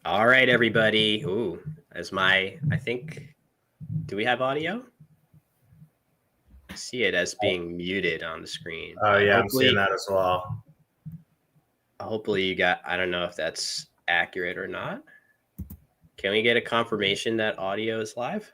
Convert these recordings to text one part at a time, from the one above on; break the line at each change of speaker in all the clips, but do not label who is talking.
All right, everybody. I think, do we have audio? I see it as being muted on the screen,
Oh
but
yeah, I'm seeing that as well.
hopefully you got, I don't know if that's accurate or not. Can we get a confirmation that audio is live?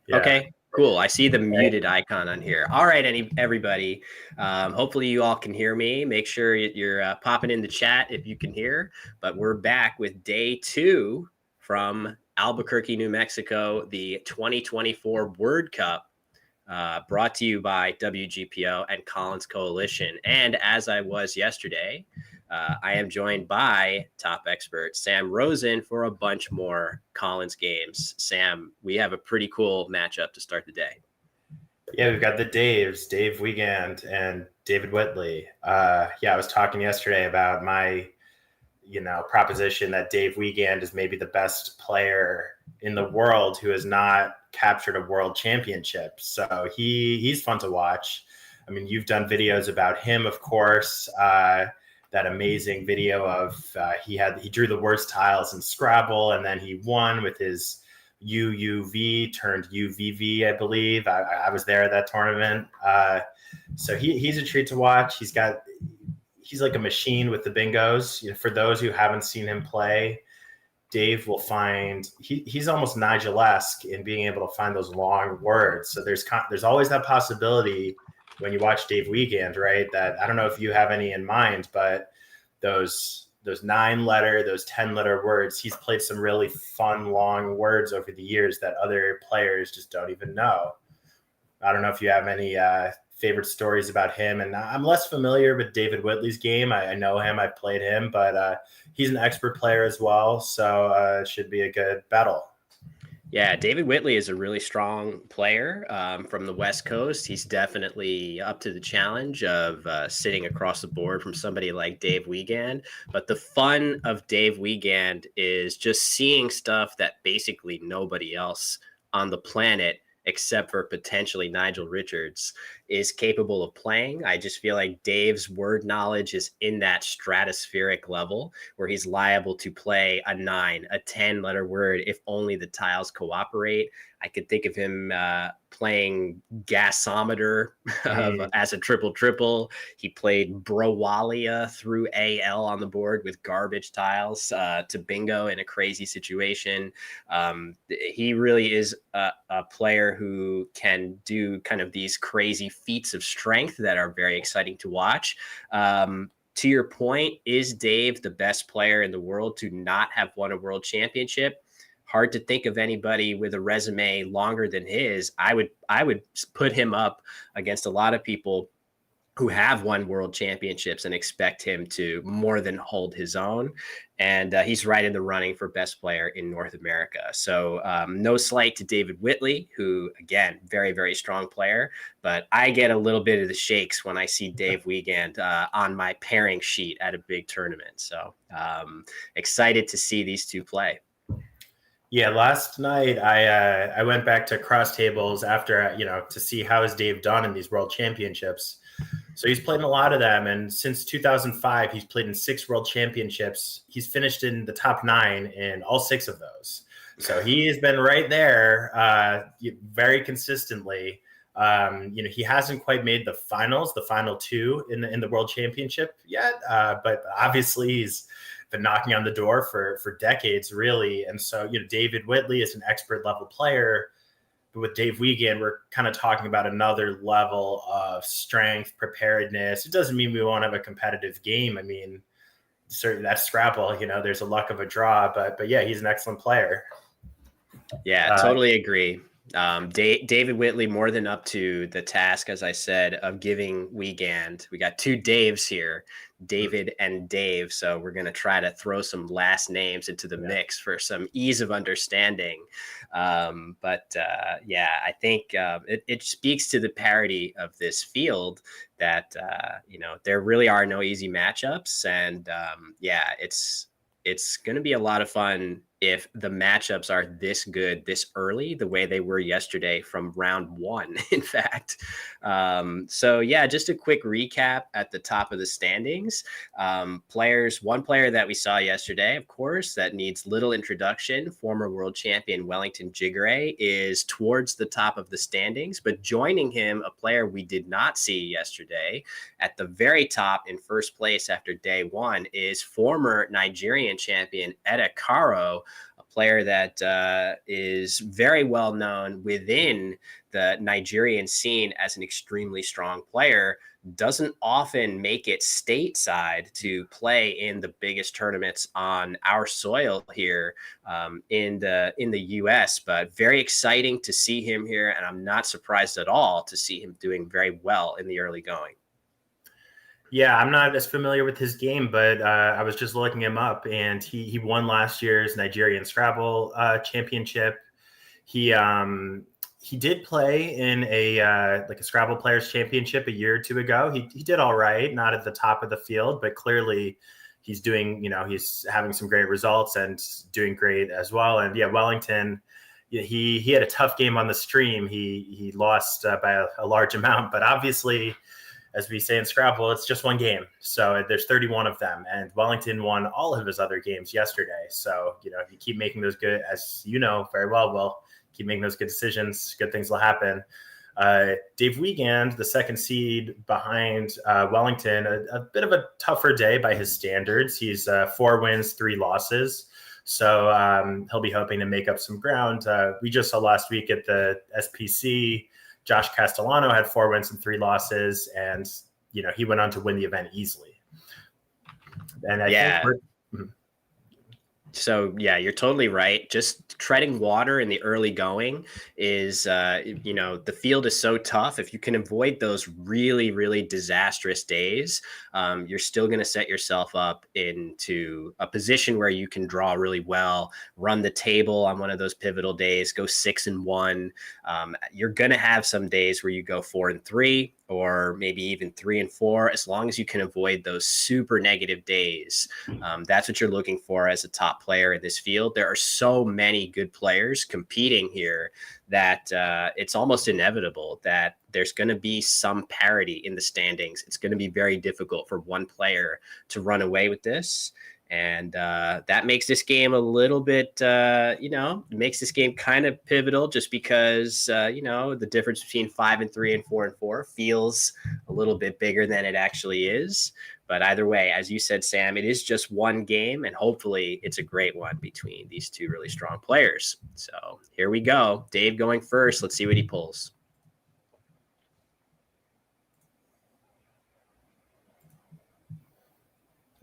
Yeah.
Okay, cool. I see the muted icon on here. All right, everybody. Hopefully you all can hear me. Make sure you're popping in the chat if you can hear. But we're back with day 2 from Albuquerque, New Mexico, the 2024 Word Cup, brought to you by WGPO and Collins Coalition. And as I was yesterday, I am joined by top expert Sam Rosen for a bunch more Collins games. Sam, we have a pretty cool matchup to start the day.
Yeah, we've got the Dave Wiegand and David Whitley. I was talking yesterday about my, proposition that Dave Wiegand is maybe the best player in the world who has not captured a world championship. So he's fun to watch. I mean, you've done videos about him, of course. That amazing video of he drew the worst tiles in Scrabble, and then he won with his UUV turned UVV, I believe. I was there at that tournament. So he's a treat to watch. He's like a machine with the bingos. For those who haven't seen him play, Dave will find he's almost Nigel-esque in being able to find those long words. So there's always that possibility when you watch Dave Wiegand, right? That I don't know if you have any in mind, but those 9-letter, those 10-letter words, he's played some really fun long words over the years that other players just don't even know. I don't know if you have any favorite stories about him. And I'm less familiar with David Whitley's game. I know him, I've played him, but he's an expert player as well. So it should be a good battle.
Yeah, David Whitley is a really strong player from the West Coast. He's definitely up to the challenge of sitting across the board from somebody like Dave Wiegand. But the fun of Dave Wiegand is just seeing stuff that basically nobody else on the planet, except for potentially Nigel Richards, is capable of playing. I just feel like Dave's word knowledge is in that stratospheric level where he's liable to play a 9, a 10-letter word if only the tiles cooperate. I could think of him playing gasometer as a triple. He played Browalia through AL on the board with garbage tiles to bingo in a crazy situation. He really is a player who can do kind of these crazy feats of strength that are very exciting to watch. To your point, is Dave the best player in the world to not have won a world championship? Hard to think of anybody with a resume longer than his. I would put him up against a lot of people who have won world championships and expect him to more than hold his own. And he's right in the running for best player in North America. So no slight to David Whitley, who, again, very, very strong player. But I get a little bit of the shakes when I see Dave Wiegand on my pairing sheet at a big tournament. So excited to see these two play.
Yeah, last night I went back to cross tables after, to see how has Dave done in these world championships. So he's played in a lot of them, and since 2005, he's played in 6 world championships. He's finished in the top 9 in all 6 of those. So he has been right there very consistently. He hasn't quite made the finals, the final 2 in the world championship yet, but obviously he's been knocking on the door for decades, really. And so, David Whitley is an expert level player. But with Dave Wiegand, we're kind of talking about another level of strength, preparedness. It doesn't mean we won't have a competitive game. I mean, certainly that's Scrabble, there's a luck of a draw, but yeah, he's an excellent player.
Yeah, totally agree. David Whitley more than up to the task, as I said, of giving Wiegand. We got 2 Daves here, David and Dave. So we're going to try to throw some last names into the mix for some ease of understanding. I think it speaks to the parity of this field that, there really are no easy matchups. And it's going to be a lot of fun if the matchups are this good this early, the way they were yesterday from round one, in fact. So yeah, just a quick recap at the top of the standings. One player that we saw yesterday, of course, that needs little introduction, former world champion Wellington Jighere, is towards the top of the standings, but joining him, a player we did not see yesterday at the very top in first place after day one, is former Nigerian champion Caro, a player that is very well known within the Nigerian scene as an extremely strong player. Doesn't often make it stateside to play in the biggest tournaments on our soil here in the U.S., but very exciting to see him here, and I'm not surprised at all to see him doing very well in the early going.
Yeah, I'm not as familiar with his game, but I was just looking him up, and he won last year's Nigerian Scrabble championship. He did play in a Scrabble Players Championship a year or two ago. He did all right, not at the top of the field, but clearly he's doing, he's having some great results and doing great as well. And yeah, Wellington, he had a tough game on the stream. He lost by a large amount, but obviously, as we say in Scrabble, it's just one game. So there's 31 of them. And Wellington won all of his other games yesterday. So, if you keep making those good, as you know very well, Will, keep making those good decisions, good things will happen. Dave Wiegand, the second seed behind Wellington, a bit of a tougher day by his standards. He's 4 wins, 3 losses. So he'll be hoping to make up some ground. We just saw last week at the SPC, Josh Castellano had 4 wins and 3 losses, and he went on to win the event easily. And I think
So yeah, you're totally right. Just treading water in the early going is, the field is so tough. If you can avoid those really, really disastrous days, you're still going to set yourself up into a position where you can draw really well, run the table on one of those pivotal days, go 6-1. You're going to have some days where you go 4-3. Or maybe even 3-4, as long as you can avoid those super negative days. That's what you're looking for as a top player in this field. There are so many good players competing here that it's almost inevitable that there's going to be some parity in the standings. It's going to be very difficult for one player to run away with this. And that makes this game a little bit, makes this game kind of pivotal just because, the difference between 5-3 and 4-4 feels a little bit bigger than it actually is. But either way, as you said, Sam, it is just one game, and hopefully it's a great one between these two really strong players. So here we go. Dave going first. Let's see what he pulls.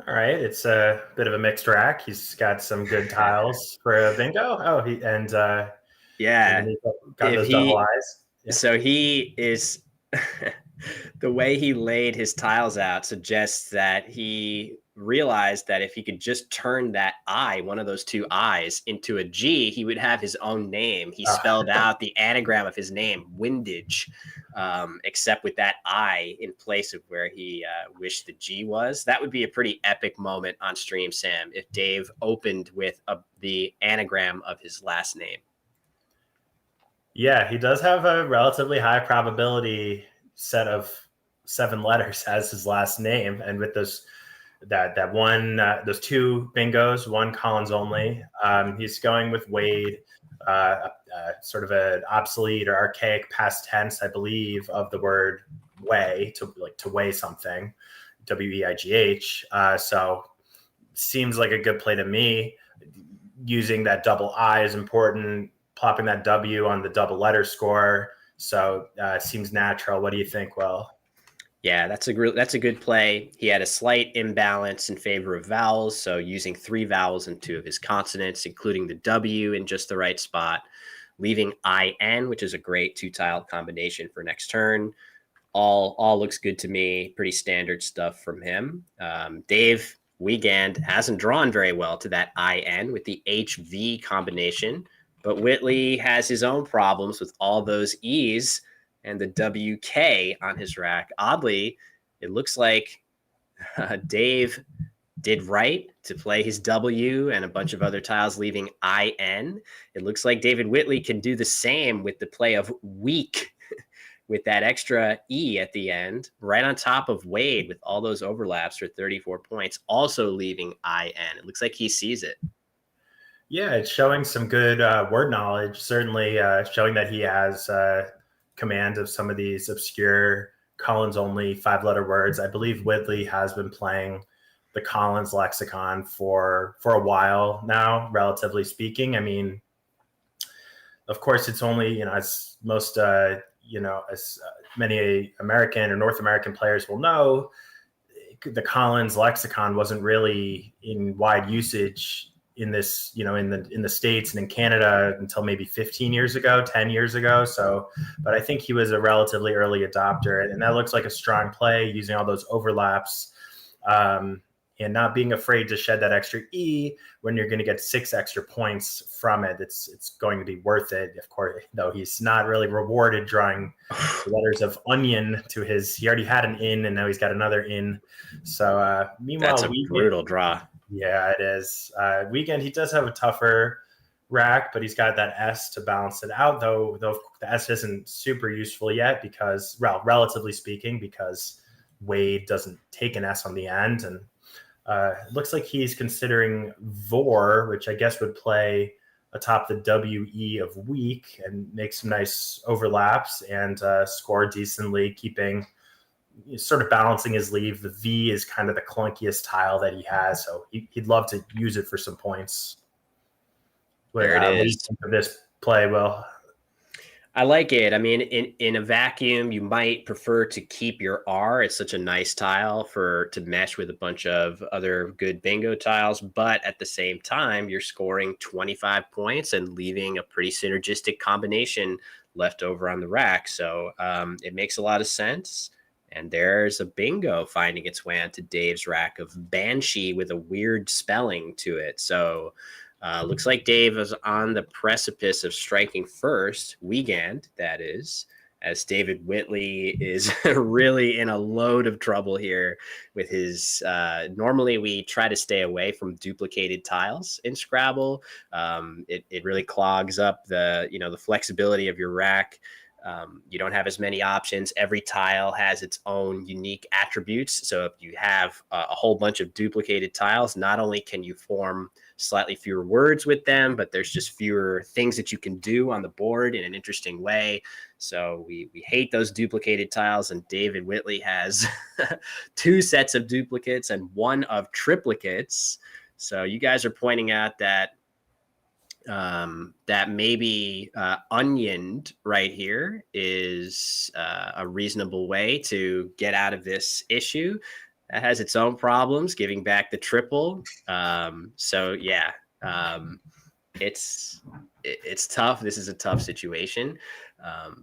All right, it's a bit of a mixed rack. He's got some good tiles for a bingo. Oh, and got those double eyes.
Yeah. So he is the way he laid his tiles out suggests that he realized that if he could just turn that I, one of those two I's, into a G, he would have his own name. He spelled out the anagram of his name, Windage, except with that I in place of where he wished the G was. That would be a pretty epic moment on stream, Sam, if Dave opened with the anagram of his last name.
Yeah, he does have a relatively high probability set of 7 letters as his last name, and with those those 2 bingos, 1 Collins only. He's going with Wade, sort of an obsolete or archaic past tense, I believe, of the word weigh, to weigh something, W-E-I-G-H. So seems like a good play to me. Using that double I is important. Plopping that W on the double letter score. So seems natural. What do you think, Will?
Yeah, that's a good play. He had a slight imbalance in favor of vowels, so using 3 vowels in 2 of his consonants, including the W in just the right spot, leaving IN, which is a great 2-tile combination for next turn. All looks good to me. Pretty standard stuff from him. Dave Wiegand hasn't drawn very well to that IN with the HV combination, but Whitley has his own problems with all those E's and the WK on his rack. Oddly, it looks like Dave did right to play his W and a bunch of other tiles, leaving IN. It looks like David Whitley can do the same with the play of weak with that extra E at the end, right on top of Wade with all those overlaps for 34 points, also leaving IN. It looks like he sees it.
Yeah, it's showing some good word knowledge, certainly showing that he has command of some of these obscure Collins-only 5-letter words. I believe Whitley has been playing the Collins lexicon for a while now, relatively speaking. I mean, of course, it's only, as most, as many American or North American players will know, the Collins lexicon wasn't really in wide usage in this, in the States and in Canada until maybe 15 years ago, 10 years ago. So, but I think he was a relatively early adopter, and that looks like a strong play using all those overlaps. And not being afraid to shed that extra E when you're going to get 6 extra points from it. It's going to be worth it. Of course, though, he's not really rewarded drawing letters of onion to his. He already had an in, and now he's got another in. So meanwhile,
that's a brutal draw.
Yeah, it is. Wiegand, he does have a tougher rack, but he's got that S to balance it out. Though the S isn't super useful yet because, well, relatively speaking, because Wade doesn't take an S on the end, and it looks like he's considering Vor, which I guess would play atop the WE of weak and make some nice overlaps and score decently, keeping sort of balancing his leave. The V is kind of the clunkiest tile that he has, so he'd love to use it for some points.
There it is.
What do you think of this play, Will?
I like it. I mean, in a vacuum, you might prefer to keep your R. It's such a nice tile to mesh with a bunch of other good bingo tiles. But at the same time, you're scoring 25 points and leaving a pretty synergistic combination left over on the rack. So it makes a lot of sense. And there's a bingo finding its way onto Dave's rack of Banshee with a weird spelling to it. So looks like Dave is on the precipice of striking first, Wiegand, that is, as David Whitley is really in a load of trouble here with his, normally we try to stay away from duplicated tiles in Scrabble. It really clogs up the flexibility of your rack. You don't have as many options. Every tile has its own unique attributes. So if you have a whole bunch of duplicated tiles, not only can you form slightly fewer words with them, but there's just fewer things that you can do on the board in an interesting way. So we hate those duplicated tiles, and David Whitley has 2 sets of duplicates and 1 of triplicates. So you guys are pointing out that that maybe onioned right here is a reasonable way to get out of this issue. That has its own problems, giving back the triple. So yeah, it's tough. This is a tough situation,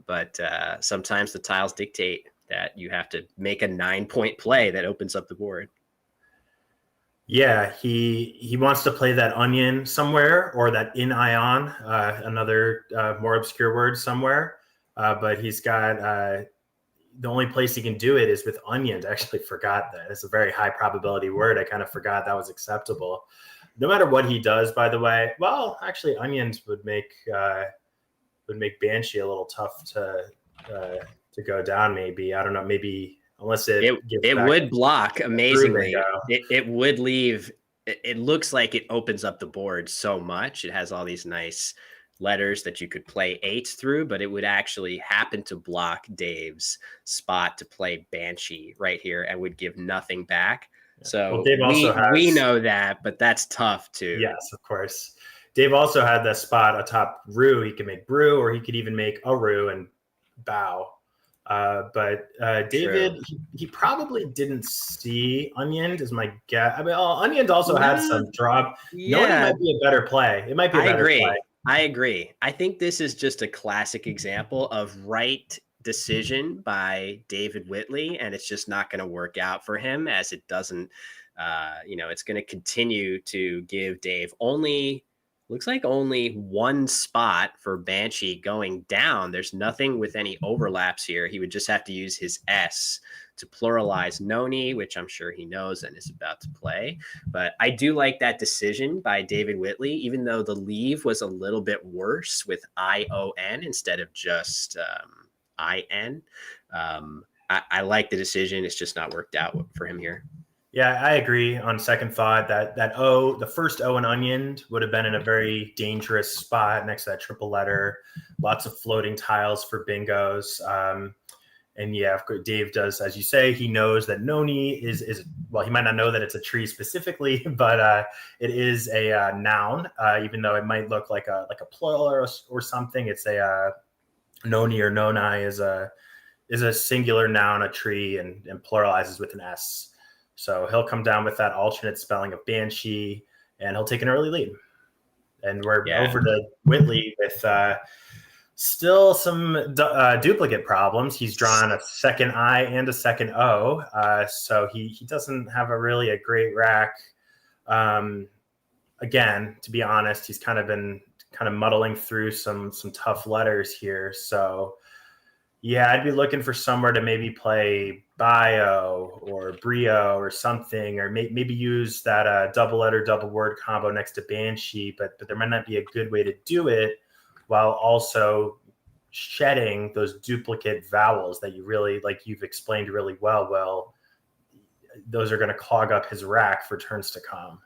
but sometimes the tiles dictate that you have to make a 9-point play that opens up the board.
Yeah, he wants to play that onion somewhere, or that in ion, another more obscure word somewhere. But he's got the only place he can do it is with onion. I actually forgot that. It's a very high probability word. I kind of forgot that was acceptable. No matter what he does, by the way. Well, actually, onions would make Banshee a little tough to go down. Maybe, I don't know. Maybe. Unless it
would block amazingly. It would leave. It looks like it opens up the board so much. It has all these nice letters that you could play 8s through, but it would actually happen to block Dave's spot to play Banshee right here and would give nothing back. So we know that, but that's tough too.
Yes, of course. Dave also had the spot atop Roo. He could make Brew, or he could even make a Roo and bow. But David, he probably didn't see Onioned, is my guess. I mean, Onioned also had some drop. Yeah, it might be a better play. It might be a better play.
I agree. I think this is just a classic example of right decision by David Whitley, and it's just not going to work out for him, as it doesn't. It's going to continue to give Dave looks like only 1 spot for Banshee going down. There's nothing with any overlaps here. He would just have to use his S to pluralize Noni, which I'm sure he knows and is about to play. But I do like that decision by David Whitley, even though the leave was a little bit worse with ION instead of just IN. I like the decision. It's just not worked out for him here.
Yeah, I agree. On second thought, that O, the first O in Onion would have been in a very dangerous spot next to that triple letter. Lots of floating tiles for bingos. And yeah, Dave does, as you say, he knows that Noni is well, he might not know that it's a tree specifically, but it is a noun, even though it might look like a plural or something. It's a Noni or Noni is a singular noun, a tree, and pluralizes with an S. So he'll come down with that alternate spelling of Banshee, and he'll take an early lead. And we're over to Whitley with still some duplicate problems. He's drawn a second I and a second O, so he doesn't have a great rack. Again, to be honest, he's kind of muddling through some tough letters here. So yeah, I'd be looking for somewhere to maybe play bio or brio or something, or maybe use that double letter, double word combo next to Banshee, but there might not be a good way to do it while also shedding those duplicate vowels that you really, like you've explained really well. Well, those are going to clog up his rack for turns to come.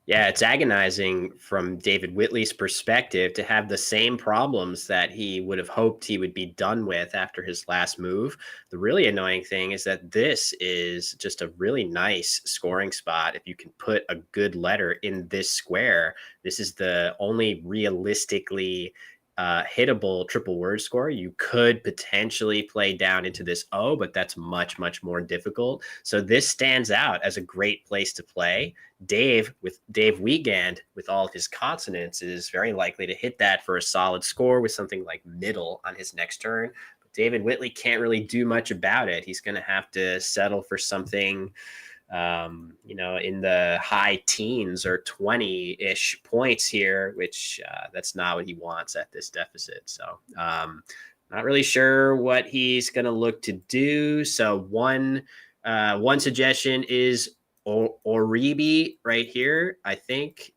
Yeah, it's agonizing from David Whitley's perspective to have the same problems that he would have hoped he would be done with after his last move. The really annoying thing is that this is just a really nice scoring spot. If you can put a good letter in this square, this is the only realistically hittable triple word score. You could potentially play down into this O, but that's much, much more difficult. So this stands out as a great place to play. Dave Wiegand, with all of his consonants, is very likely to hit that for a solid score with something like middle on his next turn. But David Whitley can't really do much about it. He's going to have to settle for something in the high teens or 20-ish points here, which that's not what he wants at this deficit. So not really sure what he's going to look to do. So one suggestion is Oribi right here, I think,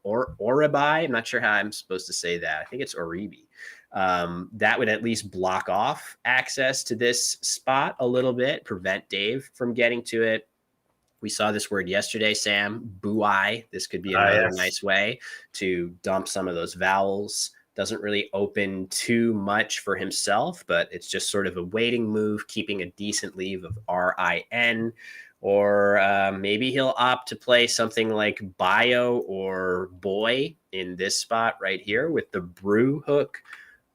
or Oribi. I'm not sure how I'm supposed to say that. I think it's Oribi. That would at least block off access to this spot a little bit, prevent Dave from getting to it. We saw this word yesterday, Sam, buai. This could be another nice way to dump some of those vowels. Doesn't really open too much for himself, but it's just sort of a waiting move, keeping a decent leave of RIN. Or maybe he'll opt to play something like bio or boy in this spot right here with the brew hook.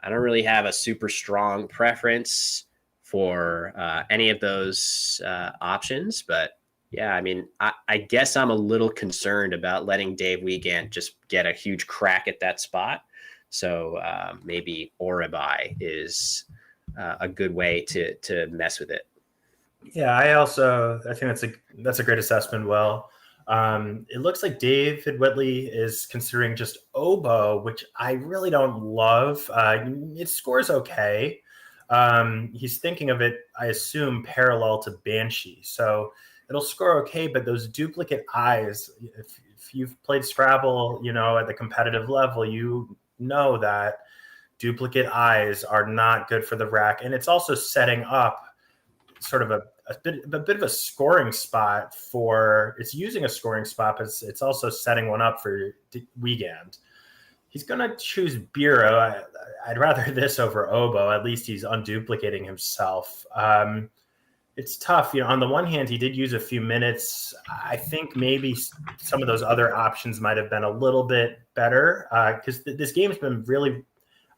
I don't really have a super strong preference for any of those options, but yeah, I mean, I guess I'm a little concerned about letting Dave Wiegand just get a huge crack at that spot. So maybe Oribi is a good way to mess with it.
Yeah, I think that's a great assessment. Well, it looks like David Whitley is considering just oboe, which I really don't love. It scores okay. He's thinking of it, I assume, parallel to Banshee. So it'll score okay, but those duplicate I's, if you've played Scrabble, at the competitive level, you know that duplicate I's are not good for the rack. And it's also setting up sort of a bit of a scoring spot it's using a scoring spot, but it's also setting one up for Wiegand. He's going to choose Biro. I'd rather this over oboe. At least he's unduplicating himself. It's tough. On the one hand, he did use a few minutes. I think maybe some of those other options might have been a little bit better because this game's been really,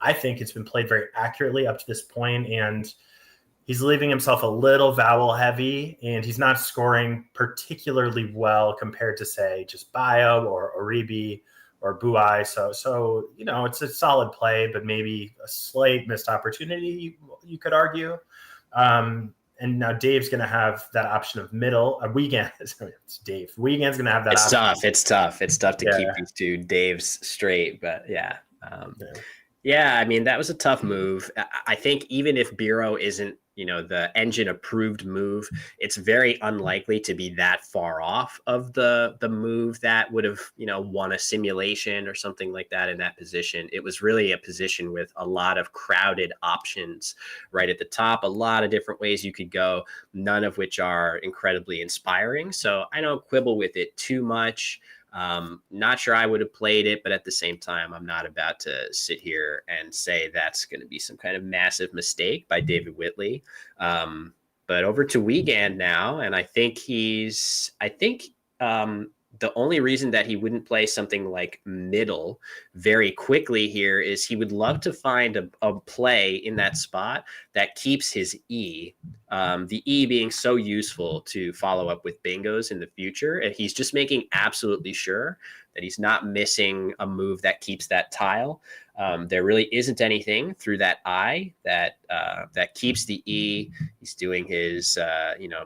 I think it's been played very accurately up to this point, and he's leaving himself a little vowel heavy, and he's not scoring particularly well compared to, say, just bio or Oribi or buai. So it's a solid play, but maybe a slight missed opportunity, you could argue. And now Dave's going to have that option of middle. Wiegand, it's Dave. Wiegand's going to have that
option.
It's
tough. It's tough to keep these two Daves straight, but yeah. I mean, that was a tough move. I think even if Biro isn't the engine approved move, it's very unlikely to be that far off of the move that would have, won a simulation or something like that in that position. It was really a position with a lot of crowded options right at the top, a lot of different ways you could go, none of which are incredibly inspiring. So I don't quibble with it too much. Not sure I would have played it, but at the same time, I'm not about to sit here and say that's going to be some kind of massive mistake by David Whitley. But over to Wiegand now, and I think the only reason that he wouldn't play something like middle very quickly here is he would love to find a play in that spot that keeps his E. The E being so useful to follow up with bingos in the future. And he's just making absolutely sure that he's not missing a move that keeps that tile. There really isn't anything through that I that keeps the E. He's doing his,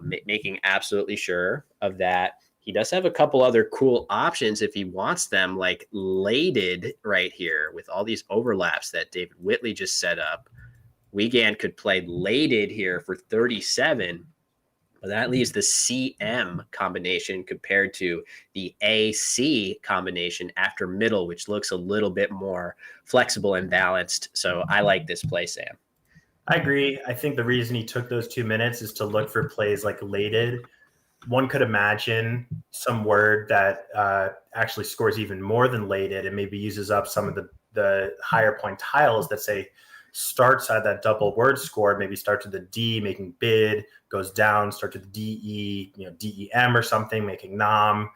making absolutely sure of that. He does have a couple other cool options if he wants them, like Laded right here with all these overlaps that David Whitley just set up. Wiegand could play Laded here for 37, but that leaves the CM combination compared to the AC combination after middle, which looks a little bit more flexible and balanced. So I like this play, Sam.
I agree. I think the reason he took those 2 minutes is to look for plays like Laded. One could imagine some word that actually scores even more than Laded and maybe uses up some of the higher point tiles that say starts at that double word score, maybe starts with the D, making bid, goes down, starts with DE, DEM or something, making nom.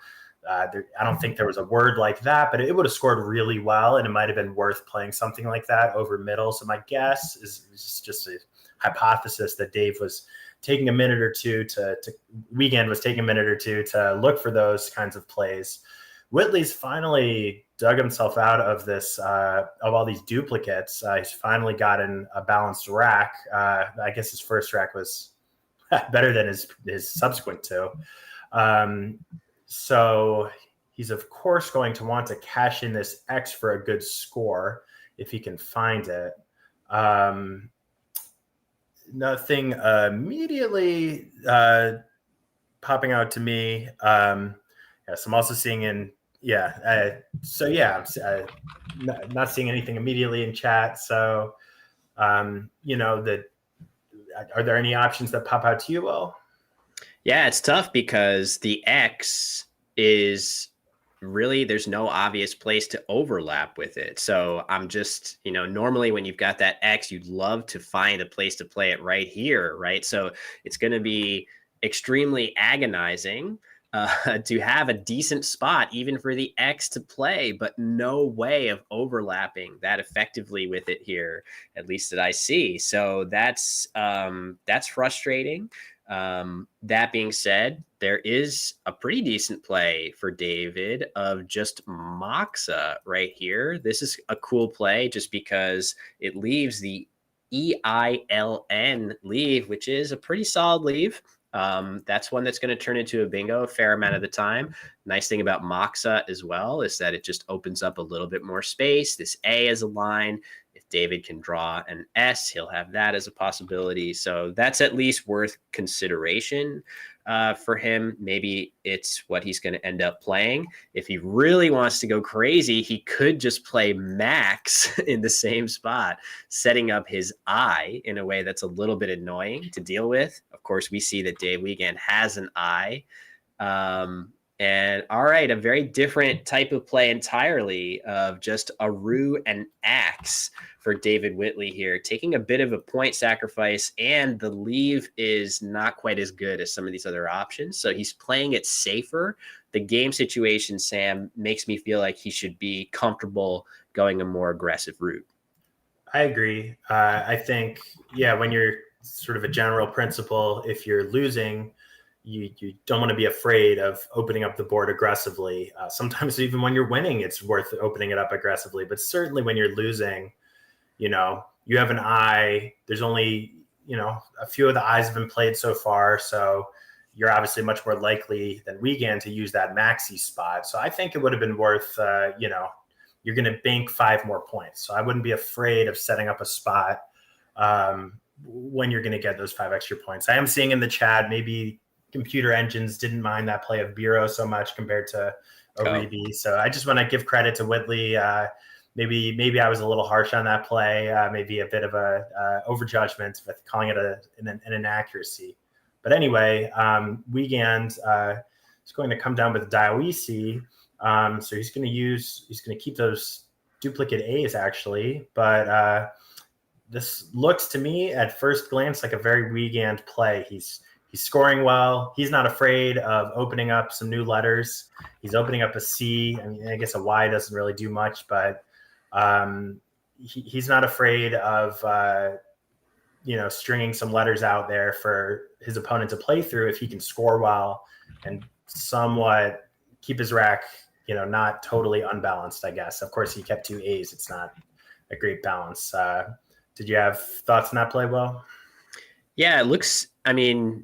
I don't think there was a word like that, but it would have scored really well, and it might have been worth playing something like that over middle. So my guess is just a hypothesis that Dave was taking a minute or two Wiegand was taking a minute or two to look for those kinds of plays. Whitley's finally dug himself out of this, of all these duplicates. He's finally gotten a balanced rack. I guess his first rack was better than his subsequent two. So he's, of course, going to want to cash in this X for a good score if he can find it. Nothing immediately popping out to me. So I'm also seeing not seeing anything immediately in chat. So, are there any options that pop out to you, Will?
Yeah, it's tough because the X is really, there's no obvious place to overlap with it. So I'm just, normally when you've got that X, you'd love to find a place to play it right here, right? So it's going to be extremely agonizing to have a decent spot even for the X to play, but no way of overlapping that effectively with it here, at least that I see. So that's frustrating. That being said, there is a pretty decent play for David of just Moxa right here. This is a cool play just because it leaves the EILN leave, which is a pretty solid leave. That's one that's going to turn into a bingo a fair amount of the time. Nice thing about Moxa as well is that it just opens up a little bit more space. This A is a line. If David can draw an S, he'll have that as a possibility. So that's at least worth consideration for him. Maybe it's what he's going to end up playing. If he really wants to go crazy, he could just play Max in the same spot, setting up his I in a way that's a little bit annoying to deal with. Of course, we see that Dave Wiegand has an I. And all right, a very different type of play entirely of just a Rue and Axe for David Whitley here, taking a bit of a point sacrifice, and the leave is not quite as good as some of these other options. So he's playing it safer. The game situation, Sam, makes me feel like he should be comfortable going a more aggressive route.
I agree. I think, when you're sort of a general principle, if you're losing, you don't want to be afraid of opening up the board aggressively. Sometimes even when you're winning, it's worth opening it up aggressively. But certainly when you're losing, you have an I. There's only, a few of the I's have been played so far. So you're obviously much more likely than Wiegand to use that maxi spot. So I think it would have been worth, you're going to bank 5 more points. So I wouldn't be afraid of setting up a spot when you're going to get those 5 extra points. I am seeing in the chat, maybe computer engines didn't mind that play of Biro so much compared to Oribe. So I just want to give credit to Whitley. Maybe I was a little harsh on that play. Maybe a bit of a overjudgment with calling it an inaccuracy. But anyway, Wiegand is going to come down with Daoisi. So he's going to keep those duplicate A's actually. But this looks to me at first glance like a very Wiegand play. He's scoring well. He's not afraid of opening up some new letters. He's opening up a C. I mean, I guess a Y doesn't really do much, but he's not afraid of stringing some letters out there for his opponent to play through if he can score well and somewhat keep his rack, not totally unbalanced, I guess. Of course, he kept 2 A's. It's not a great balance. Did you have thoughts on that play, Will?
Yeah, it looks, I mean,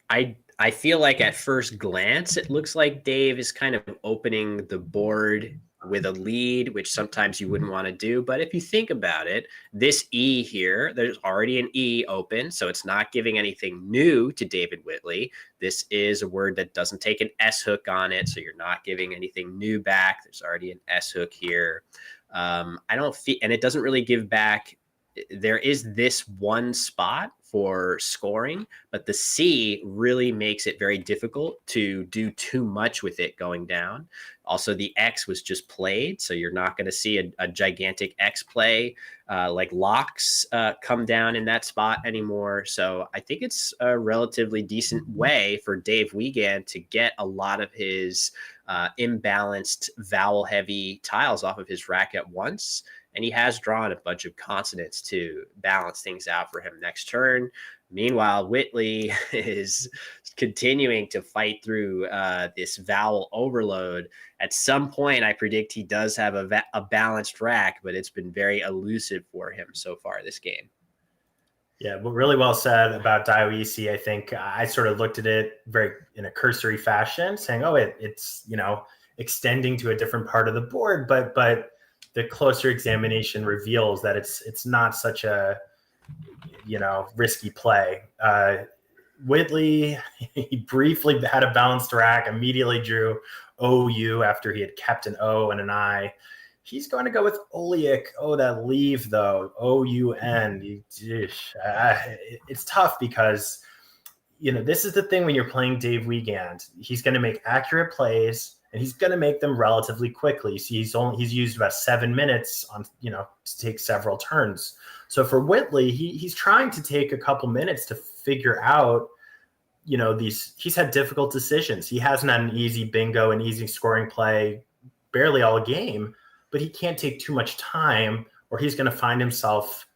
I feel like at first glance, it looks like Dave is kind of opening the board with a lead, which sometimes you wouldn't want to do. But if you think about it, this E here, there's already an E open, so it's not giving anything new to David Whitley. This is a word that doesn't take an S hook on it, so you're not giving anything new back. There's already an S hook here. I don't feel, and it doesn't really give back. There is this one spot for scoring, but the C really makes it very difficult to do too much with it going down. Also, the X was just played, so you're not going to see a gigantic X play like locks come down in that spot anymore. So I think it's a relatively decent way for Dave Wiegand to get a lot of his imbalanced vowel-heavy tiles off of his rack at once. And he has drawn a bunch of consonants to balance things out for him next turn. Meanwhile, Whitley is continuing to fight through this vowel overload. At some point, I predict he does have a balanced rack, but it's been very elusive for him so far this game.
Yeah, well, really well said about Daoisi. I think I sort of looked at it very in a cursory fashion, saying, "Oh, it's extending to a different part of the board," but the closer examination reveals that it's not such a risky play. Whitley, he briefly had a balanced rack, immediately drew OU after he had kept an O and an I. He's going to go with Oliek. Oh, that leave though, OUN. It's tough because this is the thing when you're playing Dave Wiegand. He's going to make accurate plays. And he's going to make them relatively quickly. You see, he's used about 7 minutes on to take several turns. So for Whitley, he's trying to take a couple minutes to figure out these. He's had difficult decisions. He hasn't had an easy bingo, an easy scoring play, barely all game. But he can't take too much time, or he's going to find himself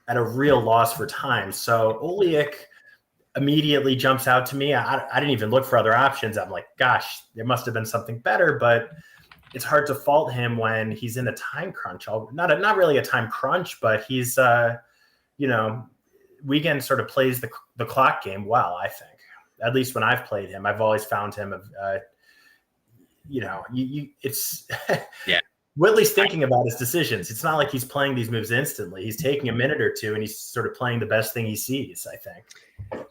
at a real loss for time. So Oliek immediately jumps out to me. I didn't even look for other options. I'm like, gosh, there must have been something better, but it's hard to fault him when he's in a time crunch. Not really a time crunch, but he's, Wiegand sort of plays the clock game well, I think. At least when I've played him, I've always found him, it's yeah. Whitley's thinking about his decisions. It's not like he's playing these moves instantly. He's taking a minute or two, and he's sort of playing the best thing he sees, I think.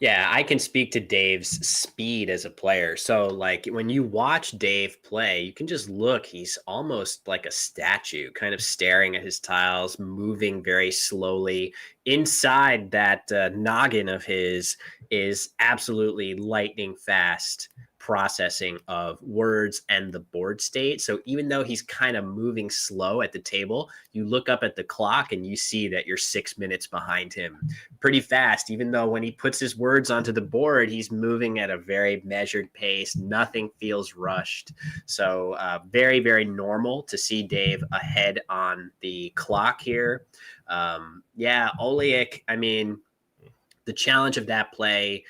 Yeah, I can speak to Dave's speed as a player. So, like, when you watch Dave play, you can just look. He's almost like a statue, kind of staring at his tiles, moving very slowly. Inside that noggin of his is absolutely lightning fast processing of words and the board state. So even though he's kind of moving slow at the table, you look up at the clock and you see that you're 6 minutes behind him pretty fast, even though when he puts his words onto the board, he's moving at a very measured pace. Nothing feels rushed. So very, very normal to see Dave ahead on the clock here. Oliek, I mean, the challenge of that play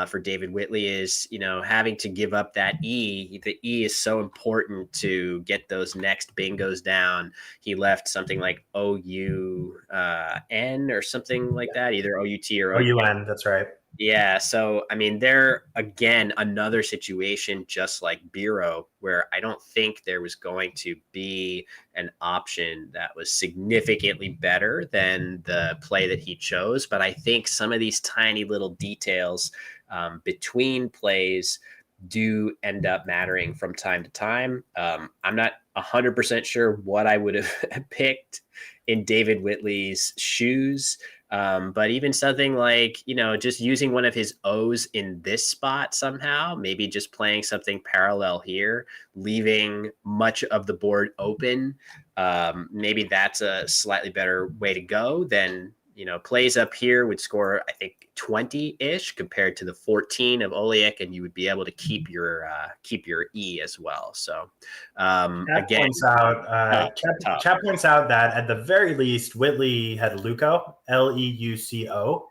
for David Whitley is, having to give up that E. The E is so important to get those next bingos down. He left something like OUN or something like that, either OUT or
OUN. That's right.
Yeah, so I mean, they're again another situation just like Biro, where I don't think there was going to be an option that was significantly better than the play that he chose. But I think some of these tiny little details between plays do end up mattering from time to time. I'm not 100% sure what I would have picked in David Whitley's shoes. But even something like, just using one of his O's in this spot somehow, maybe just playing something parallel here, leaving much of the board open. Maybe that's a slightly better way to go than, plays up here would score, I think, 20-ish compared to the 14 of Oleek, and you would be able to keep your E as well. So
Chat
again,
points out.
tough.
Chat points out that at the very least, Whitley had Leuco, Leuco,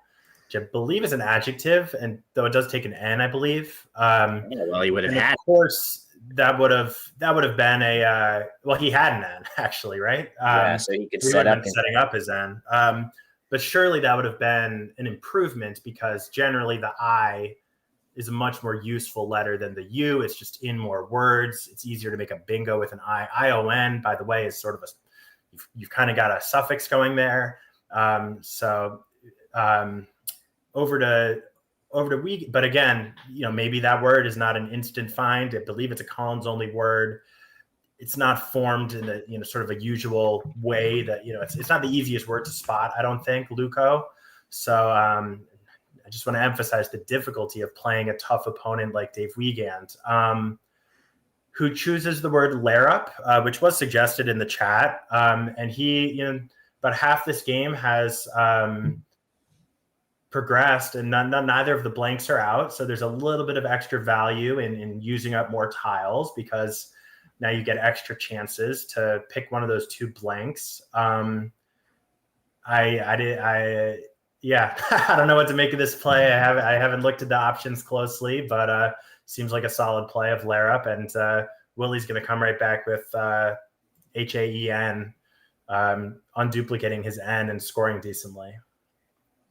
which I believe is an adjective, and though it does take an N, I believe.
Yeah, well, he would have
and
had.
Of course, that would have been a well, he had an N actually, right?
Yeah, so he could
he
set
would have
up
been setting up his N. But surely that would have been an improvement because generally the I is a much more useful letter than the U. It's just in more words. It's easier to make a bingo with an I. ION, by the way, is sort of you've kind of got a suffix going there. So over to Wiegand, but again, maybe that word is not an instant find. I believe it's a Collins only word. It's not formed in the sort of a usual way that it's not the easiest word to spot. I don't think Leuco. So I just want to emphasize the difficulty of playing a tough opponent like Dave Wiegand, who chooses the word lair-up, which was suggested in the chat. And he, about half this game has progressed, and neither of the blanks are out. So there's a little bit of extra value in using up more tiles because now you get extra chances to pick one of those two blanks. Yeah, I don't know what to make of this play. I haven't looked at the options closely, but seems like a solid play of lair up, and Willie's going to come right back with HAEN, unduplicating his N and scoring decently.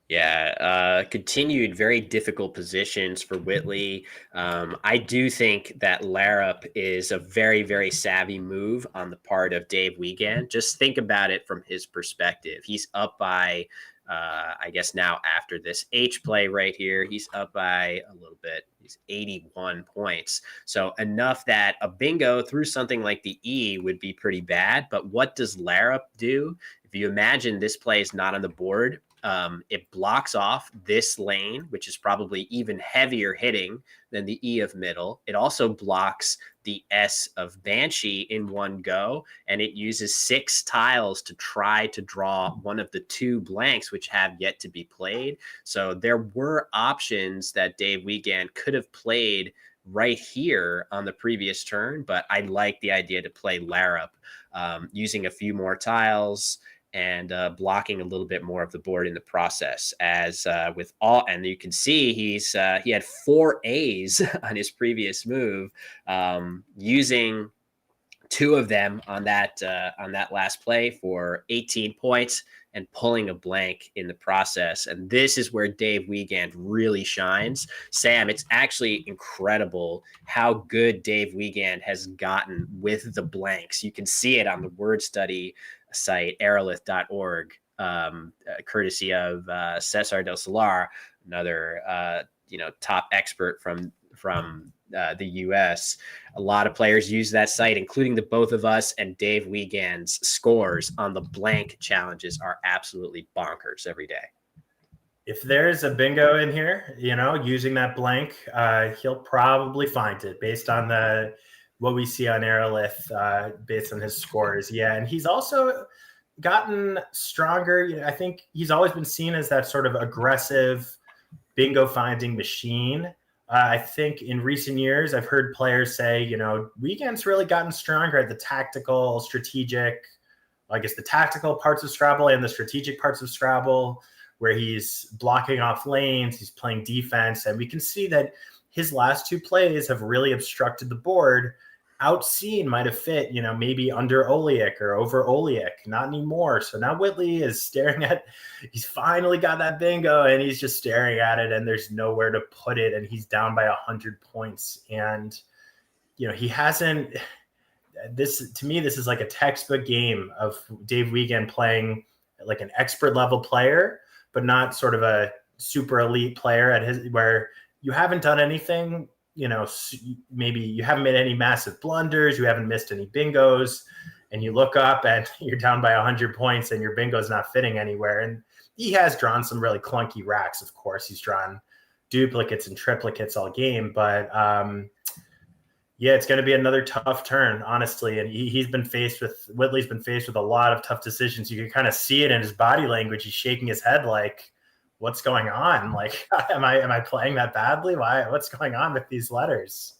Yeah, continued very difficult positions for Whitley. I do think that Larup is a very, very savvy move on the part of Dave Wiegand. Just think about it from his perspective. He's up by, I guess now after this H play right here, he's up by a little bit. He's 81 points. So enough that a bingo through something like the E would be pretty bad. But what does Larup do? If you imagine this play is not on the board, it blocks off this lane, which is probably even heavier hitting than the E of middle. It also blocks the S of Banshee in one go, and it uses 6 tiles to try to draw one of the 2 blanks which have yet to be played. So there were options that Dave Wiegand could have played right here on the previous turn, but I like the idea to play Larup, using a few more tiles and blocking a little bit more of the board in the process. As with all, and you can see he had 4 A's on his previous move, using 2 of them on that last play for 18 points and pulling a blank in the process. And this is where Dave Wiegand really shines. Sam, it's actually incredible how good Dave Wiegand has gotten with the blanks. You can see it on the word study site, aerolith.org, courtesy of Cesar del Solar, another top expert from the US. A lot of players use that site, including the both of us, and Dave Wiegand's scores on the blank challenges are absolutely bonkers every day.
If there's a bingo in here, using that blank, he'll probably find it based on what we see on Aerolith, based on his scores. Yeah, and he's also gotten stronger. I think he's always been seen as that sort of aggressive bingo finding machine. I think in recent years, I've heard players say, Wiegand's really gotten stronger at the tactical, strategic, the tactical parts of Scrabble and the strategic parts of Scrabble, where he's blocking off lanes, he's playing defense. And we can see that his last 2 plays have really obstructed the board. outseen might have fit, maybe under Oliak or over Oliak, not anymore. So now Whitley is he's finally got that bingo and he's just staring at it and there's nowhere to put it. And he's down by 100 points. And, he hasn't, to me, this is like a textbook game of Dave Wiegand playing like an expert level player, but not sort of a super elite player where you haven't done anything, maybe you haven't made any massive blunders, you haven't missed any bingos, and you look up and you're down by 100 points and your bingo's not fitting anywhere. And he has drawn some really clunky racks, of course. He's drawn duplicates and triplicates all game, but yeah, it's going to be another tough turn, honestly. And Whitley's been faced with a lot of tough decisions. You can kind of see it in his body language. He's shaking his head like, what's going on? Like, am I playing that badly? What's going on with these letters?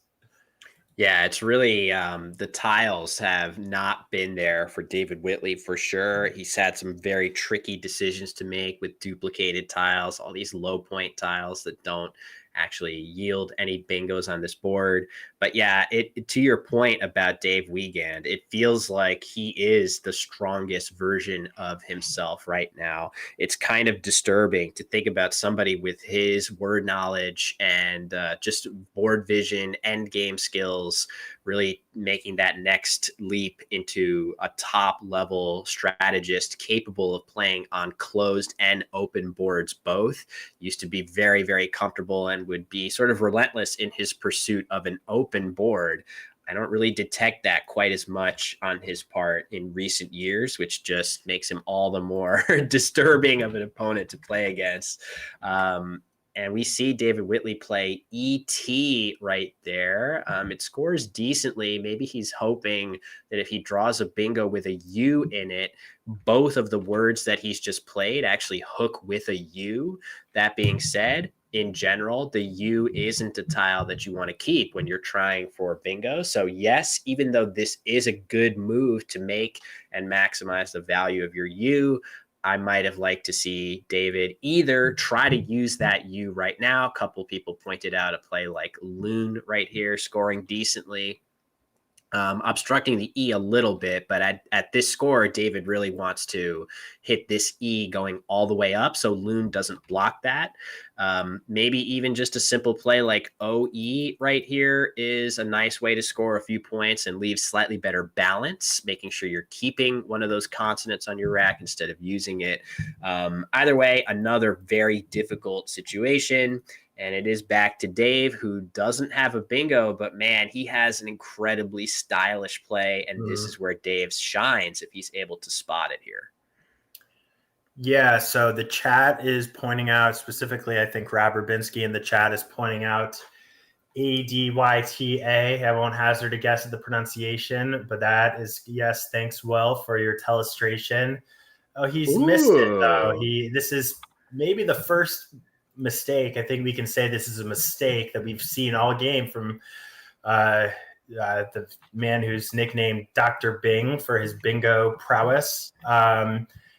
Yeah, it's really the tiles have not been there for David Whitley for sure. He's had some very tricky decisions to make with duplicated tiles, all these low point tiles that don't actually yield any bingos on this board. But yeah, to your point about Dave Wiegand, it feels like he is the strongest version of himself right now. It's kind of disturbing to think about somebody with his word knowledge and just board vision, end game skills, really making that next leap into a top level strategist capable of playing on closed and open boards both. Used to be very, very comfortable and would be sort of relentless in his pursuit of an open board. I don't really detect that quite as much on his part in recent years, which just makes him all the more disturbing of an opponent to play against. And we see David Whitley play ET right there. It scores decently. Maybe he's hoping that if he draws a bingo with a U in it, both of the words that he's just played actually hook with a U. That being said, in general, the U isn't a tile that you want to keep when you're trying for bingo. So yes, even though this is a good move to make and maximize the value of your U, I might have liked to see David either try to use that U right now. A couple people pointed out a play like Loon right here, scoring decently, obstructing the E a little bit. But at this score, David really wants to hit this E going all the way up, so Loon doesn't block that. Maybe even just a simple play like OE right here is a nice way to score a few points and leave slightly better balance, making sure you're keeping one of those consonants on your rack instead of using it. Either way, another very difficult situation. And it is back to Dave, who doesn't have a bingo, but man, he has an incredibly stylish play. And this is where Dave shines if he's able to spot it here.
Yeah, so the chat is pointing out, specifically, I think Rob Rubinski in the chat is pointing out ADYTA. I won't hazard a guess at the pronunciation, but that is, yes, thanks, Will, for your telestration. Oh, he's missed it, though. This is maybe the first mistake. I think we can say this is a mistake that we've seen all game from the man who's nicknamed Dr. Bing for his bingo prowess.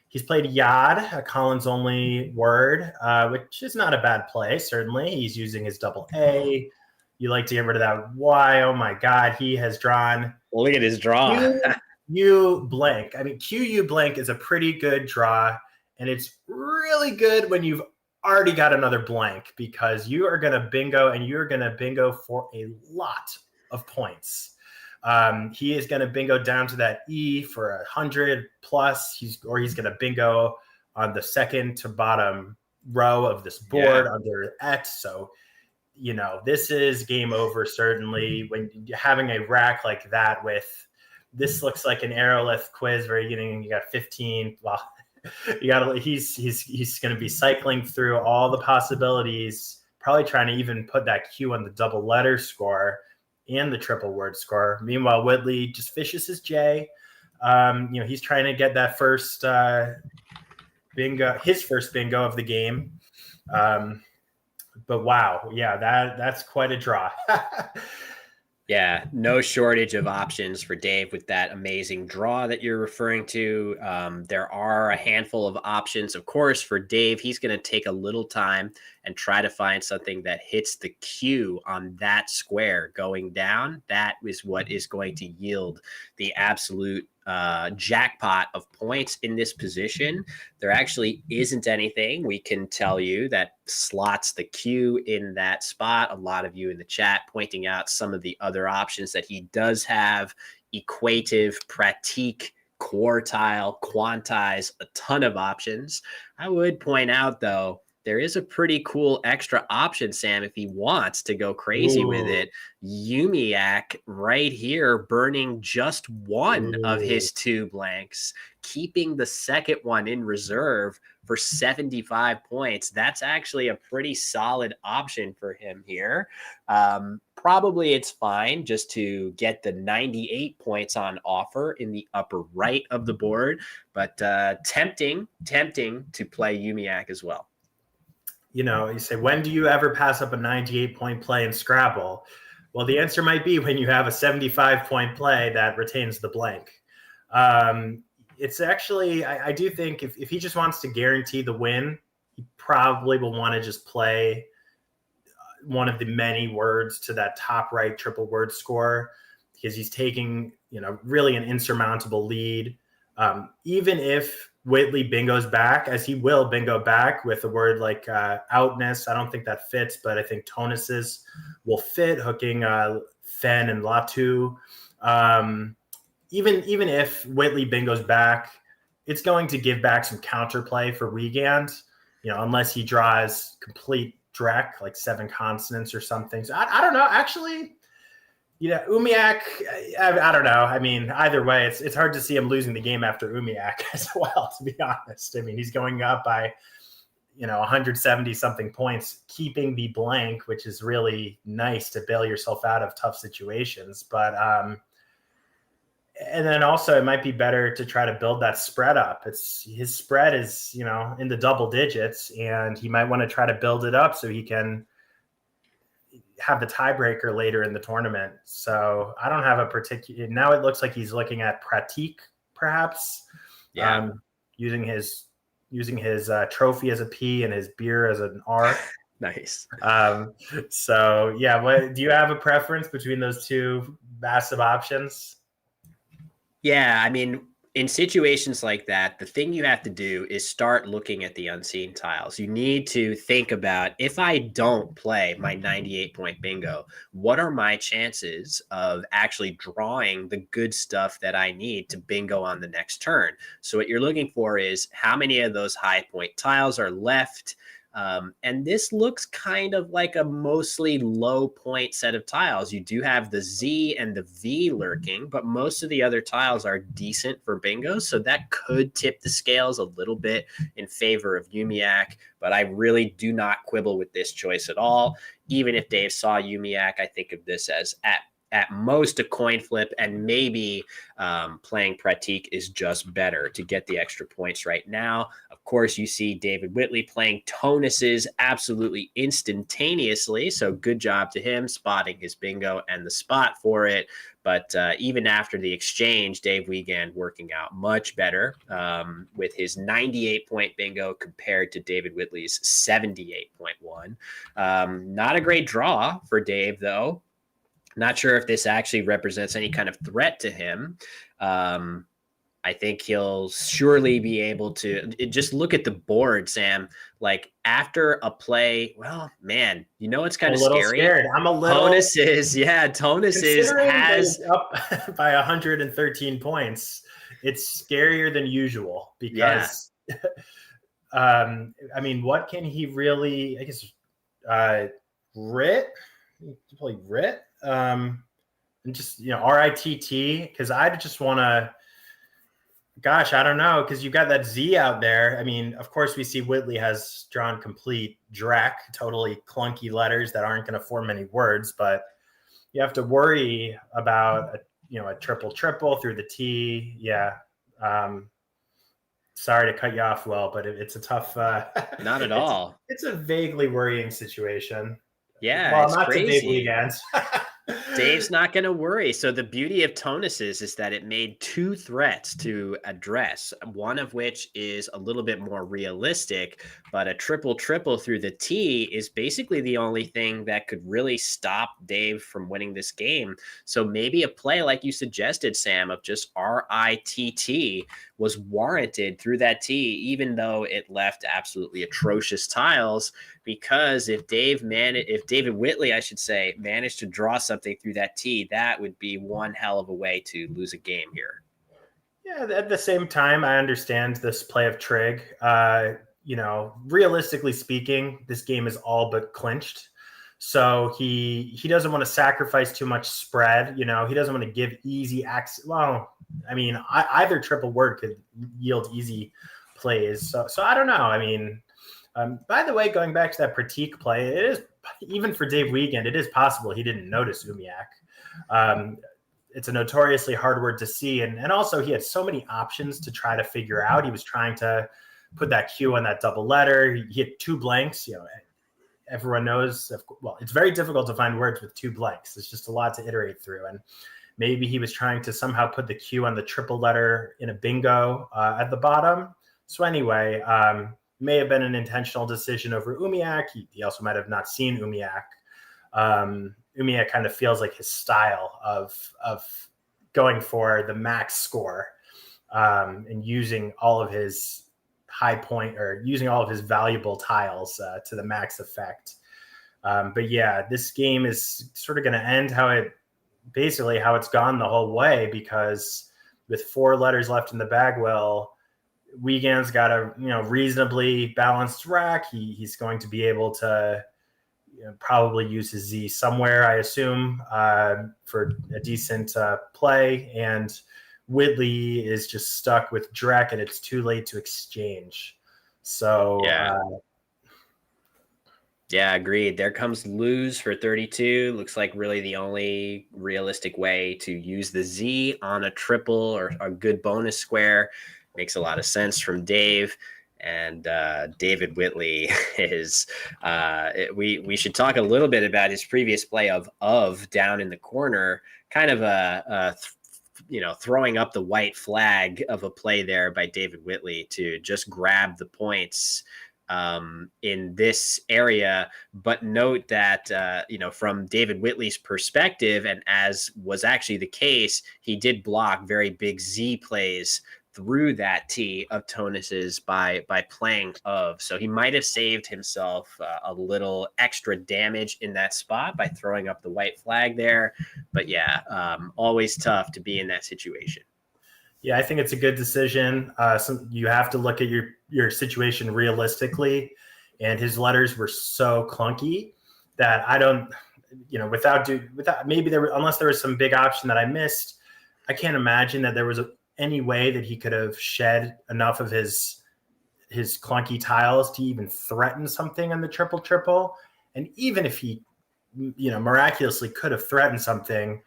He's played Yad, a Collins only word, which is not a bad play, certainly. He's using his double A. You like to get rid of that Y. Oh my God, he has drawn.
Look at his draw.
Q blank. I mean, QU blank is a pretty good draw, and it's really good when you've already got another blank, because you are going to bingo, and you're going to bingo for a lot of points. He is going to bingo down to that E for 100 plus. He's going to bingo on the second to bottom row of this board under X. So, this is game over, certainly, when you're having a rack like that. With this looks like an aerolith quiz where you got 15. Well, he's going to be cycling through all the possibilities, probably trying to even put that Q on the double letter score and the triple word score. Meanwhile, Whitley just fishes his J. He's trying to get that first bingo, his first bingo of the game. But wow, yeah, that's quite a draw.
Yeah, no shortage of options for Dave with that amazing draw that you're referring to. There are a handful of options, of course, for Dave. He's going to take a little time and try to find something that hits the Q on that square going down. That is what is going to yield the absolute jackpot of points in this position. There actually isn't anything we can tell you that slots the Q in that spot. A lot of you in the chat pointing out some of the other options that he does have: equative, pratique, quartile, quantize, a ton of options. I would point out, though, there is a pretty cool extra option, Sam, if he wants to go crazy with it. Umiak right here, burning just one of his 2 blanks, keeping the second one in reserve for 75 points. That's actually a pretty solid option for him here. Probably it's fine just to get the 98 points on offer in the upper right of the board, but tempting to play Umiak as well.
You know, you say, when do you ever pass up a 98-point play in Scrabble? Well, the answer might be when you have a 75-point play that retains the blank. It's actually, I do think if he just wants to guarantee the win, he probably will want to just play one of the many words to that top right triple word score, because he's taking, you know, really an insurmountable lead. Even if Whitley bingos back, as he will bingo back with a word like outness, I don't think that fits, but I think tonuses will fit, hooking fen and latu. Even if Whitley bingos back, it's going to give back some counterplay for Wiegand, you know, unless he draws complete dreck, like 7 consonants or something. So I don't know. Actually, yeah, Umiak, I don't know. I mean, either way, it's hard to see him losing the game after Umiak as well, to be honest. I mean, he's going up by, you know, 170-something points, keeping the blank, which is really nice to bail yourself out of tough situations. But and then also it might be better to try to build that spread up. His spread is, you know, in the double digits, and he might want to try to build it up so he can have the tiebreaker later in the tournament. So I don't have a particular, now it looks like he's looking at pratique, perhaps.
Yeah.
Using his trophy as a P and his beer as an R.
Nice.
So yeah, do you have a preference between those 2 massive options?
Yeah, I mean, in situations like that, the thing you have to do is start looking at the unseen tiles. You need to think about, if I don't play my 98-point bingo, what are my chances of actually drawing the good stuff that I need to bingo on the next turn? So what you're looking for is how many of those high point tiles are left. And this looks kind of like a mostly low point set of tiles. You do have the Z and the V lurking, but most of the other tiles are decent for bingo. So that could tip the scales a little bit in favor of Umiak, but I really do not quibble with this choice at all. Even if Dave saw Umiak, I think of this as at most a coin flip, and maybe playing pratique is just better to get the extra points right now. Of course, you see David Whitley playing tonuses absolutely instantaneously, so good job to him spotting his bingo and the spot for it. But even after the exchange, Dave Wiegand working out much better with his 98-point bingo compared to David Whitley's 78.1. Not a great draw for Dave, though. Not sure if this actually represents any kind of threat to him. I think he'll surely be able to just look at the board, Sam. Like after a play, well, man, you know it's kind of scary.
Scared. I'm a little.
Tonus has
up by 113 points. It's scarier than usual because, I mean, what can he really? I guess Rit. Probably Rit. And just, you know, RITT, because I just want to, gosh, I don't know, because you've got that Z out there. I mean, of course, we see Whitley has drawn complete dreck, totally clunky letters that aren't going to form any words, but you have to worry about, a triple through the T. Yeah. Sorry to cut you off, Will, but it's a tough.
Not at all.
It's a vaguely worrying situation.
Yeah,
well,
it's
not
crazy.
to big weekends.
Dave's not going to worry. So the beauty of Tonus's is that it made 2 threats to address, one of which is a little bit more realistic, but a triple triple through the T is basically the only thing that could really stop Dave from winning this game. So maybe a play like you suggested, Sam, of just RITT was warranted through that T, even though it left absolutely atrocious tiles. Because if David Whitley, I should say, managed to draw something through that T, that would be one hell of a way to lose a game here.
Yeah, at the same time, I understand this play of Trig. Realistically speaking, this game is all but clinched. So he doesn't want to sacrifice too much spread. He doesn't want to give easy access. Well, I mean, either triple word could yield easy plays. So I don't know. I mean, by the way, going back to that Pratik play, it is, even for Dave Wiegand, it is possible he didn't notice Umiak. It's a notoriously hard word to see. And also he had so many options to try to figure out. He was trying to put that Q on that double letter. He had 2 blanks. Everyone knows, well, it's very difficult to find words with 2 blanks. It's just a lot to iterate through. And maybe he was trying to somehow put the Q on the triple letter in a bingo at the bottom. So anyway, may have been an intentional decision over Umiak. He also might have not seen Umiak. Umiak kind of feels like his style of going for the max score and using all of his high point, or using all of his valuable tiles to the max effect. But yeah, this game is sort of going to end how it's gone the whole way, because with 4 letters left in the bag, well, Wiegand's got a reasonably balanced rack. He's going to be able to probably use his Z somewhere, I assume, for a decent play. And Whitley is just stuck with Drek, and it's too late to exchange. So
yeah, agreed. There comes lose for 32. Looks like really the only realistic way to use the Z on a triple or a good bonus square. Makes a lot of sense from Dave. And David Whitley is we should talk a little bit about his previous play of down in the corner, kind of throwing up the white flag of a play there by David Whitley to just grab the points in this area. But note that, from David Whitley's perspective, and as was actually the case, he did block very big Z plays through that T of Tonus's by playing of. So he might have saved himself a little extra damage in that spot by throwing up the white flag there. But yeah, always tough to be in that situation.
Yeah, I think it's a good decision. You have to look at your situation realistically, and his letters were so clunky that I don't, without maybe unless there was some big option that I missed, I can't imagine that there was any way that he could have shed enough of his clunky tiles to even threaten something on the triple. And even if he, miraculously could have threatened something,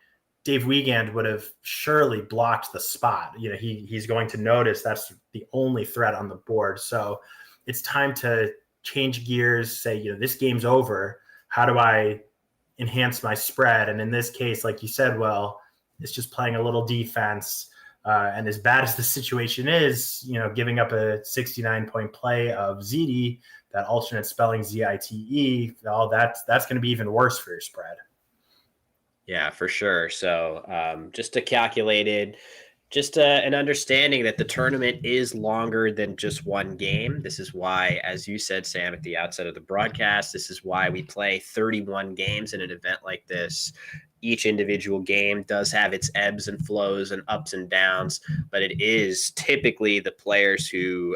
Dave Wiegand would have surely blocked the spot. He's going to notice that's the only threat on the board. So it's time to change gears, say, this game's over. How do I enhance my spread? And in this case, like you said, well, it's just playing a little defense. And as bad as the situation is, giving up a 69-point play of ZD, that alternate spelling ZITE, that's going to be even worse for your spread.
Yeah, for sure. So just an understanding that the tournament is longer than just one game. This is why, as you said, Sam, at the outset of the broadcast, this is why we play 31 games in an event like this. Each individual game does have its ebbs and flows and ups and downs, but it is typically the players who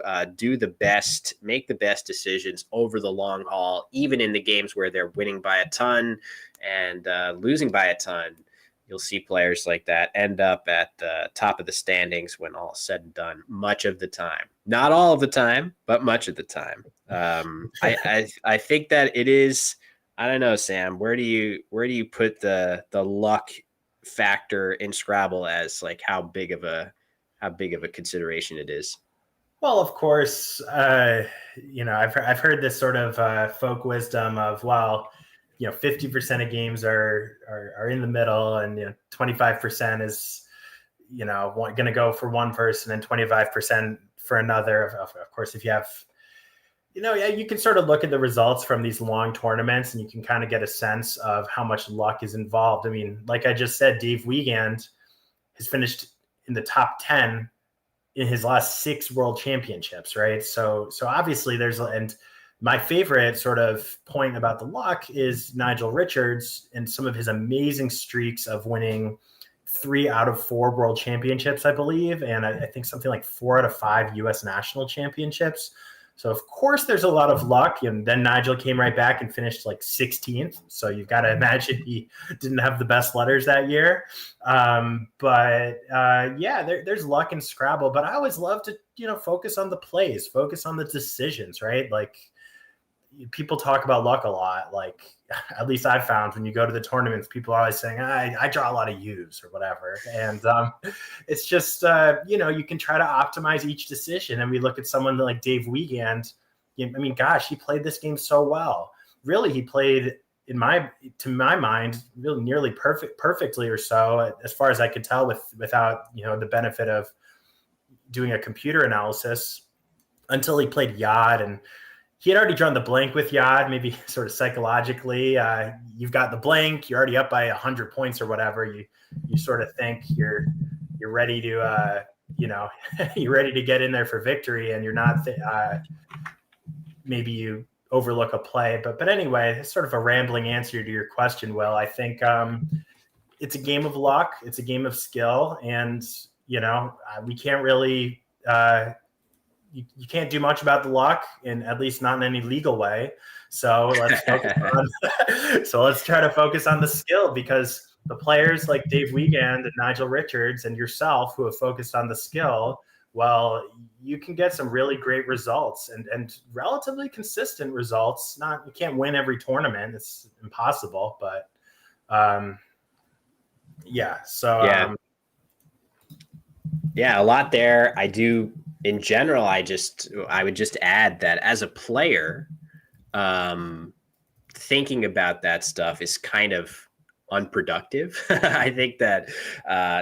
make the best decisions over the long haul, even in the games where they're winning by a ton and losing by a ton. You'll see players like that end up at the top of the standings when all is said and done, much of the time. Not all of the time, but much of the time. I think that it is. I don't know, Sam. Where do you put the luck factor in Scrabble as like how big of a consideration it is?
Well, of course, I've heard this sort of folk wisdom of, well, 50% of games are in the middle, and 25% is going to go for one person and 25% for another. Of course, if you have, you can sort of look at the results from these long tournaments, and you can kind of get a sense of how much luck is involved. I mean, like I just said, Dave Wiegand has finished in the top 10 in his last 6 world championships, right? So obviously and my favorite sort of point about the luck is Nigel Richards and some of his amazing streaks of winning 3 out of 4 world championships, I believe. And I think something like 4 out of 5 US national championships. So of course there's a lot of luck. And then Nigel came right back and finished like 16th. So you've got to imagine he didn't have the best letters that year. There's luck in Scrabble, but I always love to, focus on the plays, focus on the decisions, right? Like, people talk about luck a lot. Like, at least I've found when you go to the tournaments, people are always saying, I draw a lot of U's or whatever. And it's just, you can try to optimize each decision. And we look at someone like Dave Wiegand. I mean, gosh, he played this game so well. Really, he played, to my mind, really nearly perfectly or so, as far as I could tell, without, the benefit of doing a computer analysis, until he played Yad. And he had already drawn the blank with Yad, maybe sort of psychologically. You've got the blank, you're already up by 100 points or whatever. You sort of think you're ready to, you're ready to get in there for victory, and you're not, maybe you overlook a play. But anyway, it's sort of a rambling answer to your question, Will. I think it's a game of luck. It's a game of skill. And, we can't really you can't do much about the luck, and at least not in any legal way. So let's try to focus on the skill, because the players like Dave Wiegand and Nigel Richards and yourself who have focused on the skill, well, you can get some really great results and relatively consistent results. You can't win every tournament. It's impossible, but
a lot there. In general, I would just add that as a player, thinking about that stuff is kind of unproductive. I think that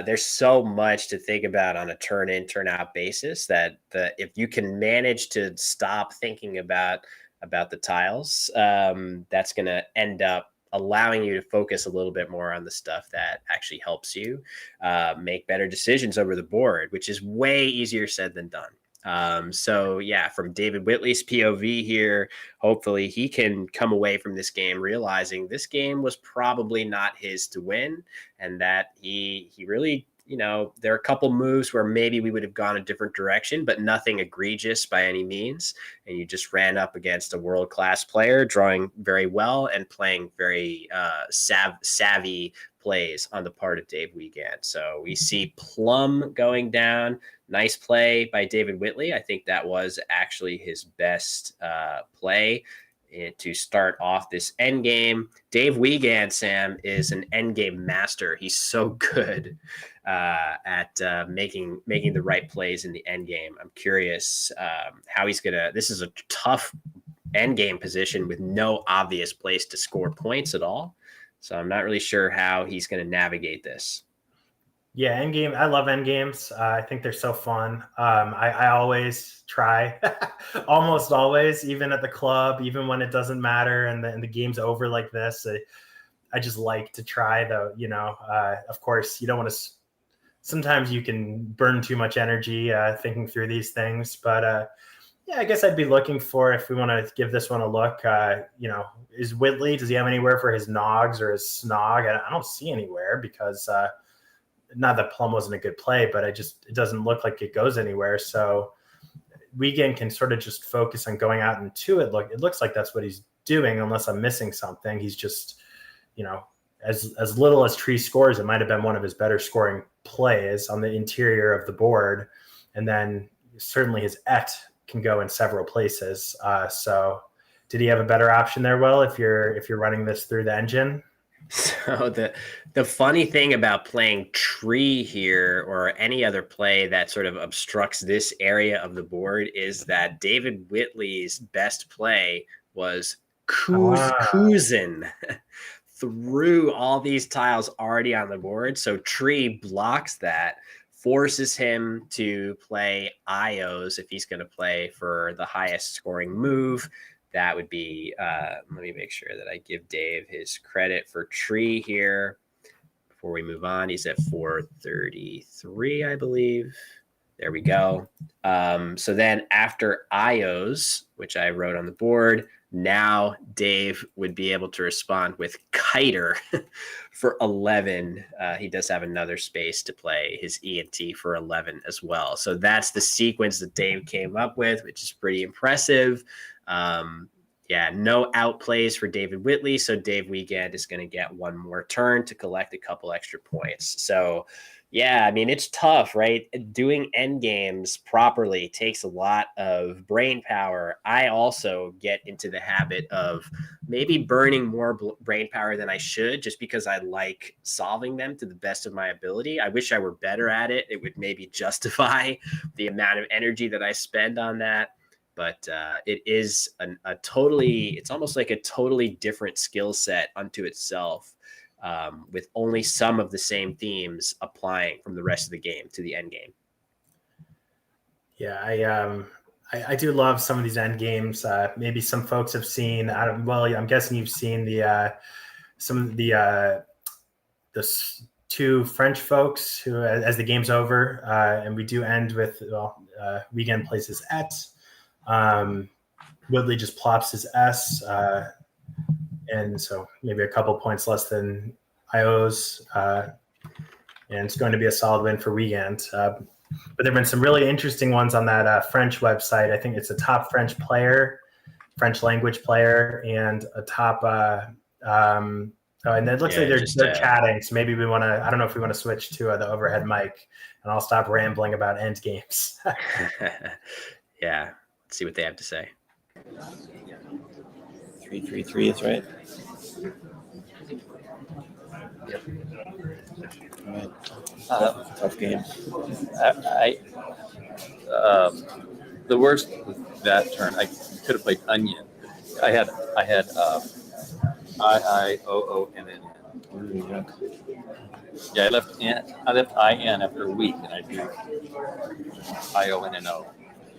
there's so much to think about on a turn in, turn out basis that if you can manage to stop thinking about the tiles, that's going to end up allowing you to focus a little bit more on the stuff that actually helps you make better decisions over the board, which is way easier said than done. From David Whitley's POV here, hopefully he can come away from this game realizing this game was probably not his to win, and that he really, there are a couple moves where maybe we would have gone a different direction, but nothing egregious by any means. And you just ran up against a world-class player, drawing very well and playing very savvy plays on the part of Dave Wiegand. So we see Plum going down. Nice play by David Whitley. I think that was actually his best play to start off this endgame. Dave Wiegand, Sam, is an endgame master. He's so good at making the right plays in the endgame. I'm curious how he's gonna. This is a tough endgame position with no obvious place to score points at all. So I'm not really sure how he's going to navigate this.
Yeah, endgame. I love endgames. I think they're so fun. I always try, almost always, even at the club, even when it doesn't matter and the game's over like this. I just like to try, though. Of course, you don't want to. Sometimes you can burn too much energy thinking through these things, but I guess I'd be looking for, if we want to give this one a look. Is Whitley? Does he have anywhere for his nogs or his snog? I don't see anywhere, because. Not that Plum wasn't a good play, but it doesn't look like it goes anywhere. So Wiegand can sort of just focus on going out into it. It looks like that's what he's doing, unless I'm missing something. He's just, as little as Tree scores, it might have been one of his better scoring plays on the interior of the board. And then certainly his et can go in several places. So did he have a better option there, Will, if you're running this through the engine?
So the funny thing about playing Tree here, or any other play that sort of obstructs this area of the board, is that David Whitley's best play was cruising through all these tiles already on the board. So Tree blocks that, forces him to play IOs if he's going to play for the highest scoring move. That would be, let me make sure that I give Dave his credit for Tree here. Before we move on, he's at 433, I believe. There we go. So then after IOs, which I wrote on the board, now Dave would be able to respond with Kiter for 11. He does have another space to play his ENT for 11 as well. So that's the sequence that Dave came up with, which is pretty impressive. No outplays for David Whitley. So Dave Wiegand is going to get one more turn to collect a couple extra points. So yeah, I mean, it's tough, right? Doing end games properly takes a lot of brain power. I also get into the habit of maybe burning more brain power than I should just because I like solving them to the best of my ability. I wish I were better at it. It would maybe justify the amount of energy that I spend on that. But it is it's almost like a totally different skill set unto itself. With only some of the same themes applying from the rest of the game to the end game.
Yeah, I do love some of these end games. Maybe some folks have seen. I'm guessing you've seen some of the two French folks who, as the game's over, and we do end with Wiegand plays his et. Whitley just plops his s. And so maybe a couple points less than IOs. And it's going to be a solid win for Wiegand. But there have been some really interesting ones on that French website. I think it's a top French language player, and a top and it looks like they're chatting. So maybe I don't know if we want to switch to the overhead mic, and I'll stop rambling about end games.
Yeah. Let's see what they have to say.
333 is right.
Yep.
All right. Tough game.
The worst with that turn, I could have played onion. I had I-O-O-N-N. Yeah, I left I-N after a week, and I do I-O-N-N-O.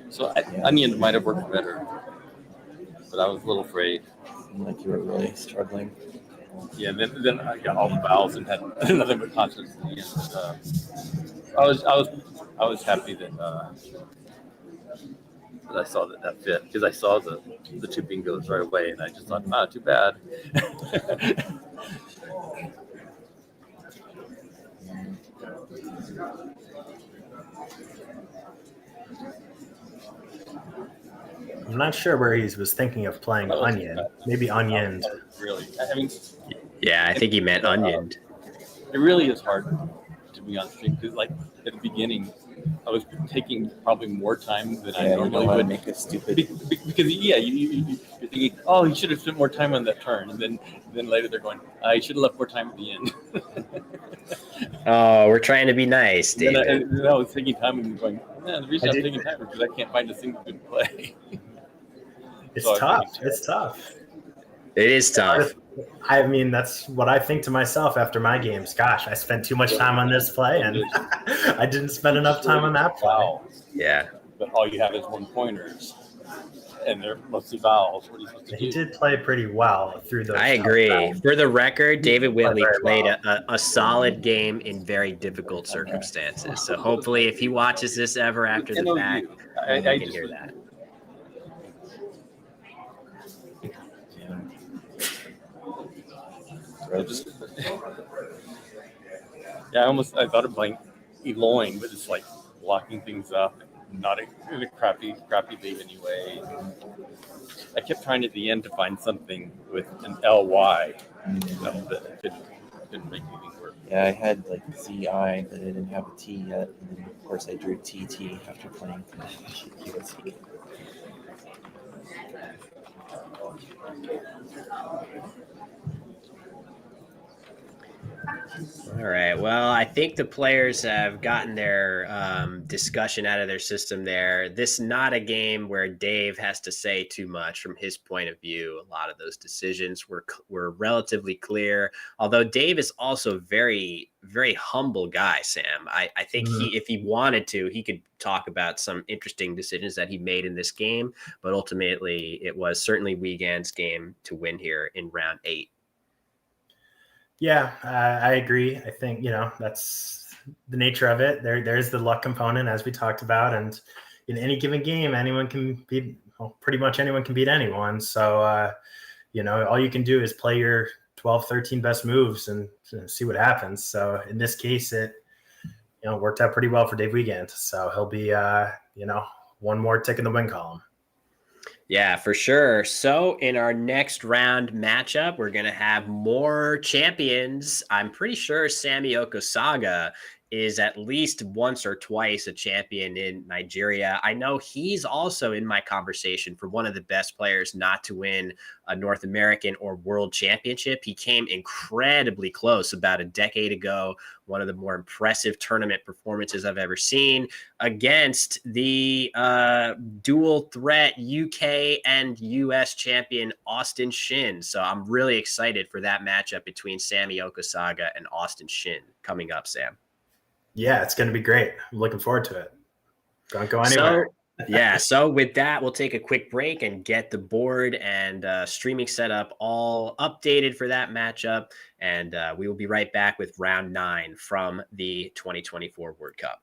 So onion might have worked better, but I was a little afraid.
Like you were really struggling.
Yeah, and then I got all the vowels and had nothing but consonants at the end. I was happy that I saw that fit, because I saw the two bingos right away, and I just thought, too bad.
I'm not sure where he was thinking of playing onion. Maybe onion.
Really, I mean,
yeah, I think he meant onion.
It really is hard to be on stream, because, like, at the beginning, I was taking probably more time than I normally would.
Make it stupid.
Because you're thinking, oh, you should have spent more time on that turn, and then later they're going, I should have left more time at the end.
Oh, we're trying to be nice, David.
And I was taking time and going, the reason I'm taking time is because I can't find a single good play.
It's tough. It's tough.
It is tough.
I mean, that's what I think to myself after my games. Gosh, I spent too much time on this play, and I didn't spend enough time on that play.
Yeah.
But all you have is one pointers, and they're mostly vowels. What are you supposed to do?
He did play pretty well through those.
I agree. For the record, David Whitley played a solid game in very difficult circumstances. So hopefully, if he watches this ever after the fact, I can hear that.
I thought of playing Eloin, but it's like blocking things up, not in a crappy lead anyway. I kept trying at the end to find something with an LY, but couldn't make anything work.
Yeah, I had like ZI, but I didn't have a T yet, and then of course I drew TT after playing QSC.
All right. Well, I think the players have gotten their discussion out of their system there. This is not a game where Dave has to say too much from his point of view. A lot of those decisions were relatively clear. Although Dave is also very, very humble guy, Sam. I think if he wanted to, he could talk about some interesting decisions that he made in this game. But ultimately, it was certainly Wiegand's game to win here in round 8.
Yeah, I agree. I think, that's the nature of it. There's the luck component, as we talked about. And in any given game, anyone can beat, pretty much anyone can beat anyone. So, all you can do is play your 12, 13 best moves and see what happens. So in this case, it, worked out pretty well for Dave Wiegand. So he'll be, one more tick in the win column.
Yeah, for sure. So in our next round matchup, we're going to have more champions. I'm pretty sure Sammy Okosagah is at least once or twice a champion in Nigeria. I know he's also in my conversation for one of the best players not to win a North American or World Championship. He came incredibly close about a decade ago, one of the more impressive tournament performances I've ever seen against the dual threat UK and US champion Austin Shin. So I'm really excited for that matchup between Sammy Okosagah and Austin Shin coming up, Sam.
Yeah, it's going to be great. I'm looking forward to it. Don't go anywhere.
So with that, we'll take a quick break and get the board and streaming setup all updated for that matchup. And we will be right back with round 9 from the 2024 World Cup.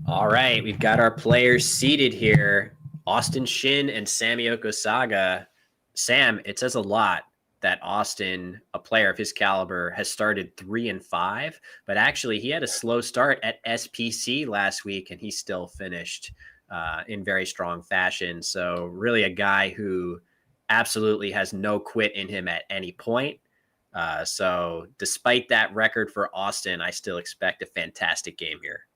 All right, we've got our players seated here. Austin Shin and Sammy Okosagah. Sam, it says a lot that Austin, a player of his caliber, has started 3-5, but actually he had a slow start at SPC last week, and he still finished in very strong fashion. So really a guy who absolutely has no quit in him at any point. So despite that record for Austin, I still expect a fantastic game here.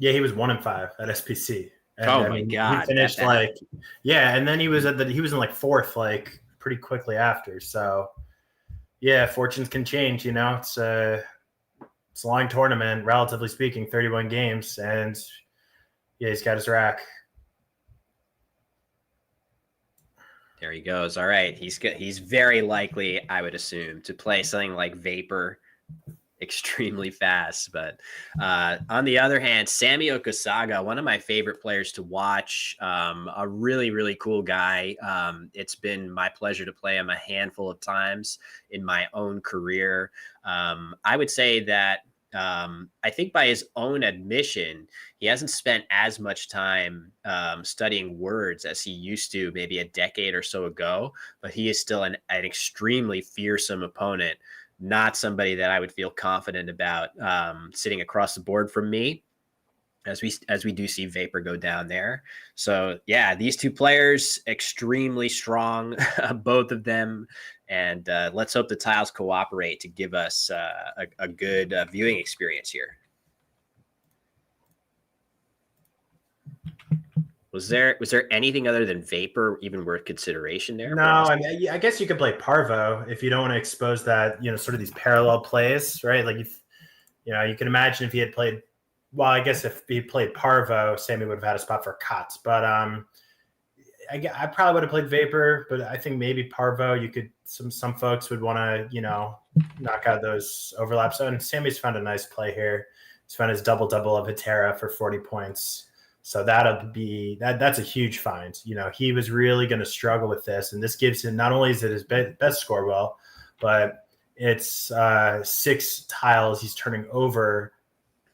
Yeah, he was 1-5 at SPC. And
oh my God.
He finished and then he was in like fourth, like pretty quickly after. So yeah, fortunes can change, it's a long tournament, relatively speaking, 31 games. And yeah, he's got his rack.
There he goes. All right. He's very likely, I would assume, to play something like Vapor extremely fast. But on the other hand, Sammy Okosagah, one of my favorite players to watch, a really, really cool guy. It's been my pleasure to play him a handful of times in my own career. I would say that I think by his own admission, he hasn't spent as much time studying words as he used to maybe a decade or so ago, but he is still an extremely fearsome opponent. Not somebody that I would feel confident about sitting across the board from me, as we do see Vapor go down there. So yeah, these two players extremely strong, both of them, and let's hope the tiles cooperate to give us a good viewing experience here. Was there anything other than Vapor even worth consideration there?
No, I mean, I guess you could play Parvo if you don't want to expose that, sort of these parallel plays, right? Like, you can imagine if he had played, well, I guess if he played Parvo, Sammy would have had a spot for Cots. But I probably would have played Vapor, but I think maybe Parvo, you could, some folks would want to, knock out those overlaps. And Sammy's found a nice play here. He's found his double-double of Hetera for 40 points. So that's a huge find. He was really going to struggle with this, and this gives him, not only is it his best score well, but it's 6 tiles he's turning over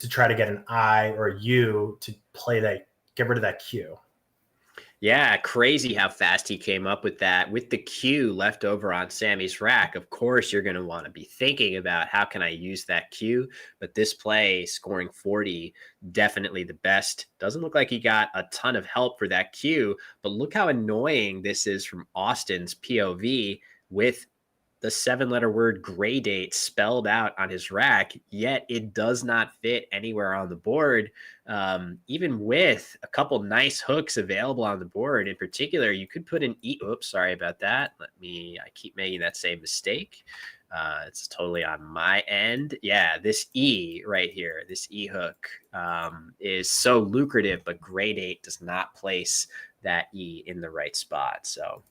to try to get an I or a U to play that, get rid of that Q.
Yeah, crazy how fast he came up with that. With the Q left over on Sammy's rack, of course, you're going to want to be thinking about how can I use that Q. But this play, scoring 40, definitely the best. Doesn't look like he got a ton of help for that Q, but look how annoying this is from Austin's POV with the 7-letter word gray date spelled out on his rack, yet it does not fit anywhere on the board. Even with a couple nice hooks available on the board, in particular, you could put an E. Oops, sorry about that. I keep making that same mistake. It's totally on my end. Yeah, this E right here, this E hook is so lucrative, but gray date does not place that E in the right spot. So,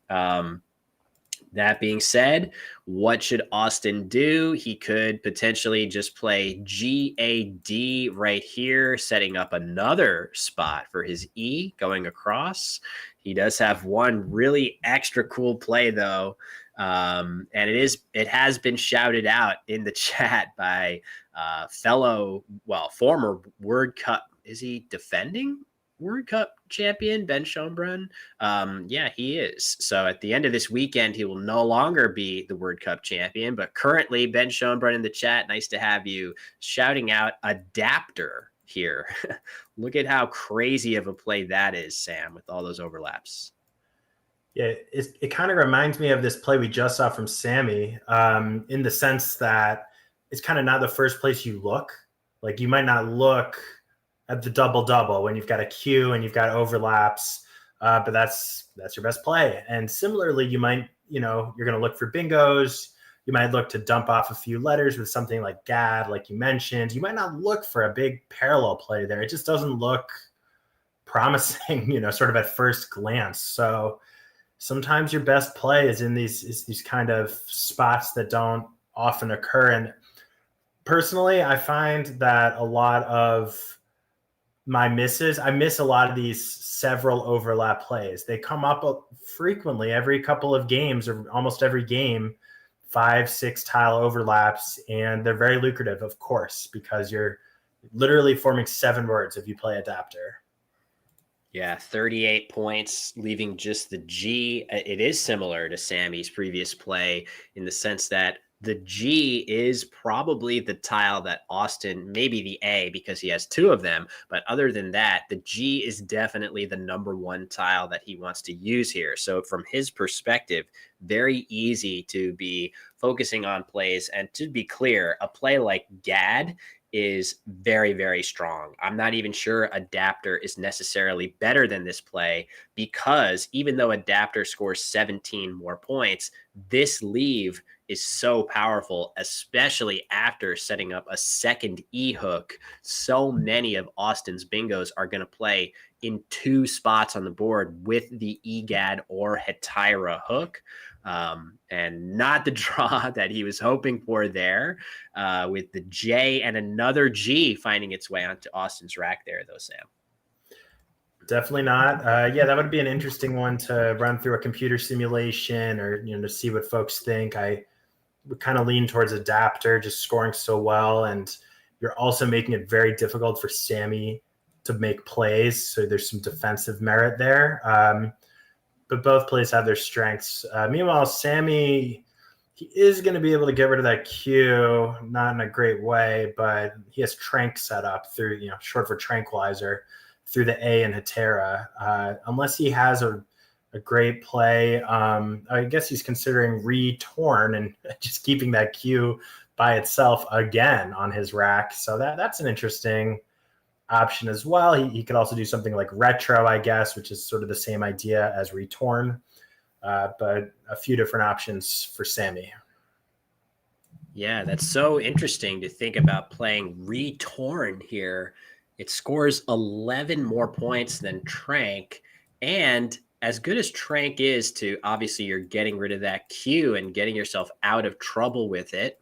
that being said, what should Austin do? He could potentially just play GAD right here, setting up another spot for his E going across. He does have one really extra cool play, though. And it has been shouted out in the chat by former World Cup. Is he defending World Cup champion Ben Schönbrunn? Yeah, he is. So at the end of this weekend, he will no longer be the World Cup champion, but currently Ben Schönbrunn in the chat, nice to have you, shouting out adapter here. Look at how crazy of a play that is, Sam, with all those overlaps.
Yeah, it kind of reminds me of this play we just saw from Sammy, in the sense that it's kind of not the first place you look. Like, you might not look at the double-double when you've got a Q and you've got overlaps, but that's your best play. And similarly, you might, you're going to look for bingos. You might look to dump off a few letters with something like GAD, like you mentioned. You might not look for a big parallel play there. It just doesn't look promising, sort of at first glance. So sometimes your best play is in these kind of spots that don't often occur. And personally, I find that a lot of I miss a lot of these several overlap plays. They come up frequently every couple of games, or almost every game, 5-6 tile overlaps, and they're very lucrative, of course, because you're literally forming 7 words if you play adapter.
Yeah, 38 points, leaving just the G. It is similar to Sammy's previous play in the sense that the G is probably the tile that Austin, maybe the A because he has 2 of them, but other than that, the G is definitely the number 1 tile that he wants to use here. So from his perspective, very easy to be focusing on plays. And to be clear, a play like Gad is very, very strong. I'm not even sure Adapter is necessarily better than this play because even though Adapter scores 17 more points, this leave is so powerful, especially after setting up a second E hook. So many of Austin's bingos are going to play in 2 spots on the board with the EGAD or Hetira hook. And not the draw that he was hoping for there with the J and another G finding its way onto Austin's rack there, though, Sam.
Definitely not. Yeah, that would be an interesting one to run through a computer simulation or, to see what folks think. I would kind of lean towards adapter, just scoring so well. And you're also making it very difficult for Sammy to make plays. So there's some defensive merit there. But both plays have their strengths. Meanwhile, Sammy, he is going to be able to get rid of that Q, not in a great way, but he has Trank set up through, short for tranquilizer, through the A and Hetera. Unless he has a great play, I guess he's considering re-torn and just keeping that Q by itself again on his rack. So that's an interesting option as well. He could also do something like retro, I guess, which is sort of the same idea as retorn, but a few different options for Sammy.
Yeah, that's so interesting to think about playing retorn here. It scores 11 more points than Trank, and as good as Trank is to, obviously you're getting rid of that Q and getting yourself out of trouble with it.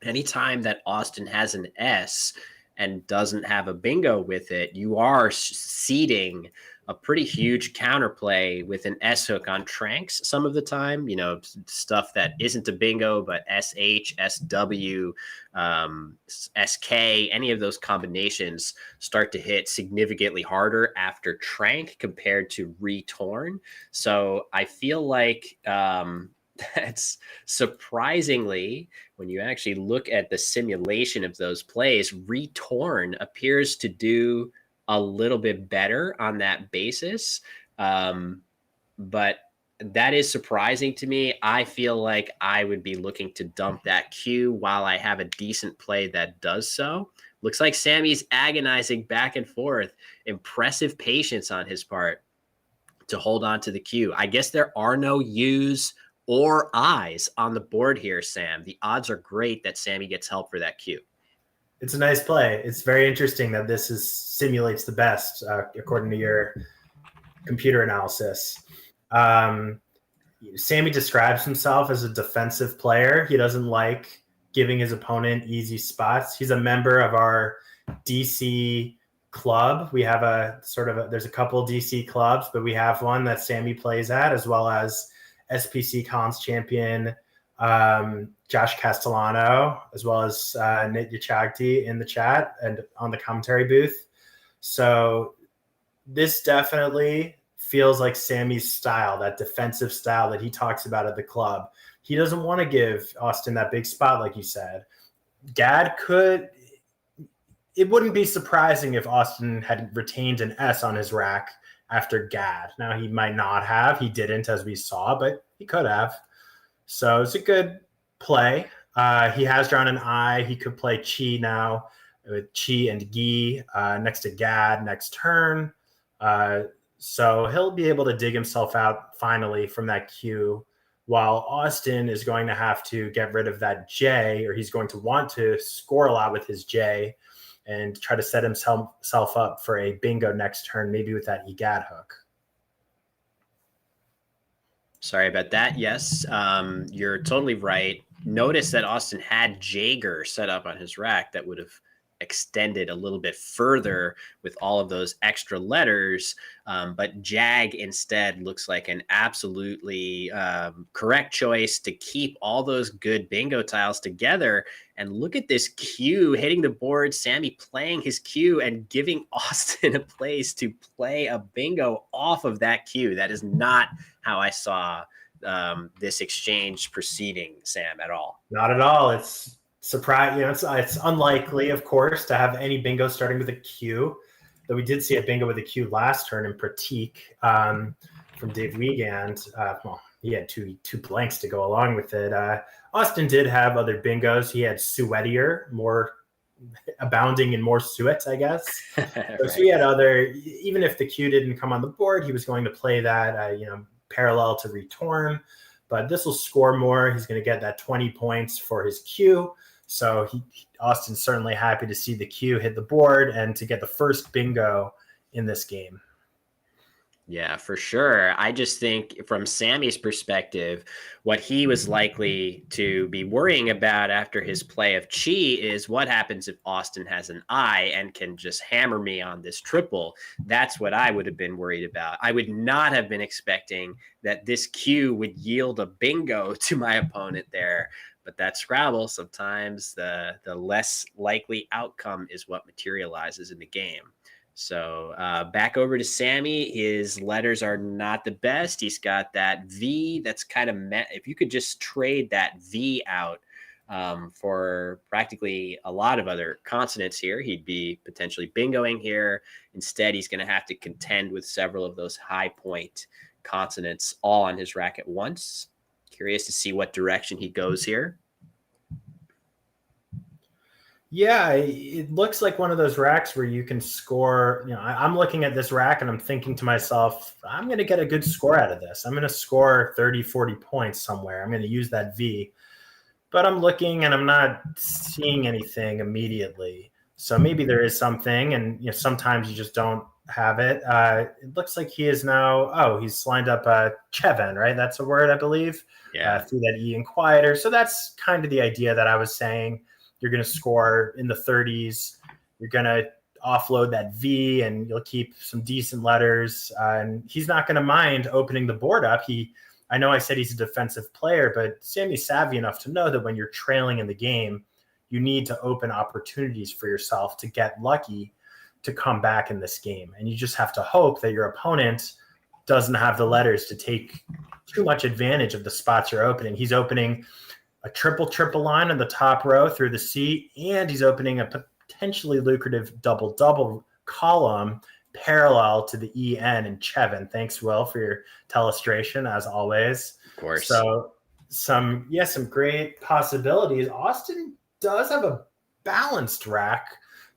Anytime that Austin has an S and doesn't have a bingo with it, you are seeding a pretty huge counterplay with an S hook on Tranks some of the time, stuff that isn't a bingo, but SH, SW, SK, any of those combinations start to hit significantly harder after Trank compared to retorn. So I feel like that's surprisingly, when you actually look at the simulation of those plays, retorn appears to do a little bit better on that basis. But that is surprising to me. I feel like I would be looking to dump that Q while I have a decent play that does so. Looks like Sammy's agonizing back and forth. Impressive patience on his part to hold on to the Q. I guess there are no U's or I's on the board here, Sam. The odds are great that Sammy gets help for that Q.
It's a nice play. It's very interesting that this simulates the best according to your computer analysis. Sammy describes himself as a defensive player. He doesn't like giving his opponent easy spots. He's a member of our DC club. We have there's a couple DC clubs, but we have one that Sammy plays at, as well as SPC Cons champion Josh Castellano, as well as Nit Yachagti in the chat and on the commentary booth. So this definitely feels like Sammy's style, that defensive style that he talks about at the club. He doesn't want to give Austin that big spot, like you said. Gad it wouldn't be surprising if Austin had retained an S on his rack after Gad. Now, he might not have. He didn't, as we saw, but he could have. So it's a good play. He has drawn an I. He could play Chi now with Chi and Gi next to Gad next turn. So he'll be able to dig himself out finally from that Q, while Austin is going to have to get rid of that J, or he's going to want to score a lot with his J and try to set himself up for a bingo next turn, maybe with that EGAD hook.
Sorry about that. Yes, you're totally right. Notice that Austin had Jighere set up on his rack that would have extended a little bit further with all of those extra letters. But Jag instead looks like an absolutely correct choice to keep all those good bingo tiles together. And look at this Q hitting the board. Sammy playing his Q and giving Austin a place to play a bingo off of that Q. That is not how I saw this exchange proceeding, Sam, at all.
Not at all. It's surprise. It's unlikely, of course, to have any bingo starting with a Q. Though we did see a bingo with a Q last turn in Pratik from Dave Wiegand. Well, he had two blanks to go along with it. Austin did have other bingos. He had Suetier, more abounding in more suet, I guess.
Right.
So he had other. Even if the Q didn't come on the board, he was going to play that. Parallel to Retorn, but this will score more. He's going to get that 20 points for his Q. So Austin's certainly happy to see the Q hit the board and to get the first bingo in this game.
Yeah, for sure. I just think from Sammy's perspective, what he was likely to be worrying about after his play of Chi is what happens if Austin has an I and can just hammer me on this triple. That's what I would have been worried about. I would not have been expecting that this Q would yield a bingo to my opponent there. But that Scrabble, sometimes the less likely outcome is what materializes in the game. So back over to Sammy. His letters are not the best. He's got that V that's kind of if you could just trade that V out for practically a lot of other consonants here, he'd be potentially bingoing here. Instead, he's going to have to contend with several of those high point consonants all on his rack at once. Curious to see what direction he goes here.
Yeah, it looks like one of those racks where you can score. I'm looking at this rack and I'm thinking to myself, I'm going to get a good score out of this. I'm going to score 30, 40 points somewhere. I'm going to use that V. But I'm looking and I'm not seeing anything immediately. So maybe there is something, and sometimes you just don't have it. It looks like he is now, he's lined up Cheven, right? That's a word, I believe.
Yeah.
Through that E in quieter. So that's kind of the idea that I was saying. You're going to score in the 30s. You're going to offload that V, and you'll keep some decent letters. And he's not going to mind opening the board up. I know I said he's a defensive player, but Sammy's savvy enough to know that when you're trailing in the game, you need to open opportunities for yourself to get lucky to come back in this game. And you just have to hope that your opponent doesn't have the letters to take too much advantage of the spots you're opening. He's opening a triple line on the top row through the C, and he's opening a potentially lucrative double column parallel to the EN in Cheven. Thanks, Will, for your telestration, as always.
Of course.
So some great possibilities. Austin does have a balanced rack,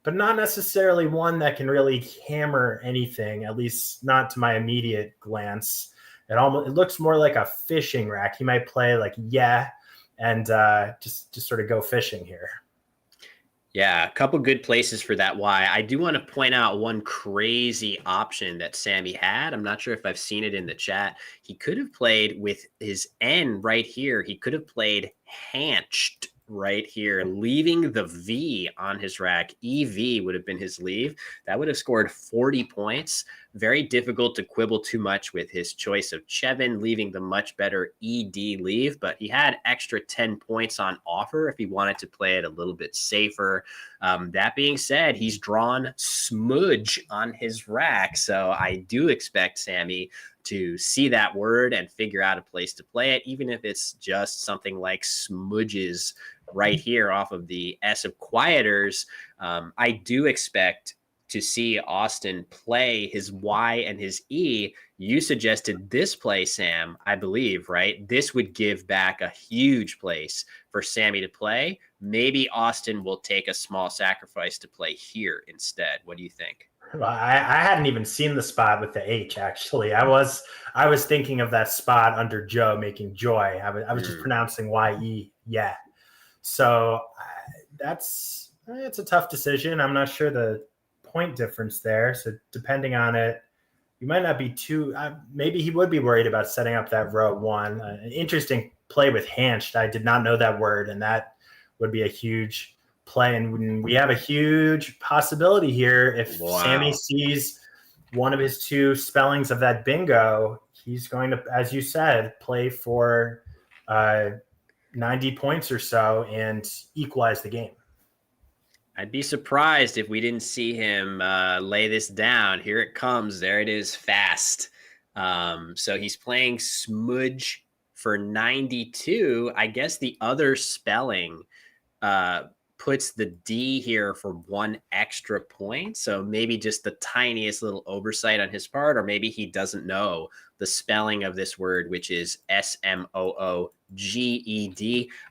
but not necessarily one that can really hammer anything, at least not to my immediate glance. It looks more like a fishing rack. He might play like and just sort of go fishing here.
Yeah, a couple good places for that Y. I do want to point out one crazy option that Sammy had. I'm not sure if I've seen it in the chat. He could have played with his N right here. He could have played hanched right here, leaving the V on his rack. EV would have been his leave. That would have scored 40 points. Very difficult to quibble too much with his choice of Cheven, leaving the much better ED leave, but he had extra 10 points on offer if he wanted to play it a little bit safer. That being said, he's drawn smudge on his rack, so I do expect Sammy to see that word and figure out a place to play it, even if it's just something like smudges right here off of the S of quieters. I do expect to see Austin play his Y and his E. You suggested this play, Sam, I believe, right? This would give back a huge place for Sammy to play. Maybe Austin will take a small sacrifice to play here instead. What do you think?
Well, I hadn't even seen the spot with the H, actually. I was thinking of that spot under Joe making joy. I was just pronouncing Y-E, yeah. So it's a tough decision. I'm not sure the point difference there. So depending on it, you might not be too, maybe he would be worried about setting up that row one. An interesting play with hanched. I did not know that word, and that would be a huge play, and we have a huge possibility here. If
Wow.
Sammy sees one of his two spellings of that bingo, he's going to, as you said, play for 90 points or so and equalize the game.
I'd be surprised if we didn't see him lay this down. Here it comes. There it is, fast. So he's playing smudge for 92. I guess the other spelling puts the D here for 1 extra point. So maybe just the tiniest little oversight on his part, or maybe he doesn't know the spelling of this word, which is Smooged.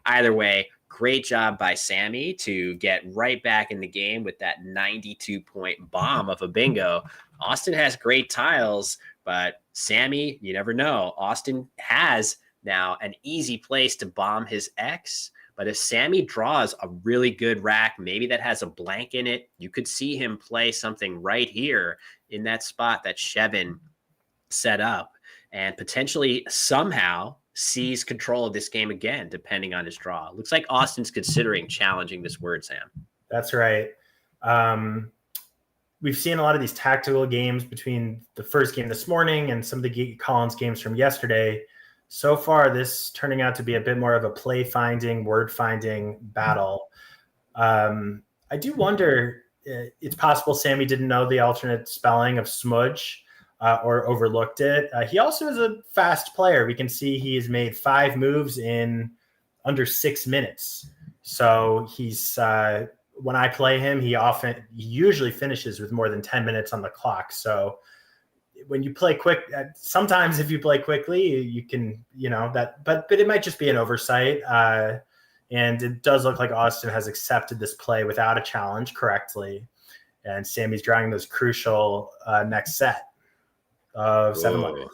Either way, great job by Sammy to get right back in the game with that 92-point bomb of a bingo. Austin has great tiles, but Sammy, you never know. Austin has now an easy place to bomb his X. But if Sammy draws a really good rack, maybe that has a blank in it, you could see him play something right here in that spot that Shevin set up and potentially somehow seize control of this game again, depending on his draw. Looks like Austin's considering challenging this word, Sam.
That's right. We've seen a lot of these tactical games between the first game this morning and some of the Collins games from yesterday. So far, this turning out to be a bit more of a play-finding, word-finding battle. I do wonder, it's possible Sammy didn't know the alternate spelling of smudge or overlooked it. He also is a fast player. We can see he has made 5 moves in under 6 minutes. So he's when I play him, he usually finishes with more than 10 minutes on the clock. So when you play quick, sometimes if you play quickly, you can, but it might just be an oversight. And it does look like Austin has accepted this play without a challenge correctly. And Sammy's drawing those crucial next set of 7 layers.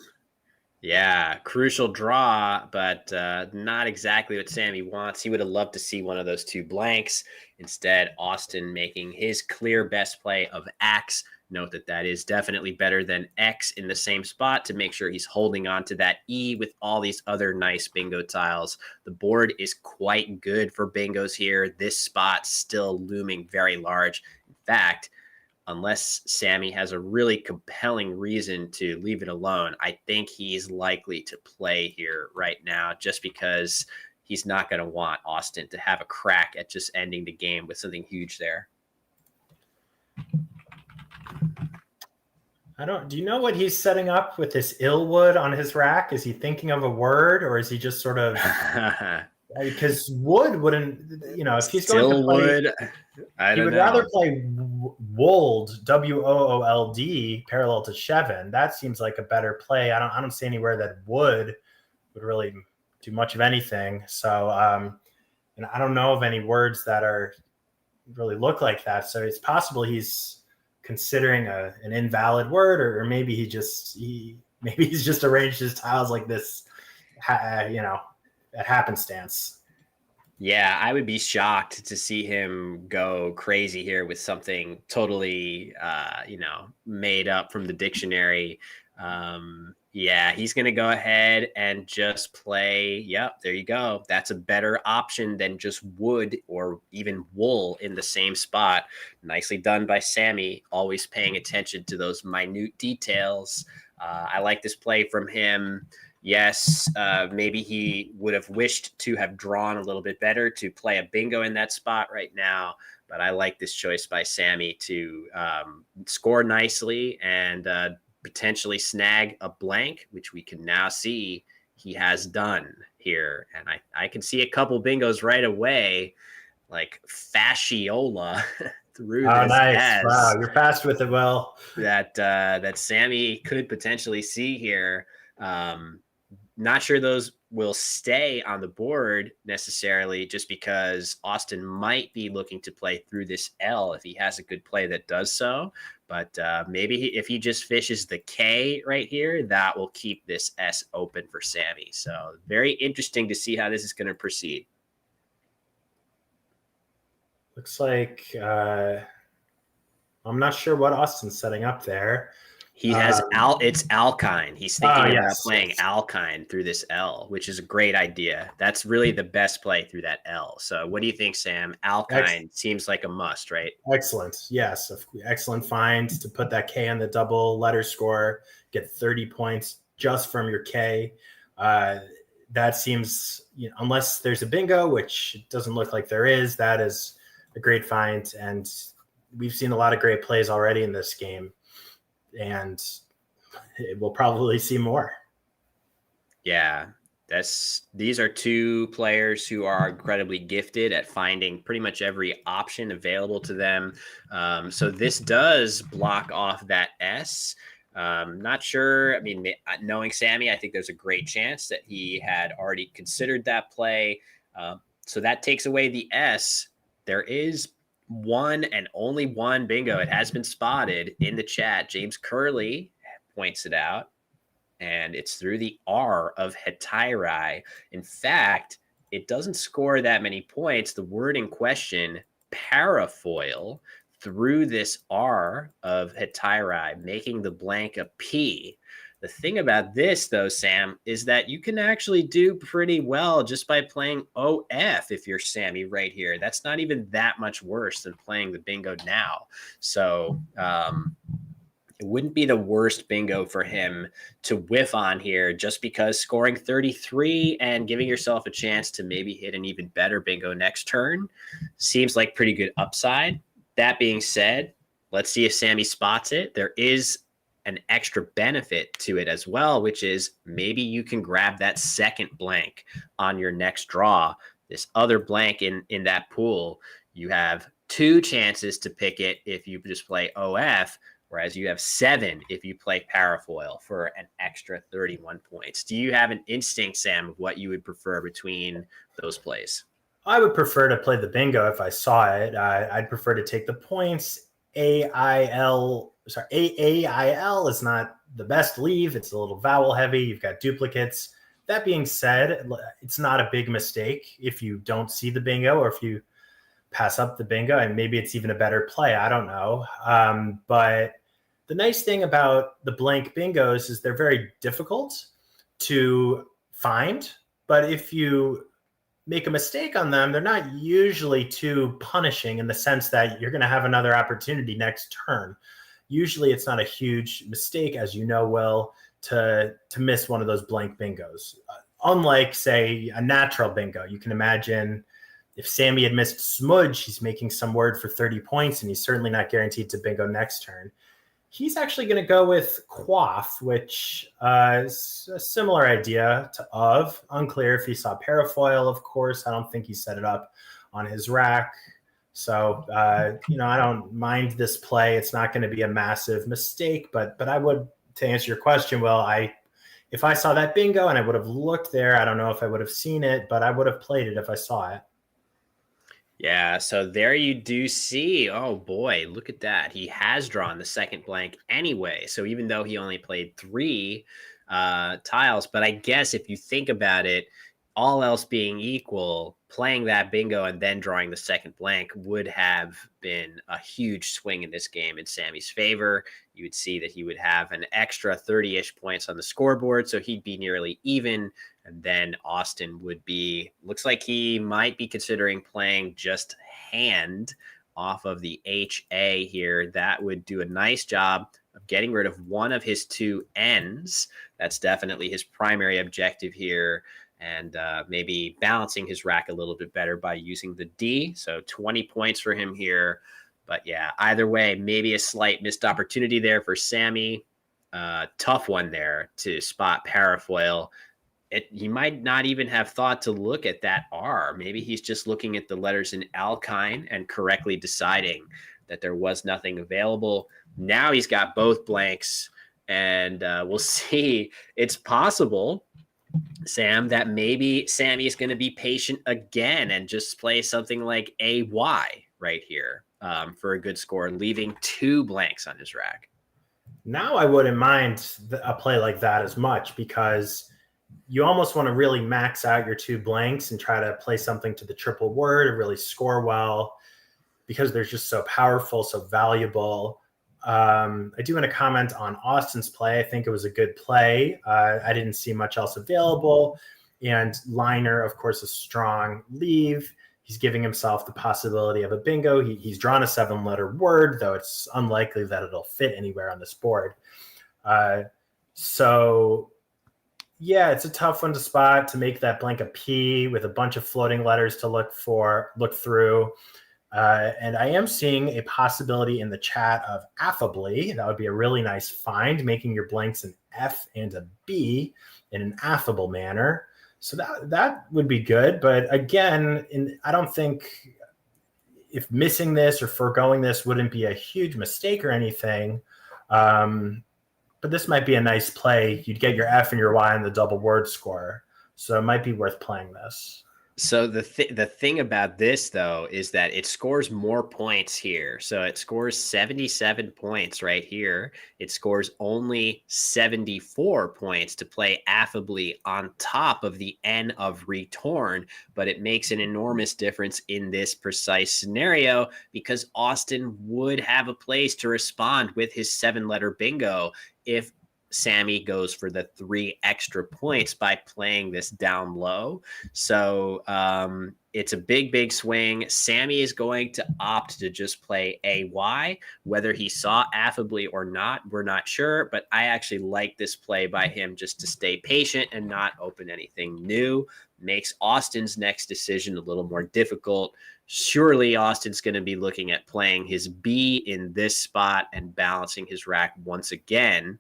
Yeah, crucial draw, but not exactly what Sammy wants. He would have loved to see one of those 2 blanks. Instead, Austin making his clear best play of axe. Note that is definitely better than X in the same spot to make sure he's holding on to that E with all these other nice bingo tiles. The board is quite good for bingos here. This spot still looming very large. In fact, unless Sammy has a really compelling reason to leave it alone, I think he's likely to play here right now just because he's not going to want Austin to have a crack at just ending the game with something huge there.
Do you know what he's setting up with this Illwood on his rack? Is he thinking of a word, or is he just sort of, because wood wouldn't, if he's going to play, he would rather play Wold, Woold, parallel to Shevin. That seems like a better play. I don't see anywhere that wood would really do much of anything. So, I don't know of any words that really look like that. So it's possible he's considering an invalid word, or maybe he's just arranged his tiles like this, at happenstance.
Yeah, I would be shocked to see him go crazy here with something totally, made up from the dictionary. Yeah, he's going to go ahead and just play. Yep, there you go. That's a better option than just wood or even wool in the same spot. Nicely done by Sammy, always paying attention to those minute details. I like this play from him. Yes, maybe he would have wished to have drawn a little bit better to play a bingo in that spot right now. But I like this choice by Sammy to score nicely and potentially snag a blank, which we can now see he has done here. And I can see a couple bingos right away, like Fasciola through this.
Nice. Wow, you're fast with it, Will.
That Sammy could potentially see here. Not sure those will stay on the board necessarily, just because Austin might be looking to play through this L if he has a good play that does so. But maybe if he just fishes the K right here, that will keep this S open for Sammy. So very interesting to see how this is going to proceed.
Looks like I'm not sure what Austin's setting up there.
He has it's alkyne. He's thinking about playing
yes.
alkyne through this L, which is a great idea. That's really the best play through that L. So what do you think, Sam? Alkyne seems like a must, right?
Excellent. Yes. Excellent find to put that K on the double letter score, get 30 points just from your K. That seems, unless there's a bingo, which it doesn't look like there is, that is a great find. And we've seen a lot of great plays already in this game. And we'll probably see more.
Yeah, these are two players who are incredibly gifted at finding pretty much every option available to them. So this does block off that S. Not sure. I mean, knowing Sammy, I think there's a great chance that he had already considered that play. So that takes away the S. There is one and only one bingo. It has been spotted in the chat. James Curley points it out, and it's through the R of Hetairai. In fact, it doesn't score that many points. The word in question, parafoil, through this R of Hetairai, making the blank a P. The thing about this, though, Sam, is that you can actually do pretty well just by playing OF if you're Sammy right here. That's not even that much worse than playing the bingo now. So it wouldn't be the worst bingo for him to whiff on here, just because scoring 33 and giving yourself a chance to maybe hit an even better bingo next turn seems like pretty good upside. That being said, let's see if Sammy spots it. There is an extra benefit to it as well, which is maybe you can grab that second blank on your next draw. This other blank in that pool, you have 2 chances to pick it if you just play OF, whereas you have 7 if you play parafoil for an extra 31 points. Do you have an instinct, Sam, of what you would prefer between those plays?
I would prefer to play the bingo if I saw it. I'd prefer to take the points. AAIL is not the best leave. It's a little vowel heavy. You've got duplicates. That being said, it's not a big mistake if you don't see the bingo or if you pass up the bingo, and maybe it's even a better play. I don't know. But the nice thing about the blank bingos is they're very difficult to find. But if you make a mistake on them, they're not usually too punishing in the sense that you're going to have another opportunity next turn. Usually it's not a huge mistake, as you know, Will, to miss one of those blank bingos. Unlike, say, a natural bingo. You can imagine if Sammy had missed smudge, he's making some word for 30 points, and he's certainly not guaranteed to bingo next turn. He's actually going to go with quaff, which is a similar idea to of. Unclear if he saw parafoil, of course. I don't think he set it up on his rack. So, I don't mind this play. It's not going to be a massive mistake, but I would, to answer your question, Will, if I saw that bingo and I would have looked there, I don't know if I would have seen it, but I would have played it if I saw it.
Yeah, so there you do see, oh boy, look at that. He has drawn the second blank anyway. So even though he only played 3 tiles, but I guess if you think about it, all else being equal, playing that bingo and then drawing the second blank would have been a huge swing in this game in Sammy's favor. You would see that he would have an extra 30-ish points on the scoreboard, so he'd be nearly even. And then Austin would be, looks like he might be considering playing just hand off of the HA here. That would do a nice job of getting rid of one of his 2 ends. That's definitely his primary objective here. And maybe balancing his rack a little bit better by using the D. So 20 points for him here. But yeah, either way, maybe a slight missed opportunity there for Sammy. Tough one there to spot parafoil. He might not even have thought to look at that R. Maybe he's just looking at the letters in alkyne and correctly deciding that there was nothing available. Now he's got both blanks, and we'll see. It's possible, Sam, that maybe Sammy is going to be patient again and just play something like AY right here for a good score, leaving 2 blanks on his rack.
Now I wouldn't mind a play like that as much, because you almost want to really max out your 2 blanks and try to play something to the triple word and really score well, because they're just so powerful, so valuable. I do want to comment on Austin's play. I think it was a good play. I didn't see much else available. And Liner, of course, a strong leave. He's giving himself the possibility of a bingo. He's drawn a 7-letter word, though it's unlikely that it'll fit anywhere on this board. So, yeah, it's a tough one to spot, to make that blank a P with a bunch of floating letters to look through. And I am seeing a possibility in the chat of affably. That would be a really nice find, making your blanks an F and a B in an affable manner. So that would be good. But again, I don't think if missing this or foregoing this wouldn't be a huge mistake or anything. But this might be a nice play. You'd get your F and your Y on the double word score. So it might be worth playing this.
So the thing about this, though, is that it scores more points here. So it scores 77 points right here. It scores only 74 points to play affably on top of the N of retorn. But it makes an enormous difference in this precise scenario because Austin would have a place to respond with his 7-letter bingo if Sammy goes for the 3 extra points by playing this down low. So it's a big swing. Sammy is going to opt to just play AY. Whether he saw affably or not, we're not sure. But I actually like this play by him just to stay patient and not open anything new. Makes Austin's next decision a little more difficult. Surely Austin's going to be looking at playing his B in this spot and balancing his rack once again.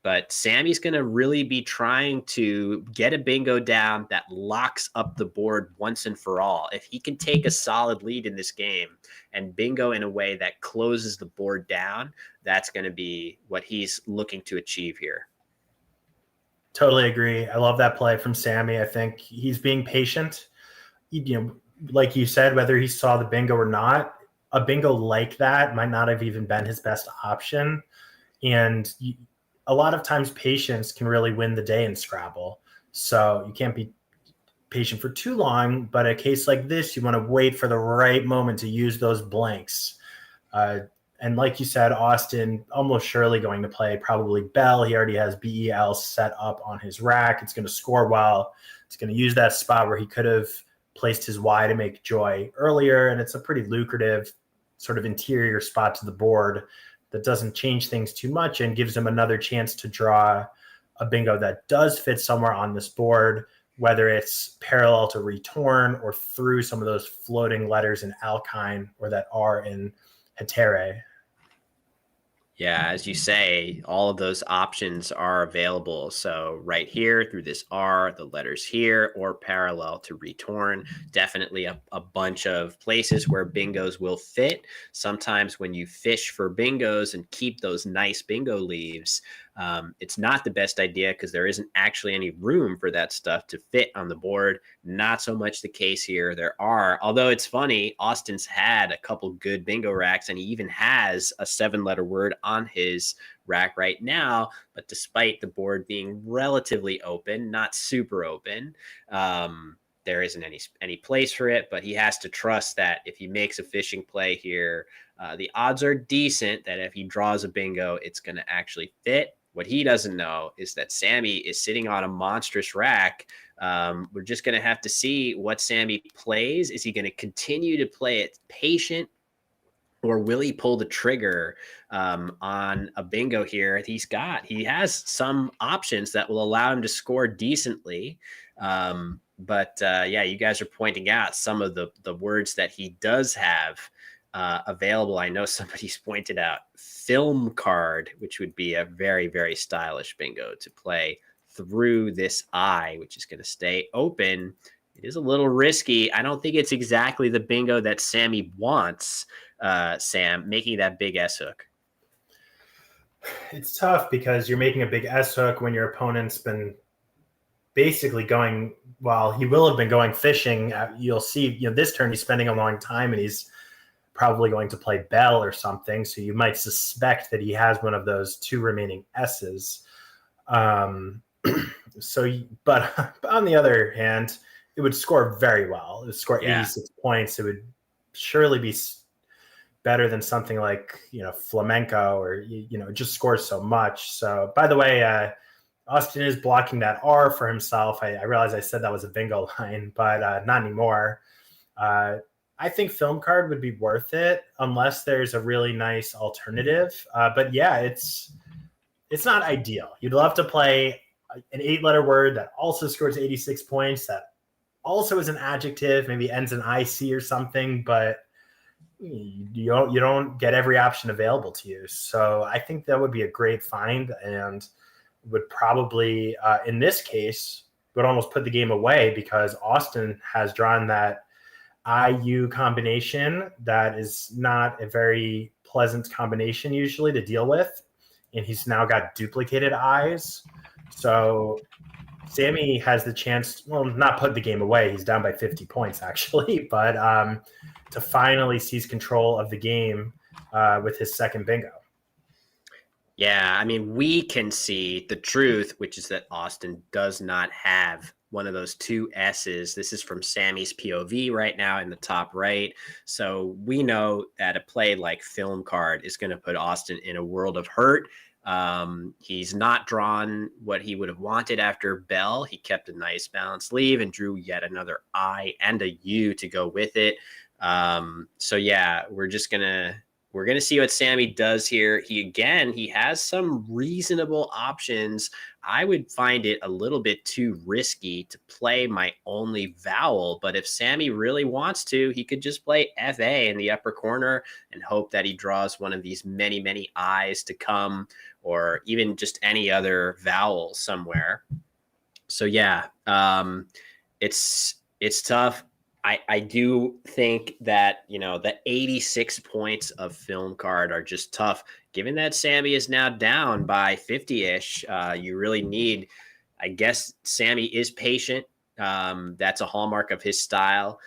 But Sammy's going to really be trying to get a bingo down that locks up the board once and for all. If he can take a solid lead in this game and bingo in a way that closes the board down, that's going to be what he's looking to achieve here.
Totally agree. I love that play from Sammy. I think he's being patient. Like you said, whether he saw the bingo or not, a bingo like that might not have even been his best option. And a lot of times patience can really win the day in Scrabble. So you can't be patient for too long, but a case like this, you want to wait for the right moment to use those blanks. And like you said, Austin almost surely going to play probably Bell. He already has BEL set up on his rack. It's going to score well. It's going to use that spot where he could have placed his Y to make Joy earlier. And it's a pretty lucrative sort of interior spot to the board that doesn't change things too much and gives him another chance to draw a bingo that does fit somewhere on this board, whether it's parallel to retorn or through some of those floating letters in alkyne or that are in hetere.
Yeah, as you say, all of those options are available. So right here through this R, the letters here, or parallel to retorn, definitely a bunch of places where bingos will fit. Sometimes when you fish for bingos and keep those nice bingo leaves, it's not the best idea because there isn't actually any room for that stuff to fit on the board. Not so much the case here. There are, although it's funny, Austin's had a couple good bingo racks and he even has a 7-letter word on his rack right now. But despite the board being relatively open, not super open, there isn't any place for it. But he has to trust that if he makes a fishing play here, the odds are decent that if he draws a bingo, it's going to actually fit. What he doesn't know is that Sammy is sitting on a monstrous rack. We're just going to have to see what Sammy plays. Is he going to continue to play it patient, or will he pull the trigger on a bingo here? He has some options that will allow him to score decently. But yeah, you guys are pointing out some of the words that he does have available. I know somebody's pointed out film card, which would be a very, very stylish bingo to play through this I, which is going to stay open. It is a little risky. I don't think it's exactly the bingo that Sammy wants, Sam, making that big S hook.
It's tough because you're making a big S hook when your opponent's been basically going, well, he will have been going fishing. You'll see, this turn he's spending a long time and he's probably going to play Bell or something. So you might suspect that he has one of those 2 remaining S's. But on the other hand, it would score very well. It would score 86 points. It would surely be better than something like, flamenco, or, it just scores so much. So, by the way, Austin is blocking that R for himself. I realize I said that was a bingo line, but not anymore. I think film card would be worth it unless there's a really nice alternative. But yeah, it's not ideal. You'd love to play an 8-letter word that also scores 86 points, that also is an adjective, maybe ends in IC or something, but you don't get every option available to you. So I think that would be a great find, and would probably, in this case, would almost put the game away, because Austin has drawn that IU combination that is not a very pleasant combination usually to deal with, and he's now got duplicated eyes. So Sammy has the chance, well, not put the game away, he's down by 50 points actually, but to finally seize control of the game with his second bingo.
Yeah, I mean, we can see the truth, which is that Austin does not have one of those two S's. This is from Sammy's POV right now in the top right. So we know that a play like film card is going to put Austin in a world of hurt. He's not drawn what he would have wanted after Bell. He kept a nice balanced leave and drew yet another I and a U to go with it. So yeah, we're going to see what Sammy does here. He has some reasonable options. I would find it a little bit too risky to play my only vowel, but if Sammy really wants to, he could just play FA in the upper corner and hope that he draws one of these many, many I's to come, or even just any other vowel somewhere. So yeah, it's tough. I do think that, the 86 points of film card are just tough. Given that Sammy is now down by 50-ish, you really need, I guess Sammy is patient. That's a hallmark of his style.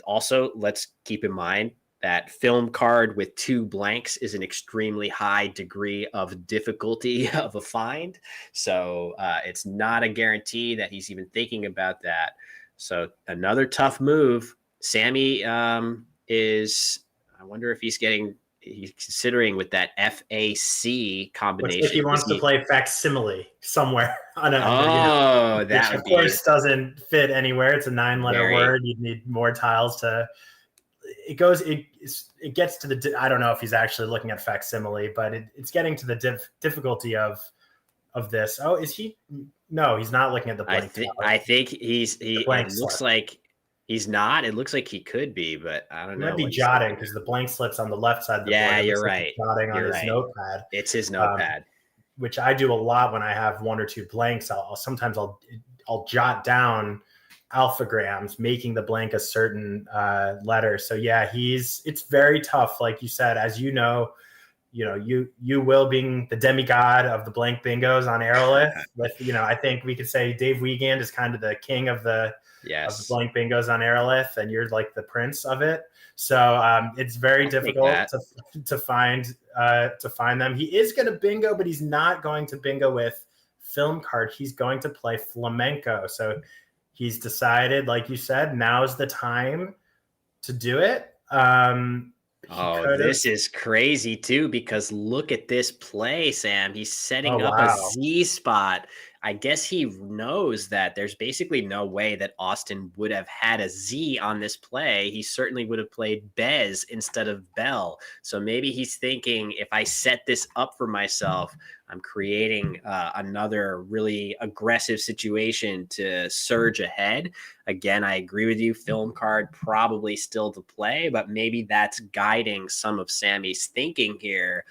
Also, let's keep in mind that film card with 2 blanks is an extremely high degree of difficulty of a find. So it's not a guarantee that he's even thinking about that. So another tough move. Sammy is, I wonder if he's considering with that FAC combination.
Looks like he wants to play facsimile somewhere on
a, that
which of course doesn't fit anywhere. It's a 9-letter word. You'd need more tiles to. It gets to the. I don't know if he's actually looking at facsimile, but it's getting to the difficulty of this. Oh, is he? No, he's not looking at the blank.
I think it looks like he's not. It looks like he could be, but I don't know.
He might be jotting, because the blank slip's on the left side of the board.
Yeah, you're right.
Jotting on his notepad.
It's his notepad,
which I do a lot when I have 1 or 2 blanks. Sometimes I'll jot down alphagrams, making the blank a certain letter. So yeah, it's very tough. Like you said, as you know, you will being the demigod of the blank bingos on Aerolith. With I think we could say Dave Wiegand is kind of the king of the blank bingos on Aerolith, and you're like the prince of it. So it's very difficult to find them. He is going to bingo, but he's not going to bingo with film card. He's going to play flamenco. So he's decided, like you said, now's the time to do it.
This is crazy too, because look at this play, Sam. He's setting up a Z spot. I guess he knows that there's basically no way that Austin would have had a Z on this play. He certainly would have played Bez instead of Bell. So maybe he's thinking, if I set this up for myself, I'm creating another really aggressive situation to surge ahead. Again, I agree with you. Film card probably still to play, but maybe that's guiding some of Sammy's thinking here.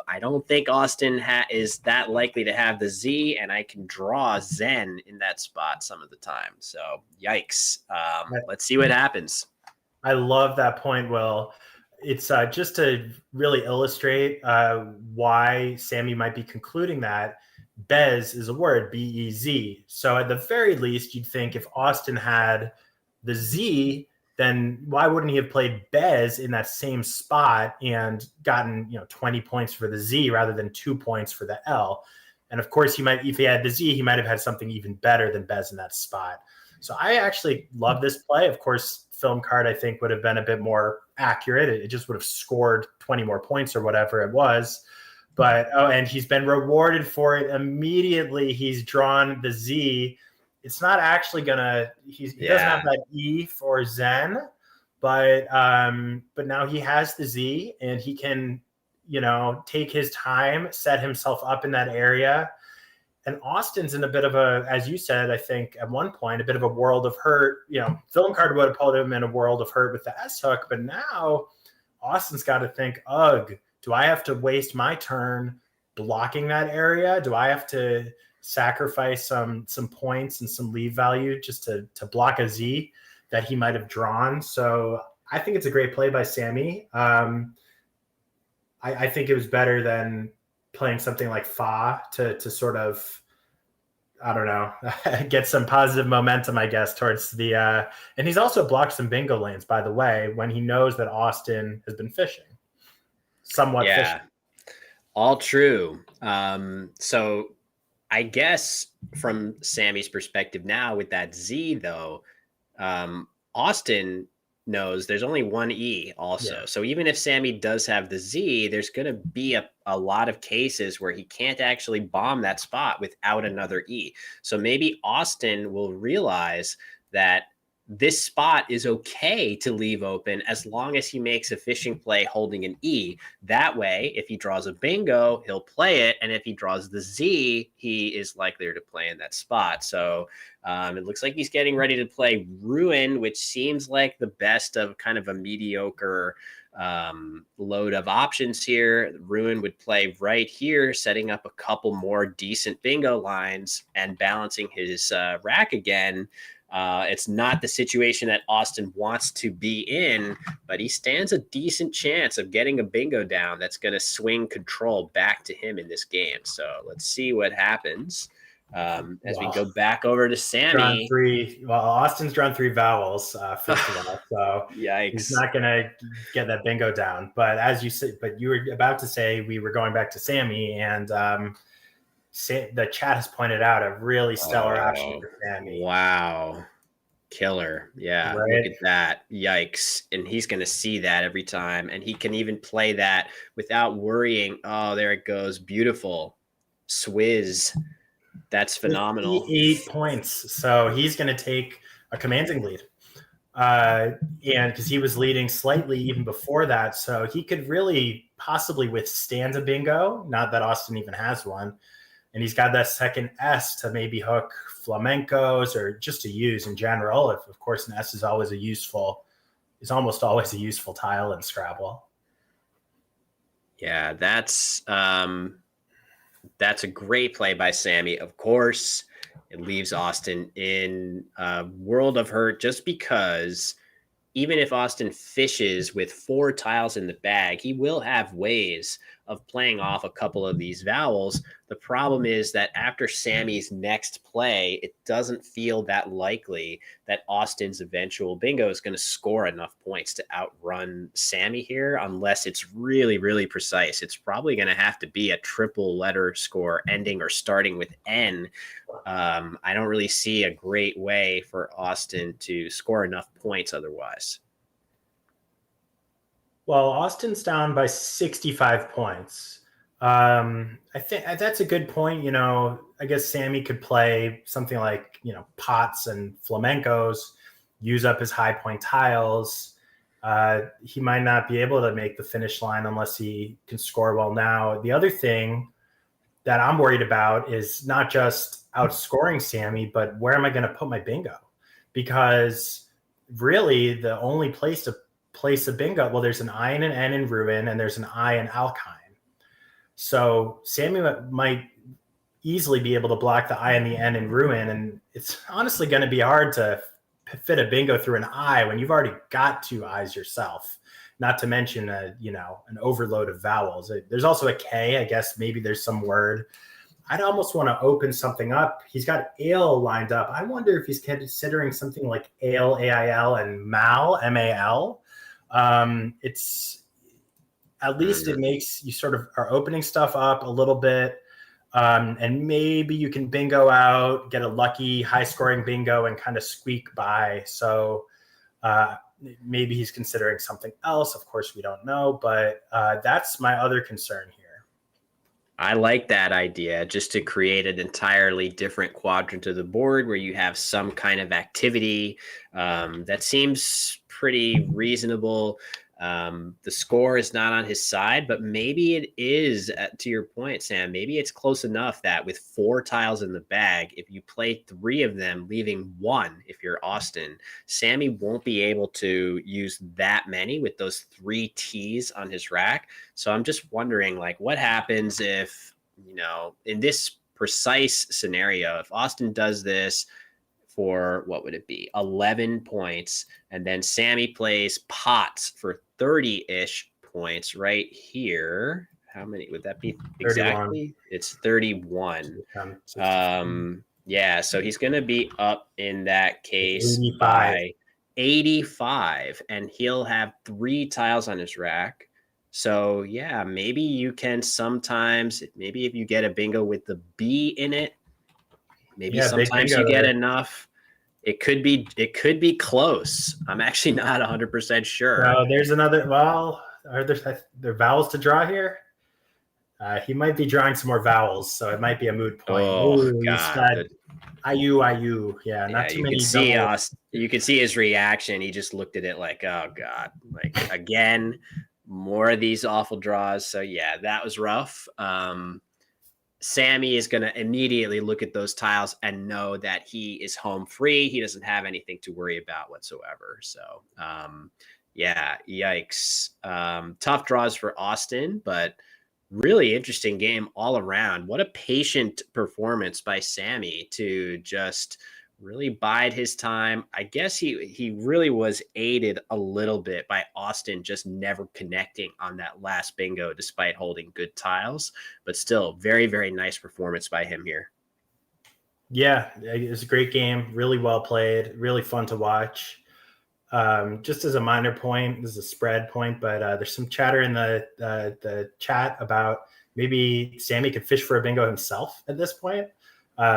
I don't think Austin is that likely to have the Z, and I can draw Zen in that spot some of the time. So yikes. Let's see what happens.
I love that point, Will. It's just to really illustrate why Sammy might be concluding that Bez is a word, B-E-Z. So at the very least, you'd think if Austin had the Z, then why wouldn't he have played Bez in that same spot and gotten 20 points for the Z rather than 2 points for the L? And of course, if he had the Z, he might have had something even better than Bez in that spot. So I actually love this play. Of course, film card, I think, would have been a bit more accurate. It just would have scored 20 more points or whatever it was. But, and he's been rewarded for it immediately. He's drawn the Z. It's not actually going to, he doesn't have that E for Zen, but now he has the Z, and he can, take his time, set himself up in that area. And Austin's in a bit of a, as you said, I think at one point, a bit of a world of hurt. Film card would have put him in a world of hurt with the S hook, but now Austin's got to think, ugh, do I have to waste my turn blocking that area? Do I have to sacrifice some points and some leave value just to block a Z that he might have drawn? So I think it's a great play by Sammy. I think it was better than playing something like Fa to sort of, I don't know, get some positive momentum, I guess, towards the and he's also blocked some bingo lanes, by the way, when he knows that Austin has been fishing. Somewhat fishing.
All true. So I guess from Sammy's perspective now with that Z though, Austin knows there's only one E also. Yeah. So even if Sammy does have the Z, there's going to be a lot of cases where he can't actually bomb that spot without another E. So maybe Austin will realize that this spot is okay to leave open as long as he makes a fishing play holding an E. That way, if he draws a bingo, he'll play it. And if he draws the Z, he is likelier to play in that spot. So it looks like he's getting ready to play Ruin, which seems like the best of kind of a mediocre load of options here. Ruin would play right here, setting up a couple more decent bingo lines and balancing his rack again. It's not the situation that Austin wants to be in, but he stands a decent chance of getting a bingo down that's going to swing control back to him in this game. So let's see what happens as we go back over to Sammy.
Austin's drawn 3 vowels, first of all, so
yikes.
He's not going to get that bingo down. But as you said, but you were about to say we were going back to Sammy, and the chat has pointed out a really stellar action for Sammy.
Wow. Killer. Yeah. Right? Look at that. Yikes. And he's going to see that every time. And he can even play that without worrying. Oh, there it goes. Beautiful. Swizz. That's phenomenal.
8 points. So he's going to take a commanding lead. And because he was leading slightly even before that. So he could really possibly withstand a bingo. Not that Austin even has one. And he's got that second S to maybe hook flamencos or just to use in general. Of course, an S is almost always a useful tile in Scrabble.
Yeah, that's a great play by Sammy. Of course, it leaves Austin in a world of hurt just because even if Austin fishes with 4 tiles in the bag, he will have ways of playing off a couple of these vowels. The problem is that after Sammy's next play, it doesn't feel that likely that Austin's eventual bingo is going to score enough points to outrun Sammy here, unless it's really, really precise. It's probably going to have to be a triple letter score ending or starting with N. I don't really see a great way for Austin to score enough points otherwise.
Well, Austin's down by 65 points. I think that's a good point. I guess Sammy could play something like, pots and flamencos, use up his high point tiles. He might not be able to make the finish line unless he can score well now. The other thing that I'm worried about is not just outscoring Sammy, but where am I going to put my bingo? Because really the only place to place a bingo, well, there's an I and an N in Ruin, and there's an I in Alkine. So Sammy might easily be able to block the I and the N in Ruin, and it's honestly going to be hard to fit a bingo through an I when you've already got 2 I's yourself, not to mention an overload of vowels. There's also a K. I guess maybe there's some word. I'd almost want to open something up. He's got ale lined up. I wonder if he's considering something like ale, A-I-L, and mal, M-A-L. It's at least it makes you sort of are opening stuff up a little bit. And maybe you can bingo out, get a lucky high scoring bingo and kind of squeak by. So maybe he's considering something else. Of course, we don't know, but that's my other concern here.
I like that idea, just to create an entirely different quadrant of the board where you have some kind of activity. That seems pretty reasonable. The score is not on his side, but maybe it is, to your point, Sam. Maybe it's close enough that with 4 tiles in the bag, if you play 3 of them, leaving 1, if you're Austin, Sammy won't be able to use that many with those 3 T's on his rack. So I'm just wondering, like, what happens if, in this precise scenario, if Austin does this for, what would it be, 11 points, and then Sammy plays pots for 30-ish points right here. How many would that be exactly? 31. It's 31. Yeah, so he's going to be up in that case 85. By 85, and he'll have 3 tiles on his rack. So yeah, maybe you can sometimes, maybe if you get a bingo with the B in it, maybe sometimes you get enough. It could be close. I'm actually not 100% sure.
No, there's another. Well, are there vowels to draw here? He might be drawing some more vowels, so it might be a moot point.
Oh, God.
IU. Yeah, not too many.
You can see his reaction. He just looked at it like, oh, God. Like, again, more of these awful draws. So, yeah, that was rough. Sammy is going to immediately look at those tiles and know that he is home free. He doesn't have anything to worry about whatsoever. So, yeah, yikes. Tough draws for Austin, but really interesting game all around. What a patient performance by Sammy to just really bide his time. I guess he really was aided a little bit by Austin just never connecting on that last bingo despite holding good tiles, but still very, very nice performance by him here.
Yeah, it was a great game. Really well played. Really fun to watch. Just as a minor point, this is a spread point, but there's some chatter in the chat about maybe Sammy could fish for a bingo himself at this point.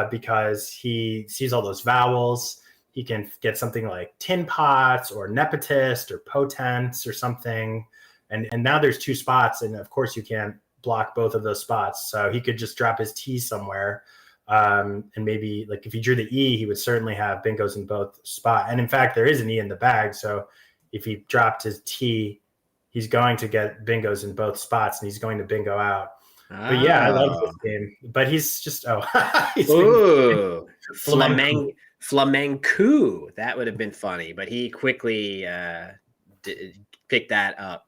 Because he sees all those vowels. He can get something like tin pots or nepotist or potents or something. And now there's 2 spots. And of course you can't block both of those spots. So he could just drop his T somewhere. And maybe like if he drew the E, he would certainly have bingos in both spots. And in fact, there is an E in the bag. So if he dropped his T, he's going to get bingos in both spots and he's going to bingo out. But yeah, I love this game. But he's just
flamenco. That would have been funny, but he quickly picked that up.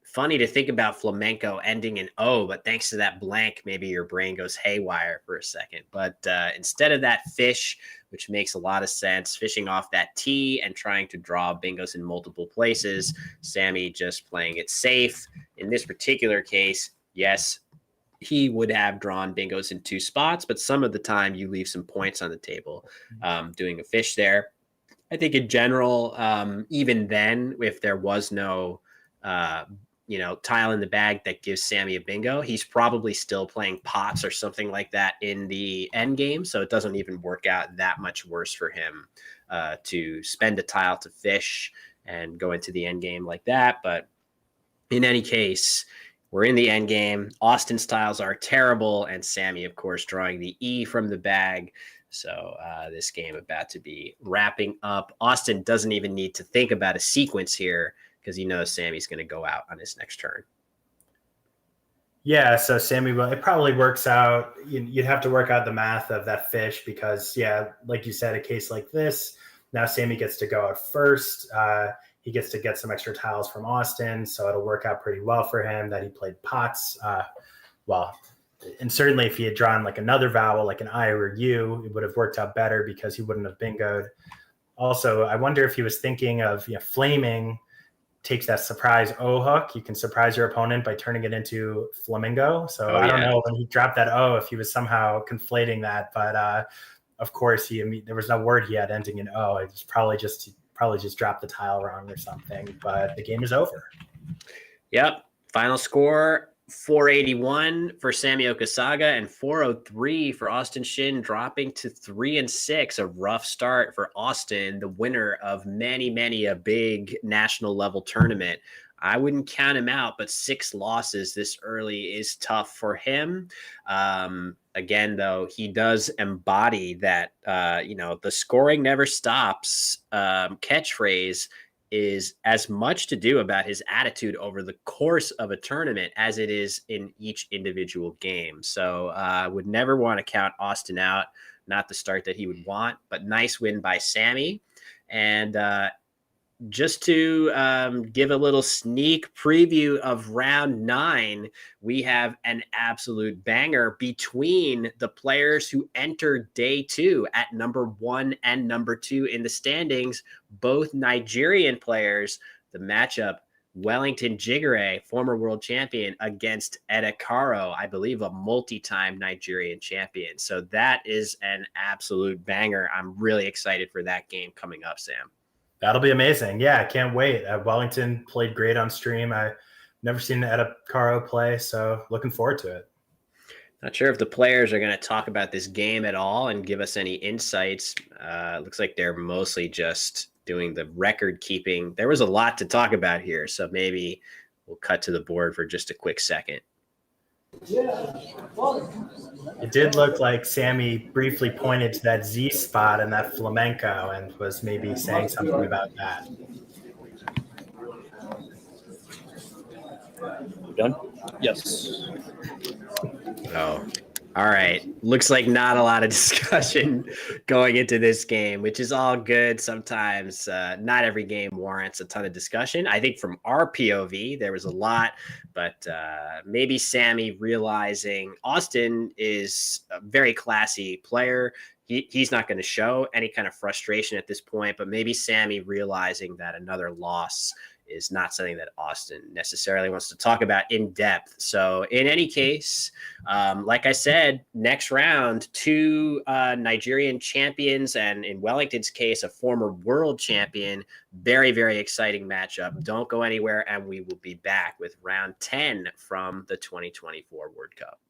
Funny to think about flamenco ending in O, but thanks to that blank, maybe your brain goes haywire for a second. But instead of that fish, which makes a lot of sense, fishing off that T and trying to draw bingos in multiple places, Sammy just playing it safe. In this particular case, yes, he would have drawn bingos in 2 spots, but some of the time you leave some points on the table doing a fish there. I think in general, even then, if there was no, tile in the bag that gives Sammy a bingo, he's probably still playing pots or something like that in the end game. So it doesn't even work out that much worse for him to spend a tile to fish and go into the end game like that. But in any case, we're in the end game. Austin's tiles are terrible, and Sammy, of course, drawing the E from the bag. So this game about to be wrapping up. Austin doesn't even need to think about a sequence here because he knows Sammy's going to go out on his next turn.
Yeah, so Sammy, it probably works out. You'd have to work out the math of that fish because, yeah, like you said, a case like this, now Sammy gets to go out first. He gets to get some extra tiles from Austin, so it'll work out pretty well for him that he played pots. And certainly if he had drawn like another vowel, like an I or a U, it would have worked out better because he wouldn't have bingoed. Also, I wonder if he was thinking of flaming takes that surprise O hook. You can surprise your opponent by turning it into flamingo. So I don't know when he dropped that O if he was somehow conflating that, but of course there was no word he had ending in O. It was probably just dropped the tile wrong or something, but the game is over.
Yep. Final score 481 for Sammy Okosagah and 403 for Austin Shin, dropping to 3-6. A rough start for Austin, the winner of many a big national level tournament. I wouldn't count him out, but 6 losses this early is tough for him. Again, though, he does embody that, the scoring never stops catchphrase is as much to do about his attitude over the course of a tournament as it is in each individual game. So I would never want to count Austin out, not the start that he would want, but nice win by Sammy. And just to give a little sneak preview of round 9, we have an absolute banger between the players who entered day 2 at number 1 and number 2 in the standings, both Nigerian players. The matchup, Wellington Jighere, former world champion, against Caro, I believe a multi-time Nigerian champion. So that is an absolute banger. I'm really excited for that game coming up, Sam.
That'll be amazing. Yeah, I can't wait. Wellington played great on stream. I've never seen Caro play, so looking forward to it.
Not sure if the players are going to talk about this game at all and give us any insights. It looks like they're mostly just doing the record keeping. There was a lot to talk about here, so maybe we'll cut to the board for just a quick second.
It did look like Sammy briefly pointed to that Z spot in that flamenco and was maybe saying something about that.
You done?
Yes.
Oh, all right. Looks like not a lot of discussion going into this game, which is all good. Sometimes not every game warrants a ton of discussion. I think from our POV, there was a lot, but maybe Sammy realizing Austin is a very classy player. He's not going to show any kind of frustration at this point, but maybe Sammy realizing that another loss is not something that Austin necessarily wants to talk about in depth. So in any case, like I said, next round, 2 Nigerian champions, and in Wellington's case, a former world champion. Very exciting matchup. Don't go anywhere, and we will be back with round 10 from the 2024 World Cup.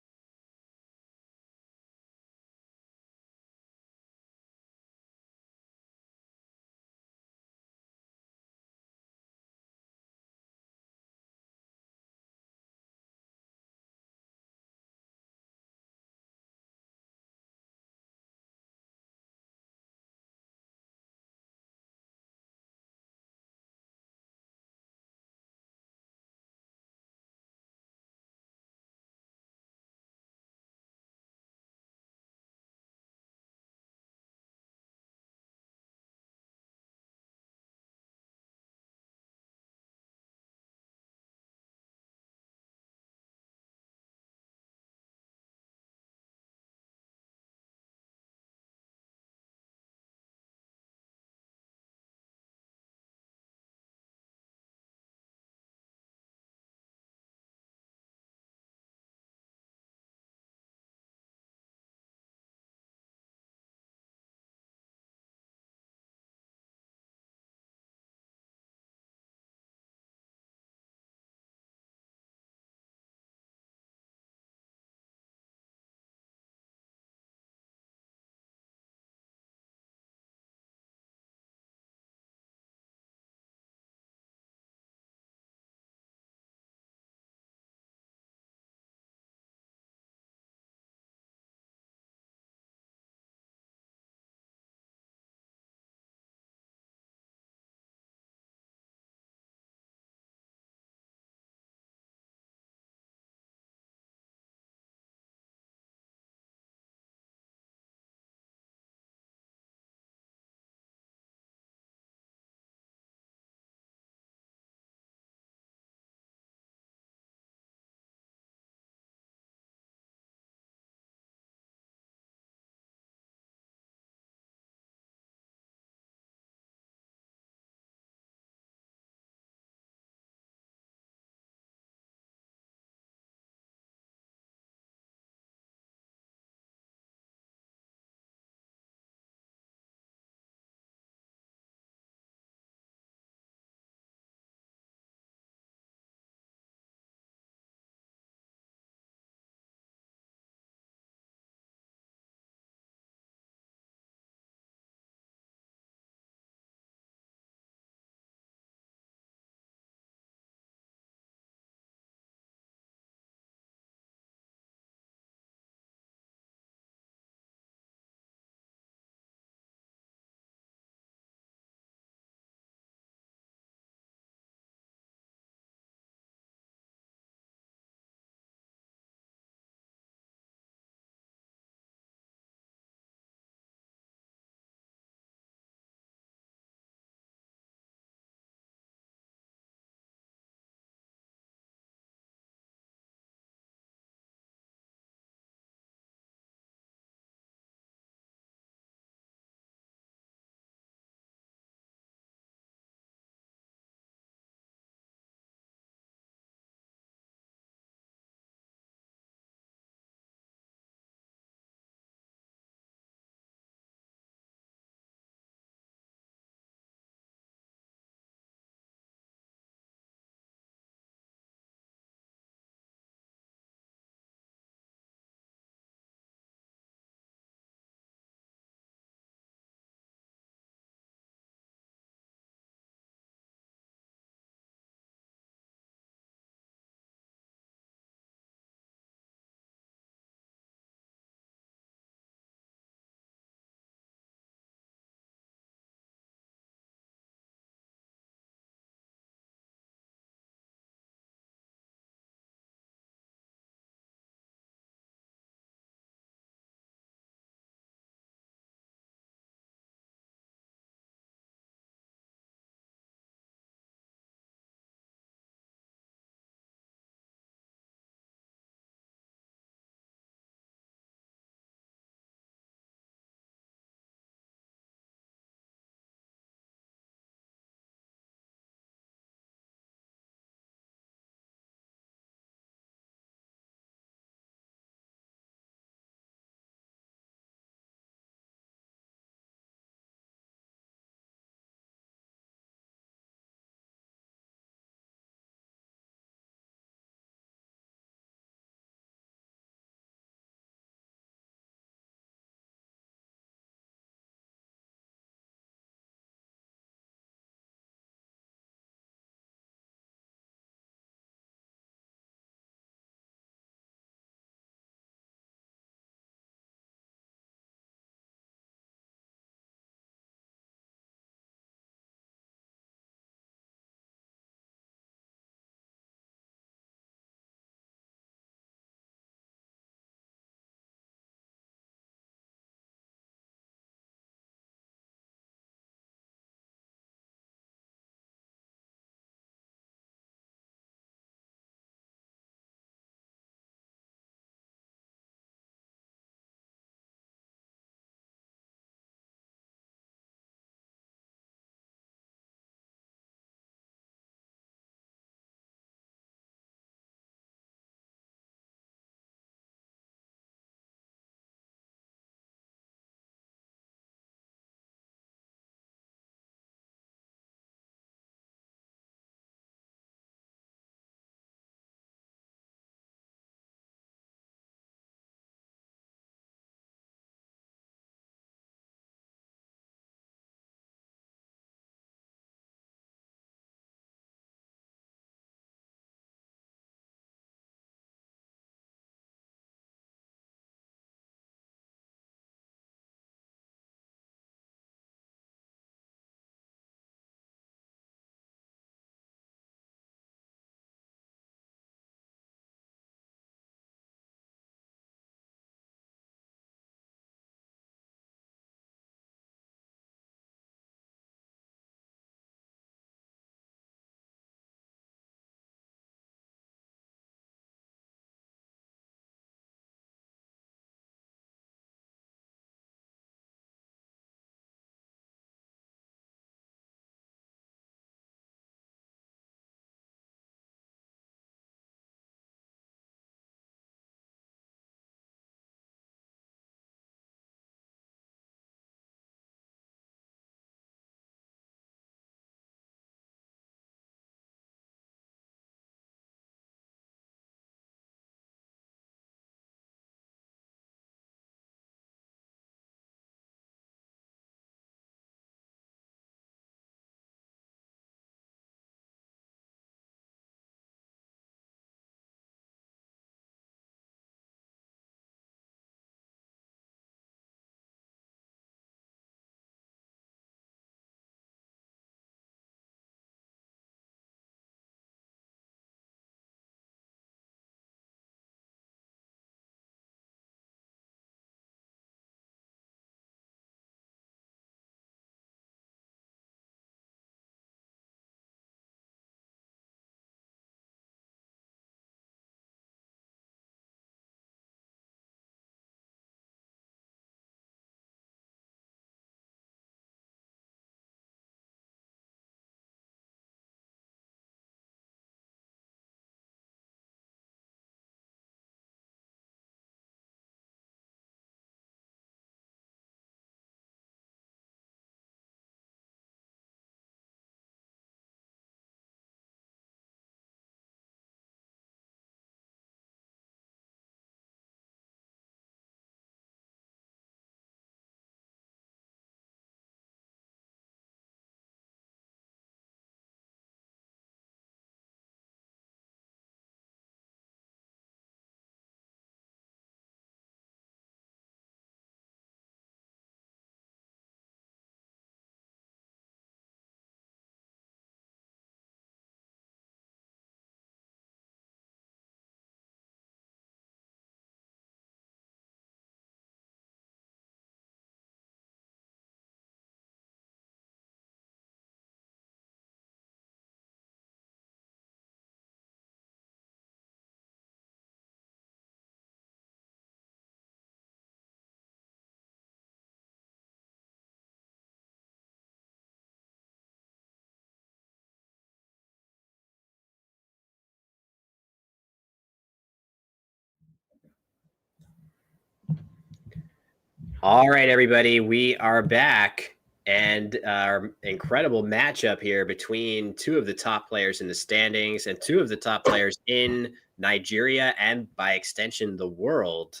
All right, everybody, we are back, and our incredible matchup here between two of the top players in the standings and two of the top players in Nigeria and, by extension, the world.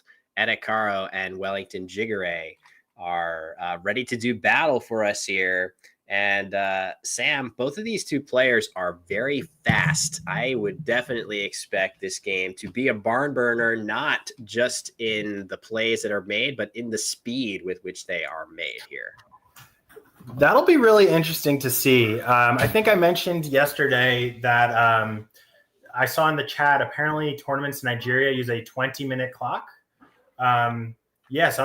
Caro and Wellington Jighere are ready to do battle for us here. And Sam, both of these two players are very fast. I would definitely expect this game to be a barn burner, not just in the plays that are made, but in the speed with which they are made here.
That'll be really interesting to see. I think I mentioned yesterday that I saw in the chat, apparently tournaments in Nigeria use a 20-minute clock. So I'm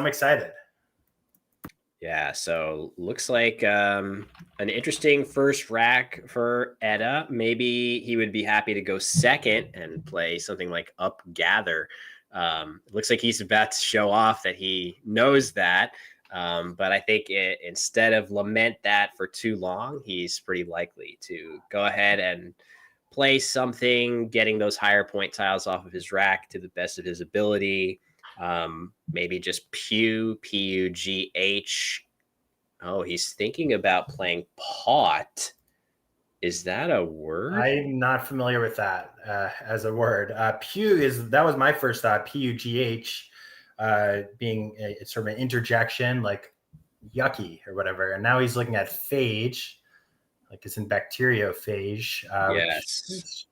excited.
Yeah, so looks like an interesting first rack for Edda. Maybe he would be happy to go second and play something like Up Gather. It looks like he's about to show off that he knows that. But I think instead of lament that for too long, he's pretty likely to go ahead and play something, getting those higher point tiles off of his rack to the best of his ability. Maybe just P-U-G-H. Oh, he's thinking about playing pot. Is that a word?
I'm not familiar with that as a word. That was my first thought. P-U-G-H, being it's sort of an interjection, like yucky or whatever. And now he's looking at phage, like it's in bacteriophage.
Yes.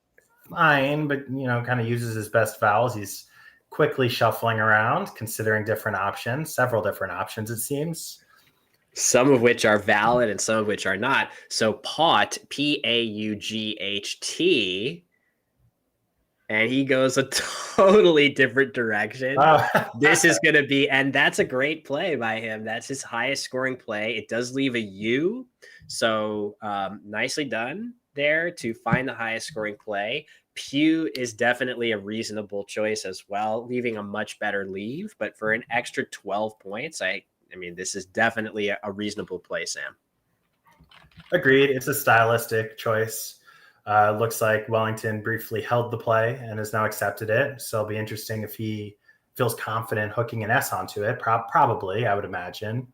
Fine, but kind of uses his best vowels. He's quickly shuffling around, considering several different options, it seems.
Some of which are valid and some of which are not. So pot, P-A-U-G-H-T, and he goes a totally different direction.
Oh.
This is going to be, and that's a great play by him. That's his highest scoring play. It does leave a U, so nicely done there to find the highest scoring play. Pew is definitely a reasonable choice as well, leaving a much better leave. But for an extra 12 points, I mean, this is definitely a reasonable play, Sam.
Agreed. It's a stylistic choice. Looks like Wellington briefly held the play and has now accepted it. So it'll be interesting if he feels confident hooking an S onto it. Probably, I would imagine.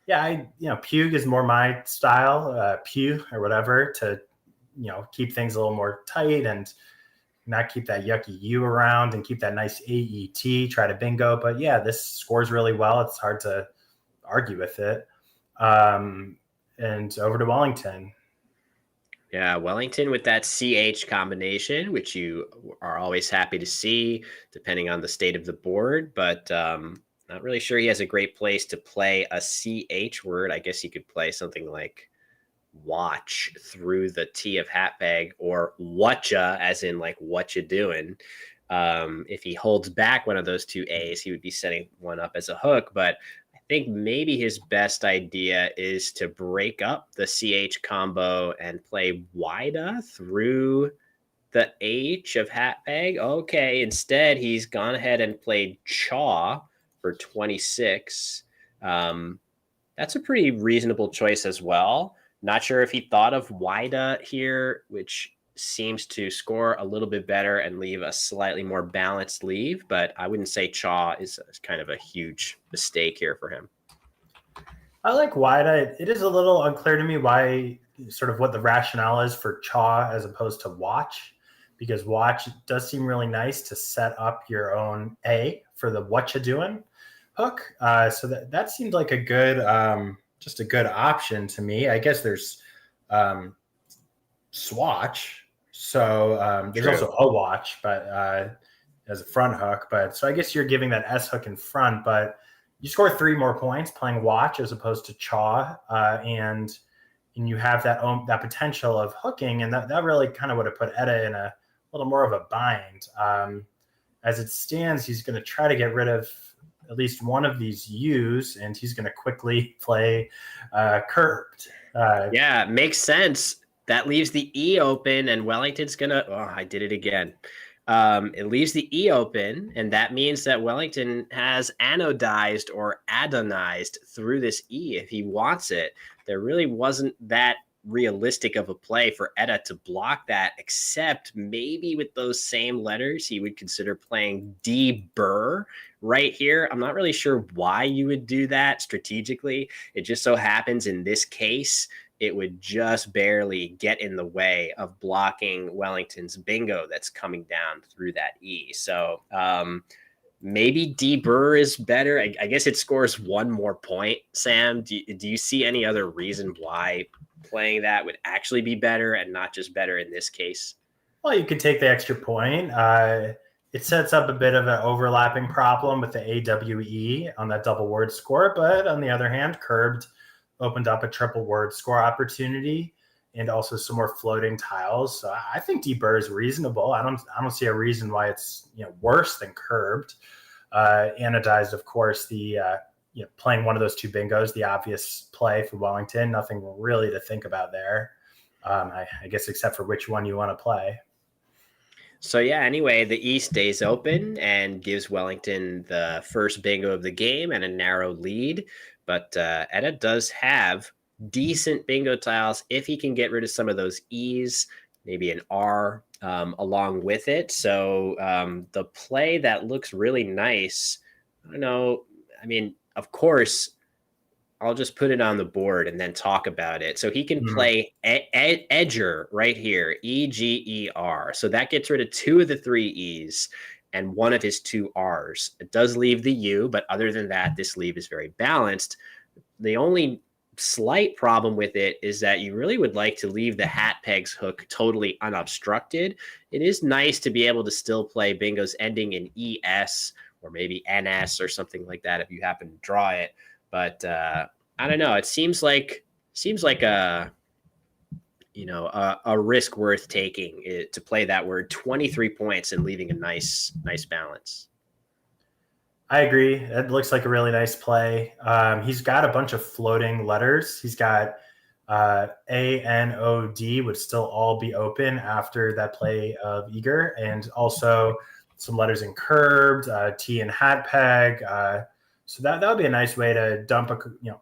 Yeah, Pew is more my style, Pew or whatever, to keep things a little more tight and not keep that yucky U around and keep that nice AET, try to bingo. But yeah, this scores really well. It's hard to argue with it. And over to Wellington.
Yeah, Wellington with that CH combination, which you are always happy to see, depending on the state of the board. But not really sure he has a great place to play a CH word. I guess he could play something like watch through the T of hat bag, or whatcha, as in like what you doing. If he holds back one of those two A's, he would be setting one up as a hook. But I think maybe his best idea is to break up the CH combo and play Wida through the H of hat bag. Okay, instead he's gone ahead and played Chaw for 26. That's a pretty reasonable choice as well. Not sure if he thought of Wida here, which seems to score a little bit better and leave a slightly more balanced leave, but I wouldn't say Chaw is kind of a huge mistake here for him.
I like Wida. It is a little unclear to me why, sort of what the rationale is for Chaw as opposed to watch, because watch does seem really nice to set up your own A for the what you doing hook. So that seemed like a good just a good option to me. I guess there's swatch. So there's also a watch, but as a front hook. But so I guess you're giving that S hook in front, but you score 3 more points playing watch as opposed to Chaw, and you have that potential of hooking, and that really kind of would have put Edda in a little more of a bind. As it stands, he's going to try to get rid of at least one of these U's, and he's going to quickly play curved.
Yeah, makes sense. That leaves the E open, and Wellington's going to... Oh, I did it again. It leaves the E open, and that means that Wellington has anodized or adonized through this E if he wants it. There really wasn't that realistic of a play for Edda to block that, except maybe with those same letters, he would consider playing D Burr right here. I'm not really sure why you would do that strategically. It just so happens in this case, it would just barely get in the way of blocking Wellington's bingo that's coming down through that E. So maybe D Burr is better. I guess it scores one more point. Sam, do you see any other reason why playing that would actually be better and not just better in this case?
Well, you could take the extra point. It sets up a bit of an overlapping problem with the AWE on that double word score. But on the other hand, curbed opened up a triple word score opportunity and also some more floating tiles. So I think D Burr is reasonable. I don't see a reason why it's worse than curbed. Anodized, of course, the playing one of those two bingos, the obvious play for Wellington. Nothing really to think about there. I guess except for which one you want to play.
So yeah, anyway, the E stays open and gives Wellington the first bingo of the game and a narrow lead. But Edda does have decent bingo tiles if he can get rid of some of those E's, maybe an R along with it. So the play that looks really nice, I don't know. I mean, of course, I'll just put it on the board and then talk about it. So he can play Edger right here, Eger. So that gets rid of two of the three E's and one of his two R's. It does leave the U, but other than that, this leave is very balanced. The only slight problem with it is that you really would like to leave the hat pegs hook totally unobstructed. It is nice to be able to still play bingos ending in ES or maybe NS or something like that if you happen to draw it. But I don't know. It seems like a risk worth taking to play that word 23 points and leaving a nice balance.
I agree. It looks like a really nice play. He's got a bunch of floating letters. He's got ANOD would still all be open after that play of Eager, and also some letters in curbed, T and hat peg. So that would be a nice way to dump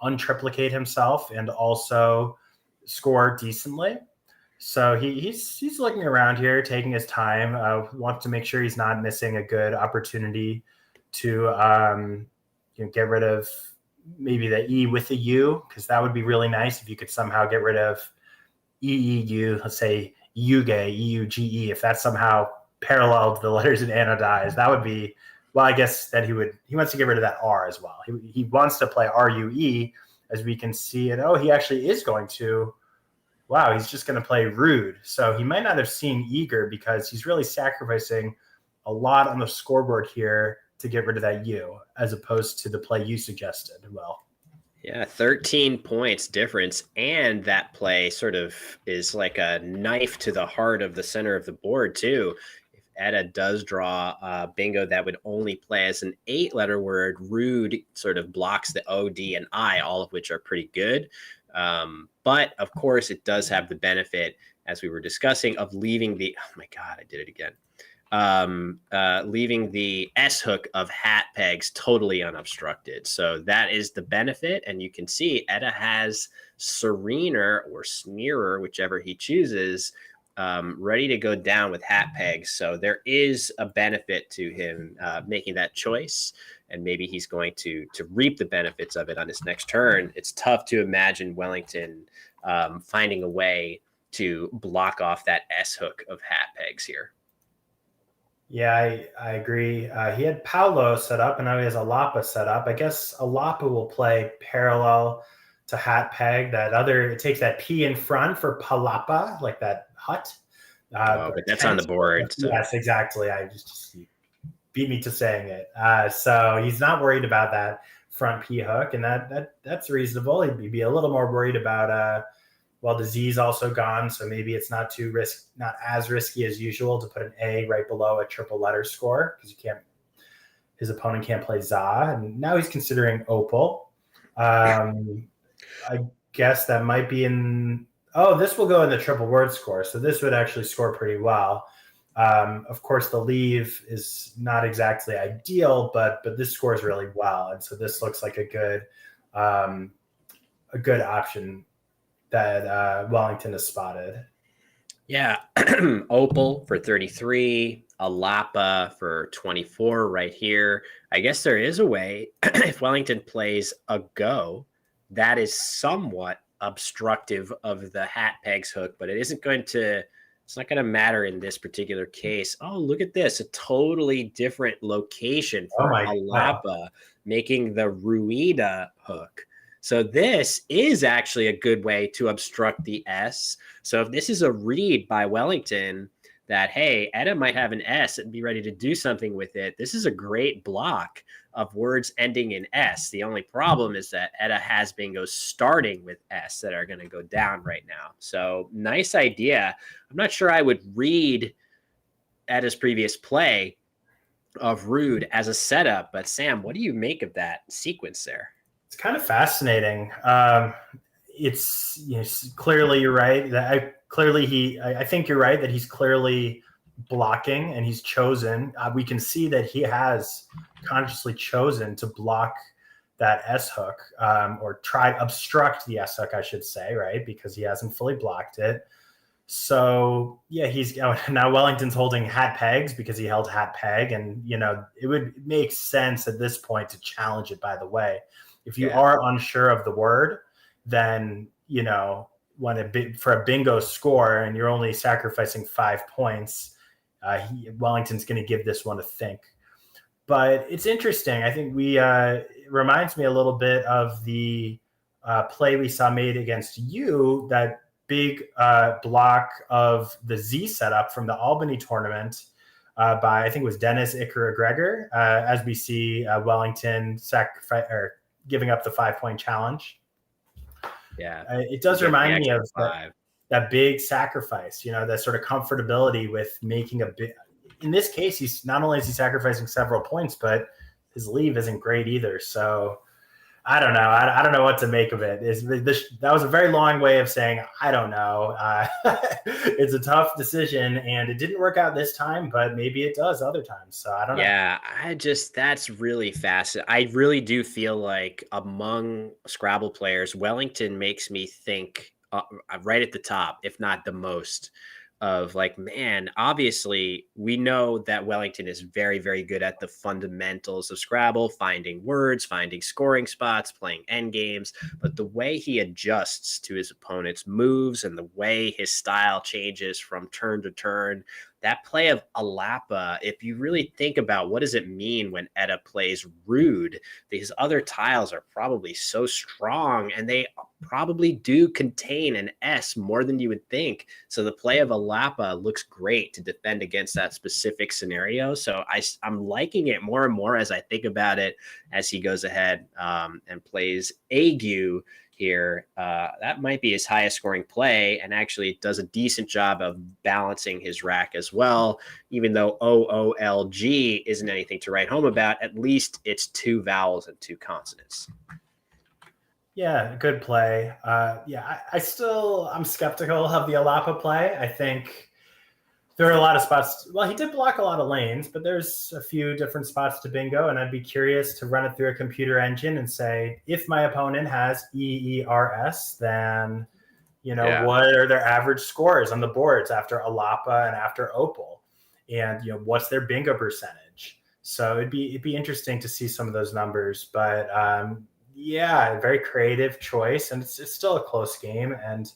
untriplicate himself and also score decently. So he's looking around here, taking his time. Wants to make sure he's not missing a good opportunity to get rid of maybe the E with the U, because that would be really nice if you could somehow get rid of EEU, let's say Yuge, EUGE, if that somehow paralleled the letters in anodized. That would be, well, I guess that he wants to get rid of that R as well. He wants to play RUE, as we can see it. Oh, he actually is going to. Wow, he's just going to play rude. So he might not have seen eager because he's really sacrificing a lot on the scoreboard here to get rid of that U, as opposed to the play you suggested. Well,
yeah, 13 points difference. And that play sort of is like a knife to the heart of the center of the board, too. If Edda does draw a bingo that would only play as an 8-letter word, rude sort of blocks the O, D, and I, all of which are pretty good. But of course, it does have the benefit, as we were discussing, of leaving the, oh my God, I did it again. Leaving the S hook of hat pegs totally unobstructed. So that is the benefit. And you can see Edda has Serener or Sneerer, whichever he chooses, ready to go down with hat pegs. So there is a benefit to him making that choice. And maybe he's going to reap the benefits of it on his next turn. It's tough to imagine Wellington finding a way to block off that S hook of hat pegs here.
Yeah, I agree. He had Paolo set up, and now he has Alapa set up. I guess Alapa will play parallel to hat peg. It takes that P in front for Palapa, like that hut.
But that's on the board. So.
Yes, exactly. I just beat me to saying it. So he's not worried about that front P hook, and that's reasonable. He'd be a little more worried about the Z's also gone, so maybe it's not as risky as usual to put an A right below a triple letter score, because his opponent can't play Za, and now he's considering Opal. I guess that might be this will go in the triple word score, so this would actually score pretty well. Of course, the leave is not exactly ideal, but this scores really well, and so this looks like a good option that Wellington has spotted.
Yeah, Opal for 33, Alapa for 24 right here. I guess there is a way if Wellington plays a go that is somewhat obstructive of the hat pegs hook, but it's not going to matter in this particular case. Oh, look at this, a totally different location for Alapa, making the Ruida hook. So this is actually a good way to obstruct the S. So if this is a read by Wellington that, hey, Edda might have an S and be ready to do something with it, this is a great block of words ending in S. The only problem is that Edda has bingos starting with S that are going to go down right now. So nice idea. I'm not sure I would read Edda's previous play of Rude as a setup, but Sam, what do you make of that sequence there?
It's kind of fascinating. It's clearly you're right. I think you're right that he's clearly blocking and he's chosen. We can see that he has consciously chosen to block that S hook or obstruct the S hook, I should say, right? Because he hasn't fully blocked it. So yeah, now Wellington's holding hat pegs because he held hat peg, and it would make sense at this point to challenge it. By the way, if you are unsure of the word, then for a bingo score and you're only sacrificing 5 points, Wellington's going to give this one a think. But it's interesting. I think it reminds me a little bit of the play we saw made against you, that big block of the Z setup from the Albany tournament by, I think it was Dennis Ikera Gregor, as we see Wellington giving up the 5-point challenge.
Yeah,
it does remind me of that big sacrifice, that sort of comfortability with making a big. In this case, he's not only is he sacrificing several points, but his leave isn't great either. So I don't know. I don't know what to make of it. That was a very long way of saying I don't know. It's a tough decision, and it didn't work out this time, but maybe it does other times. So I don't know.
Yeah, that's really fascinating. I really do feel like among Scrabble players, Wellington makes me think right at the top, if not the most, of like, man, obviously we know that Wellington is very, very good at the fundamentals of Scrabble, finding words, finding scoring spots, playing end games, but the way he adjusts to his opponent's moves and the way his style changes from turn to turn, that play of Alapa, if you really think about what does it mean when Edda plays Rude, these other tiles are probably so strong and they probably do contain an S more than you would think. So the play of Alapa looks great to defend against that specific scenario. So I'm liking it more and more as I think about it as he goes ahead and plays Ague here. That might be his highest scoring play, and actually does a decent job of balancing his rack as well. Even though OOLG isn't anything to write home about, at least it's 2 vowels and 2 consonants.
Yeah, good play. I'm skeptical of the Alapa play. I think there are a lot of spots. Well, he did block a lot of lanes, but there's a few different spots to bingo, and I'd be curious to run it through a computer engine and say, if my opponent has EERS, then what are their average scores on the boards after Alapa and after Opal, and what's their bingo percentage. So it'd be interesting to see some of those numbers, but very creative choice, and it's still a close game. And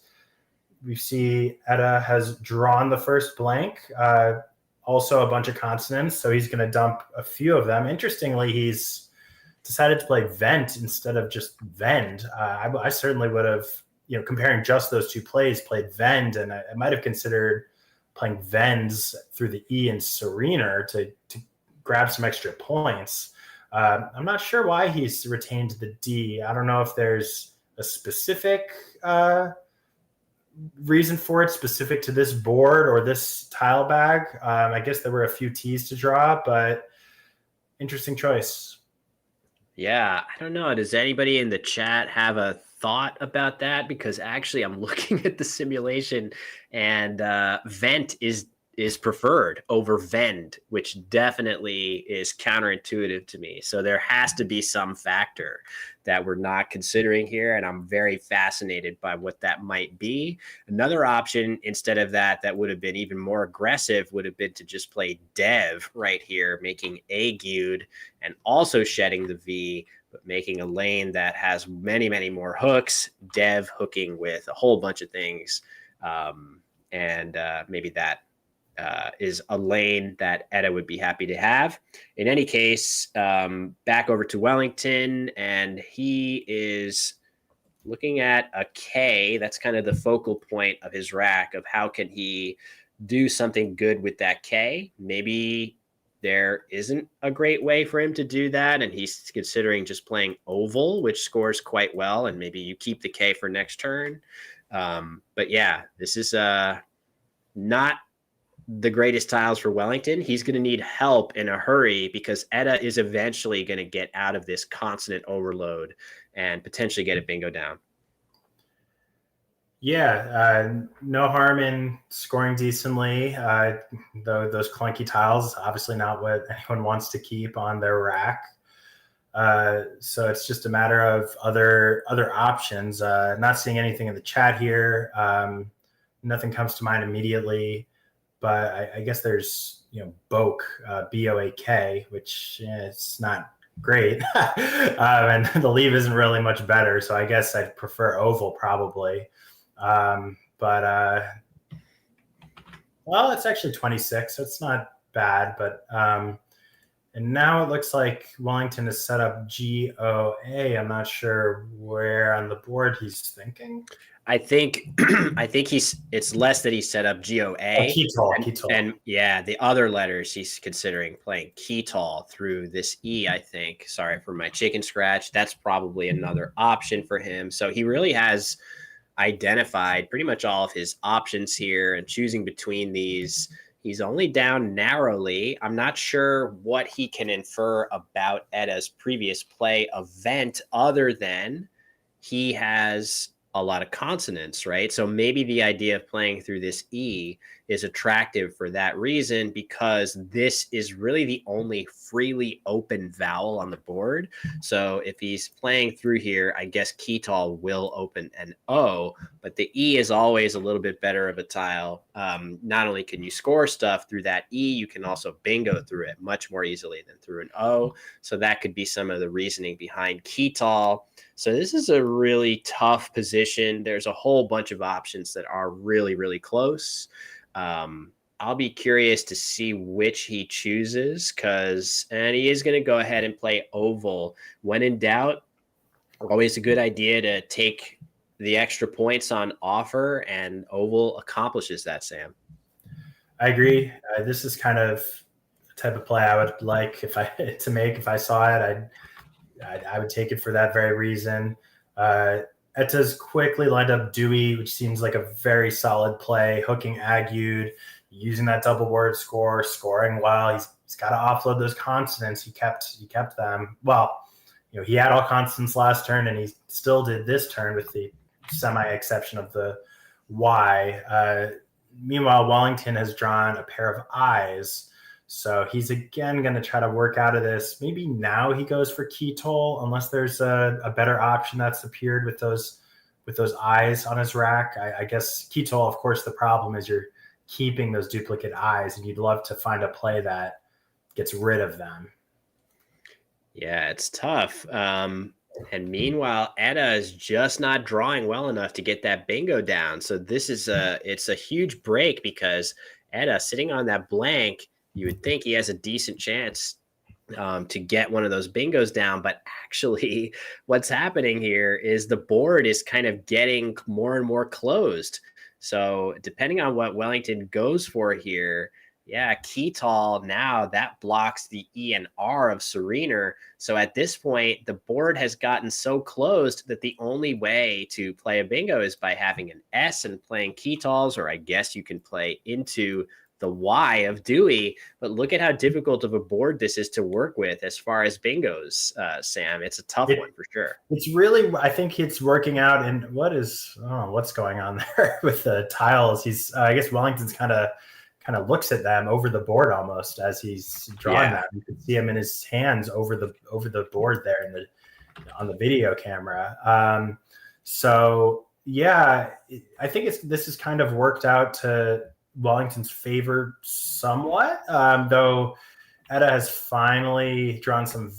we see Edda has drawn the first blank, also a bunch of consonants, so he's going to dump a few of them. Interestingly, he's decided to play vent instead of just vend. I certainly would have, comparing just those two plays, played vend, and I might have considered playing vends through the E and Serener to grab some extra points. I'm not sure why he's retained the D. I don't know if there's a specific reason for it, specific to this board or this tile bag. I guess there were a few T's to draw, but interesting choice.
Yeah, I don't know. Does anybody in the chat have a thought about that? Because actually I'm looking at the simulation, and vent is is preferred over vend, which definitely is counterintuitive to me. So there has to be some factor that we're not considering here, and I'm very fascinated by what that might be. Another option instead of that would have been even more aggressive would have been to just play dev right here, making agued and also shedding the V, but making a lane that has many, many more hooks, dev hooking with a whole bunch of things. Maybe that is a lane that Etta would be happy to have. In any case, back over to Wellington, and he is looking at a K. That's kind of the focal point of his rack of how can he do something good with that K. Maybe there isn't a great way for him to do that, and he's considering just playing oval, which scores quite well, and maybe you keep the K for next turn. But yeah, this is not the greatest tiles for Wellington. He's going to need help in a hurry because Etta is eventually going to get out of this constant overload and potentially get a bingo down.
Yeah, no harm in scoring decently. Though those clunky tiles, obviously not what anyone wants to keep on their rack. So it's just a matter of other options. Not seeing anything in the chat here. Nothing comes to mind immediately. But I guess there's, Boak, B-O-A-K, which it's not great. And the leave isn't really much better. So I guess I'd prefer oval probably. Well, it's actually 26, so it's not bad. But and now it looks like Wellington has set up GOA. I'm not sure where on the board he's thinking.
I think it's less that he set up GOA.
Ketal.
And yeah, the other letters he's considering playing Ketal through this E, I think. Sorry for my chicken scratch. That's probably another option for him. So he really has identified pretty much all of his options here, and choosing between these, he's only down narrowly. I'm not sure what he can infer about Etta's previous play event other than he has a lot of consonants, right? So maybe the idea of playing through this E is attractive for that reason, because this is really the only freely open vowel on the board. So if he's playing through here, I guess Ketal will open an O, but the E is always a little bit better of a tile. Not only can you score stuff through that E, you can also bingo through it much more easily than through an O. So that could be some of the reasoning behind Ketal. So this is a really tough position. There's a whole bunch of options that are really, really close. I'll be curious to see which he chooses, and he is going to go ahead and play oval. When in doubt, always a good idea to take the extra points on offer, and oval accomplishes that, Sam.
I agree. This is kind of the type of play I would like if I saw it. I would take it for that very reason. Etta's quickly lined up Dewey, which seems like a very solid play, hooking Agued, using that double word score, scoring well. He's got to offload those consonants. He kept them. Well, he had all consonants last turn, and he still did this turn with the semi-exception of the Y. Meanwhile, Wellington has drawn a pair of I's. So he's again going to try to work out of this. Maybe now he goes for Ketal, unless there's a better option that's appeared with those eyes on his rack. I guess Ketal, of course, the problem is you're keeping those duplicate eyes, and you'd love to find a play that gets rid of them.
Yeah, it's tough. And meanwhile, Etta is just not drawing well enough to get that bingo down. So this is it's a huge break, because Etta sitting on that blank, you would think he has a decent chance to get one of those bingos down. But actually, what's happening here is the board is kind of getting more and more closed. So depending on what Wellington goes for here, yeah, Ketal now, that blocks the E and R of Serener. So at this point, the board has gotten so closed that the only way to play a bingo is by having an S and playing Ketals, or I guess you can play into the Y of Dewey. But look at how difficult of a board this is to work with as far as bingos, Sam. It's a tough one for sure.
It's really, I think it's working out. And what's going on there with the tiles? I guess Wellington's kind of kind of looks at them over the board almost as he's drawing
Yeah.
them. You can see him in his hands over the board there on the video camera. So yeah, I think this has kind of worked out to Wellington's favor somewhat, though Etta has finally drawn some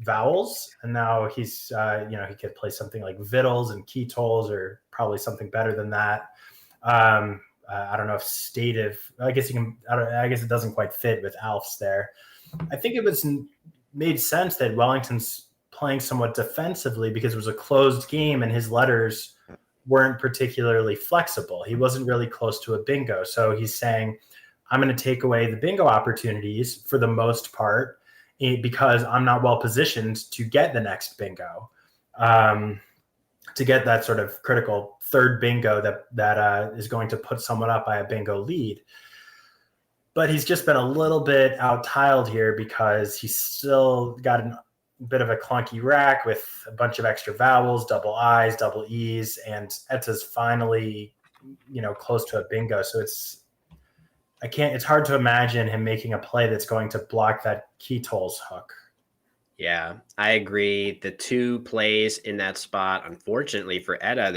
vowels, and now he's he could play something like vittles and ketolls, or probably something better than that. I don't know if stative. I guess you can. I guess it doesn't quite fit with Alf's there. I think it made sense that Wellington's playing somewhat defensively because it was a closed game and his letters weren't particularly flexible. He wasn't really close to a bingo, so he's saying, "I'm going to take away the bingo opportunities for the most part because I'm not well positioned to get the next bingo." To get that sort of critical third bingo that is going to put someone up by a bingo lead. But he's just been a little bit out-tiled here because he's still got a bit of a clunky rack with a bunch of extra vowels, double I's, double E's, and Etta's finally, close to a bingo. So it's hard to imagine him making a play that's going to block that ketolls hook.
Yeah, I agree. The two plays in that spot, unfortunately for Etta,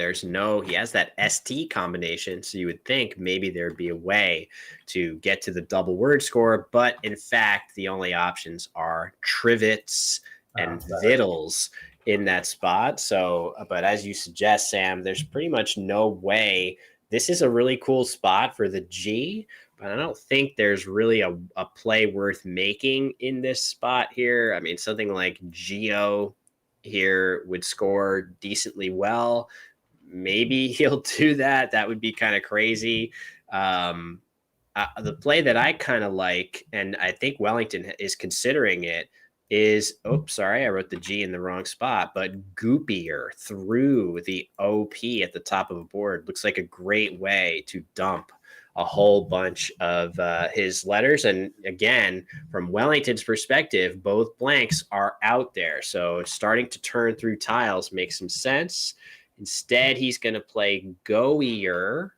he has that ST combination. So you would think maybe there'd be a way to get to the double word score. But in fact, the only options are trivets and vittles in that spot. So, but as you suggest, Sam, there's pretty much no way. This is a really cool spot for the G, but I don't think there's really a play worth making in this spot here. I mean, something like Geo here would score decently well. Maybe he'll do that. That would be kind of crazy. The play that I kind of like, and I think Wellington is considering it, is, I wrote the G in the wrong spot, but goopier through the OP at the top of a board. Looks like a great way to dump a whole bunch of his letters. And again, from Wellington's perspective, both blanks are out there. So starting to turn through tiles makes some sense. Instead, he's going to play Goier,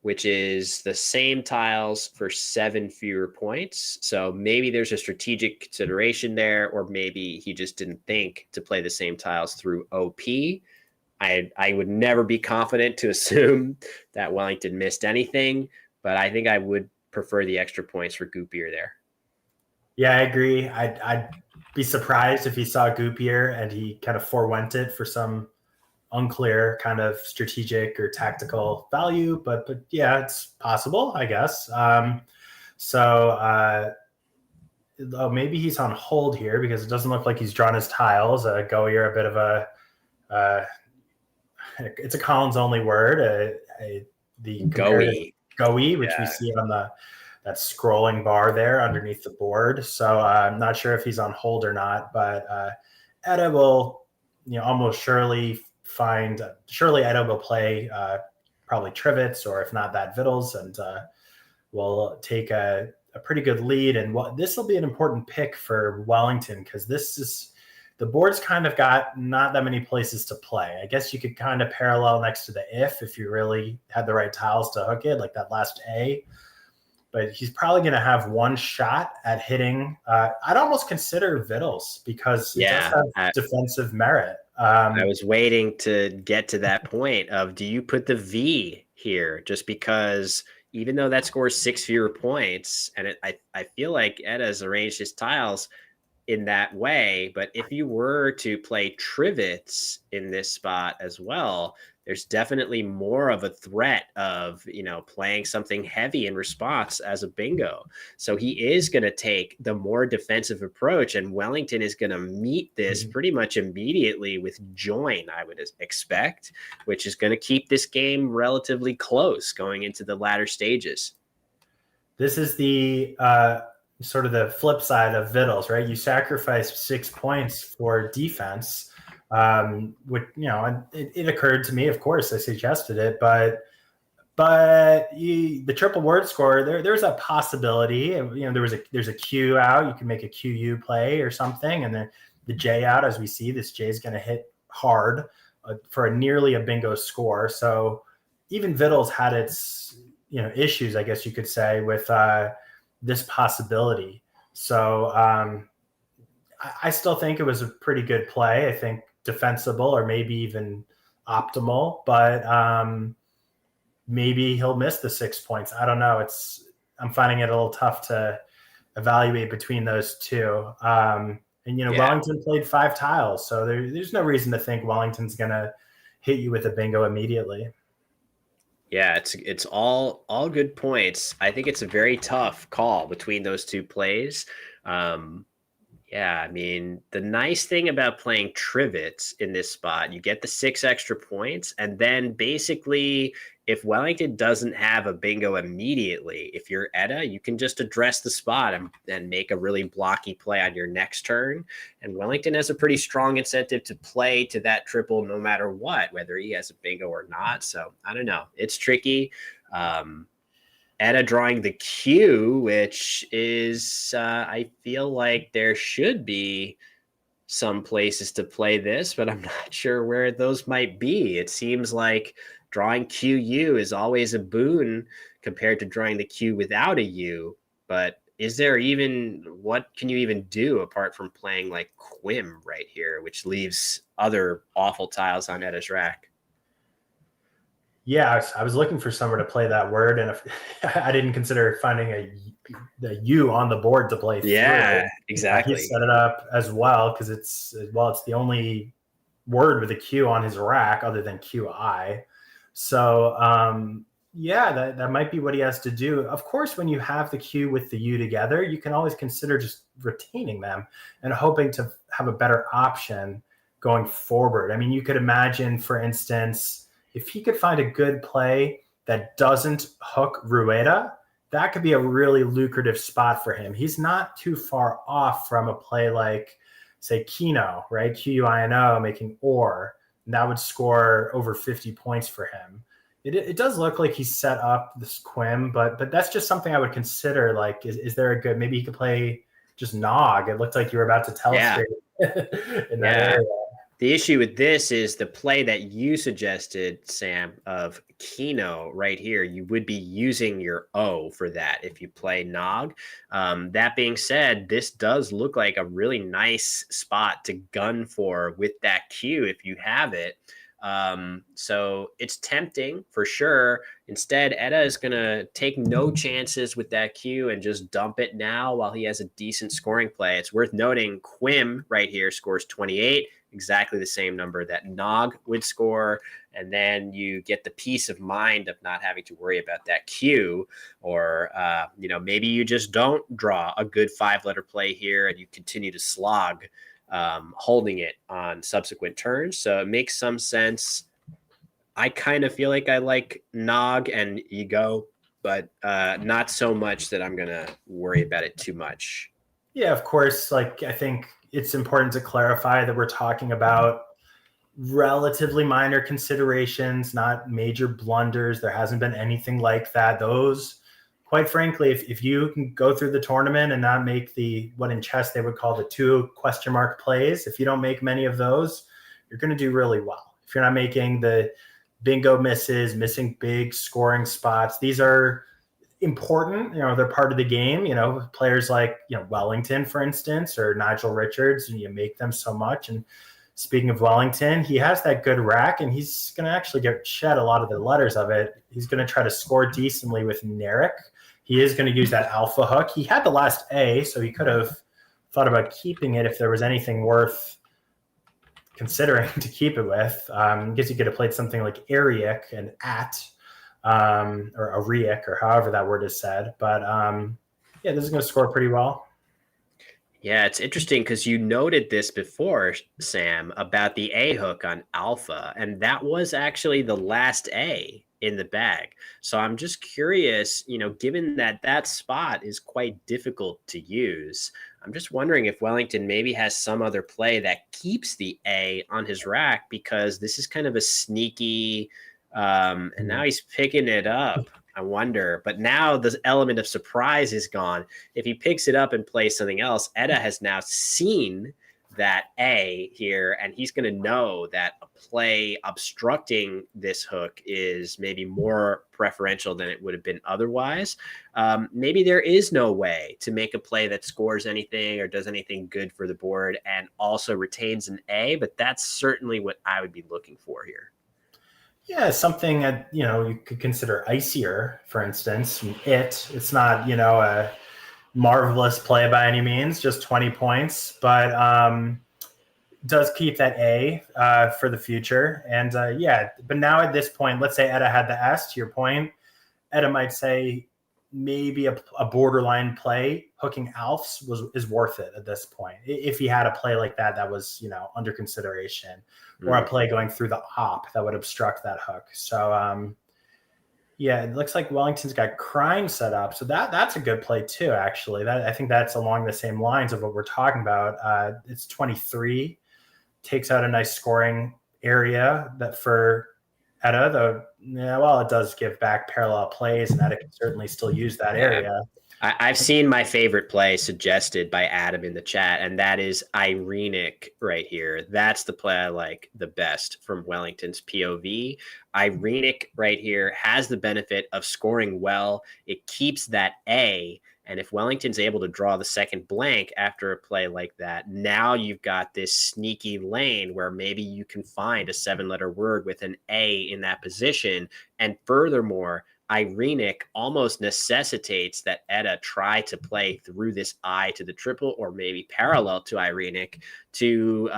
which is the same tiles for 7 fewer points. So maybe there's a strategic consideration there, or maybe he just didn't think to play the same tiles through OP. I would never be confident to assume that Wellington missed anything, but I think I would prefer the extra points for Goopier there.
Yeah, I agree. I'd be surprised if he saw Goopier and he kind of forewent it for some unclear kind of strategic or tactical value, but yeah, it's possible, I guess. Maybe he's on hold here because it doesn't look like he's drawn his tiles. Goier, a bit of a it's a Collins only word. The Goey, which we see on that scrolling bar there underneath the board. So I'm not sure if he's on hold or not, but Etta will, almost surely Etta will play probably trivets, or if not that, vittles, and will take a pretty good lead. And this will be an important pick for Wellington because the board's kind of got not that many places to play. I guess you could kind of parallel next to the if you really had the right tiles to hook it, like that last A. But he's probably going to have one shot at hitting. I'd almost consider vittles because it does have defensive merit.
I was waiting to get to that point of, do you put the V here just because even though that scores 6 fewer points, and I feel like Etta's arranged his tiles in that way, but if you were to play trivets in this spot as well, there's definitely more of a threat of, playing something heavy in response as a bingo. So he is going to take the more defensive approach, and Wellington is going to meet this pretty much immediately with join, I would expect, which is going to keep this game relatively close going into the latter stages.
This is the sort of the flip side of vittles, right? You sacrifice 6 points for defense, which, it occurred to me, of course, I suggested it, but the triple word score, there's a possibility, there's a Q out, you can make a QU play or something, and then the J out, as we see, this J is going to hit hard for nearly a bingo score. So even vittles had its issues, I guess you could say, with this possibility. So I still think it was a pretty good play. I think defensible or maybe even optimal, but maybe he'll miss the 6 points. I don't know. I'm finding it a little tough to evaluate between those two. Wellington played 5 tiles, so there's no reason to think Wellington's going to hit you with a bingo immediately.
Yeah, it's all good points. I think it's a very tough call between those two plays. Yeah, I mean, the nice thing about playing Trivet in this spot, you get the 6 extra points, and then basically, if Wellington doesn't have a bingo immediately, if you're Edda, you can just address the spot and make a really blocky play on your next turn. And Wellington has a pretty strong incentive to play to that triple no matter what, whether he has a bingo or not. So I don't know. It's tricky. Edda drawing the Q, which is, I feel like there should be some places to play this, but I'm not sure where those might be. It seems like drawing QU is always a boon compared to drawing the Q without a U. But what can you even do apart from playing like Quim right here, which leaves other awful tiles on Edda's rack?
Yeah, I was looking for somewhere to play that word, and if I didn't consider finding the U on the board to play through.
Yeah, exactly.
He set it up as well because it's the only word with a Q on his rack other than QI. So that might be what he has to do. Of course, when you have the Q with the U together, you can always consider just retaining them and hoping to have a better option going forward. I mean, you could imagine, for instance, if he could find a good play that doesn't hook Rueda, that could be a really lucrative spot for him. He's not too far off from a play like, say, Kino, right? Quino making or, and that would score over 50 points for him. It does look like he's set up this Quim, but that's just something I would consider. Like, is there a good, maybe he could play just Nog? It looked like you were about to tell us in that area.
The issue with this is the play that you suggested, Sam, of Kino right here. You would be using your O for that if you play Nog. That being said, this does look like a really nice spot to gun for with that Q if you have it. So it's tempting for sure. Instead, Edda is going to take no chances with that Q and just dump it now while he has a decent scoring play. It's worth noting Quim right here scores 28. Exactly the same number that Nog would score. And then you get the peace of mind of not having to worry about that Q, or, maybe you just don't draw a good 5-letter play here and you continue to slog, holding it on subsequent turns. So it makes some sense. I kind of feel like I like Nog and Ego, but not so much that I'm going to worry about it too much.
Yeah, of course. Like, I think it's important to clarify that we're talking about relatively minor considerations, not major blunders. There hasn't been anything like that. Those, quite frankly, if you can go through the tournament and not make what in chess they would call the 2 question mark plays, if you don't make many of those, you're going to do really well. If you're not making the bingo misses, missing big scoring spots, these are important. They're part of the game. Players like Wellington, for instance, or Nigel Richards, and you make them so much. And speaking of Wellington, he has that good rack, and he's going to actually shed a lot of the letters of it. He's going to try to score decently with Narek. He is going to use that alpha hook. He had the last A, so he could have thought about keeping it if there was anything worth considering to keep it with. I guess you could have played something like Ariak and or Ariak, or however that word is said. But this is going to score pretty well.
Yeah, it's interesting because you noted this before, Sam, about the A hook on alpha, and that was actually the last A in the bag. So I'm just curious, given that spot is quite difficult to use, I'm just wondering if Wellington maybe has some other play that keeps the A on his rack, because this is kind of a sneaky, and now he's picking it up. I wonder, but now the element of surprise is gone. If he picks it up and plays something else, Edda has now seen that A here, and he's going to know that a play obstructing this hook is maybe more preferential than it would have been otherwise. Maybe there is no way to make a play that scores anything or does anything good for the board and also retains an A, but that's certainly what I would be looking for here.
Yeah, something that, you could consider icier, for instance. It's not, a marvelous play by any means, just 20 points, but does keep that A for the future. And but now at this point, let's say Edda had the S, to your point, Edda might say maybe a borderline play hooking Alfs is worth it at this point. If he had a play like that was, under consideration, or a play going through the op that would obstruct that hook. So, it looks like Wellington's got crime set up. So that's a good play too, actually. I think that's along the same lines of what we're talking about. It's 23, takes out a nice scoring area that for Edda, though, it does give back parallel plays, and Edda can certainly still use that area.
I've seen my favorite play suggested by Adam in the chat, and that is Irenic right here. That's the play I like the best from Wellington's POV. Irenic right here has the benefit of scoring well. It keeps that A, and if Wellington's able to draw the second blank after a play like that, now you've got this sneaky lane where maybe you can find a 7-letter word with an A in that position. And furthermore, Irenic almost necessitates that Edda try to play through this I to the triple, or maybe parallel to Irenic, to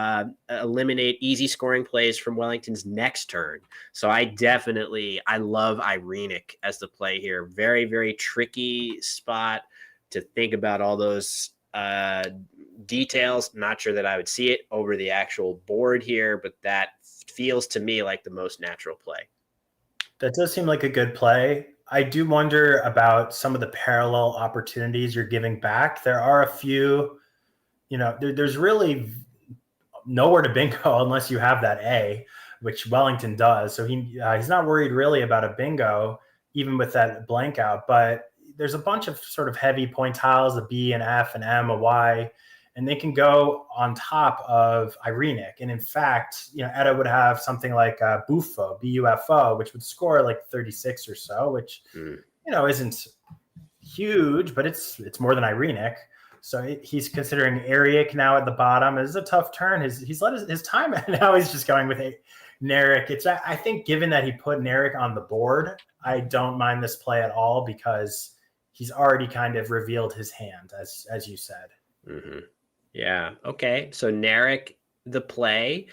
eliminate easy scoring plays from Wellington's next turn. So I love Irenic as the play here. Very, very tricky spot to think about all those details. Not sure that I would see it over the actual board here, but that feels to me like the most natural play.
That does seem like a good play. I do wonder about some of the parallel opportunities you're giving back. There are a few, there's really nowhere to bingo unless you have that A, which Wellington does. So he's not worried really about a bingo, even with that blank out. But there's a bunch of sort of heavy point tiles, a B, an F, an M, a Y, and they can go on top of Irenic. And in fact, Edda would have something like Bufo, B-U-F-O, which would score like 36 or so, which, isn't huge, but it's more than Irenic. So he's considering Aric now at the bottom. It is a tough turn. He's let his time, and now he's just going with Neric. I think given that he put Neric on the board, I don't mind this play at all because he's already kind of revealed his hand, as you said.
Mm-hmm. Yeah. Okay. So Neric, the play,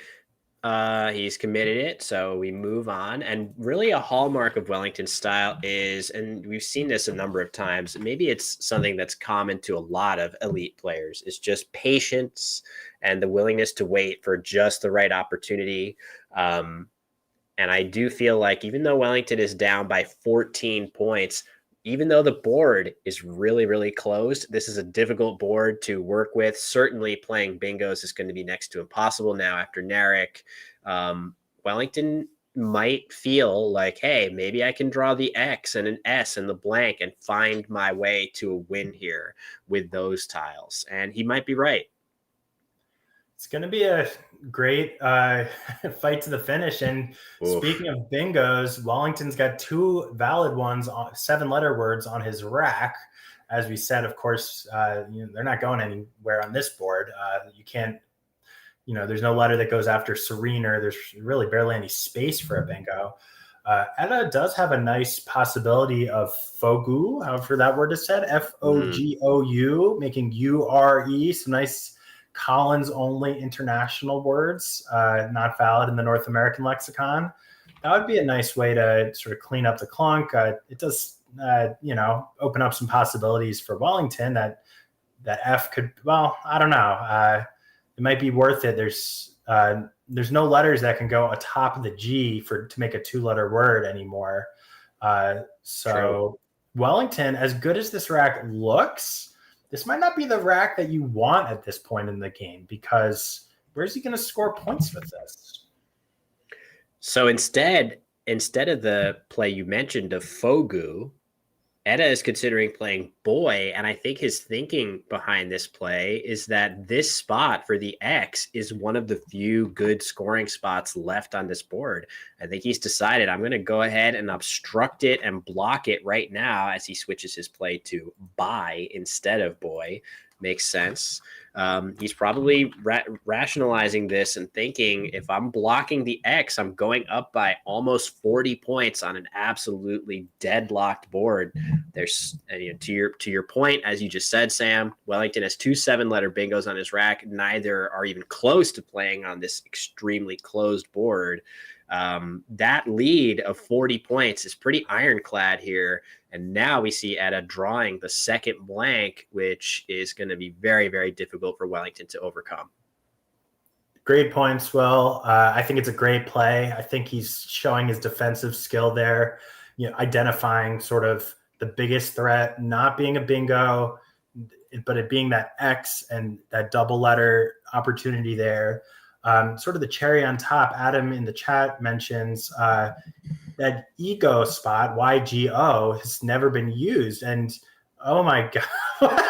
he's committed it. So we move on. And really a hallmark of Wellington's style is, and we've seen this a number of times, maybe it's something that's common to a lot of elite players, is just patience and the willingness to wait for just the right opportunity. And I do feel like even though Wellington is down by 14 points, even though the board is really, really closed, this is a difficult board to work with. Certainly playing bingos is going to be next to impossible now after Neric. Wellington might feel like, hey, maybe I can draw the X and an S and the blank and find my way to a win here with those tiles. And he might be right.
It's going to be a great fight to the finish. And speaking of bingos, Wellington's got 2 valid ones, 7-letter words on his rack. As we said, of course, they're not going anywhere on this board. You can't, there's no letter that goes after Serener. There's really barely any space for a bingo. Edda does have a nice possibility of Fogu, however that word is said, F-O-G-O-U, making U-R-E, some nice Collins only international words, not valid in the North American lexicon. That would be a nice way to sort of clean up the clunk. It does, open up some possibilities for Wellington that F could, I don't know. It might be worth it. There's no letters that can go atop of the G to make a 2-letter word anymore. So Wellington, as good as this rack looks, this might not be the rack that you want at this point in the game, because where's he going to score points with this?
So instead of the play you mentioned of Fogu, Edda is considering playing boy, and I think his thinking behind this play is that this spot for the X is one of the few good scoring spots left on this board. I think he's decided I'm going to go ahead and obstruct it and block it right now as he switches his play to buy instead of boy. Makes sense. He's probably rationalizing this and thinking, if I'm blocking the X, I'm going up by almost 40 points on an absolutely deadlocked board. There's to your point, as you just said, Sam, Wellington has 2 7-letter bingos on his rack. Neither are even close to playing on this extremely closed board. That lead of 40 points is pretty ironclad here. And now we see Edda drawing the second blank, which is going to be very, very difficult for Wellington to overcome.
Great points, Will. I think it's a great play. I think he's showing his defensive skill there, identifying sort of the biggest threat, not being a bingo, but it being that X and that double letter opportunity there. Sort of the cherry on top, Adam in the chat mentions that ego spot, YGO, has never been used. And oh my God.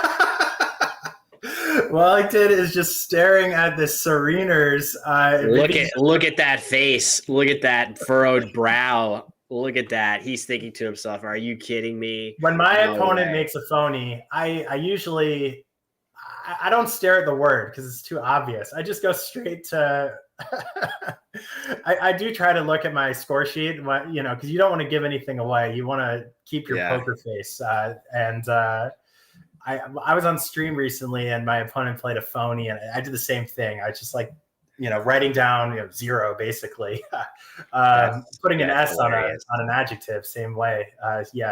Wellington is just staring at the Sereners.
Look at that face. Look at that furrowed brow. Look at that. He's thinking to himself, are you kidding me?
When my opponent makes a phony, I usually... I don't stare at the word because it's too obvious. I just go straight to I do try to look at my score sheet, because you don't want to give anything away. You want to keep your poker face. I was on stream recently and my opponent played a phony and I did the same thing. I just writing down 0 basically, putting an S on an adjective, same way.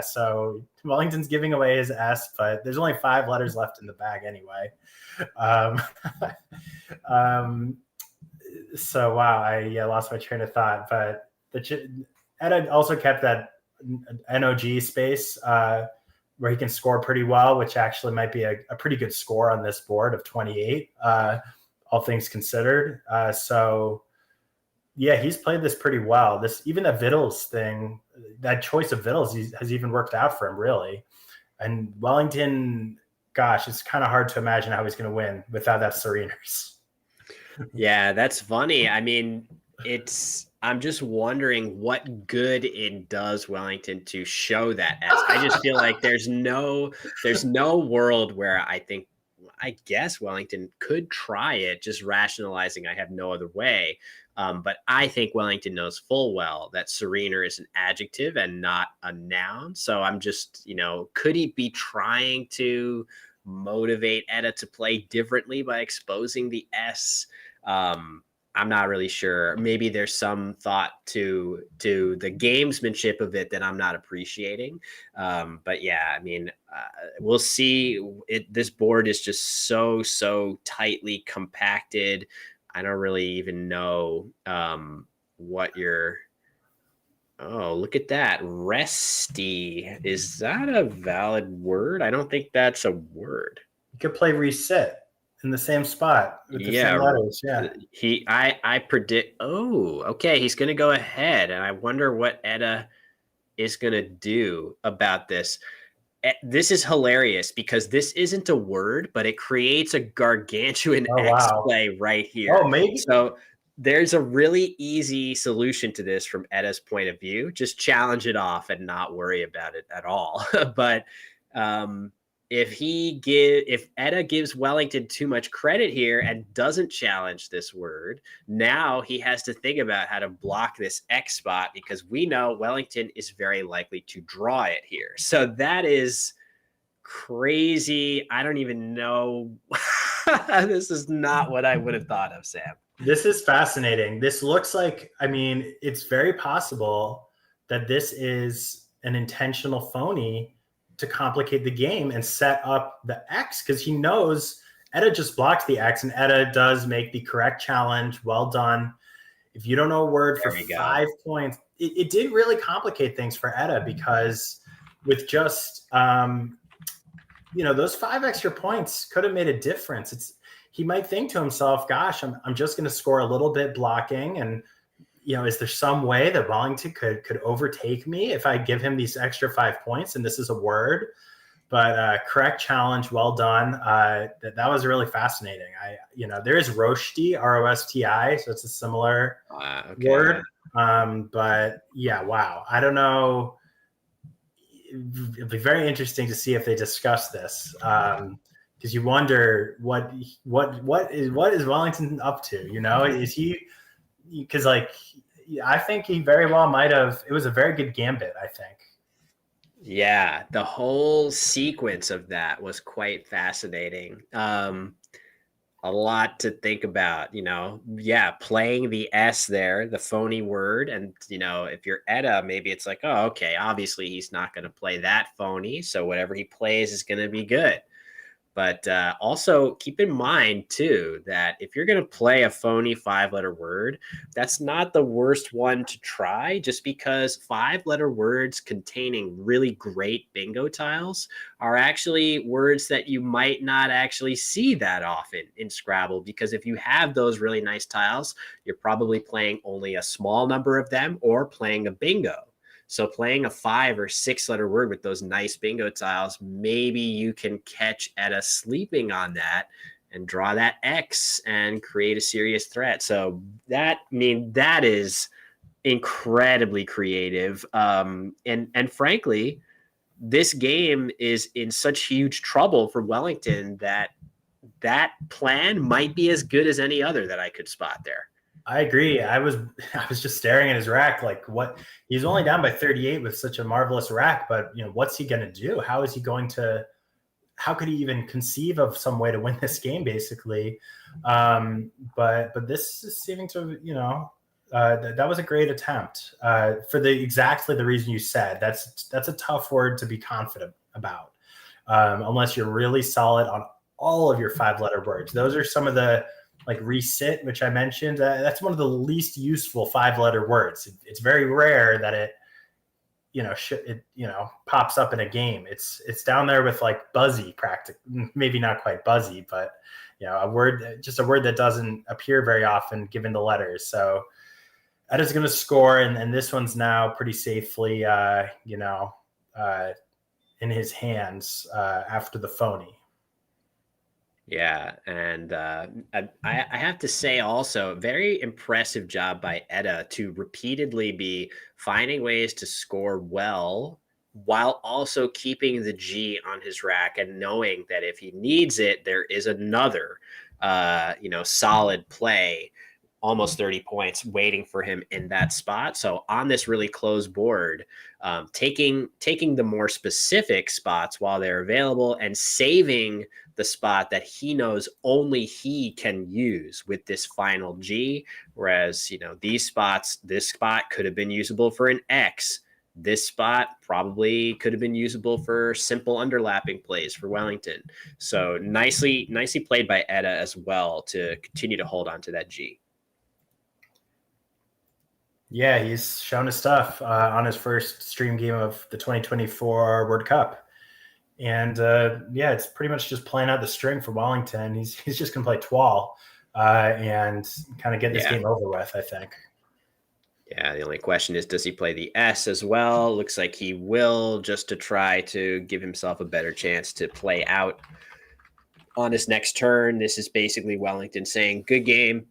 So Wellington's giving away his S, but there's only 5 letters left in the bag anyway. So wow, I lost my train of thought. But Edda also kept that NOG space where he can score pretty well, which actually might be a pretty good score on this board of 28. All things considered. He's played this pretty well. Even the Vittles thing, that choice of Vittles has even worked out for him, really. And Wellington, gosh, it's kind of hard to imagine how he's going to win without that Sereners.
Yeah, that's funny. I mean, I'm just wondering what good it does Wellington to show that as. I just feel like there's no world where I guess Wellington could try it, just rationalizing I have no other way. But I think Wellington knows full well that Serener is an adjective and not a noun. So I'm just, could he be trying to motivate Edda to play differently by exposing the S? I'm not really sure. Maybe there's some thought to the gamesmanship of it that I'm not appreciating. But yeah, I mean, we'll see. This board is just so tightly compacted. I don't really even know what you're. Oh, look at that. Resty. Is that a valid word? I don't think that's a word.
You could play reset in the same spot with the same letters. Yeah.
I predict. Oh, okay. He's going to go ahead, and I wonder what Edda is going to do about this. This is hilarious because this isn't a word, but it creates a gargantuan X play right here.
Oh, maybe.
So there's a really easy solution to this from Edda's point of view. Just challenge it off and not worry about it at all. But if Edda gives Wellington too much credit here and doesn't challenge this word, now he has to think about how to block this X spot because we know Wellington is very likely to draw it here. So that is crazy. I don't even know. This is not what I would have thought of, Sam.
This is fascinating. This looks like, it's very possible that this is an intentional phony to complicate the game and set up the X because he knows Edda just blocks the X and Edda does make the correct challenge. Well done. If you don't know a word for 5 points, it did really complicate things for Edda because with just, those 5 extra points could have made a difference. He might think to himself, gosh, I'm just going to score a little bit blocking and, is there some way that Wellington could overtake me if I give him these extra 5 points? And this is a word, but correct challenge. Well done. That was really fascinating. There is Rosti, Rosti, so it's a similar word. But yeah, wow. I don't know. It'd be very interesting to see if they discuss this. Because you wonder what is Wellington up to? Is he? Because I think he very well might have. It was a very good gambit, I think.
Yeah, the whole sequence of that was quite fascinating. A lot to think about, playing the S there, the phony word. And, if you're Edda, maybe it's like, oh, okay, obviously he's not going to play that phony. So whatever he plays is going to be good. But also keep in mind, too, that if you're going to play a phony 5-letter word, that's not the worst one to try, just because 5-letter words containing really great bingo tiles are actually words that you might not actually see that often in Scrabble, because if you have those really nice tiles, you're probably playing only a small number of them or playing a bingo. So playing a 5 or 6-letter word with those nice bingo tiles, maybe you can catch Edda sleeping on that and draw that X and create a serious threat. So that is incredibly creative. And frankly, this game is in such huge trouble for Wellington that plan might be as good as any other that I could spot there.
I agree. I was just staring at his rack, like what he's only down by 38 with such a marvelous rack, but what's he going to do? How could he even conceive of some way to win this game, basically? But this is seeming to, that was a great attempt for exactly the reason you said. That's a tough word to be confident about, unless you're really solid on all of your 5-letter words. Those are some of the, like resit, which I mentioned, that's one of the least useful 5-letter words. It's very rare that it, pops up in a game. It's down there with like buzzy, maybe not quite buzzy, but a word that doesn't appear very often given the letters. So Edda's going to score, and this one's now pretty safely, in his hands after the phony.
Yeah, and I have to say also, very impressive job by Edda to repeatedly be finding ways to score well while also keeping the G on his rack and knowing that if he needs it, there is another, solid play, almost 30 points waiting for him in that spot. So on this really close board, taking the more specific spots while they're available and saving the spot that he knows only he can use with this final G. Whereas, these spots, this spot could have been usable for an X. This spot probably could have been usable for simple underlapping plays for Wellington. So nicely played by Edda as well to continue to hold on to that G.
Yeah, he's shown his stuff on his first stream game of the 2024 World Cup. And it's pretty much just playing out the string for Wellington. He's just going to play Twal and kind of get this game over with, I think.
Yeah, the only question is, does he play the S as well? Looks like he will, just to try to give himself a better chance to play out on his next turn. This is basically Wellington saying, good game.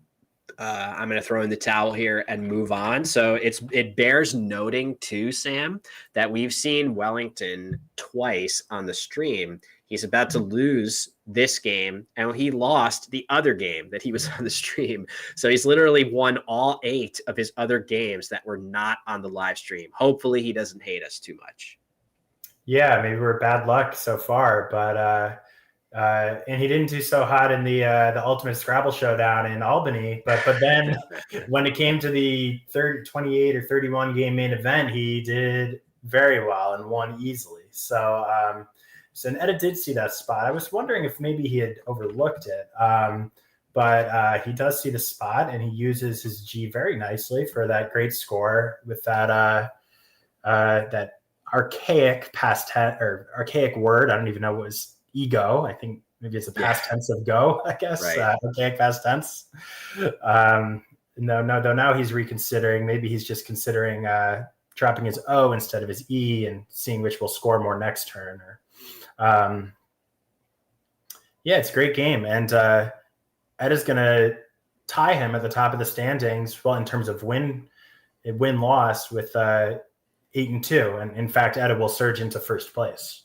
I'm going to throw in the towel here and move on. So it bears noting too, Sam, that we've seen Wellington twice on the stream. He's about to lose this game, and he lost the other game that he was on the stream. So he's literally won all 8 of his other games that were not on the live stream. Hopefully he doesn't hate us too much.
Yeah, maybe we're bad luck so far, but and he didn't do so hot in the Ultimate Scrabble Showdown in Albany. But then when it came to the 28 or 31 game main event, he did very well and won easily. So Edda did see that spot. I was wondering if maybe he had overlooked it. But he does see the spot, and he uses his G very nicely for that great score with that that archaic past tense or archaic word. I don't even know what was ego. I think maybe it's a past tense of go, I guess.
Right.
Archaic past tense. No, now he's reconsidering. Maybe he's just considering dropping his O instead of his E and seeing which will score more next turn. Yeah, it's a great game. And Eda's going to tie him at the top of the standings, well, in terms of win-loss with 8-2. And in fact, Eda will surge into first place.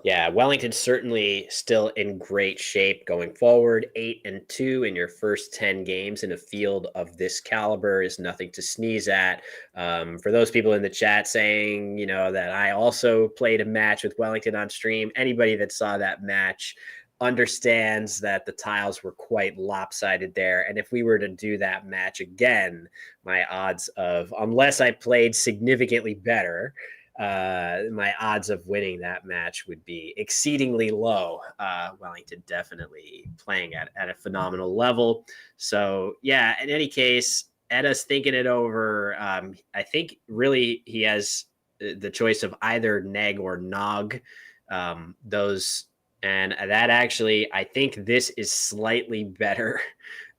Yeah, Wellington's certainly still in great shape going forward. 8-2 in your first 10 games in a field of this caliber is nothing to sneeze at. For those people in the chat saying, that I also played a match with Wellington on stream, anybody that saw that match understands that the tiles were quite lopsided there. And if we were to do that match again, my odds of, unless I played significantly better, my odds of winning that match would be exceedingly low. Wellington definitely playing at a phenomenal level. So yeah, in any case, Eda's thinking it over. I think really he has the choice of either neg or nog. And that actually, I think this is slightly better.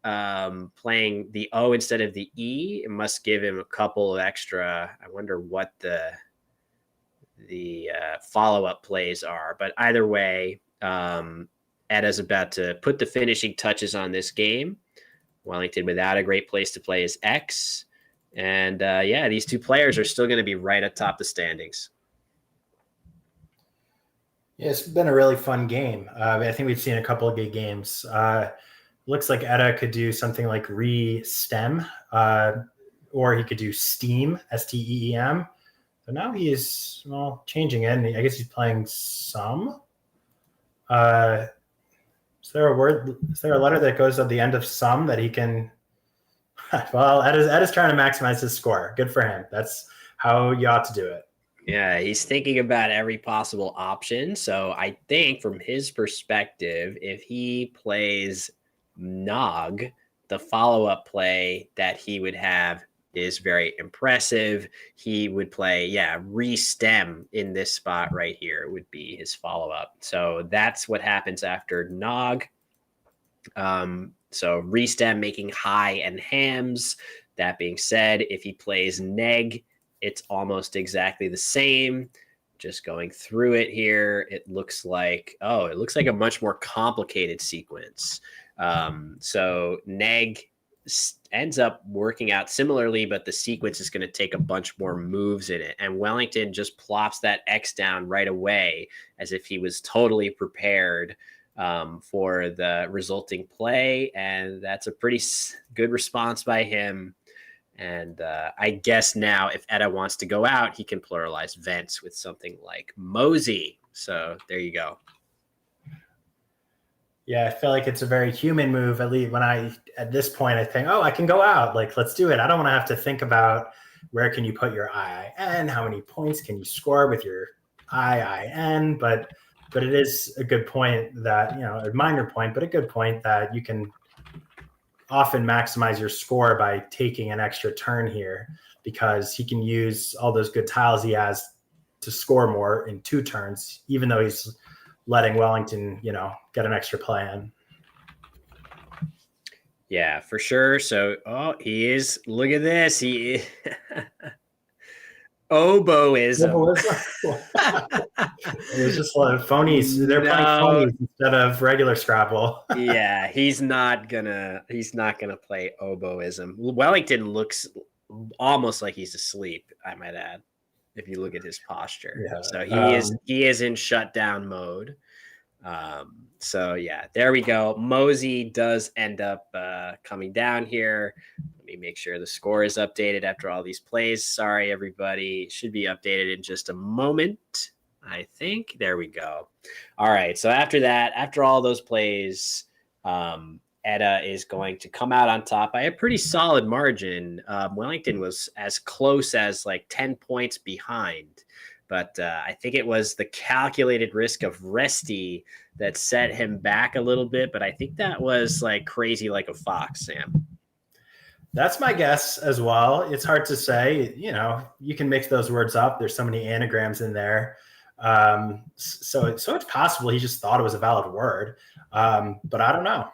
Playing the O instead of the E, it must give him a couple of extra. I wonder what the follow-up plays are, but either way, Eda's about to put the finishing touches on this game. Wellington without a great place to play is X, and these two players are still going to be right atop the standings.
Yeah, it's been a really fun game. I think we've seen a couple of good games. Looks like Eda could do something like re-stem, or he could do steam, STEEM. So now he is changing it. And I guess he's playing some. Is there a word? Is there a letter that goes at the end of some that he can? Well, Eda's trying to maximize his score. Good for him. That's how you ought to do it.
Yeah, he's thinking about every possible option. So I think from his perspective, if he plays nog, the follow-up play that he would have is very impressive. He would play, re-stem in this spot right here would be his follow-up. So that's what happens after nog. So re-stem making high and hams. That being said, if he plays neg, it's almost exactly the same. Just going through it here, it looks like a much more complicated sequence. So neg ends up working out similarly, but the sequence is going to take a bunch more moves in it. And Wellington just plops that X down right away as if he was totally prepared for the resulting play. And that's a pretty good response by him. And I guess now if Eda wants to go out, he can pluralize vents with something like Mosey. So there you go.
Yeah, I feel like it's a very human move. At least at this point, I think, I can go out. Like, let's do it. I don't want to have to think about where can you put your IIN, how many points can you score with your IIN. But it is a good point that, a minor point, but a good point that you can often maximize your score by taking an extra turn here, because he can use all those good tiles he has to score more in 2 turns, even though he's letting Wellington, get an extra play in.
Yeah, for sure. So, he is. Look at this. He oboism.
It was just a lot of phonies. They're playing phonies instead of regular Scrabble.
Yeah, he's not gonna play oboism. Wellington looks almost like he's asleep, I might add, if you look at his posture. Yeah. So he is in shutdown mode. So yeah, there we go. Mosey does end up coming down here. Let me make sure the score is updated after all these plays. Sorry, everybody. It should be updated in just a moment, I think. There we go. All right. So after that, after all those plays, Eda is going to come out on top by a pretty solid margin. Wellington was as close as like 10 points behind. But I think it was the calculated risk of Resty that set him back a little bit. But I think that was like crazy like a fox, Sam.
That's my guess as well. It's hard to say. You can mix those words up. There's so many anagrams in there. So it's possible he just thought it was a valid word. But I don't know.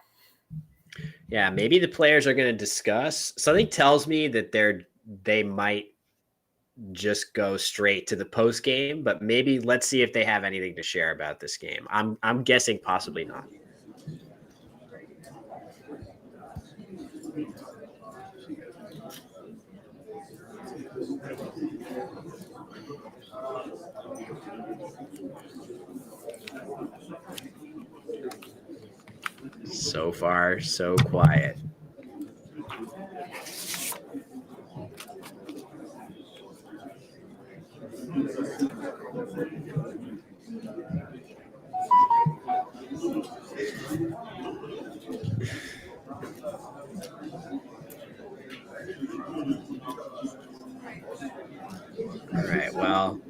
Yeah, maybe the players are going to discuss. Something tells me that they might just go straight to the post game, but maybe let's see if they have anything to share about this game. I'm guessing possibly not. So far, so quiet. All right. Well,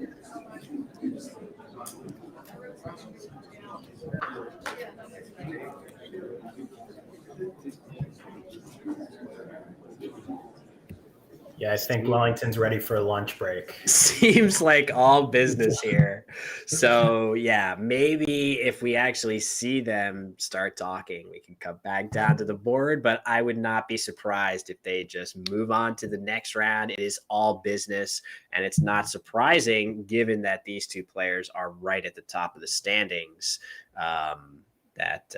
Yeah, I think Wellington's ready for a lunch break.
seems like all business here. So yeah, maybe if we actually see them start talking, we can come back down to the board. But I would not be surprised if they just move on to the next round. It is all business, and it's not surprising given that these two players are right at the top of the standings. That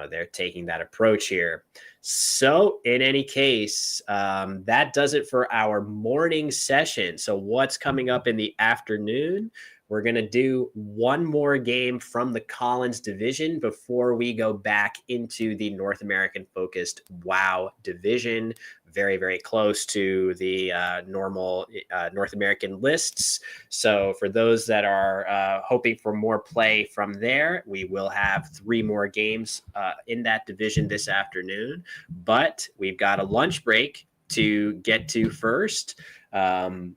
they're taking that approach here. So in any case, that does it for our morning session. So what's coming up in the afternoon? We're going to do one more game from the Collins division before we go back into the North American focused WoW division. Very, very close to the normal North American lists. So for those that are hoping for more play from there, we will have 3 more games in that division this afternoon. But we've got a lunch break to get to first. And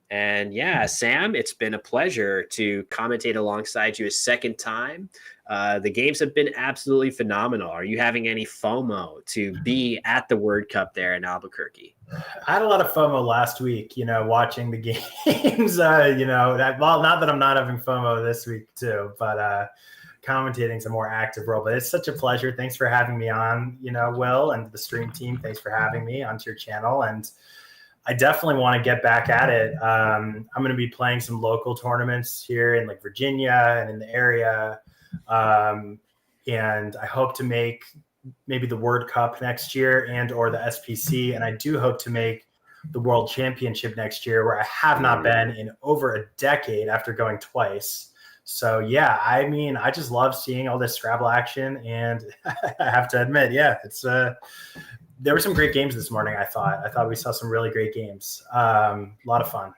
yeah, Sam, it's been a pleasure to commentate alongside you a second time. The games have been absolutely phenomenal. Are you having any FOMO to be at the World Cup there in Albuquerque?
I had a lot of FOMO last week, watching the games, well, not that I'm not having FOMO this week too, but commentating is a more active role. But it's such a pleasure. Thanks for having me on, Will, and the stream team. Thanks for having me onto your channel. And I definitely want to get back at it. I'm going to be playing some local tournaments here in like Virginia and in the area. And I hope to make maybe the World Cup next year and or the SPC. And I do hope to make the World Championship next year, where I have not been in over a decade after going twice. So yeah, I mean, I just love seeing all this Scrabble action, and I have to admit, yeah, it's there were some great games this morning. I thought we saw some really great games. A lot of fun.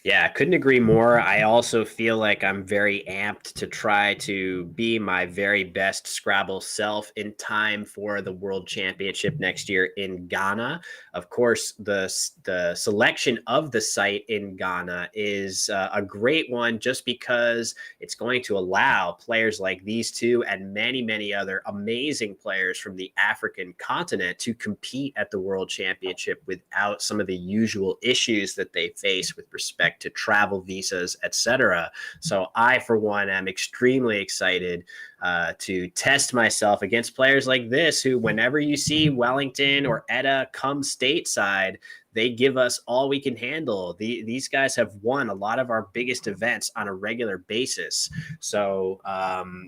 Yeah, I couldn't agree more. I also feel like I'm very amped to try to be my very best Scrabble self in time for the World Championship next year in Ghana. Of course, the selection of the site in Ghana is a great one just because it's going to allow players like these two and many, many other amazing players from the African continent to compete at the World Championship without some of the usual issues that they face with respect to travel visas, etc. So I, for one, am extremely excited to test myself against players like this, who, whenever you see Wellington or Etta come stateside, they give us all we can handle. These guys have won a lot of our biggest events on a regular basis. So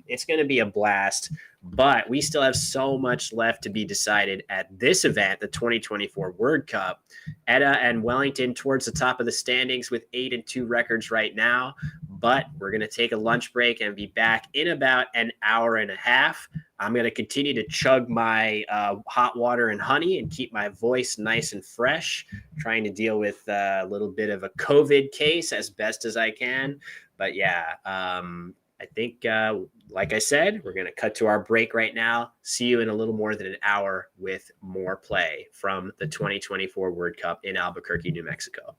it's going to be a blast. But we still have so much left to be decided at this event, the 2024 World Cup. Etta and Wellington towards the top of the standings with 8-2 records right now. But we're going to take a lunch break and be back in about an hour and a half. I'm going to continue to chug my hot water and honey and keep my voice nice and fresh, trying to deal with a little bit of a COVID case as best as I can. But yeah, I think, like I said, we're going to cut to our break right now. See you in a little more than an hour with more play from the 2024 World Cup in Albuquerque, New Mexico.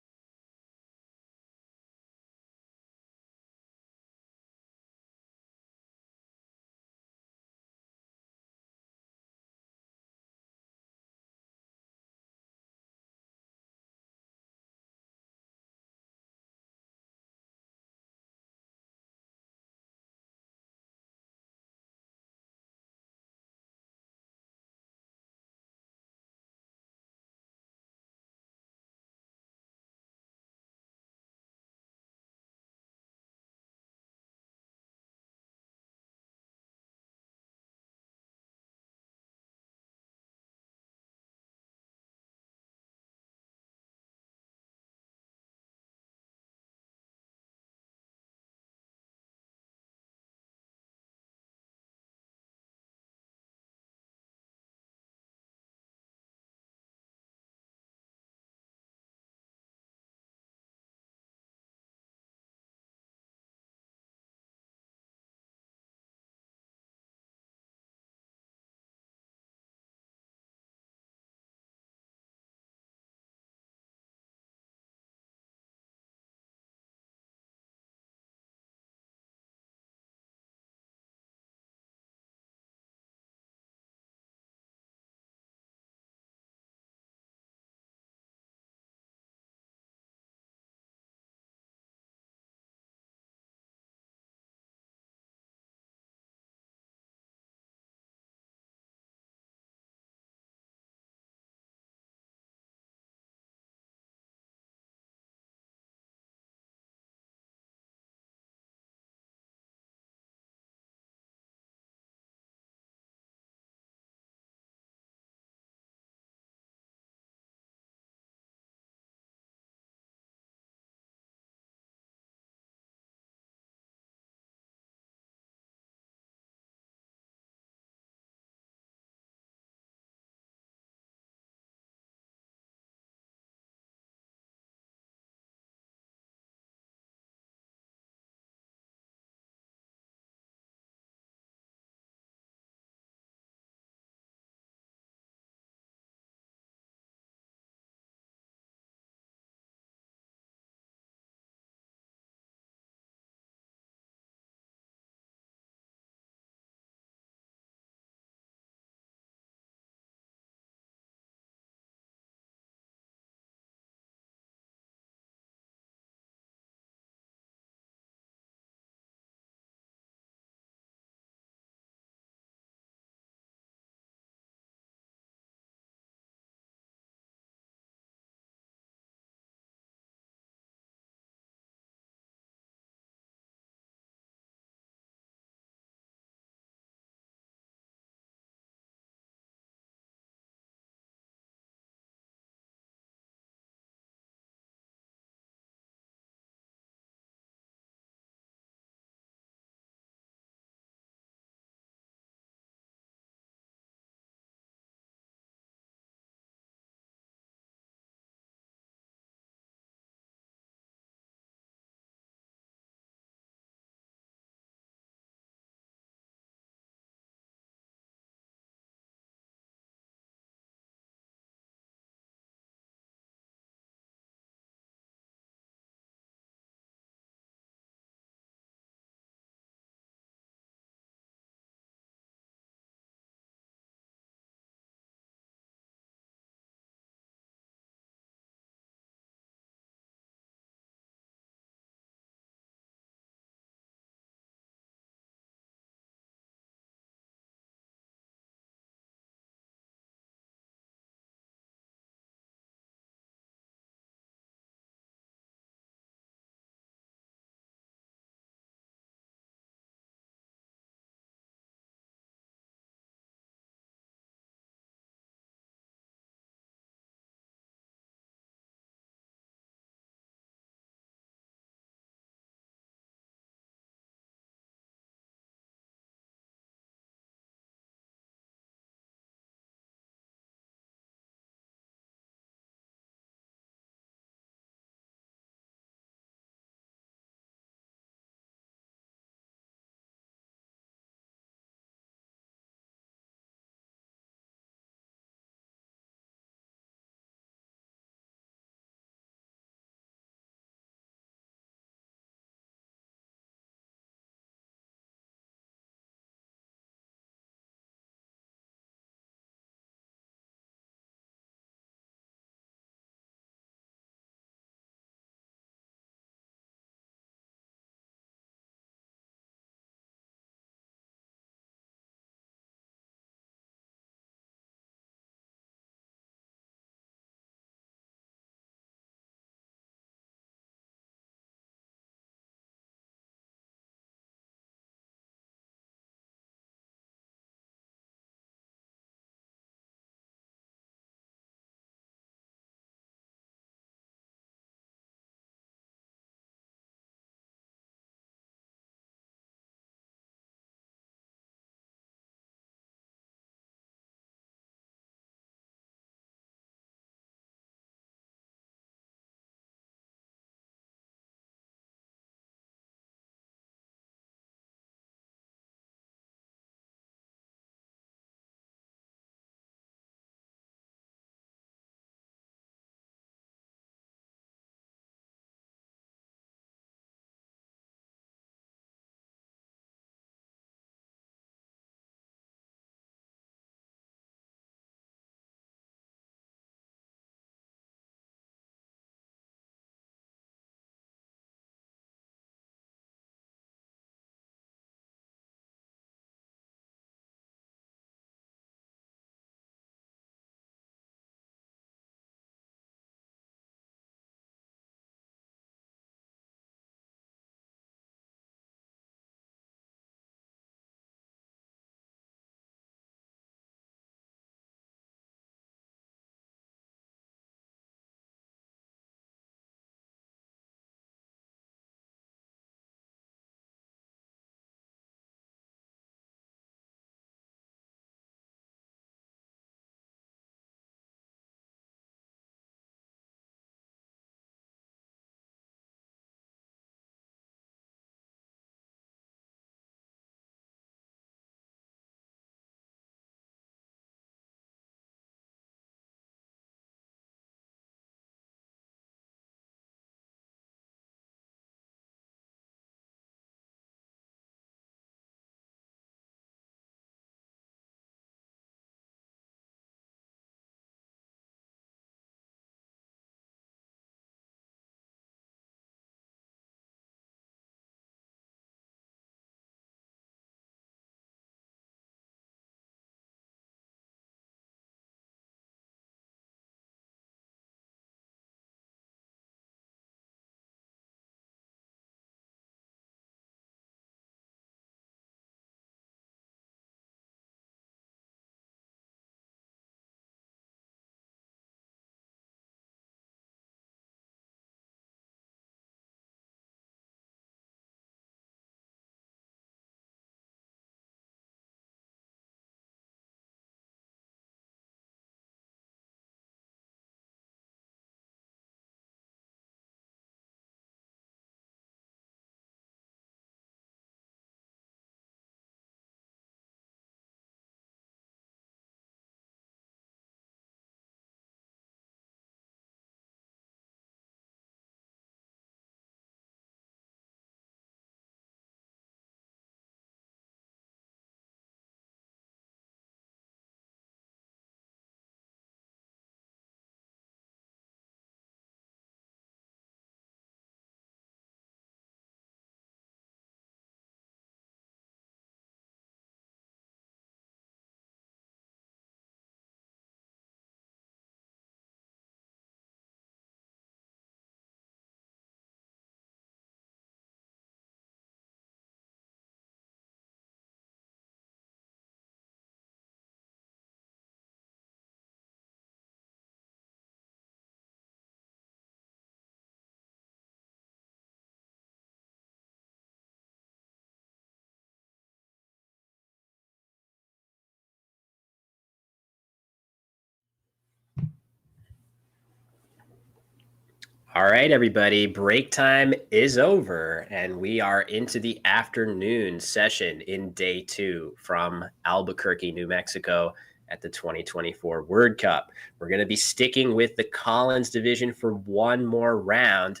All right, everybody, break time is over, and we are into the afternoon session in day 2 from Albuquerque, New Mexico at the 2024 Word Cup. We're going to be sticking with the Collins division for one more round,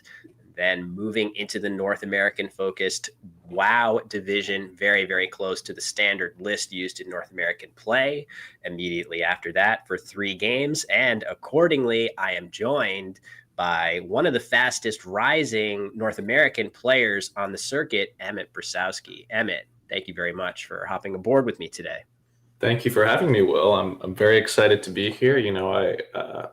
then moving into the North American focused WoW division, very, very close to the standard list used in North American play. Immediately after that for 3 games, and accordingly, I am joined by one of the fastest rising North American players on the circuit, Emmett Brasowski. Emmett, thank you very much for hopping aboard with me today.
Thank you for having me, Will. I'm very excited to be here.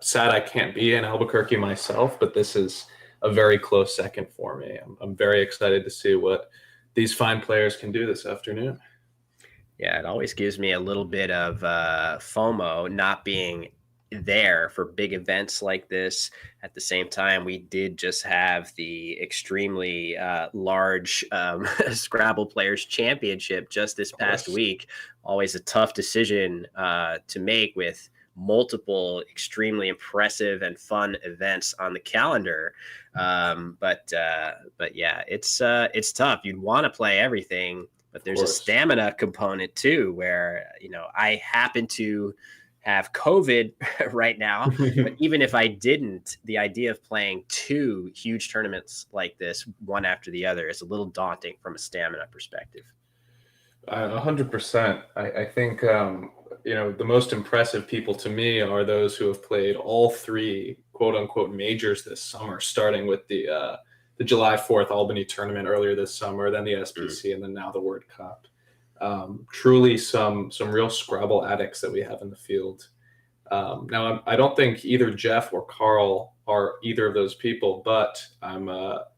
Sad I can't be in Albuquerque myself, but this is a very close second for me. I'm very excited to see what these fine players can do this afternoon.
Yeah, it always gives me a little bit of FOMO not being there for big events like this. At the same time, we did just have the extremely large Scrabble Players Championship just this past week. Always a tough decision to make with multiple extremely impressive and fun events on the calendar. But yeah, it's tough. You'd want to play everything, but there's a stamina component too, where, I happen to have COVID right now, but even if I didn't, the idea of playing 2 huge tournaments like this, one after the other, is a little daunting from a stamina perspective.
100%. I think, the most impressive people to me are those who have played all 3 quote unquote majors this summer, starting with the July 4th Albany tournament earlier this summer, then the SPC, and then now the Word Cup. Truly some real Scrabble addicts that we have in the field. Now, I don't think either Jeff or Carl are either of those people, but I'm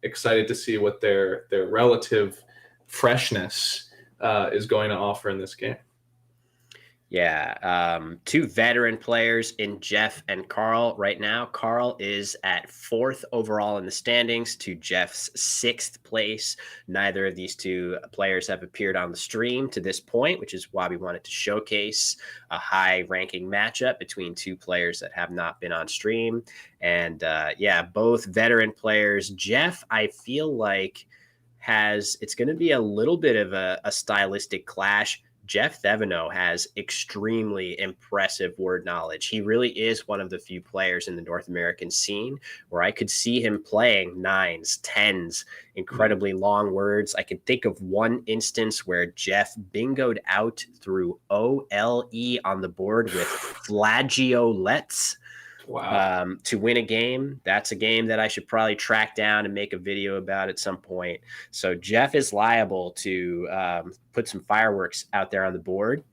excited to see what their relative freshness is going to offer in this game.
Yeah, 2 veteran players in Jeff and Carl right now. Carl is at 4th overall in the standings to Jeff's 6th place. Neither of these 2 players have appeared on the stream to this point, which is why we wanted to showcase a high-ranking matchup between 2 players that have not been on stream. And both veteran players. Jeff, I feel like it's going to be a little bit of a stylistic clash. Jeff Theano has extremely impressive word knowledge. He really is one of the few players in the North American scene where I could see him playing 9s, 10s, incredibly long words. I can think of one instance where Jeff bingoed out through OLE on the board with flageolets.
Wow.
To win a game. That's a game that I should probably track down and make a video about at some point. So Jeff is liable to put some fireworks out there on the board.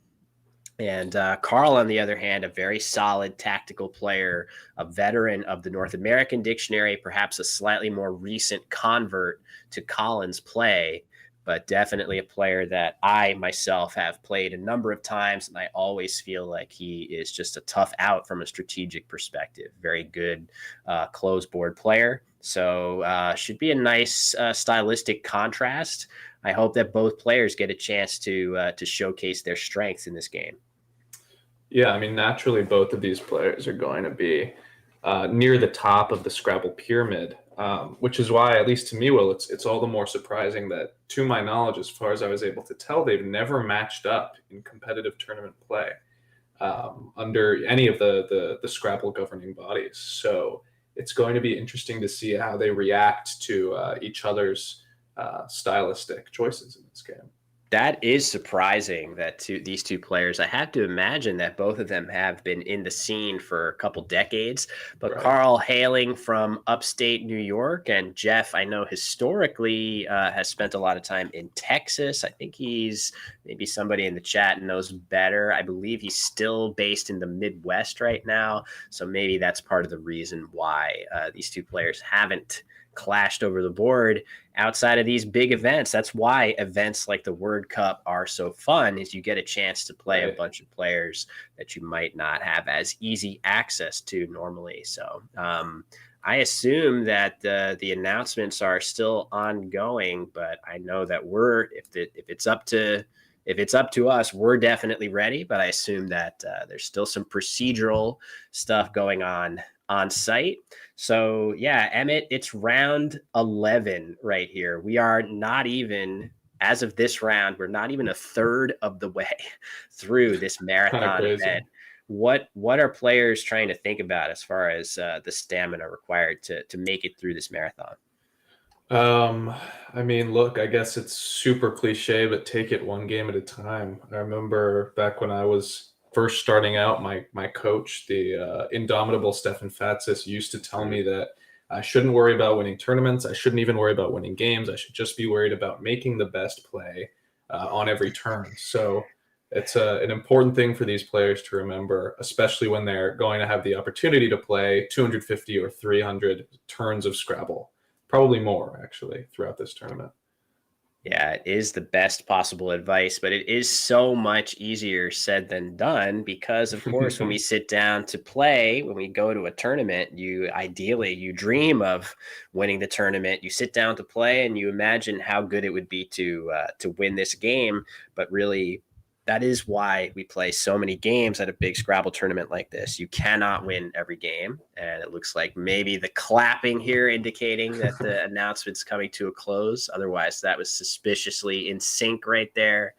And Carl, on the other hand, a very solid tactical player, a veteran of the North American dictionary, perhaps a slightly more recent convert to Collins play, but definitely a player that I myself have played a number of times, and I always feel like he is just a tough out from a strategic perspective. Very good close board player. So should be a nice stylistic contrast. I hope that both players get a chance to showcase their strengths in this game.
Yeah, I mean, naturally, both of these players are going to be near the top of the Scrabble pyramid, which is why, at least to me, Will, it's all the more surprising that, to my knowledge, as far as I was able to tell, they've never matched up in competitive tournament play under any of the Scrabble governing bodies. So it's going to be interesting to see how they react to each other's stylistic choices in this game.
That is surprising that these 2 players, I have to imagine that both of them have been in the scene for a couple decades, but right. Carl hailing from upstate New York, and Jeff, I know historically has spent a lot of time in Texas. I think maybe somebody in the chat knows better. I believe he's still based in the Midwest right now. So maybe that's part of the reason why these 2 players haven't clashed over the board outside of these big events. That's why events like the Word Cup are so fun, is you get a chance to play a bunch of players that you might not have as easy access to normally. So I assume that the announcements are still ongoing, but I know that if if it's up to us, we're definitely ready. But I assume that there's still some procedural stuff going on site. So yeah, Emmett, it's round 11 right here. We are not even, as of this round, we're not even a third of the way through this marathon event. What are players trying to think about as far as the stamina required to make it through this marathon?
I mean, look, I guess it's super cliche, but take it one game at a time. I remember back when I was first starting out, my coach, the indomitable Stefan Fatsis, used to tell me that I shouldn't worry about winning tournaments. I shouldn't even worry about winning games. I should just be worried about making the best play on every turn. So it's an important thing for these players to remember, especially when they're going to have the opportunity to play 250 or 300 turns of Scrabble. Probably more, actually, throughout this tournament.
Yeah, it is the best possible advice, but it is so much easier said than done because, of course, when we sit down to play, when we go to a tournament, you dream of winning the tournament. You sit down to play and you imagine how good it would be to win this game, but really, that is why we play so many games at a big Scrabble tournament like this. You cannot win every game. And it looks like maybe the clapping here indicating that the announcement's coming to a close. Otherwise, that was suspiciously in sync right there.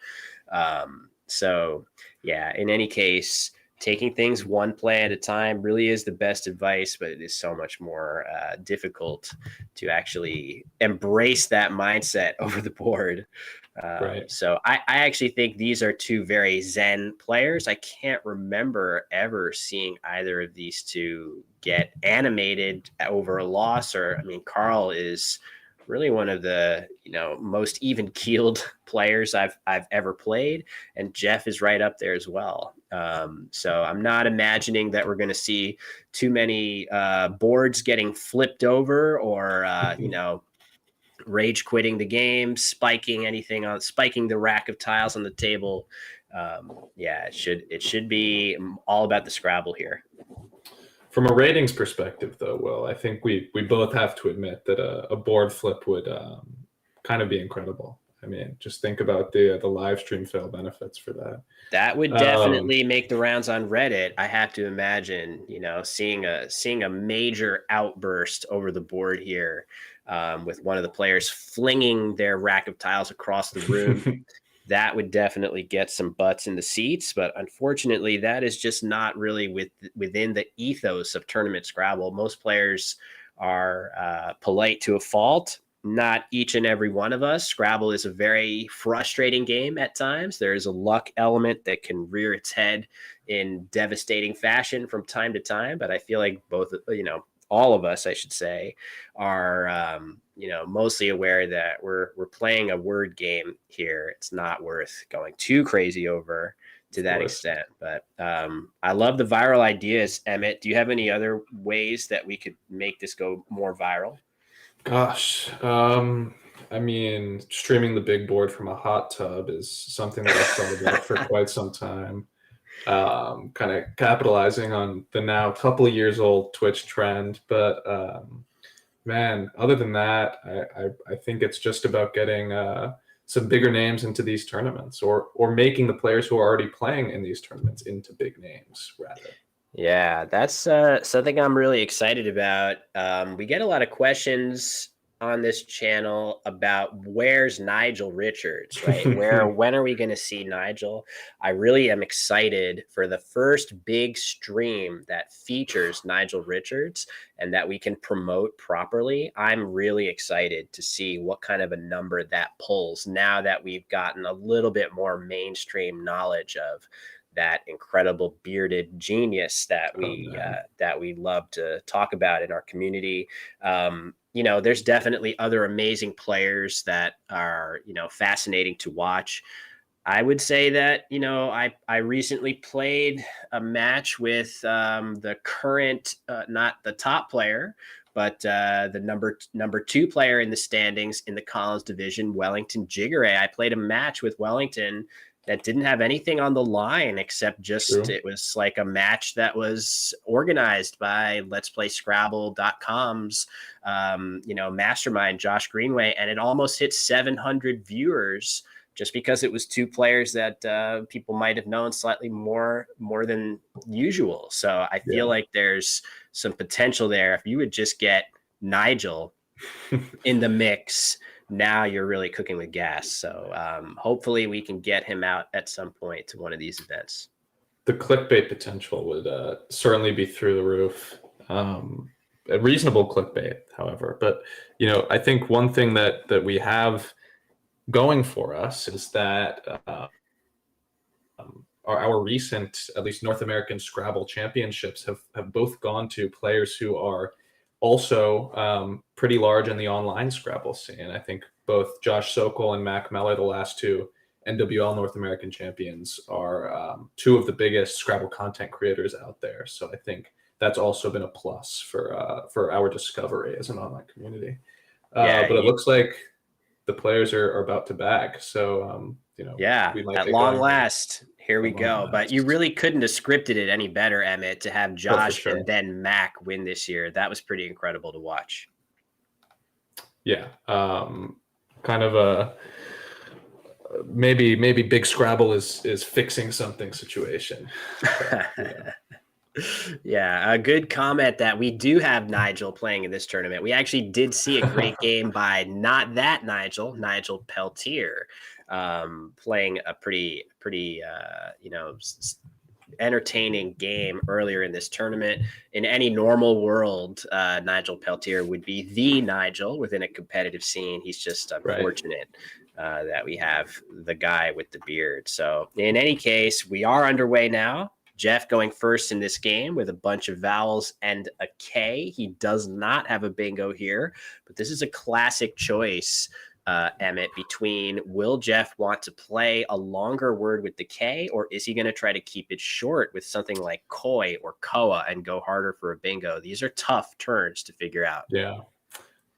So, yeah, in any case, taking things one play at a time really is the best advice, but it is so much more difficult to actually embrace that mindset over the board.
Right.
So I actually think these are two very zen players. I can't remember ever seeing either of these two get animated over a loss. Caro is really one of the most even keeled players I've ever played, and Jeff is right up there as well. So I'm not imagining that we're going to see too many boards getting flipped over or rage quitting the game, spiking the rack of tiles on the table. It should be all about the Scrabble here.
From a ratings perspective, though, Will, I think we both have to admit that a board flip would kind of be incredible. I mean, just think about the live stream fail benefits for that.
That would definitely make the rounds on Reddit. I have to imagine, seeing a major outburst over the board here, with one of the players flinging their rack of tiles across the room. That would definitely get some butts in the seats, but unfortunately, that is just not really within the ethos of tournament Scrabble. Most players are polite to a fault. Not each and every one of us. Scrabble is a very frustrating game at times. There is a luck element that can rear its head in devastating fashion from time to time, but I feel like all of us, I should say, are mostly aware that we're playing a word game here. It's not worth going too crazy over to that extent. But I love the viral ideas, Emmett. Do you have any other ways that we could make this go more viral?
Gosh, I mean, streaming the big board from a hot tub is something that I've thought about for quite some time. Kind of capitalizing on the now couple of years old Twitch trend. But man, other than that, I think it's just about getting some bigger names into these tournaments, or making the players who are already playing in these tournaments into big names, rather.
Yeah, that's something I'm really excited about. We get a lot of questions on this channel about where's Nigel Richards, right? When are we going to see Nigel? I really am excited for the first big stream that features Nigel Richards and that we can promote properly. I'm really excited to see what kind of a number that pulls now that we've gotten a little bit more mainstream knowledge of that incredible bearded genius that we love to talk about in our community. There's definitely other amazing players that are, fascinating to watch. I would say that, I recently played a match with the current, not the top player, but the number 2 player in the standings in the Collins division, Wellington Jighere. I played a match with Wellington that didn't have anything on the line except just It was like a match that was organized by Let's Play Scrabble.com's mastermind, Josh Greenway, and it almost hit 700 viewers just because it was two players that people might have known slightly more than usual. So I feel like there's some potential there. If you would just get Nigel in the mix, now you're really cooking with gas. So hopefully we can get him out at some point to one of these events.
The clickbait potential would certainly be through the roof. A reasonable clickbait, however. But, I think one thing that we have going for us is that our recent, at least North American Scrabble championships have both gone to players who are also pretty large in the online Scrabble scene. I think both Josh Sokol and Mac Meller, the last two NWL North American champions, are two of the biggest Scrabble content creators out there. So I think that's also been a plus for our discovery as an online community. But it looks like the players are about to bag. So, we might
at long last. Here we go. But you really couldn't have scripted it any better, Emmett, to have Josh and then Mac win this year. That was pretty incredible to watch.
Yeah. Kind of a maybe Big Scrabble is fixing something situation.
Yeah, a good comment that we do have Nigel playing in this tournament. We actually did see a great game by not that Nigel Peltier, playing a pretty entertaining game earlier in this tournament. In any normal world, Nigel Peltier would be the Nigel within a competitive scene. He's just unfortunate that we have the guy with the beard. So in any case, we are underway now. Jeff going first in this game with a bunch of vowels and a K. He does not have a bingo here, but this is a classic choice, Emmett, between will Jeff want to play a longer word with the K, or is he going to try to keep it short with something like koi or koa and go harder for a bingo? These are tough turns to figure out.
Yeah.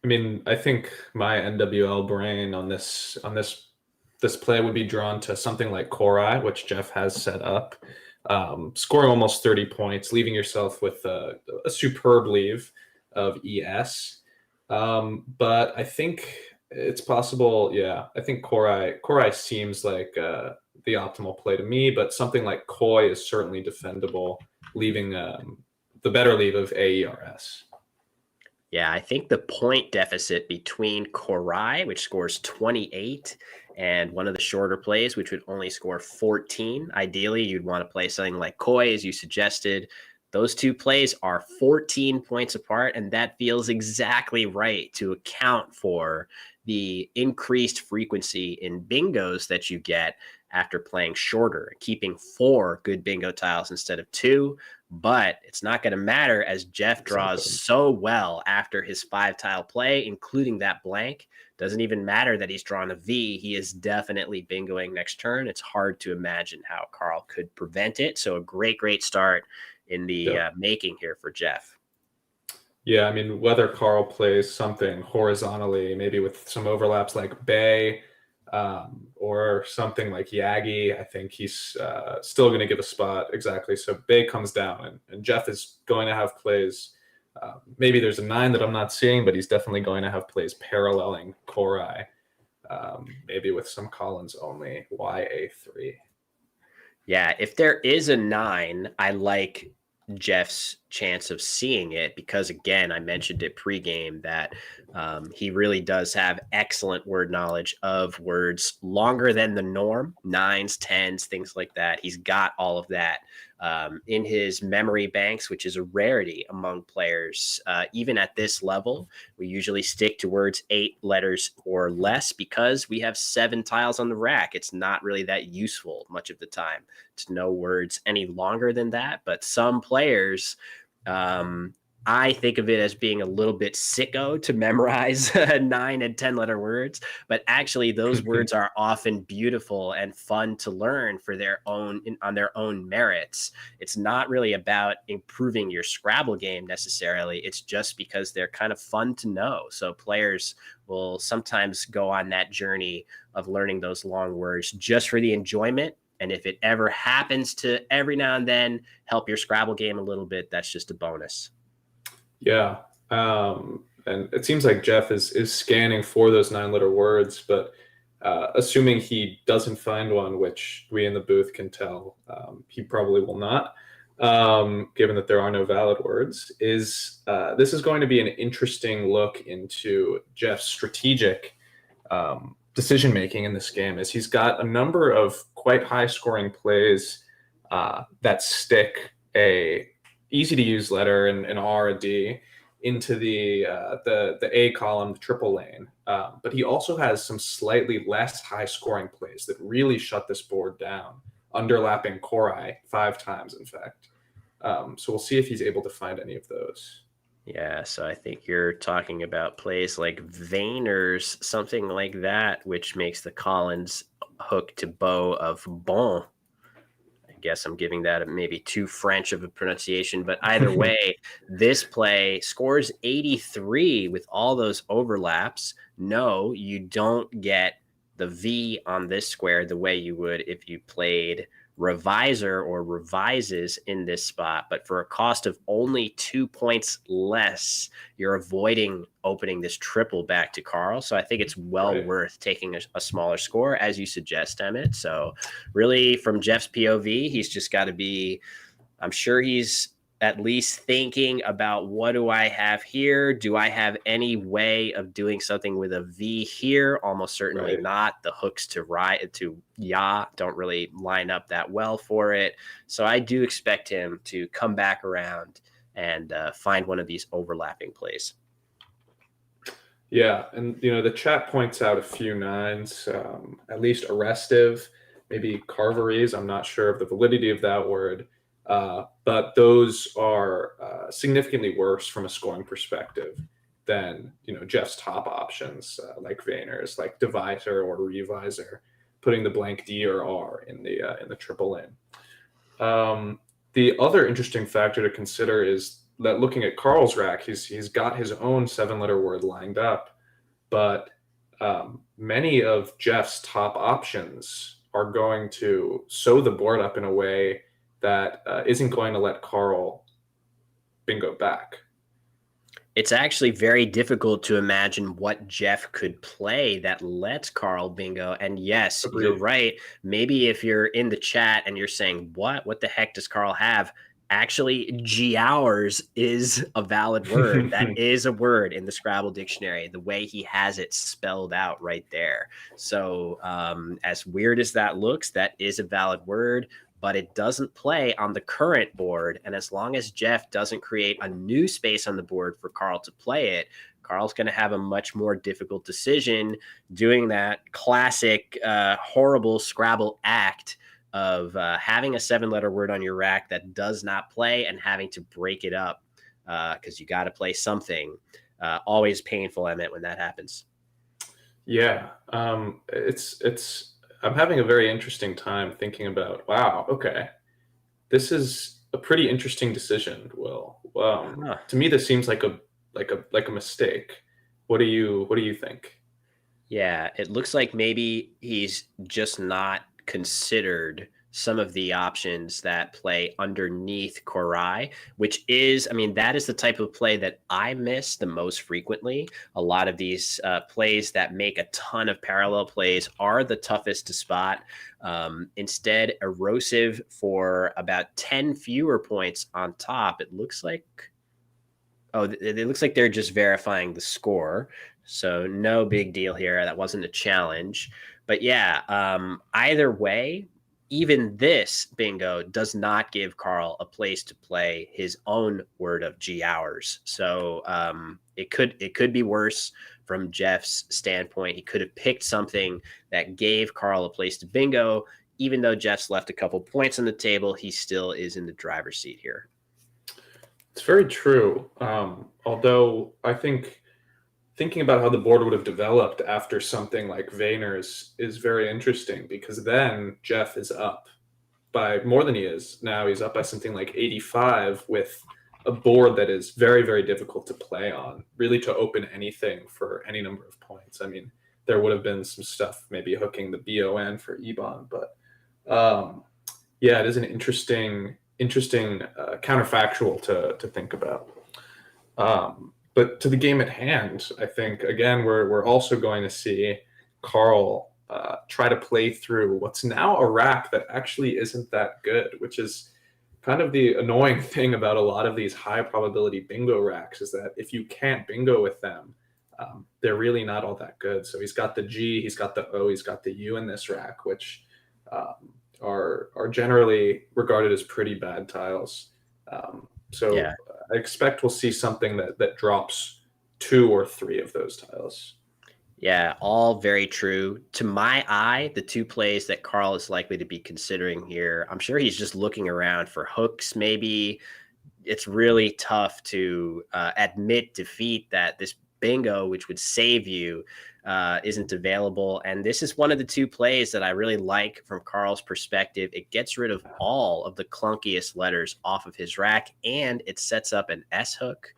I mean, I think my NWL brain on this play would be drawn to something like Korai, which Jeff has set up. Scoring almost 30 points, leaving yourself with a superb leave of ES. But I think it's possible. Yeah, I think Korai seems like the optimal play to me, but something like Koi is certainly defendable, leaving the better leave of AERS.
Yeah, I think the point deficit between Korai, which scores 28, and one of the shorter plays, which would only score 14. Ideally, you'd want to play something like Koi, as you suggested. Those two plays are 14 points apart, and that feels exactly right to account for the increased frequency in bingos that you get after playing shorter, keeping 4 good bingo tiles instead of 2. But it's not going to matter as Jeff draws so well after his 5-tile play, including that blank. Doesn't even matter that he's drawn a V. He is definitely bingoing next turn. It's hard to imagine how Carl could prevent it. So a great start in the making here for Jeff.
Yeah, I mean, whether Carl plays something horizontally, maybe with some overlaps like Bay, or something like Yagi, I think he's still going to give a spot. Exactly. So Bay comes down, and Jeff is going to have plays. Maybe there's a 9 that I'm not seeing, but he's definitely going to have plays paralleling Korai, maybe with some Collins only YA3.
Yeah, if there is a 9, I like Jeff's chance of seeing it because, again, I mentioned it pregame that he really does have excellent word knowledge of words longer than the norm, 9s, 10s, things like that. He's got all of that in his memory banks, which is a rarity among players. Even at this level, we usually stick to words 8 letters or less because we have 7 tiles on the rack. It's not really that useful much of the time to know words any longer than that. But some players, I think of it as being a little bit sicko to memorize 9 and 10 letter words, but actually those words are often beautiful and fun to learn for on their own merits. It's not really about improving your Scrabble game necessarily. It's just because they're kind of fun to know. So players will sometimes go on that journey of learning those long words just for the enjoyment. And if it ever happens to every now and then help your Scrabble game a little bit, that's just a bonus.
Yeah. And it seems like Jeff is scanning for those 9-letter words, but assuming he doesn't find one, which we in the booth can tell he probably will not, given that there are no valid words, is this is going to be an interesting look into Jeff's strategic decision making in this game, as he's got a number of quite high scoring plays that stick a easy to use letter, an R, a D, into the A column, the triple lane. But he also has some slightly less high scoring plays that really shut this board down, underlapping Korai 5 times, in fact. So we'll see if he's able to find any of those.
Yeah, so I think you're talking about plays like Vayner's, something like that, which makes the Collins hook to bow of bon. I guess I'm giving that maybe too French of a pronunciation, but either way, this play scores 83 with all those overlaps. No, you don't get the V on this square the way you would if you played Revisor or Revises in this spot, but for a cost of only 2 points less, you're avoiding opening this triple back to Carl. So I think it's well worth taking a smaller score, as you suggest, Emmett. So really, from Jeff's POV, he's just got to be, I'm sure he's at least thinking about, what do I have here? Do I have any way of doing something with a V here? Almost certainly not. The hooks to Ya don't really line up that well for it. So I do expect him to come back around and find one of these overlapping plays.
Yeah, and the chat points out a few nines, at least arrestive, maybe carveries. I'm not sure of the validity of that word. But those are significantly worse from a scoring perspective than Jeff's top options, like Vayner's, like Divisor or Revisor, putting the blank D or R in the triple lane. The other interesting factor to consider is that looking at Carl's rack, he's got his own 7-letter word lined up, but many of Jeff's top options are going to sew the board up in a way that isn't going to let Carl bingo back.
It's actually very difficult to imagine what Jeff could play that lets Carl bingo. And yes,
Agreed.
You're right. Maybe if you're in the chat and you're saying, what the heck does Carl have? Actually, G-hours is a valid word. That is a word in the Scrabble dictionary, the way he has it spelled out right there. So as weird as that looks, that is a valid word, but it doesn't play on the current board. And as long as Jeff doesn't create a new space on the board for Carl to play it, Carl's going to have a much more difficult decision doing that classic horrible Scrabble act of having a 7-letter word on your rack that does not play and having to break it up because you got to play something. Always painful, Emmett, when that happens.
Yeah, I'm having a very interesting time thinking about, wow, okay, this is a pretty interesting decision, Will. To me, this seems like a mistake. What do you think?
Yeah, it looks like maybe he's just not considered some of the options that play underneath Korai, which is, that is the type of play that I miss the most frequently. A lot of these plays that make a ton of parallel plays are the toughest to spot. Instead, erosive for about 10 fewer points on top. It looks like, it looks like they're just verifying the score. So no big deal here. That wasn't a challenge. But yeah, either way, even this bingo does not give Carl a place to play his own word of G-hours. So it could be worse from Jeff's standpoint. He could have picked something that gave Carl a place to bingo. Even though Jeff's left a couple points on the table, he still is in the driver's seat here.
It's very true. Although I think thinking about how the board would have developed after something like Vayner's is very interesting, because then Jeff is up by more than he is now. He's up by something like 85 with a board that is very, very difficult to play on, really to open anything for any number of points. There would have been some stuff, maybe hooking the BON for Ebon, but yeah, it is an interesting counterfactual to think about. But to the game at hand, I think, again, we're also going to see Carl try to play through what's now a rack that actually isn't that good, which is kind of the annoying thing about a lot of these high probability bingo racks, is that if you can't bingo with them, they're really not all that good. So he's got the G, he's got the O, he's got the U in this rack, which are generally regarded as pretty bad tiles. So
Yeah.
I expect we'll see something that drops 2 or 3 of those tiles.
Yeah, all very true. To my eye, the two plays that Carl is likely to be considering here, I'm sure he's just looking around for hooks, maybe. It's really tough to admit defeat that this bingo, which would save you, isn't available. And this is one of the two plays that I really like from Carl's perspective. It gets rid of all of the clunkiest letters off of his rack, and it sets up an S hook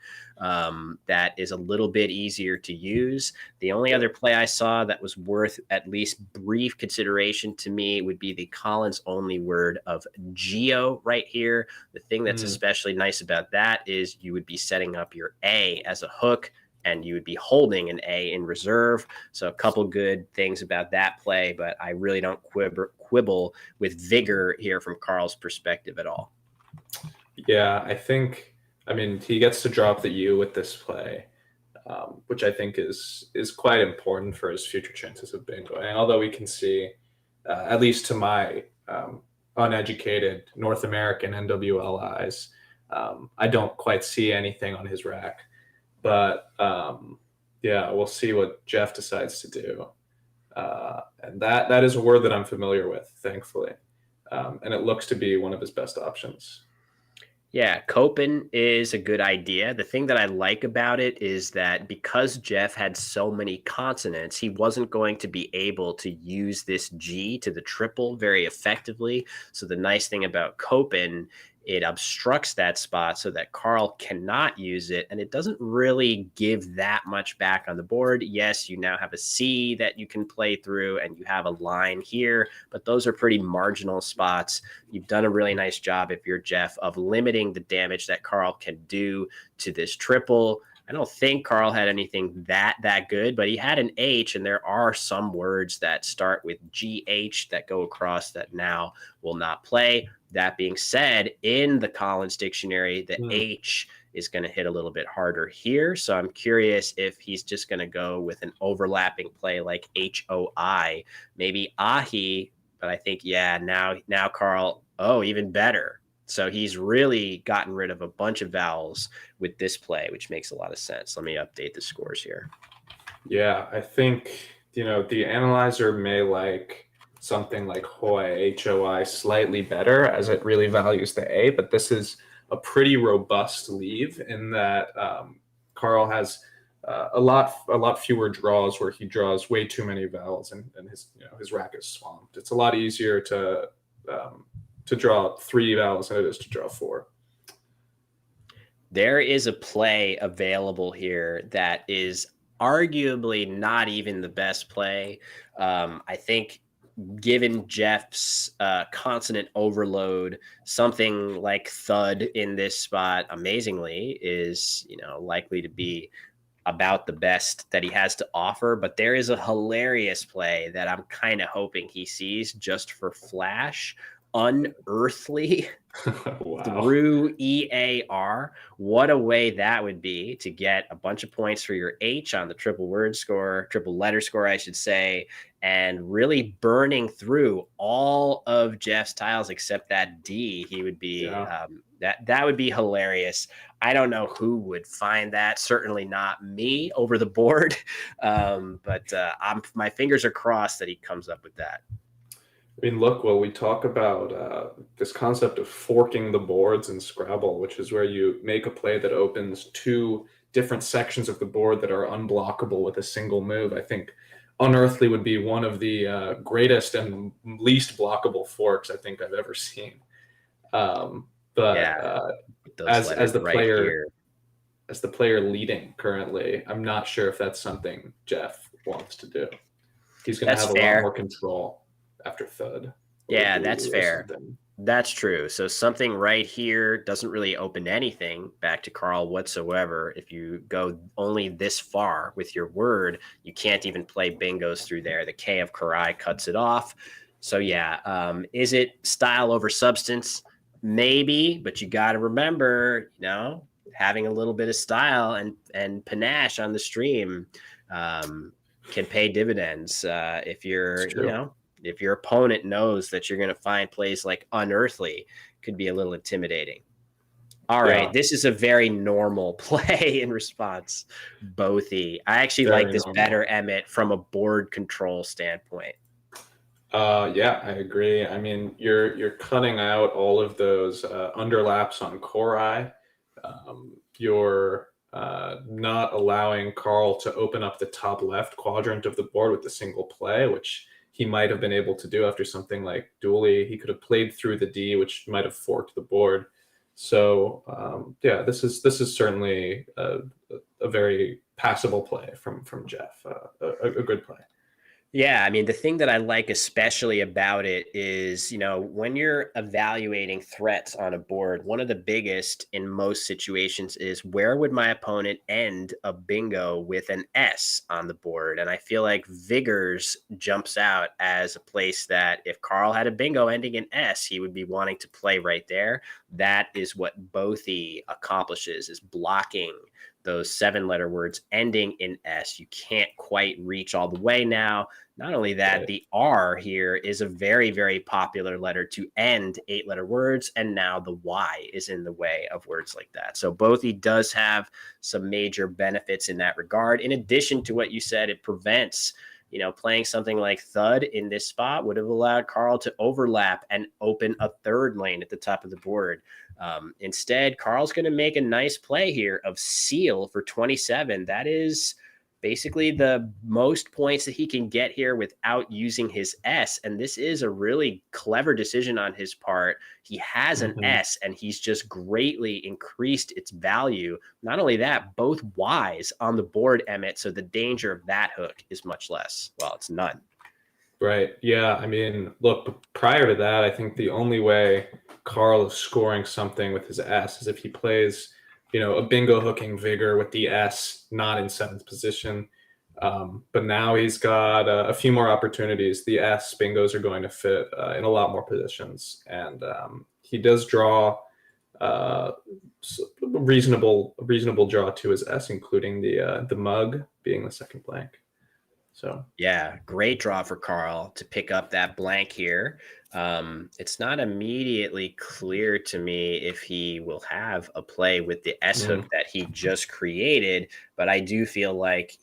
that is a little bit easier to use. The only other play I saw that was worth at least brief consideration to me would be the Collins only word of geo right here. The thing that's especially nice about that is you would be setting up your A as a hook, and you would be holding an A in reserve. So a couple good things about that play, but I really don't quibble with vigor here from Carl's perspective at all.
Yeah, I mean, he gets to drop the U with this play, which I think is quite important for his future chances of bingoing. Although we can see, at least to my uneducated North American NWL eyes, I don't quite see anything on his rack. But yeah, we'll see what Jeff decides to do. And that is a word that I'm familiar with, thankfully. And it looks to be one of his best options.
Yeah, Copen is a good idea. The thing that I like about it is that because Jeff had so many consonants, he wasn't going to be able to use this G to the triple very effectively. So the nice thing about Copen, it obstructs that spot so that Carl cannot use it, and it doesn't really give that much back on the board. Yes, you now have a C that you can play through, and you have a line here, but those are pretty marginal spots. You've done a really nice job, if you're Jeff, of limiting the damage that Carl can do to this triple. I don't think Carl had anything that good, but he had an H, and there are some words that start with GH that go across that now will not play. That being said, in the Collins dictionary, the H is going to hit a little bit harder here. So I'm curious if he's just going to go with an overlapping play like HOI, maybe Ahi. But I think, yeah, now Carl, even better. So he's really gotten rid of a bunch of vowels with this play, which makes a lot of sense. Let me update the scores here.
Yeah, I think, the analyzer may like something like HOI, HOI slightly better, as it really values the A, but this is a pretty robust leave in that Carl has a lot fewer draws where he draws way too many vowels, and his rack is swamped. It's a lot easier to draw 3 vowels than it is to draw 4.
There is a play available here that is arguably not even the best play. I think given Jeff's consonant overload, something like thud in this spot, amazingly, is likely to be about the best that he has to offer. But there is a hilarious play that I'm kind of hoping he sees just for flash. Unearthly
Wow.
through EAR. What a way that would be to get a bunch of points for your H on the triple letter score, I should say, and really burning through all of Jeff's tiles except that D. He would be that would be hilarious. I don't know who would find that. Certainly not me over the board. But my fingers are crossed that he comes up with that.
I mean, look, we talk about this concept of forking the boards in Scrabble, which is where you make a play that opens 2 different sections of the board that are unblockable with a single move. I think Unearthly would be one of the greatest and least blockable forks I think I've ever seen. As the player leading currently, I'm not sure if that's something Jeff wants to do. He's going to have a lot more control after thud.
Yeah, that's fair. That's true. So something right here doesn't really open anything back to Carl whatsoever. If you go only this far with your word, you can't even play bingos through there. The K of Karai cuts it off. So yeah, is it style over substance? Maybe, but you got to remember, having a little bit of style and panache on the stream can pay dividends if you're, if your opponent knows that you're going to find plays like unearthly, could be a little intimidating. All right, this is a very normal play in response, Bothy. I actually like this better, Emmett, from a board control standpoint.
Yeah, I agree. I mean, you're cutting out all of those underlaps on Korai. You're not allowing Carl to open up the top left quadrant of the board with a single play, which he might have been able to do after something like Dooley. He could have played through the D, which might have forked the board. So this is certainly a very passable play from Jeff. A good play.
Yeah, I mean, the thing that I like especially about it is, when you're evaluating threats on a board, one of the biggest in most situations is where would my opponent end a bingo with an S on the board? And I feel like Vigors jumps out as a place that if Carl had a bingo ending in S, he would be wanting to play right there. That is what Bothy accomplishes, is blocking those 7-letter words ending in S. You can't quite reach all the way now. Not only that, the R here is a very, very popular letter to end 8-letter words, and now the Y is in the way of words like that. So Bothy does have some major benefits in that regard. In addition to what you said, it prevents, playing something like Thud in this spot would have allowed Carl to overlap and open a third lane at the top of the board. Instead, Carl's going to make a nice play here of Seal for 27. That is basically the most points that he can get here without using his S. And this is a really clever decision on his part. He has an S, and he's just greatly increased its value. Not only that, both Ys on the board, Emmett. So the danger of that hook is much less. Well, it's none.
Right. Yeah. I mean, look, prior to that, I think the only way Carl is scoring something with his S is if he plays, a bingo hooking Vigor with the S, not in 7th position. But now he's got a few more opportunities. The S bingos are going to fit in a lot more positions. And he does draw a reasonable draw to his S, including the mug being the second blank. So
yeah, great draw for Carl to pick up that blank here. It's not immediately clear to me if he will have a play with the S hook that he just created, but I do feel like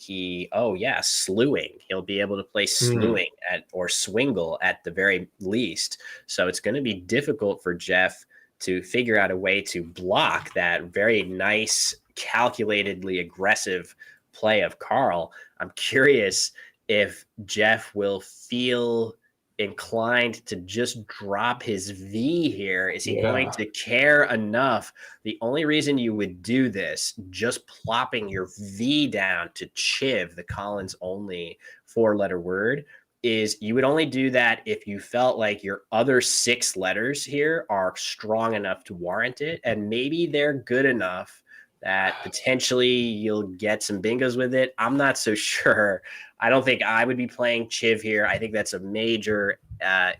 slewing. He'll be able to play slewing or swingle at the very least. So it's going to be difficult for Jeff to figure out a way to block that very nice, calculatedly aggressive play of Carl. I'm curious if Jeff will feel inclined to just drop his V here. Is he going to care enough? The only reason you would do this, just plopping your V down to Chiv, the Collins only 4-letter word, is you would only do that if you felt like your other 6 letters here are strong enough to warrant it, and maybe they're good enough that potentially you'll get some bingos with it. I'm not so sure. I don't think I would be playing Chiv here. I think that's a major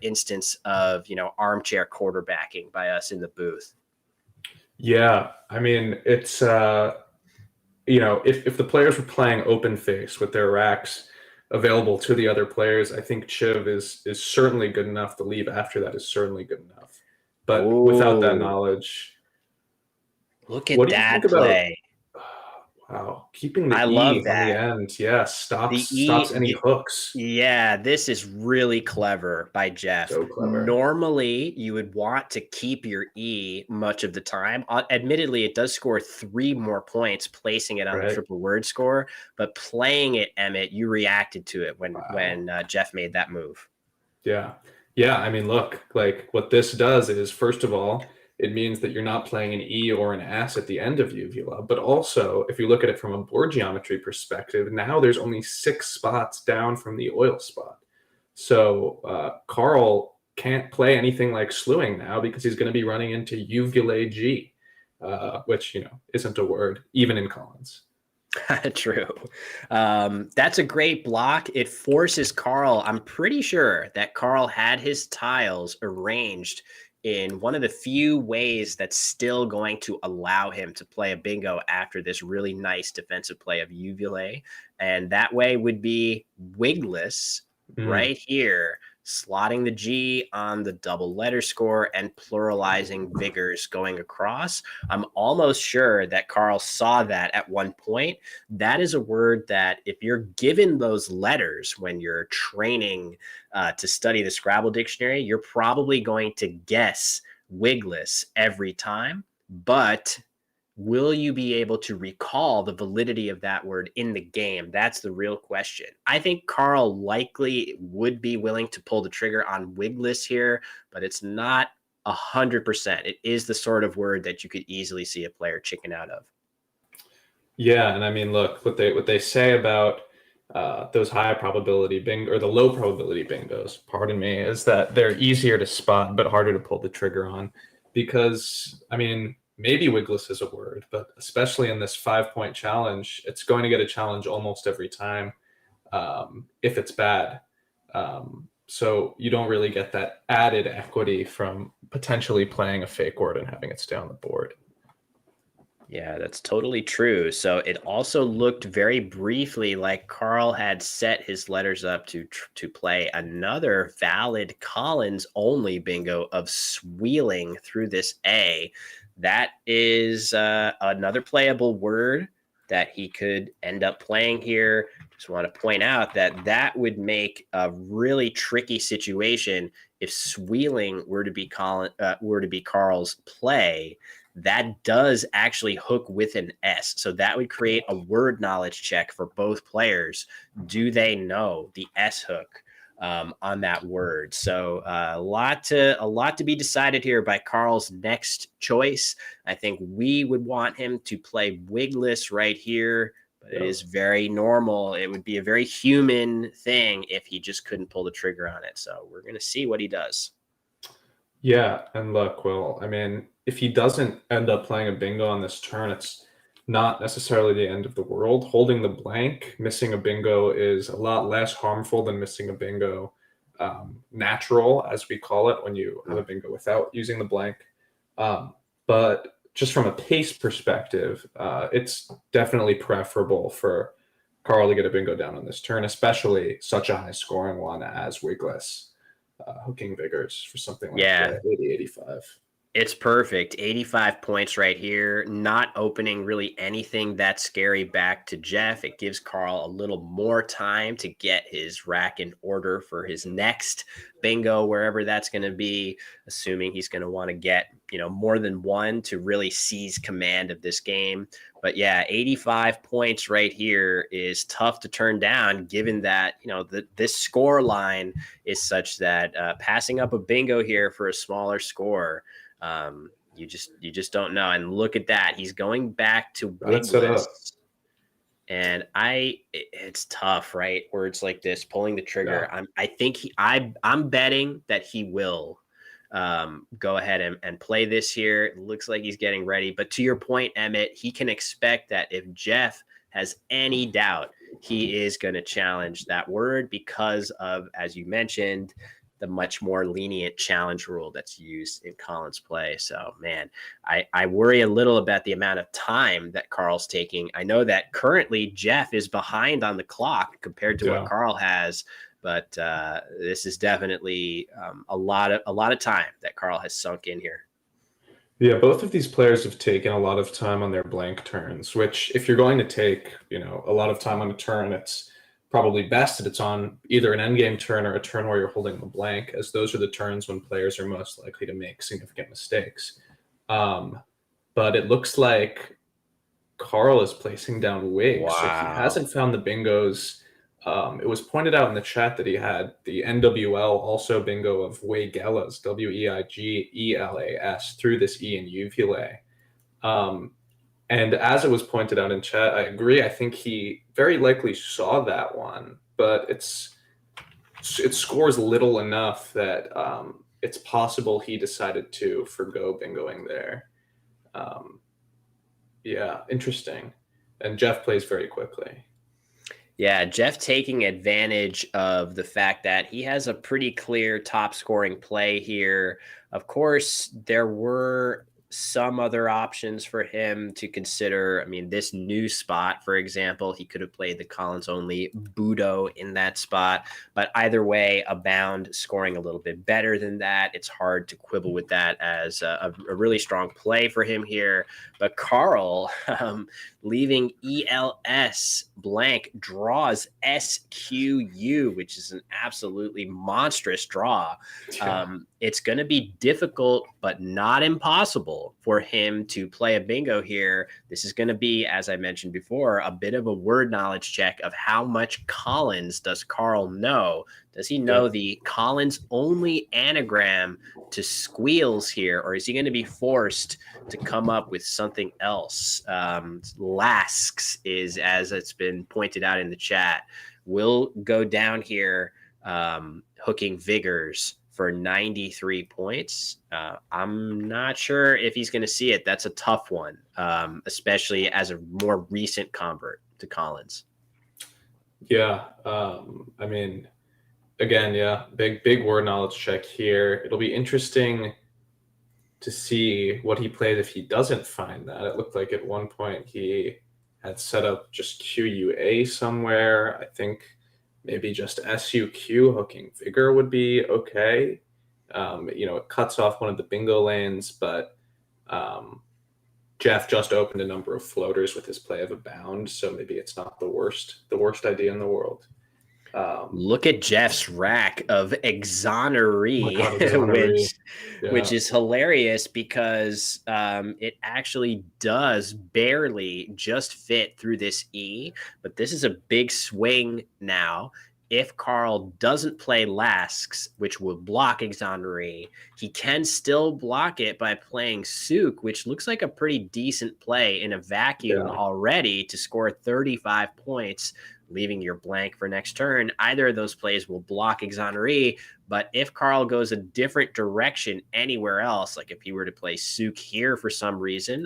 instance of, armchair quarterbacking by us in the booth.
Yeah. I mean, it's, if the players were playing open face with their racks available to the other players, I think Chiv is certainly good enough. The leave after that is certainly good enough. But without that knowledge...
Look at that play.
Wow. Keeping the E on the end. Yeah. Stops any hooks.
Yeah. This is really clever by Jeff.
So clever.
Normally, you would want to keep your E much of the time. Admittedly, it does score 3 more points placing it on the triple word score. But playing it, Emmett, you reacted to it when Jeff made that move.
Yeah. Yeah. I mean, look, like what this does is, first of all, it means that you're not playing an E or an S at the end of uvula. But also, if you look at it from a board geometry perspective, now there's only 6 spots down from the oil spot. So Carl can't play anything like slewing now because he's going to be running into uvula G, which, isn't a word, even in Collins.
True. That's a great block. It forces Carl. I'm pretty sure that Carl had his tiles arranged in one of the few ways that's still going to allow him to play a bingo after this really nice defensive play of uvula. And that way would be wigless right here, slotting the G on the double letter score and pluralizing vigors going across. I'm almost sure that Carl saw that at one point. That is a word that if you're given those letters when you're training to study the Scrabble dictionary, you're probably going to guess wigless every time. But will you be able to recall the validity of that word in the game? That's the real question. I think Carl likely would be willing to pull the trigger on wigless here, but it's not 100%. It is the sort of word that you could easily see a player chicken out of.
Yeah, and I mean, look, what they say about those high probability bingo or the low probability bingos, pardon me, is that they're easier to spot but harder to pull the trigger on, because I mean, maybe wigless is a word, but especially in this 5-point challenge, it's going to get a challenge almost every time if it's bad. So you don't really get that added equity from potentially playing a fake word and having it stay on the board.
Yeah, that's totally true. So it also looked very briefly like Carl had set his letters up to play another valid Collins only bingo of sweeling through this A. That is another playable word that he could end up playing here. Just want to point out that that would make a really tricky situation if sweeling were to be Carl's play. That does actually hook with an S. So that would create a word knowledge check for both players. Do they know the S hook on that word? So a lot to be decided here by Carl's next choice. I think we would want him to play wigless right here, but it is very normal. It would be a very human thing if he just couldn't pull the trigger on it. So we're going to see what he does.
Yeah, and look, well, I mean, if he doesn't end up playing a bingo on this turn, it's not necessarily the end of the world. Holding the blank, missing a bingo is a lot less harmful than missing a bingo natural, as we call it, when you have a bingo without using the blank. But just from a pace perspective, it's definitely preferable for Carl to get a bingo down on this turn, especially such a high scoring one as wigless. Hooking vigors for something like 80, 85.
It's perfect. 85 points right here. Not opening really anything that scary back to Jeff. It gives Carl a little more time to get his rack in order for his next bingo, wherever that's going to be, assuming he's going to want to get, more than one to really seize command of this game. But yeah, 85 points right here is tough to turn down, given that, this score line is such that passing up a bingo here for a smaller score, you just don't know. And look at that. He's going back to wigless. And it's tough, right? Words like this, pulling the trigger. Yeah. I'm betting that he will go ahead and play this here. It looks like he's getting ready. But to your point, Emmett, he can expect that if Jeff has any doubt, he is going to challenge that word because of, as you mentioned, the much more lenient challenge rule that's used in Collins play. So, man, I worry a little about the amount of time that Carl's taking. I know that currently Jeff is behind on the clock compared to what Carl has, but this is definitely a lot of time that Carl has sunk in here.
Yeah, both of these players have taken a lot of time on their blank turns, which if you're going to take, a lot of time on a turn, it's probably best that it's on either an endgame turn or a turn where you're holding the blank, as those are the turns when players are most likely to make significant mistakes. But it looks like Carl is placing down wigs.
Wow.
So he hasn't found the bingos. It was pointed out in the chat that he had the NWL also bingo of Weigelas, Weigelas, through this E in uvula. And as it was pointed out in chat, I agree. I think he very likely saw that one, but it scores little enough that it's possible he decided to forgo bingoing there. Yeah, interesting. And Jeff plays very quickly.
Yeah, Jeff taking advantage of the fact that he has a pretty clear top scoring play here. Of course, there were some other options for him to consider. I mean, this new spot, for example, he could have played the Collins only Budo in that spot. But either way, Abound scoring a little bit better than that. It's hard to quibble with that as a really strong play for him here. But Carl, leaving ELS blank, draws SQU, which is an absolutely monstrous draw. It's going to be difficult, but not impossible for him to play a bingo here. This is going to be, as I mentioned before, a bit of a word knowledge check of how much Collins does Carl know. Does he know the Collins only anagram to squeals here, or is he going to be forced to come up with something else? Lasks is, as it's been pointed out in the chat, will go down here, hooking Vigors for 93 points. I'm not sure if he's going to see it. That's a tough one, especially as a more recent convert to Collins.
Yeah. I mean, again, yeah, big word knowledge check here. It'll be interesting to see what he plays if he doesn't find that. It looked like at one point he had set up just QUA somewhere. I think maybe just SUQ hooking Vigor would be okay. It cuts off one of the bingo lanes, but Jeff just opened a number of floaters with his play of Abound, so maybe it's not the worst idea in the world.
Look at Jeff's rack of Exoneree, which is hilarious because it actually does barely just fit through this E, but this is a big swing now. If Carl doesn't play Lasks, which will block Exoneree, he can still block it by playing Souk, which looks like a pretty decent play in a vacuum already to score 35 points, leaving your blank for next turn. Either of those plays will block Exoneree, but if Carl goes a different direction anywhere else, like if he were to play Souk here for some reason,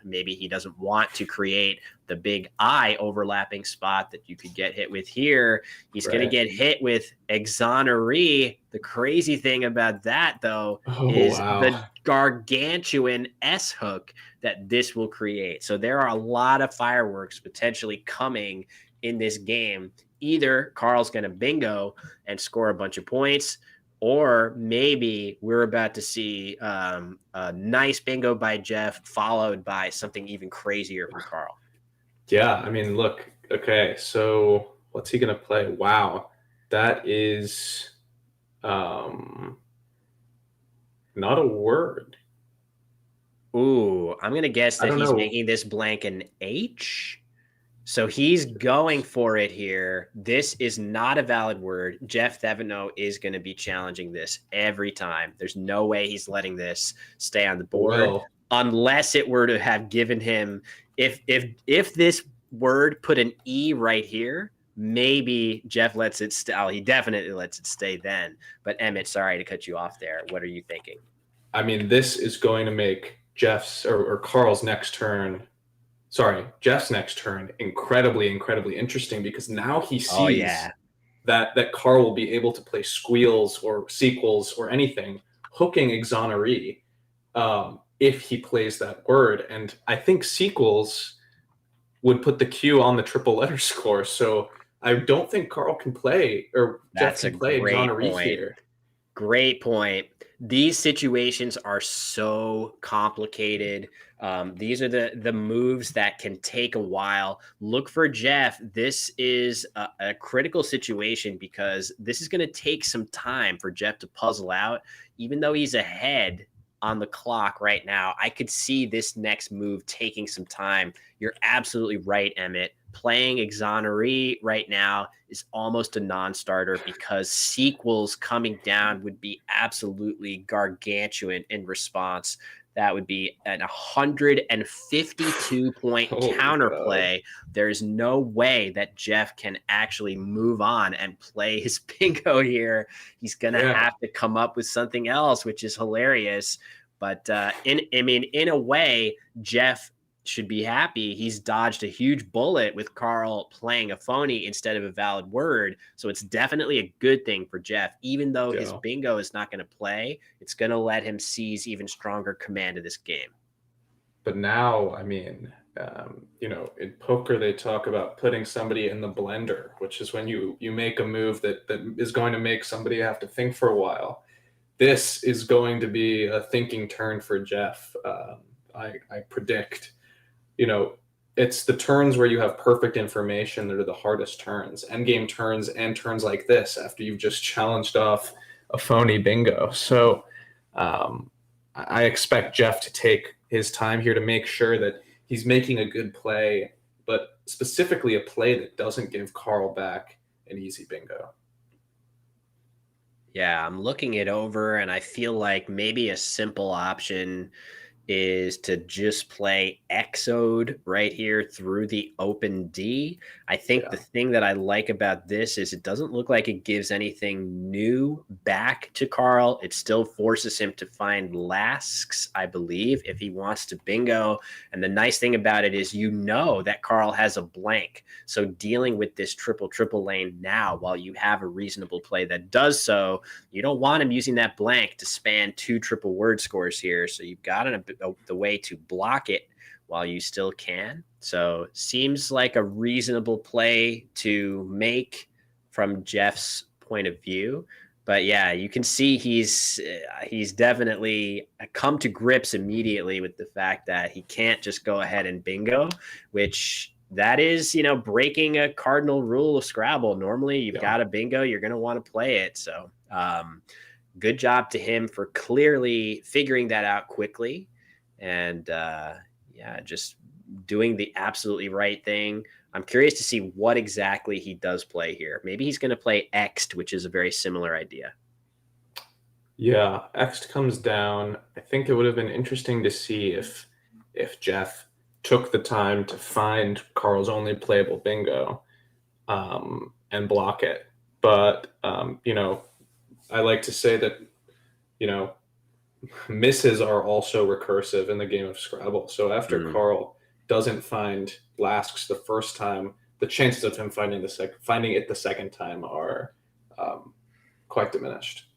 maybe he doesn't want to create the big I overlapping spot that you could get hit with here. He's going to get hit with Exoneree. The crazy thing about that, though, is the gargantuan S hook that this will create. So there are a lot of fireworks potentially coming in this game. Either Carl's going to bingo and score a bunch of points, or maybe we're about to see a nice bingo by Jeff followed by something even crazier from Carl.
Yeah, I mean, look, okay, so what's he going to play? Wow, that is not a word.
Ooh, I'm going to guess that he's making this blank an H. So he's going for it here. This is not a valid word. Jeff Theano is going to be challenging this every time. There's no way he's letting this stay on the board unless it were to have given him, if this word put an E right here, maybe Jeff lets it stay. Oh, he definitely lets it stay then. But Emmett, sorry to cut you off there. What are you thinking?
I mean, this is going to make Jeff's or Carl's next turn incredibly interesting, because now he sees that Carl will be able to play squeals or sequels or anything, hooking Exoneree if he plays that word. And I think sequels would put the Q on the triple letter score. So I don't think Carl can play, or Jeff can play Exoneree here.
Great point. These situations are so complicated. These are the moves that can take a while. Look for Jeff. This is a critical situation because this is going to take some time for Jeff to puzzle out. Even though he's ahead on the clock right now, I could see this next move taking some time. You're absolutely right, Emmett. Playing Exoneree right now is almost a non-starter because sequels coming down would be absolutely gargantuan in response. That would be an 152-point
Holy
counterplay. There's no way that Jeff can actually move on and play his bingo here. He's going to have to come up with something else, which is hilarious. But in a way, Jeff should be happy. He's dodged a huge bullet with Carl playing a phony instead of a valid word. So it's definitely a good thing for Jeff. Even though his bingo is not going to play, it's going to let him seize even stronger command of this game.
But now, I mean, in poker, they talk about putting somebody in the blender, which is when you make a move that is going to make somebody have to think for a while. This is going to be a thinking turn for Jeff. I predict. It's the turns where you have perfect information that are the hardest turns, endgame turns and turns like this after you've just challenged off a phony bingo. So I expect Jeff to take his time here to make sure that he's making a good play, but specifically a play that doesn't give Carl back an easy bingo.
Yeah, I'm looking it over, and I feel like maybe a simple option is to just play Exode right here through the open D. I think the thing that I like about this is it doesn't look like it gives anything new back to Carl. It still forces him to find lasks, I believe, if he wants to bingo. And the nice thing about it is that Carl has a blank. So dealing with this triple lane now while you have a reasonable play that does so, you don't want him using that blank to span 2 triple word scores here. So you've got the way to block it while you still can. So seems like a reasonable play to make from Jeff's point of view. But yeah, you can see he's definitely come to grips immediately with the fact that he can't just go ahead and bingo, which that is, breaking a cardinal rule of Scrabble. Normally you've got a bingo, you're going to want to play it. So good job to him for clearly figuring that out quickly. And just doing the absolutely right thing. I'm curious to see what exactly he does play here. Maybe he's going to play X'd, which is a very similar idea.
Yeah, X'd comes down. I think it would have been interesting to see if Jeff took the time to find Carl's only playable bingo and block it. But, I like to say that, misses are also recursive in the game of Scrabble. So after Carl doesn't find lasks the first time, the chances of him finding it the second time are quite diminished.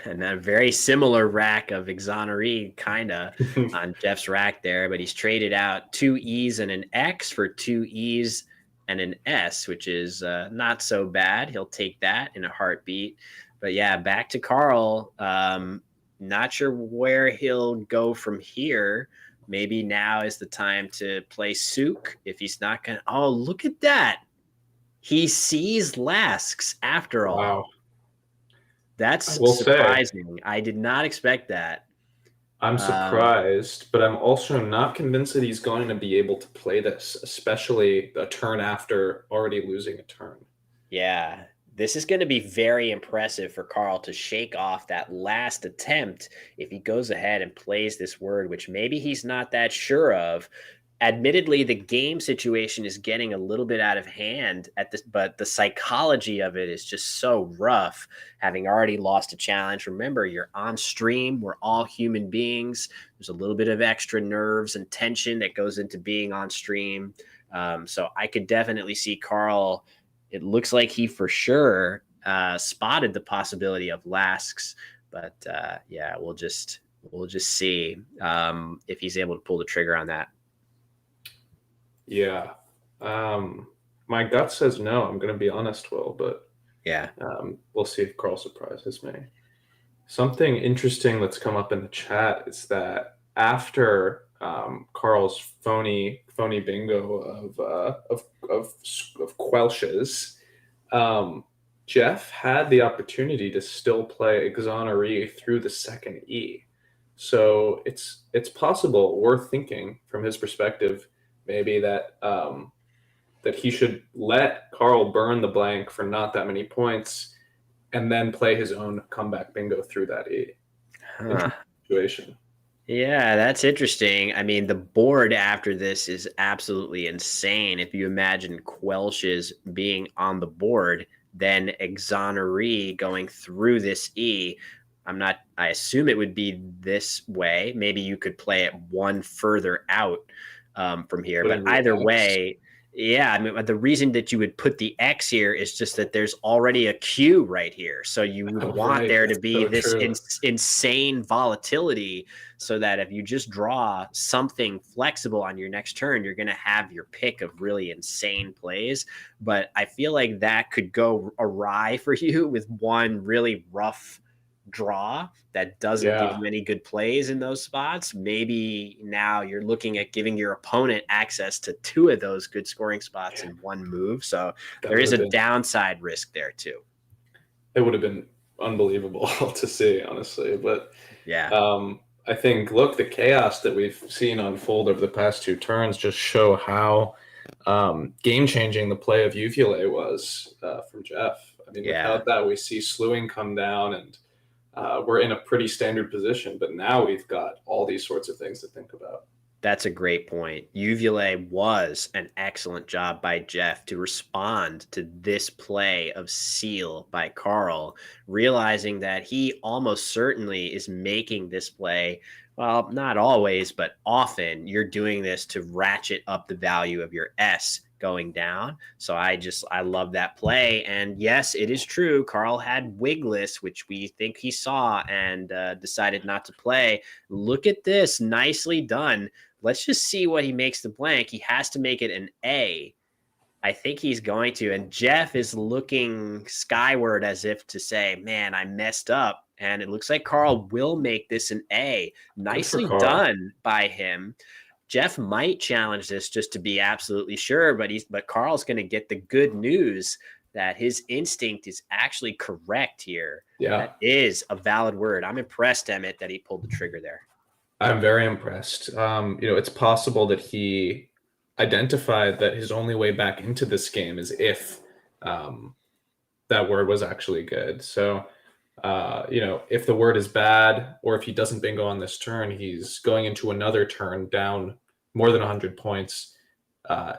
And a very similar rack of exoneree kind of on Jeff's rack there, but he's traded out 2 E's and an X for 2 E's and an S, which is not so bad. He'll take that in a heartbeat. But yeah, back to Carl. Not sure where he'll go from here. Maybe now is the time to play Souk if he's not going to. Oh, look at that. He sees lasks after all.
Wow.
That's surprising. I did not expect that.
I'm surprised, but I'm also not convinced that he's going to be able to play this, especially a turn after already losing a turn.
Yeah. This is going to be very impressive for Carl to shake off that last attempt if he goes ahead and plays this word, which maybe he's not that sure of. Admittedly, the game situation is getting a little bit out of hand but the psychology of it is just so rough, having already lost a challenge. Remember, you're on stream. We're all human beings. There's a little bit of extra nerves and tension that goes into being on stream. So I could definitely see Carl. It looks like he for sure spotted the possibility of lasks, but we'll just see if he's able to pull the trigger on that.
Yeah, my gut says no. I'm going to be honest, Will, but we'll see if Carl surprises me. Something interesting that's come up in the chat is that after Carl's phony bingo of quelches, Jeff had the opportunity to still play exoneree through the second E. So it's possible, worth thinking from his perspective, maybe that that he should let Carl burn the blank for not that many points and then play his own comeback bingo through that E situation.
Yeah, that's interesting. I mean, the board after this is absolutely insane. If you imagine Quelch's being on the board, then Exoneree going through this E. I assume it would be this way. Maybe you could play it one further out from here. But
Putting the
either
X.
way, yeah, I mean, the reason that you would put the X here is just that there's already a Q right here. So you would
Oh,
want
right.
there to
That's
be
so
this
true.
insane volatility so that if you just draw something flexible on your next turn, you're going to have your pick of really insane plays. But I feel like that could go awry for you with one really rough draw that doesn't give
Yeah,
you any good plays in those spots. Maybe now you're looking at giving your opponent access to two of those good scoring spots in one move. So
that
there
would
is
have
a
been
downside risk there too.
it would have been unbelievable to see, honestly. But
Yeah.
I think, look, the chaos that we've seen unfold over the past two turns just show how game changing the play of Uvula was from Jeff. I mean,
Yeah.
without that, we see slewing come down, and we're in a pretty standard position. But now we've got all these sorts of things to think about.
That's a great point. Uvula was an excellent job by Jeff to respond to this play of Seal by Carl, realizing that he almost certainly is making this play. Well, not always, but often you're doing this to ratchet up the value of your S going down. So I love that play. And yes, it is true. Carl had Wigless, which we think he saw and decided not to play. Look at this. Nicely done. Let's just see what he makes the blank. He has to make it an A. I think he's going to. And Jeff is looking skyward as if to say, man, I messed up. And it looks like Carl will make this an A.
Good for
Nicely
Carl.
done by him. Jeff might challenge this just to be absolutely sure, but Carl's going to get the good news that his instinct is actually correct here.
Yeah,
That is a valid word. I'm impressed, Emmett, that he pulled the trigger there.
I'm very impressed. It's possible that he identified that his only way back into this game is if um, that word was actually good. So, if the word is bad or if he doesn't bingo on this turn, he's going into another turn down more than 100 points,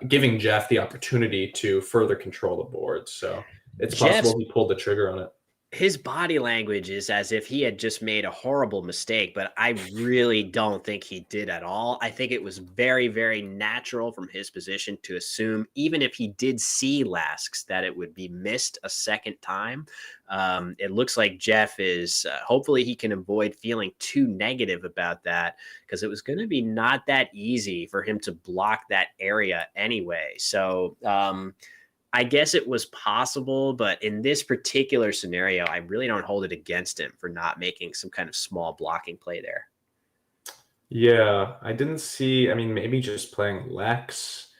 giving Jeff the opportunity to further control the board. So it's
Jeff's
possible he pulled the trigger on it.
his body language is as if he had just made a horrible mistake, but I really don't think he did at all. I think it was very, very natural from his position to assume, even if he did see Lasks, that it would be missed a second time. It looks like Jeff is hopefully he can avoid feeling too negative about that because it was going to be not that easy for him to block that area anyway. So, I guess it was possible, but in this particular scenario, I really don't hold it against him for not making some kind of small blocking play there.
Yeah, I didn't see. I mean, maybe just playing Lex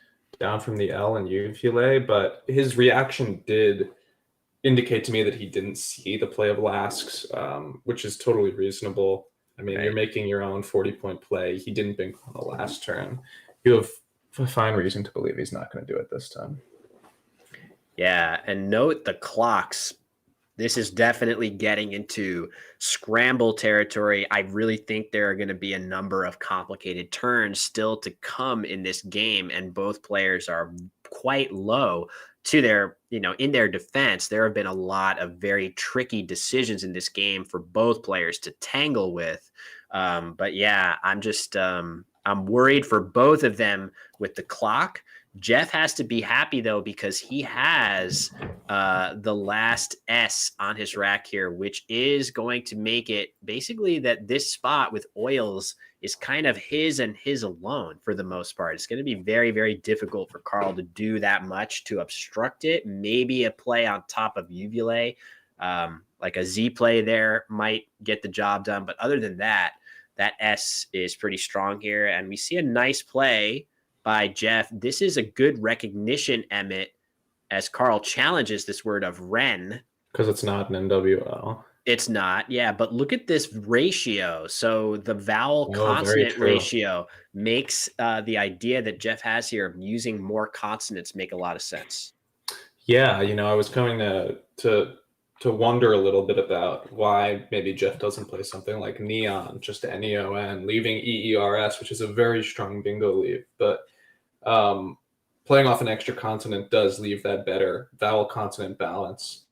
down from the L and Uvula, but his reaction did indicate to me that he didn't see the play of Lasks, which is totally reasonable. I mean,
Right.
you're making your own 40-point play. He didn't bingo on the last turn. You have a fine reason to believe he's not going to do it this time.
Yeah, and note the clocks. This is definitely getting into scramble territory. I really think there are going to be a number of complicated turns still to come in this game, and both players are quite low to their, in their defense. There have been a lot of very tricky decisions in this game for both players to tangle with. But yeah, I'm worried for both of them with the clock. Jeff has to be happy though, because he has the last S on his rack here, which is going to make it basically that this spot with oils is kind of his and his alone for the most part. It's going to be very, very difficult for Carl to do that much to obstruct it. Maybe a play on top of Uvula, like a Z play there might get the job done. But other than that, that S is pretty strong here. And we see a nice play by Jeff. This is a good recognition, Emmett, as Carl challenges this word of Ren.
Because it's not an NWL.
It's not, yeah, but look at this ratio. So the vowel consonant ratio makes the idea that Jeff has here of using more consonants make a lot of sense.
Yeah, I was going to to wonder a little bit about why maybe Jeff doesn't play something like Neon, just Neon, leaving EERS, which is a very strong bingo leave. But playing off an extra consonant does leave that better vowel consonant balance.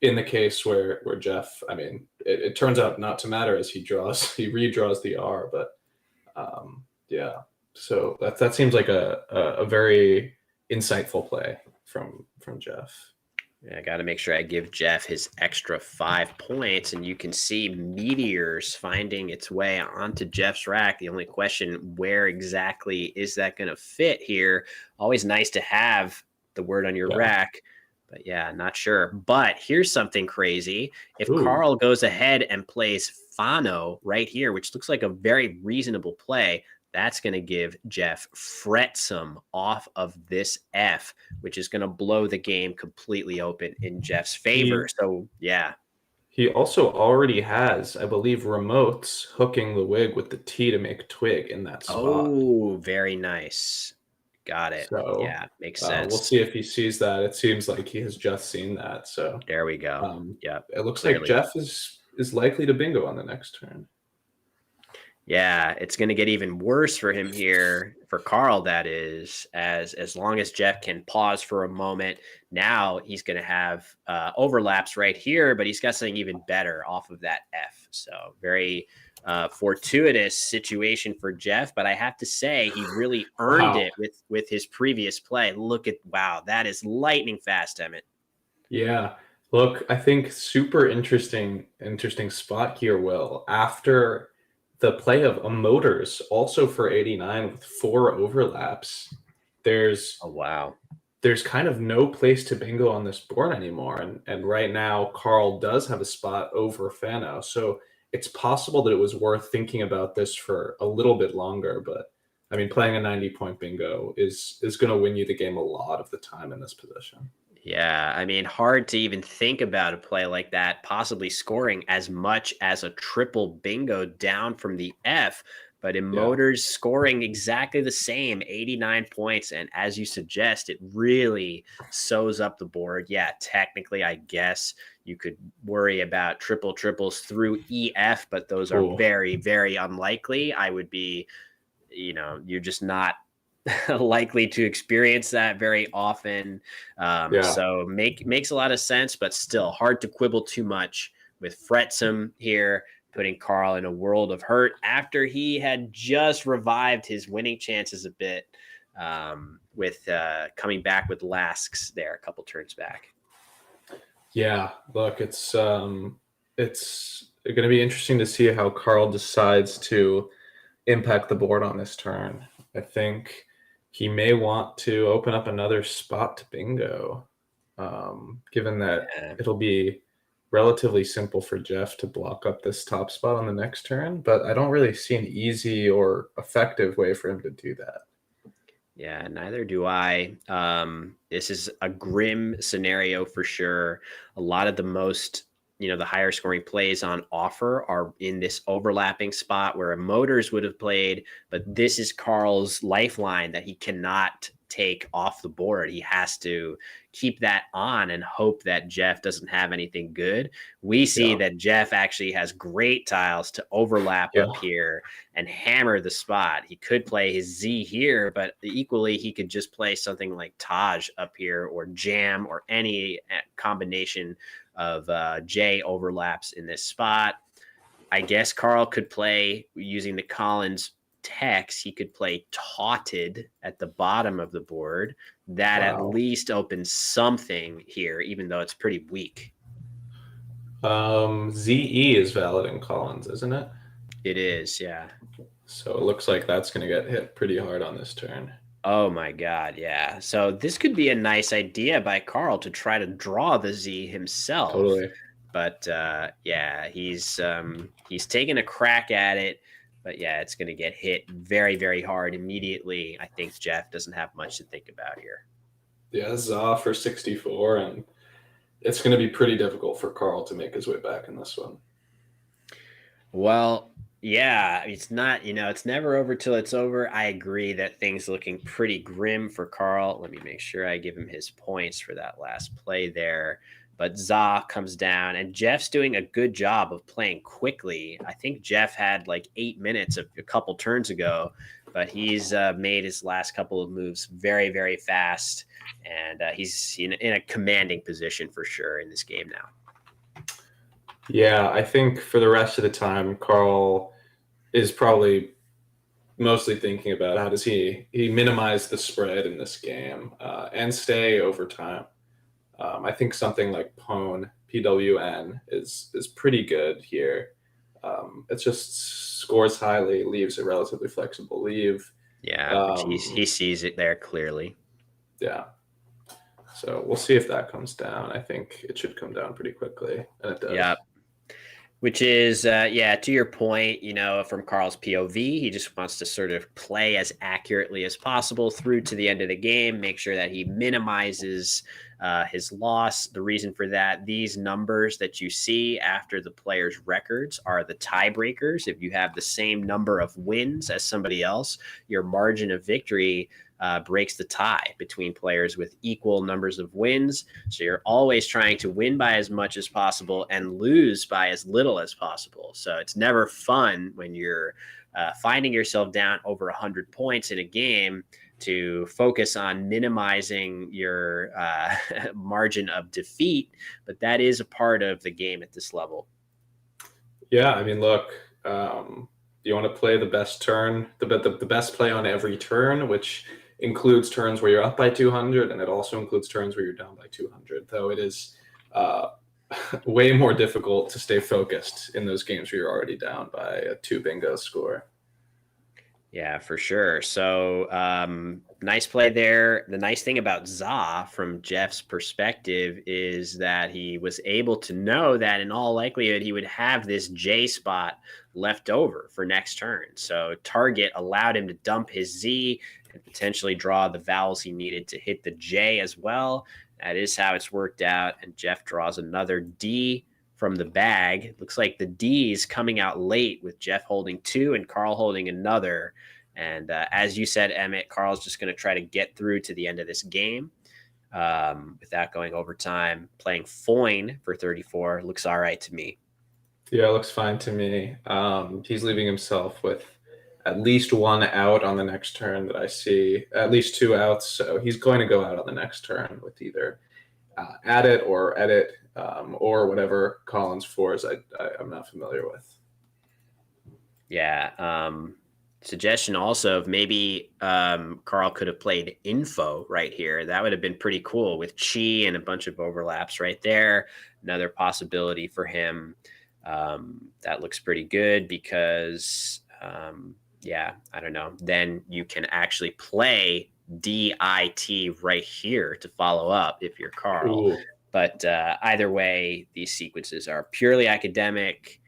In the case where Jeff, I mean, it turns out not to matter as he redraws the R, but yeah. So that seems like a very insightful play from Jeff.
Yeah, I got to make sure I give Jeff his extra 5 points, and you can see meteors finding its way onto Jeff's rack. The only question, where exactly is that going to fit here? Always nice to have the word on your rack, but yeah, not sure. But here's something crazy. If Carl goes ahead and plays Theano right here, which looks like a very reasonable play, that's going to give Jeff fretsome off of this F, which is going to blow the game completely open in Jeff's favor. So, yeah.
He also already has, I believe, remotes hooking the wig with the T to make twig in that spot.
Oh, very nice. Got it. So, yeah, makes sense.
We'll see if he sees that. It seems like he has just seen that. So
there we go. Yeah,
it looks like Jeff is likely to bingo on the next turn.
Yeah, it's going to get even worse for him here, for Carl, that is, as long as Jeff can pause for a moment. Now he's going to have overlaps right here, but he's got something even better off of that F. So very fortuitous situation for Jeff, but I have to say he really earned it with his previous play. Wow, that is lightning fast, Emmett.
Yeah. Look, I think super interesting spot here, Will. After the play of a motors also for 89 with 4 overlaps, there's kind of no place to bingo on this board anymore. And right now, Carl does have a spot over Theano. So it's possible that it was worth thinking about this for a little bit longer. But I mean, playing a 90-point bingo is going to win you the game a lot of the time in this position.
Yeah, I mean, hard to even think about a play like that, possibly scoring as much as a triple bingo down from the F, but in motors scoring exactly the same, 89 points. And as you suggest, it really sews up the board. Yeah, technically, I guess you could worry about triples through EF, but those are very, very unlikely. I would be, you're just not likely to experience that very often. So makes a lot of sense, but still hard to quibble too much with fretsome here, putting Carl in a world of hurt after he had just revived his winning chances a bit with coming back with Lasks there a couple turns back.
Yeah, look, it's going to be interesting to see how Carl decides to impact the board on this turn. I think he may want to open up another spot to bingo, given that it'll be relatively simple for Jeff to block up this top spot on the next turn, but I don't really see an easy or effective way for him to do that.
Yeah, neither do I. This is a grim scenario for sure. A lot of the most, the higher scoring plays on offer are in this overlapping spot where a motors would have played, but this is Carl's lifeline that he cannot take off the board. He has to keep that on and hope that Jeff doesn't have anything good. We see that Jeff actually has great tiles to overlap up here and hammer the spot. He could play his Z here, but equally he could just play something like Taj up here or jam or any combination of J overlaps in this spot. I guess Carl could play, using the Collins text, he could play Tauted at the bottom of the board. That at least opens something here, even though it's pretty weak.
ZE is valid in Collins, isn't it?
It is, yeah.
So it looks like that's going to get hit pretty hard on this turn.
Oh my God, yeah. So this could be a nice idea by Carl to try to draw the Z himself.
Totally.
But he's taking a crack at it. But yeah, it's going to get hit very, very hard immediately. I think Jeff doesn't have much to think about here.
Yeah, Za for 64, and it's going to be pretty difficult for Carl to make his way back in this one.
Well, yeah, it's not, it's never over till it's over. I agree that things looking pretty grim for Carl. Let me make sure I give him his points for that last play there. but Za comes down, and Jeff's doing a good job of playing quickly. I think Jeff had like 8 minutes a couple turns ago, but he's made his last couple of moves very, very fast, and he's in a commanding position for sure in this game now.
Yeah, I think for the rest of the time, Carl is probably mostly thinking about how does he minimize the spread in this game and stay over time. I think something like PWN is pretty good here. It just scores highly, leaves a relatively flexible leave.
Yeah, he sees it there clearly.
Yeah. So we'll see if that comes down. I think it should come down pretty quickly, and it does.
Yeah. Which is, to your point, from Carl's POV, he just wants to sort of play as accurately as possible through to the end of the game, make sure that he minimizes his loss. The reason for that, these numbers that you see after the player's records are the tiebreakers. If you have the same number of wins as somebody else, your margin of victory breaks the tie between players with equal numbers of wins. So you're always trying to win by as much as possible and lose by as little as possible. So it's never fun when you're finding yourself down over 100 points in a game to focus on minimizing your margin of defeat. But that is a part of the game at this level.
Yeah, I mean, look, you want to play the best turn, the best play on every turn, which includes turns where you're up by 200, and it also includes turns where you're down by 200, though it is way more difficult to stay focused in those games where you're already down by a 2 bingo score.
Yeah, for sure. So nice play there. The nice thing about Za from Jeff's perspective is that he was able to know that in all likelihood he would have this J spot left over for next turn. So target allowed him to dump his Z and potentially draw the vowels he needed to hit the J as well. That is how it's worked out. And Jeff draws another D from the bag. Looks like the D is coming out late with Jeff holding 2 and Carl holding another. And as you said, Emmett, Carl's just going to try to get through to the end of this game without going overtime. Playing Foyne for 34 looks all right to me.
Yeah, it looks fine to me. He's leaving himself with at least 1 out on the next turn that I see, at least 2 outs. So he's going to go out on the next turn with either add it or edit or whatever Collins fours I'm not familiar with.
Yeah. Suggestion also of maybe Carl could have played info right here. That would have been pretty cool with Chi and a bunch of overlaps right there. Another possibility for him. That looks pretty good because, I don't know. Then you can actually play DIT right here to follow up if you're Carl. Ooh. But either way, these sequences are purely academic.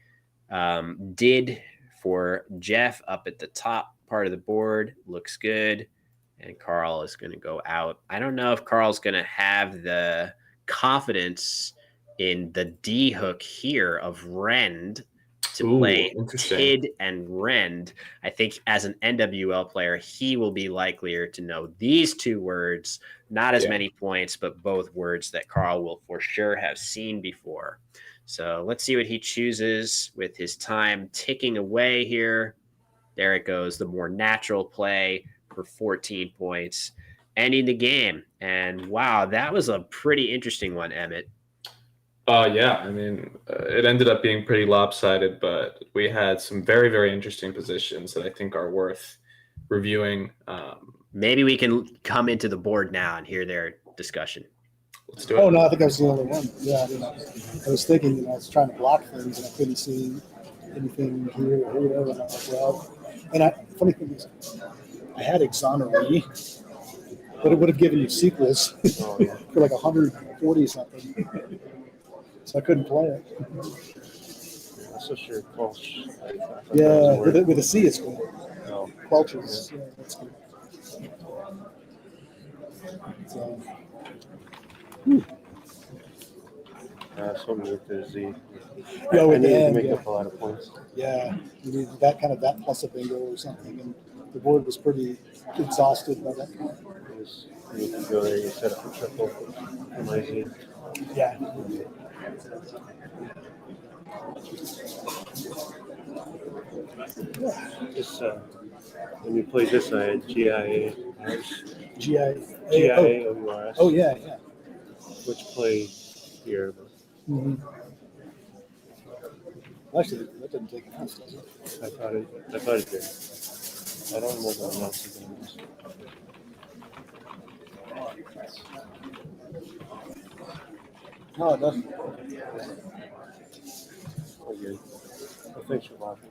Did for Jeff up at the top part of the board looks good, and Carl is going to go out. I don't know if Carl's going to have the confidence in the D hook here of Rend to play Tid and Rend. I think as an NWL player, he will be likelier to know these 2 words, not as many points, but both words that Carl will for sure have seen before. So let's see what he chooses with his time ticking away here. There it goes, the more natural play for 14 points, ending the game. And wow, that was a pretty interesting one, Emmett.
Yeah, I mean, it ended up being pretty lopsided, but we had some very, very interesting positions that I think are worth reviewing.
Maybe we can come into the board now and hear their discussion.
Let's do it.
Oh, no, I think I was the only one. Yeah, I was thinking, I was trying to block things, and I couldn't see anything here or here. And I was like, well, funny thing is, I had exonerate, but it would have given you sequels for like 140 something. So I couldn't play it.
So sure, Quelch.
Yeah, with a C it's good.
No.
Quelches, yeah, that's good. So,
so many with the Z.
Yeah, with
I needed to
them,
make up a lot of points.
Yeah, you need that plus a bingo or something, and the board was pretty exhausted by that point.
It was
You can go there, you set up a triple from IZ.
Yeah.
This, when you play this side, GIA,
GIA.
OURS,
Oh, yeah, yeah.
which play here.
Mm-hmm. Actually, that doesn't take an ounce, does it?
I thought it did. I don't know what else is in this.
No, it doesn't.
Okay. Well, thanks for watching.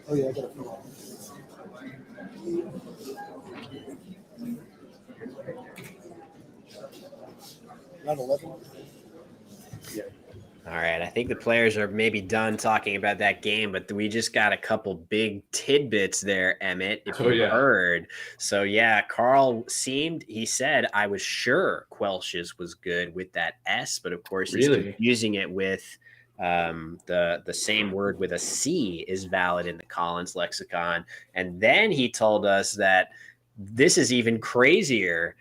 Oh, yeah, I got a few. Not 11.
Yeah.
All right, I think the players are maybe done talking about that game, but we just got a couple big tidbits there, Emmett, if you heard. So yeah, Carl he said, I was sure Quelches was good with that S, but of course he's confusing it with the same word with a C is valid in the Collins lexicon. And then he told us that this is even crazier.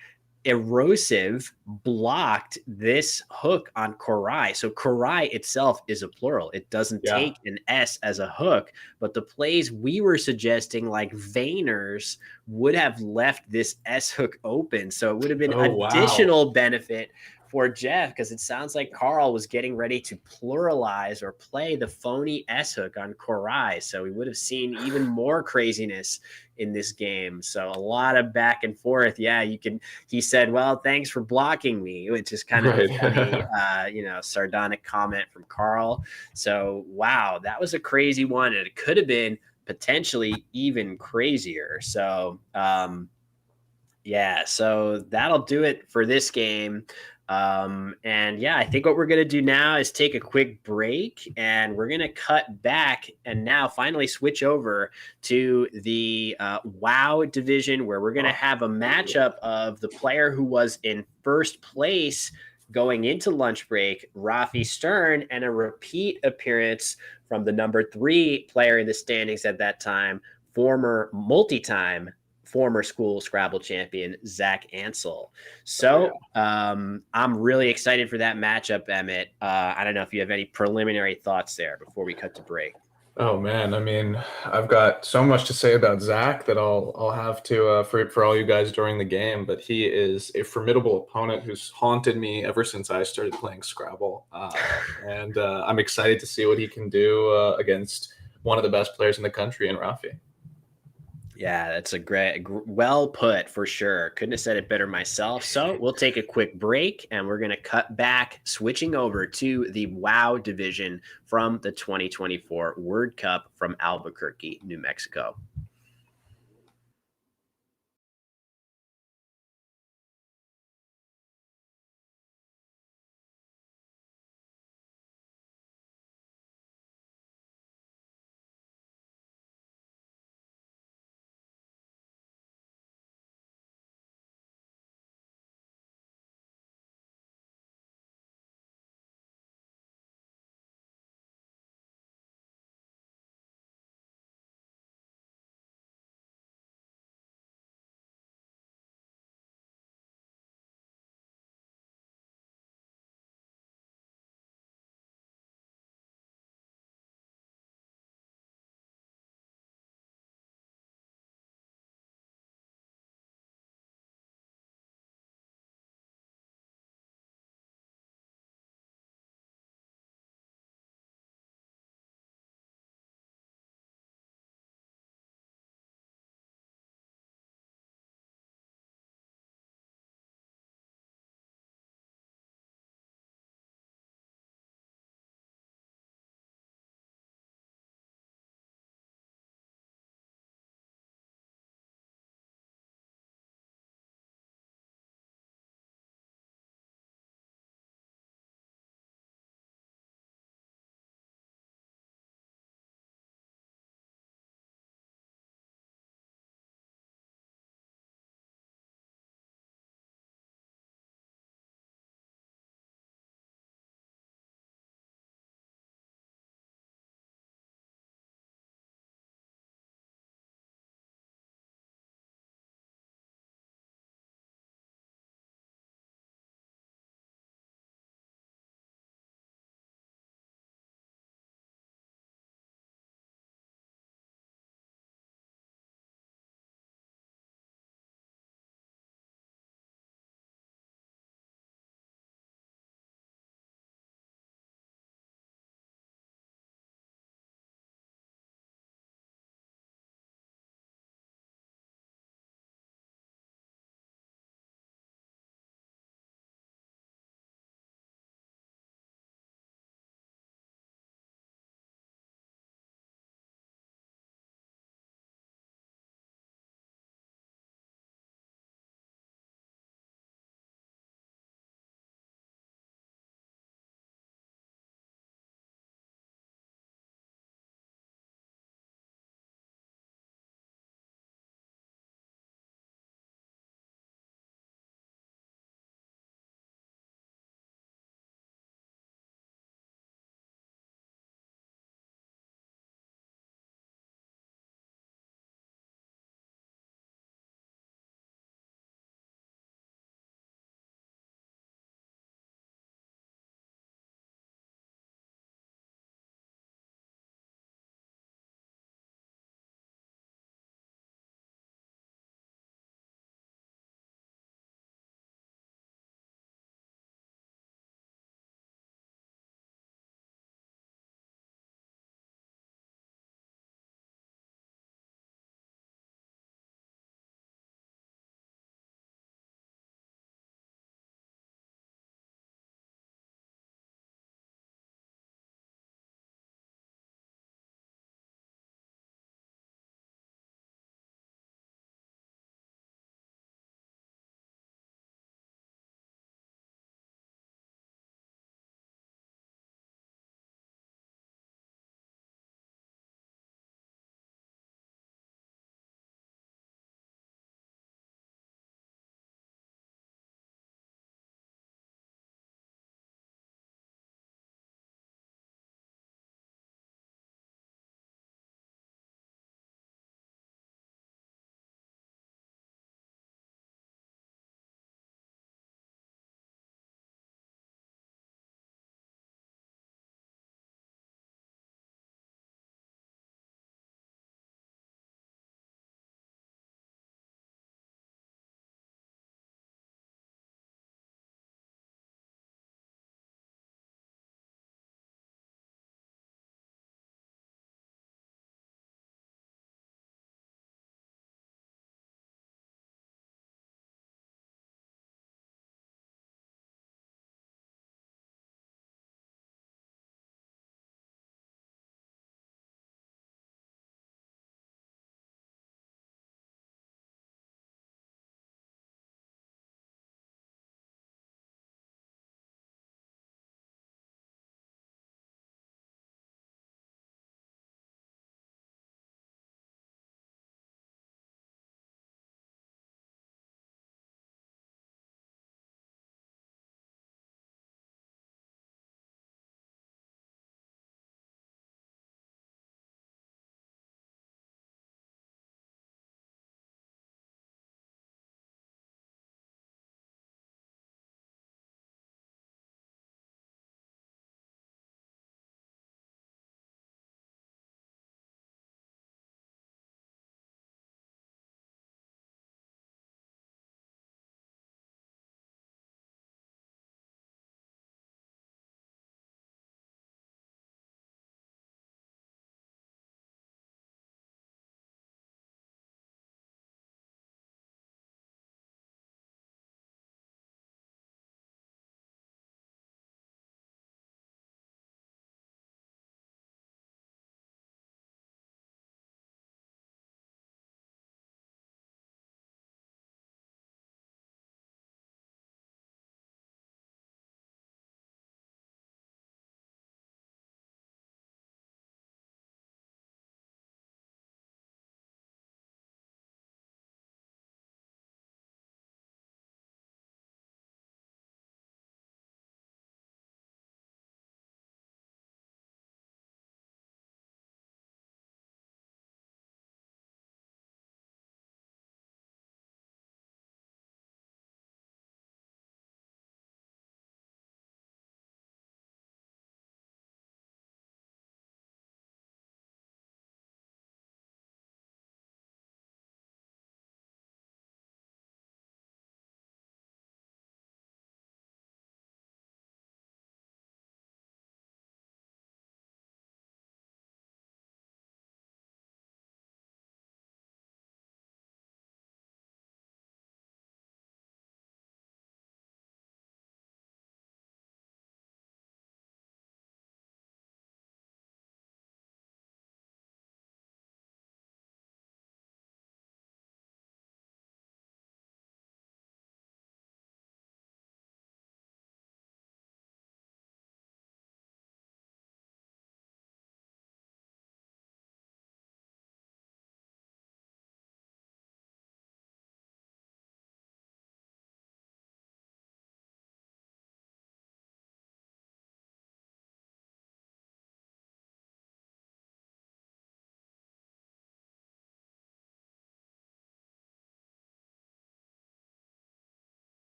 Erosive blocked this hook on Korai. So Korai itself is a plural. It doesn't take an S as a hook, but the plays we were suggesting, like Vayner's, would have left this S hook open. So it would have been additional benefit for Jeff, because it sounds like Carl was getting ready to pluralize or play the phony S hook on Korai. So we would have seen even more craziness in this game. So a lot of back and forth. Yeah, he said, well, thanks for blocking me, which is kind of a funny, sardonic comment from Carl. So, wow, that was a crazy one. And it could have been potentially even crazier. So, so that'll do it for this game. I think what we're going to do now is take a quick break, and we're going to cut back and now finally switch over to the WoW division, where we're going to have a matchup of the player who was in first place going into lunch break, Rafi Stern, and a repeat appearance from the number 3 player in the standings at that time, former school Scrabble champion, Zach Ansel. So I'm really excited for that matchup, Emmett. I don't know if you have any preliminary thoughts there before we cut to break.
Oh man, I mean, I've got so much to say about Zach that I'll have to for all you guys during the game. But he is a formidable opponent who's haunted me ever since I started playing Scrabble, and I'm excited to see what he can do against one of the best players in the country in Rafi.
Yeah, that's a well put for sure. Couldn't have said it better myself. So we'll take a quick break, and we're going to cut back, switching over to the WoW division from the 2024 Word Cup from Albuquerque, New Mexico.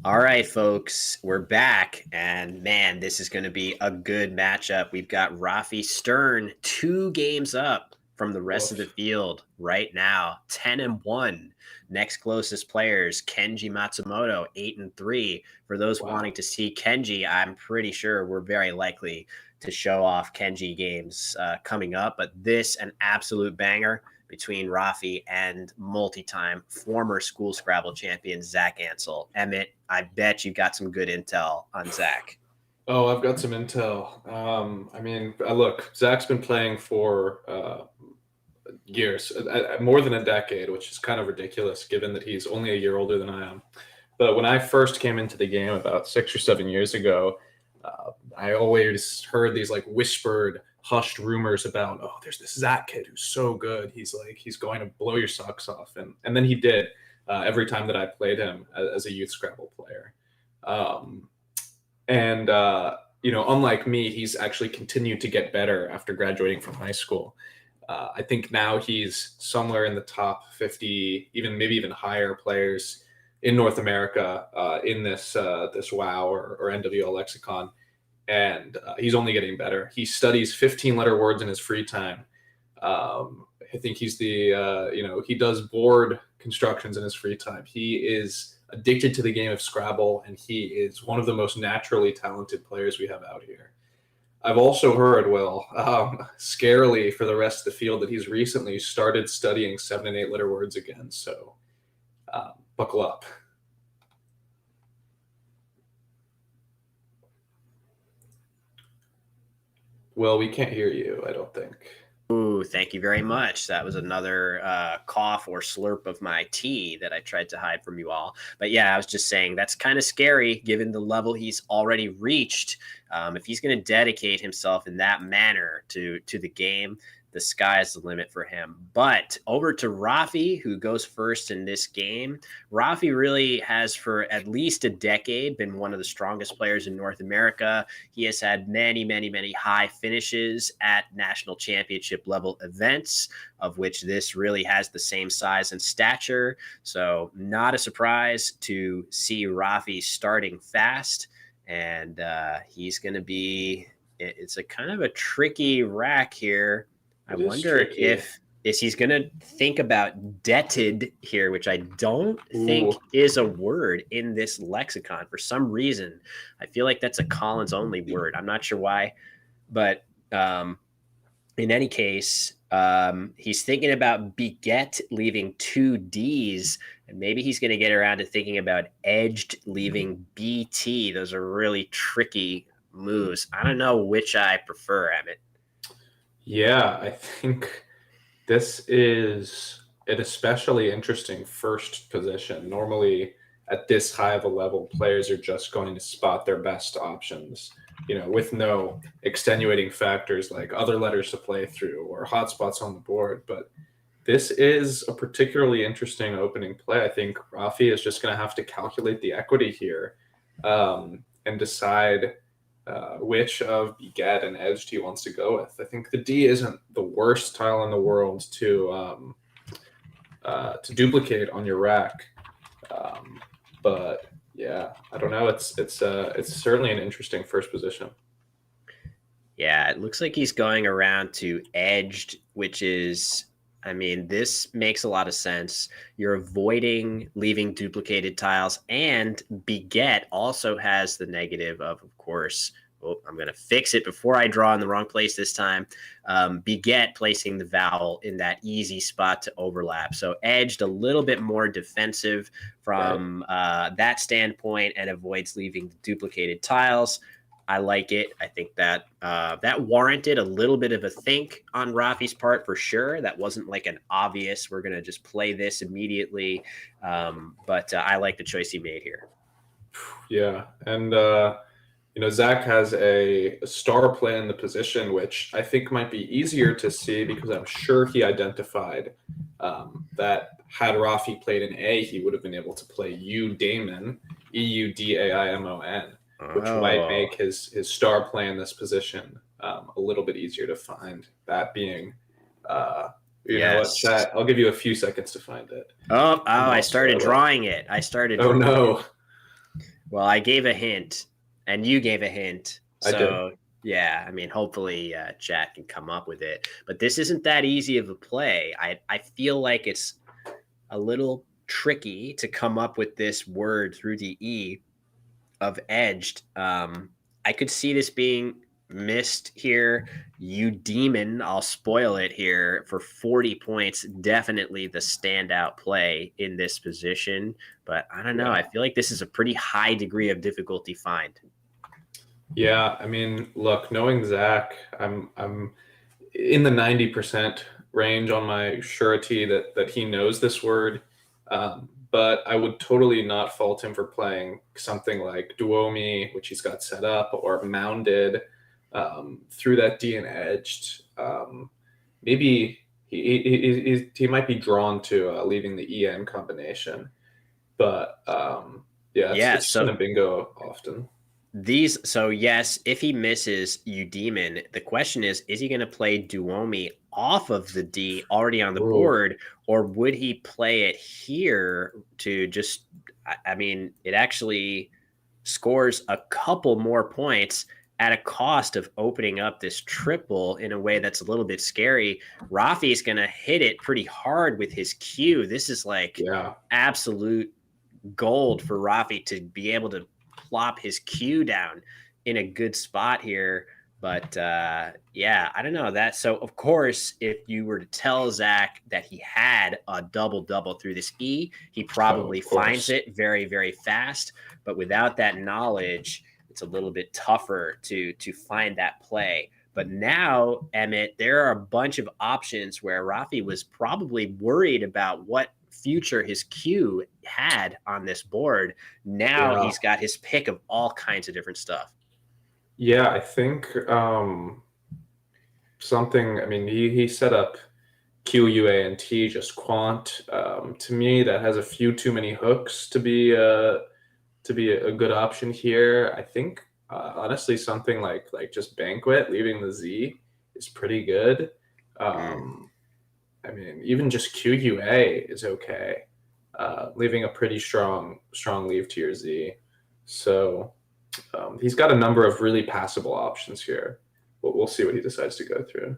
All right, folks, we're back, and man, this is going to be a good matchup. We've got Rafi Stern 2 games up from the rest of the field right now, 10-1. Next closest players, Kenji Matsumoto, 8-3. For those wanting to see Kenji, I'm pretty sure we're very likely to show off Kenji games coming up, but this an absolute banger between Rafi and multi-time former school Scrabble champion Zach Ansel. Emmett, I bet you got some good intel on Zach.
Oh, I've got some intel. Look, Zach's been playing for years, more than a decade, which is kind of ridiculous given that he's only a year older than I am. But when I first came into the game about 6 or 7 years ago, I always heard these like whispered, hushed rumors about, oh, there's this Zach kid who's so good. He's going to blow your socks off. And then he did every time that I played him as a youth Scrabble player. Unlike me, he's actually continued to get better after graduating from high school. I think now he's somewhere in the top 50, maybe even higher players in North America in this WoW or NWL lexicon. And he's only getting better. He studies 15-letter words in his free time. I think he's he does board constructions in his free time. He is addicted to the game of Scrabble, and he is one of the most naturally talented players we have out here. I've also heard, scarily for the rest of the field, that he's recently started studying 7- and 8-letter words again. So buckle up. Well, we can't hear you, I don't think.
Ooh, thank you very much. That was another cough or slurp of my tea that I tried to hide from you all. But yeah, I was just saying that's kind of scary given the level he's already reached. If he's going to dedicate himself in that manner to the game, the sky's the limit for him. But over to Rafi, who goes first in this game. Rafi really has, for at least a decade, been one of the strongest players in North America. He has had many, many, many high finishes at national championship level events, of which this really has the same size and stature. So not a surprise to see Rafi starting fast. And he's going to be, it's a kind of a tricky rack here. I wonder if he's going to think about debted here, which I don't think is a word in this lexicon for some reason. I feel like that's a Collins only word. I'm not sure why, but in any case, he's thinking about beget leaving 2 D's, and maybe he's going to get around to thinking about edged leaving BT. Those are really tricky moves. I don't know which I prefer, Emmett.
Yeah, I think this is an especially interesting first position. Normally, at this high of a level, players are just going to spot their best options, with no extenuating factors like other letters to play through or hotspots on the board. But this is a particularly interesting opening play. I think Rafi is just going to have to calculate the equity here and decide which of beget and edged he wants to go with. I think the D isn't the worst tile in the world to duplicate on your rack, but yeah, I don't know. It's certainly an interesting first position.
Yeah, it looks like he's going around to edged, which is, this makes a lot of sense. You're avoiding leaving duplicated tiles, and beget also has the negative of course, I'm going to fix it before I draw in the wrong place this time. Beget placing the vowel in that easy spot to overlap. So edged a little bit more defensive from that standpoint and avoids leaving duplicated tiles. I like it. I think that that warranted a little bit of a think on Rafi's part for sure. That wasn't like an obvious, we're going to just play this immediately. But I like the choice he made here.
Yeah. And, Zach has a star play in the position, which I think might be easier to see because I'm sure he identified that had Rafi played an A, he would have been able to play Eudaimon, Eudaimon. Which might make his star play in this position a little bit easier to find. That being, you know what, chat? I'll give you a few seconds to find it.
I started drawing it.
Oh no!
Well, I gave a hint, and you gave a hint.
I did.
So, yeah, I mean, hopefully Jack can come up with it. But this isn't that easy of a play. I feel like it's a little tricky to come up with this word through the E of edged. I could see this being missed here. You demon, I'll spoil it here for 40 points. Definitely the standout play in this position. But I don't know.
Yeah.
I feel like this is a pretty high degree of difficulty find.
Yeah, I mean, look, knowing Zach, I'm in the 90% range on my surety that he knows this word. But I would totally not fault him for playing something like Duomi, which he's got set up, or Mounded through that D and edged. Maybe he might be drawn to leaving the EN combination. But it's
so
been a bingo often.
so yes, if he misses Eudemon, the question is he going to play Duomi off of the D already on the board, or would he play it here to just, I mean, it actually scores a couple more points at a cost of opening up this triple in a way that's a little bit scary. Rafi's going to hit it pretty hard with his Q. This is like absolute gold for Rafi to be able to plop his Q down in a good spot here. But I don't know that. So of course, if you were to tell Zach that he had a double through this E, he probably finds it very, very fast. But without that knowledge, it's a little bit tougher to find that play. But now, Emmett, there are a bunch of options where Rafi was probably worried about what future his Q had on this board. Now he's got his pick of all kinds of different stuff.
Yeah, I think something. I mean, he set up Q, U, A, and T just quant. To me, that has a few too many hooks to be a good option here. I think honestly, something like just Banquet leaving the Z is pretty good. I mean, even just QUA is okay. Leaving a pretty strong leave to your Z. So he's got a number of really passable options here. But we'll see what he decides to go through.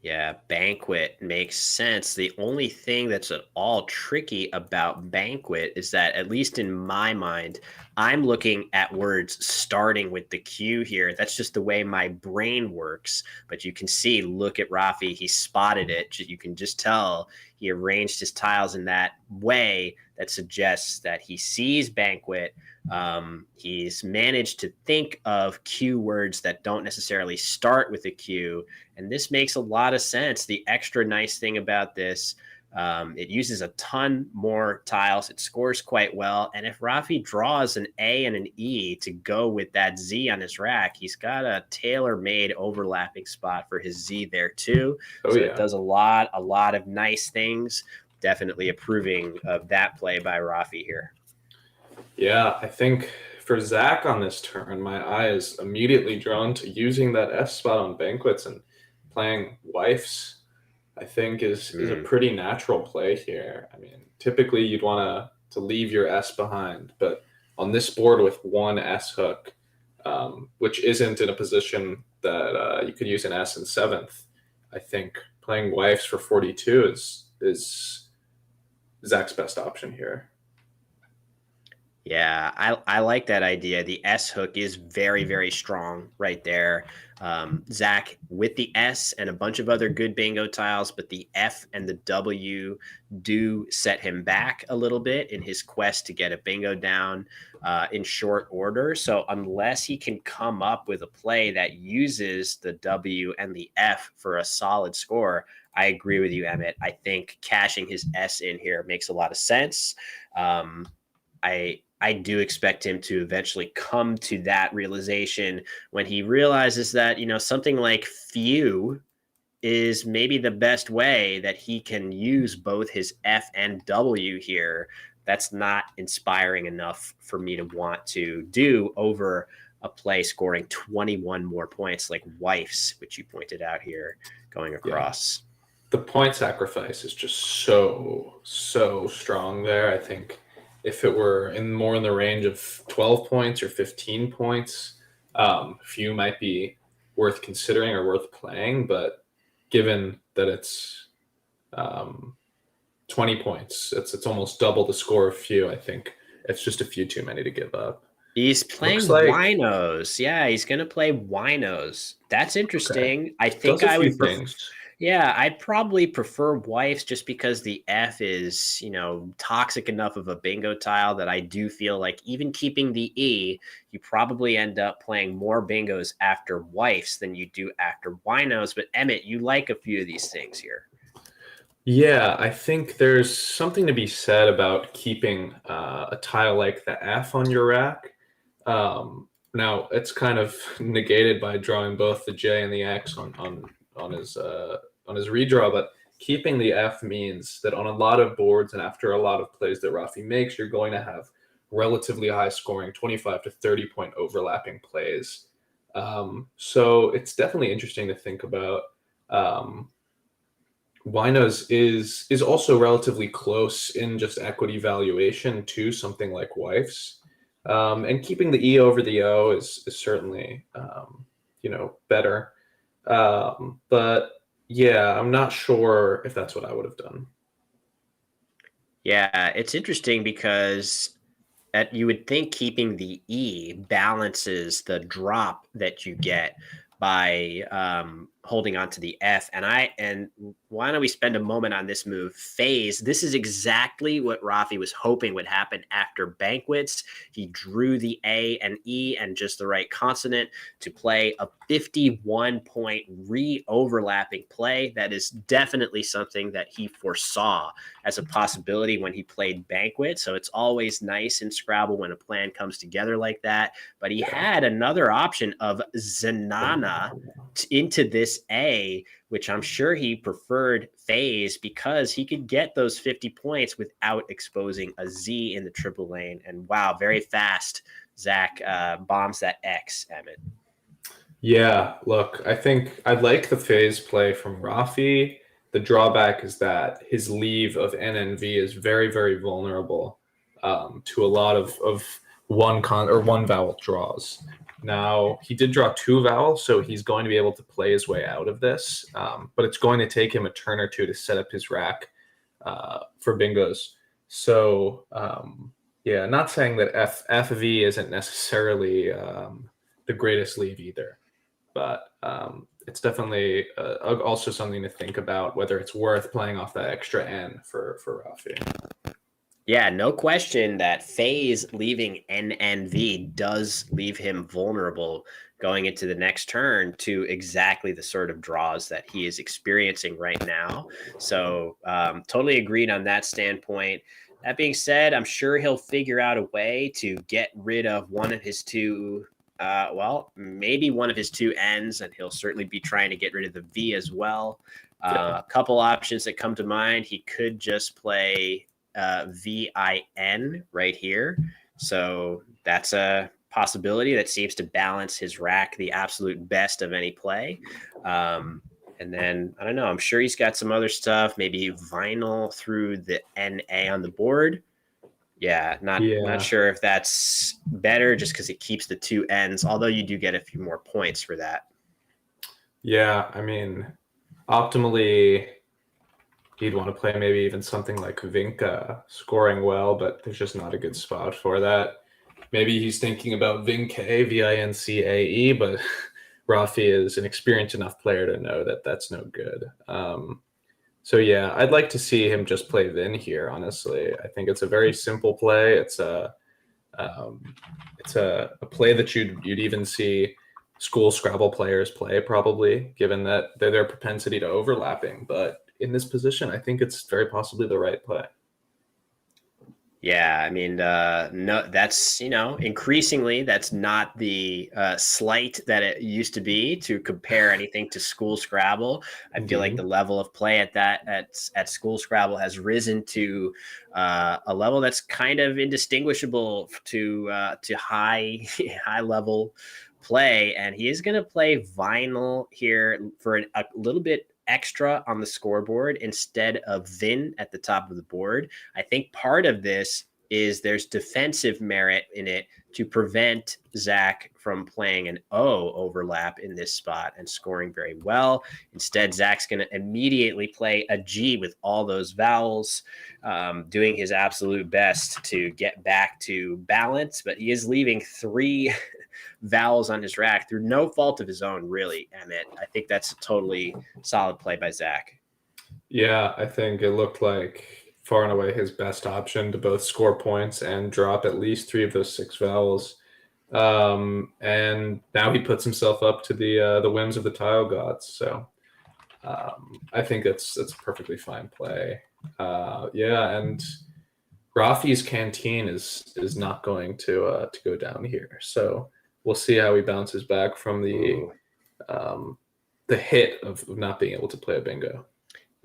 Yeah, Banquet makes sense. The only thing that's at all tricky about Banquet is that, at least in my mind, I'm looking at words starting with the Q here. That's just the way my brain works. But you can see, look at Rafi. He spotted it. You can just tell he arranged his tiles in that way that suggests that he sees Banquet. He's managed to think of Q words that don't necessarily start with a Q. And this makes a lot of sense. The extra nice thing about this, it uses a ton more tiles. It scores quite well. And if Rafi draws an A and an E to go with that Z on his rack, he's got a tailor-made overlapping spot for his Z there too. It does a lot of nice things. Definitely approving of that play by Rafi here.
Yeah, I think for Zach on this turn, my eye is immediately drawn to using that S spot on Banquets and playing Wifes. I think is a pretty natural play here. I mean, typically you'd want to leave your S behind, but on this board with one S hook, which isn't in a position that you could use an S in seventh, I think playing Wifes for 42 is Zach's best option here.
Yeah, I like that idea. The S hook is very, very strong right there. Zach with the S and a bunch of other good bingo tiles, but the F and the W do set him back a little bit in his quest to get a bingo down in short order. So unless he can come up with a play that uses the W and the F for a solid score, I agree with you, Emmett. I think cashing his S in here makes a lot of sense. I do expect him to eventually come to that realization when he realizes that, something like few is maybe the best way that he can use both his F and W here. That's not inspiring enough for me to want to do over a play scoring 21 more points like Wifes, which you pointed out here going across.
The point sacrifice is just so strong there. I think if it were more in the range of 12 points or 15 points, few might be worth considering or worth playing. But given that it's 20 points, it's almost double the score of few. I think it's just a few too many to give up.
He's playing winos. Yeah, he's going to play winos. That's interesting.
Okay.
I think
Does a
I
few
would
things.
Yeah, I'd probably prefer wifes just because the F is, toxic enough of a bingo tile that I do feel like even keeping the E, you probably end up playing more bingos after wifes than you do after winos. But Emmett, you like a few of these things here.
Yeah, I think there's something to be said about keeping a tile like the F on your rack. Now it's kind of negated by drawing both the J and the X on his redraw, but keeping the F means that on a lot of boards and after a lot of plays that Rafi makes, you're going to have relatively high scoring, 25 to 30 point overlapping plays. So it's definitely interesting to think about. Winos is also relatively close in just equity valuation to something like wifes. And keeping the E over the O is certainly, better. But yeah, I'm not sure if that's what I would have done.
Yeah, it's interesting because you would think keeping the E balances the drop that you get by holding on to the F. And why don't we spend a moment on this move? Phase. This is exactly what Rafi was hoping would happen after banquets. He drew the A and E and just the right consonant to play a 51-point re-overlapping play. That is definitely something that he foresaw as a possibility when he played banquet. So it's always nice in Scrabble when a plan comes together like that. But he had another option of Zenana into this A, which I'm sure he preferred phase because he could get those 50 points without exposing a Z in the triple lane. And wow, very fast. Zach bombs that X, Emmett.
Yeah, look, I think I like the phase play from Rafi. The drawback is that his leave of NNV is very, very vulnerable to a lot of one vowel draws. Now, he did draw 2 vowels, so he's going to be able to play his way out of this, but it's going to take him a turn or two to set up his rack for bingos. So, yeah, not saying that FV isn't necessarily the greatest leave either, but it's definitely also something to think about, whether it's worth playing off that extra N for Rafi.
Yeah, no question that phase leaving NNV does leave him vulnerable going into the next turn to exactly the sort of draws that he is experiencing right now. So totally agreed on that standpoint. That being said, I'm sure he'll figure out a way to get rid of one of his two, maybe one of his 2 N's, and he'll certainly be trying to get rid of the V as well. A couple options that come to mind. He could just play VIN right here. So that's a possibility that seems to balance his rack the absolute best of any play. And then, I don't know, I'm sure he's got some other stuff, maybe vinyl through the NA on the board. Yeah, not sure if that's better just because it keeps the 2 N's, although you do get a few more points for that.
Yeah, I mean, optimally, he'd want to play maybe even something like Vinca, scoring well, but there's just not a good spot for that. Maybe he's thinking about Vincae, Vincae, but Rafi is an experienced enough player to know that that's no good. So yeah, I'd like to see him just play Vin here. Honestly, I think it's a very simple play. It's a play that you'd even see school Scrabble players play, probably, given that their propensity to overlapping. But in this position, I think it's very possibly the right play.
Yeah, I mean, no, that's, increasingly that's not the slight that it used to be to compare anything to school Scrabble. I feel like the level of play at school Scrabble has risen to a level that's kind of indistinguishable to high level play, and he is going to play vinyl here for a little bit extra on the scoreboard instead of Vin at the top of the board. I think part of this is there's defensive merit in it to prevent Zach from playing an O overlap in this spot and scoring very well. Instead, Zach's going to immediately play a G with all those vowels, doing his absolute best to get back to balance, but he is leaving 3 vowels on his rack through no fault of his own, really, Emmett. I think that's a totally solid play by Zach.
Yeah, I think it looked like far and away his best option to both score points and drop at least 3 of those 6 vowels. And now he puts himself up to the whims of the tile gods. So I think it's a perfectly fine play. And Rafi's canteen is not going to go down here. So we'll see how he bounces back from the hit of not being able to play a bingo.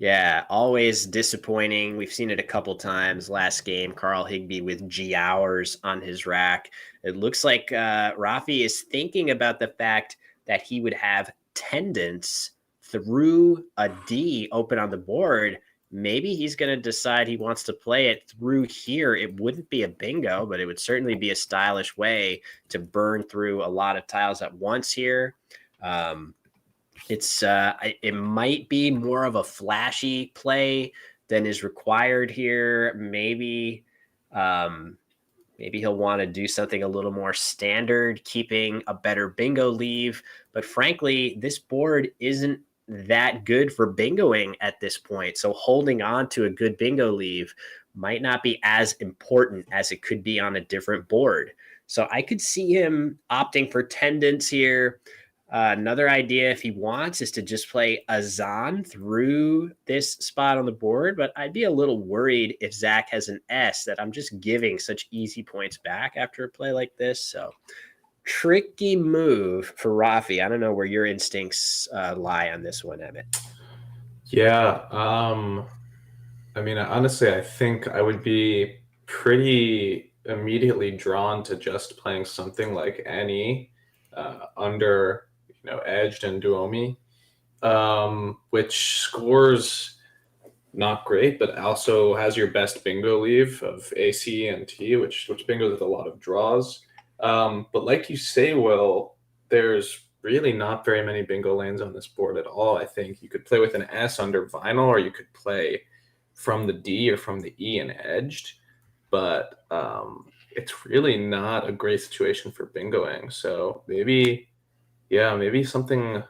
Yeah, always disappointing. We've seen it a couple times. Last game, Carl Higbee with G hours on his rack. It looks like Rafi is thinking about the fact that he would have tendons through a D open on the board. Maybe he's going to decide he wants to play it through here. It wouldn't be a bingo, but it would certainly be a stylish way to burn through a lot of tiles at once here. It might be more of a flashy play than is required here. Maybe he'll want to do something a little more standard, keeping a better bingo leave. But frankly, this board isn't that good for bingoing at this point. So holding on to a good bingo leave might not be as important as it could be on a different board. So I could see him opting for tendons here. Another idea, if he wants, is to just play Azan through this spot on the board. But I'd be a little worried if Zach has an S that I'm just giving such easy points back after a play like this. So tricky move for Rafi. I don't know where your instincts lie on this one, Emmett.
Yeah. I mean, honestly, I think I would be pretty immediately drawn to just playing something like Annie under, edged and Duomi, which scores not great, but also has your best bingo leave of AC and T, which bingos with a lot of draws. But like you say, Will, there's really not very many bingo lanes on this board at all. I think you could play with an S under vinyl, or you could play from the D or from the E and edged, but it's really not a great situation for bingoing. So maybe something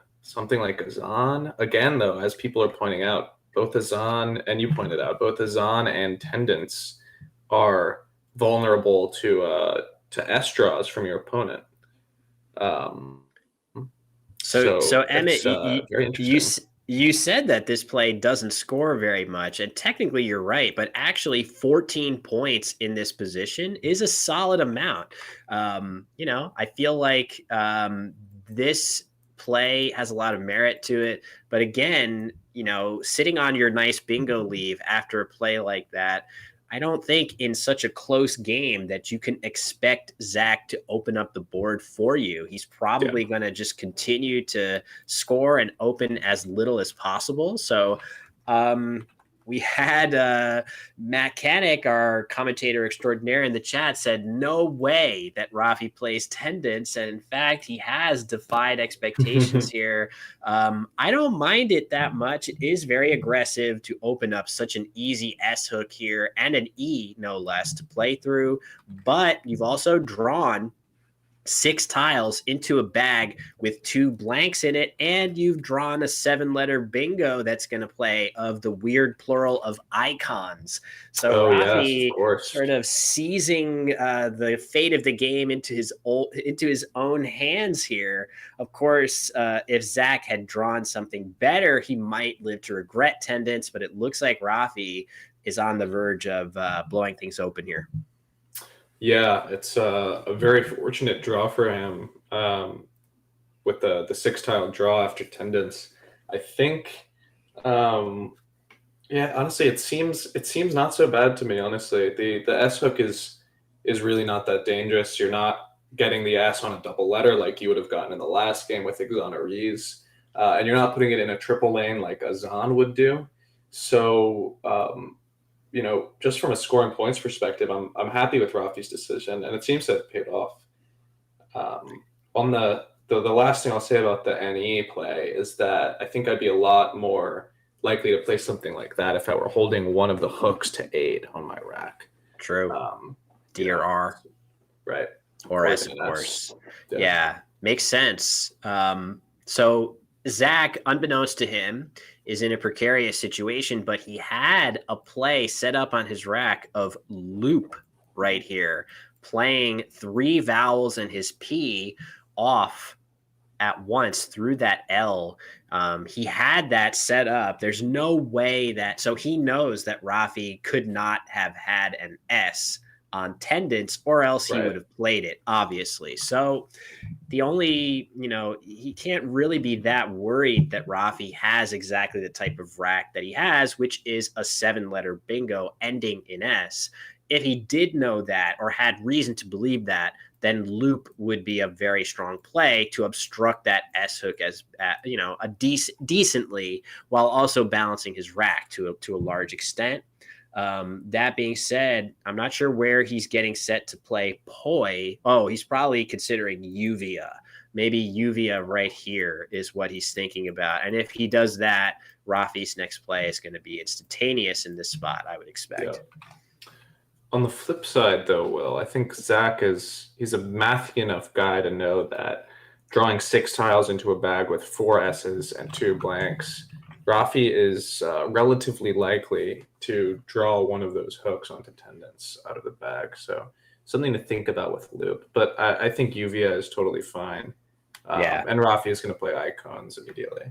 like Azan. Again, though, as people are pointing out, both Azan, and you pointed out, both Azan and Tendence are vulnerable to S draws from your opponent.
So Emmett,
very interesting.
You said that this play doesn't score very much, and technically you're right, but actually 14 points in this position is a solid amount. I feel like this play has a lot of merit to it, but again, sitting on your nice bingo leave after a play like that, I don't think in such a close game that you can expect Zach to open up the board for you. He's probably going to just continue to score and open as little as possible. So we had Matt Canick, our commentator extraordinaire in the chat, said no way that Rafi plays Tendence. And in fact, he has defied expectations here. I don't mind it that much. It is very aggressive to open up such an easy S hook here and an E, no less, to play through. But you've also drawn 6 tiles into a bag with 2 blanks in it, and you've drawn a 7-letter bingo that's going to play of the weird plural of icons. So Rafi sort of seizing the fate of the game into his own hands here. Of course, if Zach had drawn something better, he might live to regret Tendence, but it looks like Rafi is on the verge of blowing things open here.
Yeah, it's a very fortunate draw for him with the 6-tile draw after Tendence. I think, honestly, it seems not so bad to me. Honestly, the S hook is really not that dangerous. You're not getting the S on a double letter like you would have gotten in the last game with Exonerees, and you're not putting it in a triple lane like Azan would do. So just from a scoring points perspective, I'm happy with Rafi's decision, and it seems to have paid off. On the last thing I'll say about the NE play is that I think I'd be a lot more likely to play something like that if I were holding one of the hooks to 8 on my rack.
True. D or R.
Right.
Or S, of course. Yeah, makes sense. So Zach, unbeknownst to him, is in a precarious situation, but he had a play set up on his rack of loop right here, playing 3 vowels and his P off at once through that L. He had that set up. There's no way that, so he knows that Rafi could not have had an S on tendons, or else he would have played it, obviously. So the only, he can't really be that worried that Rafi has exactly the type of rack that he has, which is a 7-letter bingo ending in S. If he did know that or had reason to believe that, then loop would be a very strong play to obstruct that S hook as decently, while also balancing his rack to a large extent. That being said, I'm not sure where he's getting set to play poi. Oh, he's probably considering Uvia. Maybe Uvia right here is what he's thinking about. And if he does that, Rafi's next play is going to be instantaneous in this spot, I would expect.
Yeah. On the flip side, though, Will, I think Zach he's a mathy enough guy to know that drawing 6 tiles into a bag with 4 S's and 2 blanks, Rafi is relatively likely to draw one of those hooks onto tendons out of the bag. So something to think about with loop. But I think Uvia is totally fine. And Rafi is going to play icons immediately.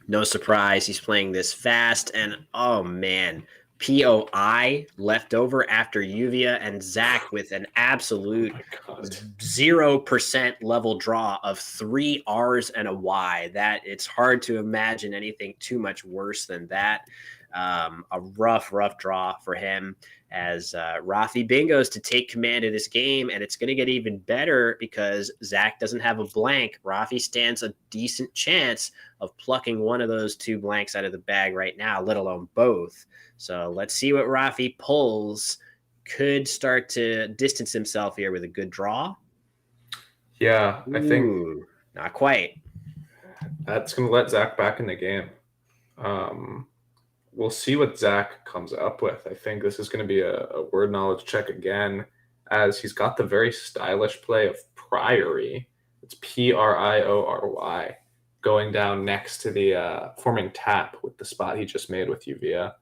No surprise. He's playing this fast. And, oh, man, POI left over after Uvia, and Zach with an absolute 0% level draw of 3 R's and a Y. That it's hard to imagine anything too much worse than that. A rough draw for him as Rafi bingos to take command of this game, and it's going to get even better because Zach doesn't have a blank. Rafi stands a decent chance of plucking one of those 2 blanks out of the bag right now, let alone both. So let's see what Rafi pulls. Could start to distance himself here with a good draw.
Yeah, I think
not quite.
That's going to let Zach back in the game. We'll see what Zach comes up with. I think this is going to be a word knowledge check again, as he's got the very stylish play of Priory. It's Priory, going down next to the forming tap with the spot he just made with Uvia.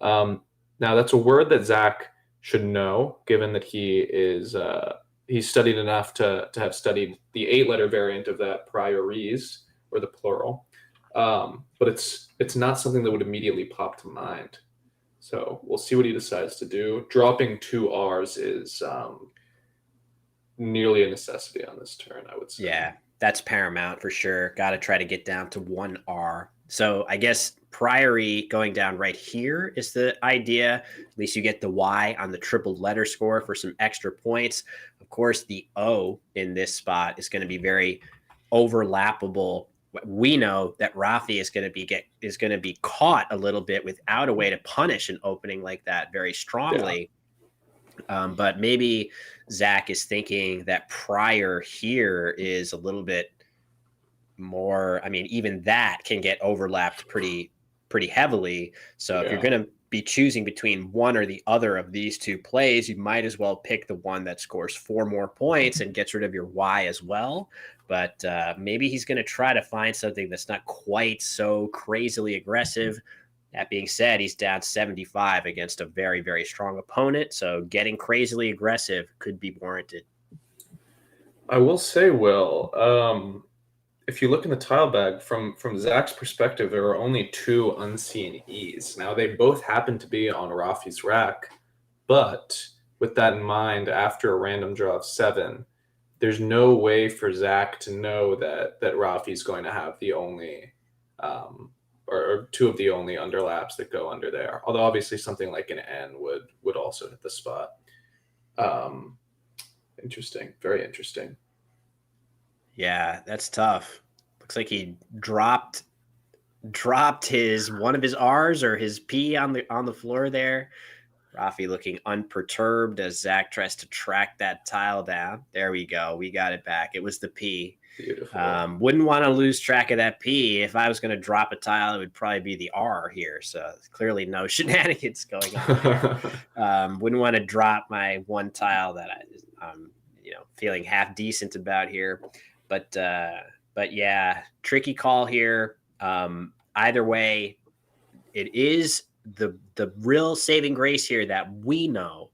Now, that's a word that Zach should know, given that he's studied enough to have studied the 8-letter variant of that, Priories, or the plural. But it's not something that would immediately pop to mind. So we'll see what he decides to do. Dropping 2 R's is nearly a necessity on this turn, I would say.
Yeah, that's paramount for sure. Got to try to get down to 1 R. So I guess Priory going down right here is the idea. At least you get the Y on the triple letter score for some extra points. Of course, the O in this spot is going to be very overlappable. We know that Rafi is going to be caught a little bit without a way to punish an opening like that very strongly. Yeah. But maybe Zach is thinking that Prior here is a little bit more. I mean, even that can get overlapped pretty heavily. So if you're going to be choosing between one or the other of these 2 plays, you might as well pick the one that scores 4 more points and gets rid of your Y as well. But maybe he's going to try to find something that's not quite so crazily aggressive. That being said, he's down 75 against a very, very strong opponent. So getting crazily aggressive could be warranted.
I will say, Will, if you look in the tile bag, from Zach's perspective, there are only 2 unseen E's. Now, they both happen to be on Rafi's rack, but with that in mind, after a random draw of 7, there's no way for Zach to know that Rafi's going to have the only, or 2 of the only underlaps that go under there. Although obviously something like an N would also hit the spot. Interesting, very interesting.
Yeah, that's tough. Looks like he dropped one of his R's or his P on the floor there. Rafi looking unperturbed as Zach tries to track that tile down. There we go. We got it back. It was the P.
Beautiful.
Wouldn't want to lose track of that P. If I was going to drop a tile, it would probably be the R here. So clearly no shenanigans going on there. Wouldn't want to drop my one tile that I'm feeling half decent about here. But yeah, tricky call here. Either way, it is the real saving grace here that we know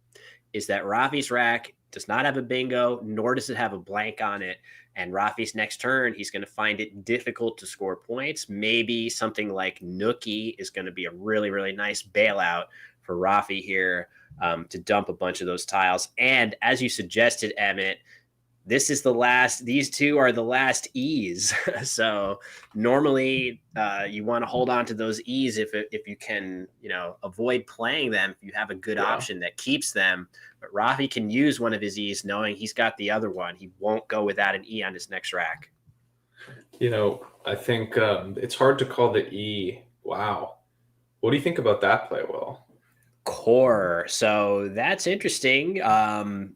is that Rafi's rack does not have a bingo, nor does it have a blank on it. And Rafi's next turn, he's going to find it difficult to score points. Maybe something like Nookie is going to be a really, really nice bailout for Rafi here to dump a bunch of those tiles. And as you suggested, Emmett, these two are the last E's. So normally you want to hold on to those E's if you can, avoid playing them, if you have a good option that keeps them. But Rafi can use one of his E's knowing he's got the other one. He won't go without an E on his next rack.
I think it's hard to call the E. Wow. What do you think about that play, Will?
Core. So that's interesting.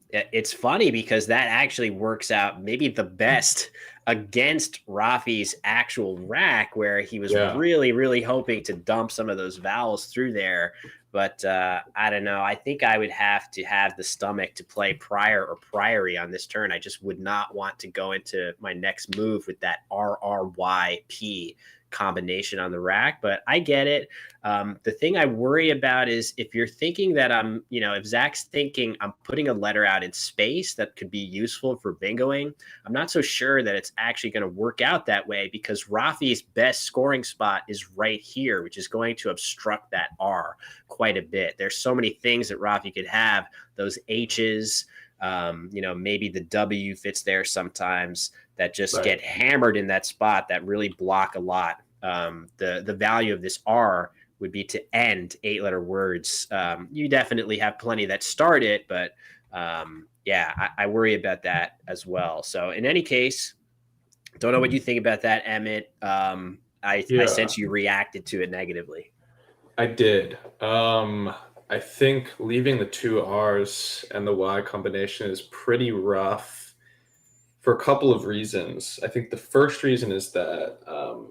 It's funny because that actually works out maybe the best against Rafi's actual rack, where he was really, really hoping to dump some of those vowels through there. But I don't know. I think I would have to have the stomach to play prior or priory on this turn. I just would not want to go into my next move with that RRYP combination on the rack, but I get it. The thing I worry about is if you're thinking that if Zach's thinking I'm putting a letter out in space that could be useful for bingoing, I'm not so sure that it's actually going to work out that way, because Rafi's best scoring spot is right here, which is going to obstruct that R quite a bit. There's so many things that Rafi could have, those H's, maybe the W fits there sometimes, that just get hammered in that spot that really block a lot. The value of this R would be to end 8-letter words. You definitely have plenty that start it, but I worry about that as well. So in any case, don't know what you think about that, Emmett. I sense you reacted to it negatively.
I did. I think leaving the two R's and the Y combination is pretty rough for a couple of reasons. I think the first reason is that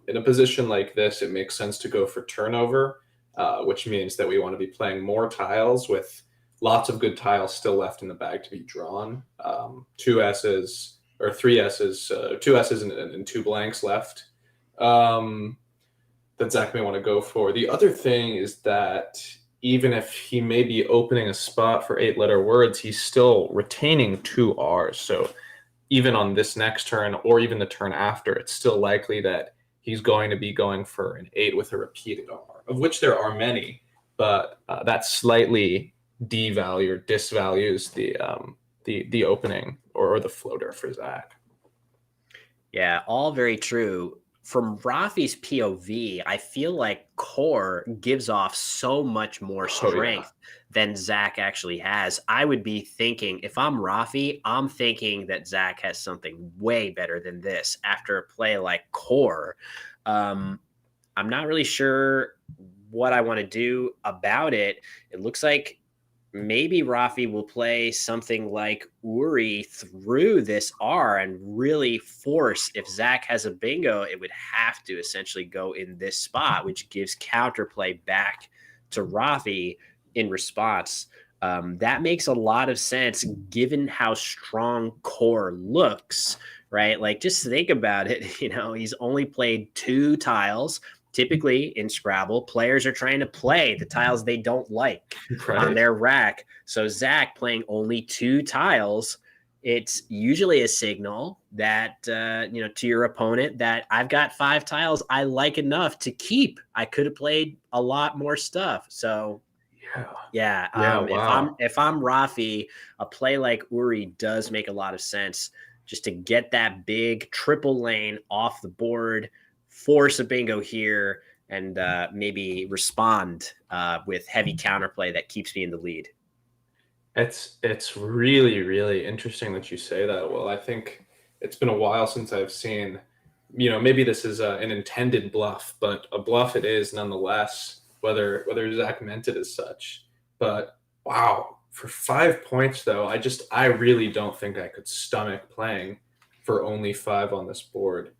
in a position like this, it makes sense to go for turnover, which means that we want to be playing more tiles with lots of good tiles still left in the bag to be drawn. Two S's or three S's, two S's and two blanks left that Zach may want to go for. The other thing is that even if he may be opening a spot for 8-letter words, he's still retaining two R's. So even on this next turn or even the turn after, it's still likely that he's going to be going for an 8 with a repeated R, of which there are many, but that slightly disvalues the opening or the floater for Zach.
Yeah, all very true. From Rafi's POV, I feel like core gives off so much more strength than Zach actually has. I would be thinking, if I'm Rafi, I'm thinking that Zach has something way better than this after a play like core. I'm not really sure what I want to do about it. It looks like maybe Rafi will play something like Uri through this R and really force, if Zach has a bingo, it would have to essentially go in this spot, which gives counterplay back to Rafi in response. That makes a lot of sense given how strong core looks, right? Like, just think about it. He's only played 2 tiles. Typically in Scrabble, players are trying to play the tiles they don't like on their rack. So Zach playing only 2 tiles, it's usually a signal that, to your opponent, that I've got 5 tiles I like enough to keep. I could have played a lot more stuff. So
Wow.
If I'm Rafi, a play like Uri does make a lot of sense, just to get that big triple lane off the board, force a bingo here, and maybe respond with heavy counterplay that keeps me in the lead.
It's really, really interesting that you say that. Well, I think it's been a while since I've seen, maybe this is an intended bluff, but a bluff it is nonetheless, whether Zach meant it as such. But Wow. For 5 points, though, I really don't think I could stomach playing for only 5 on this board.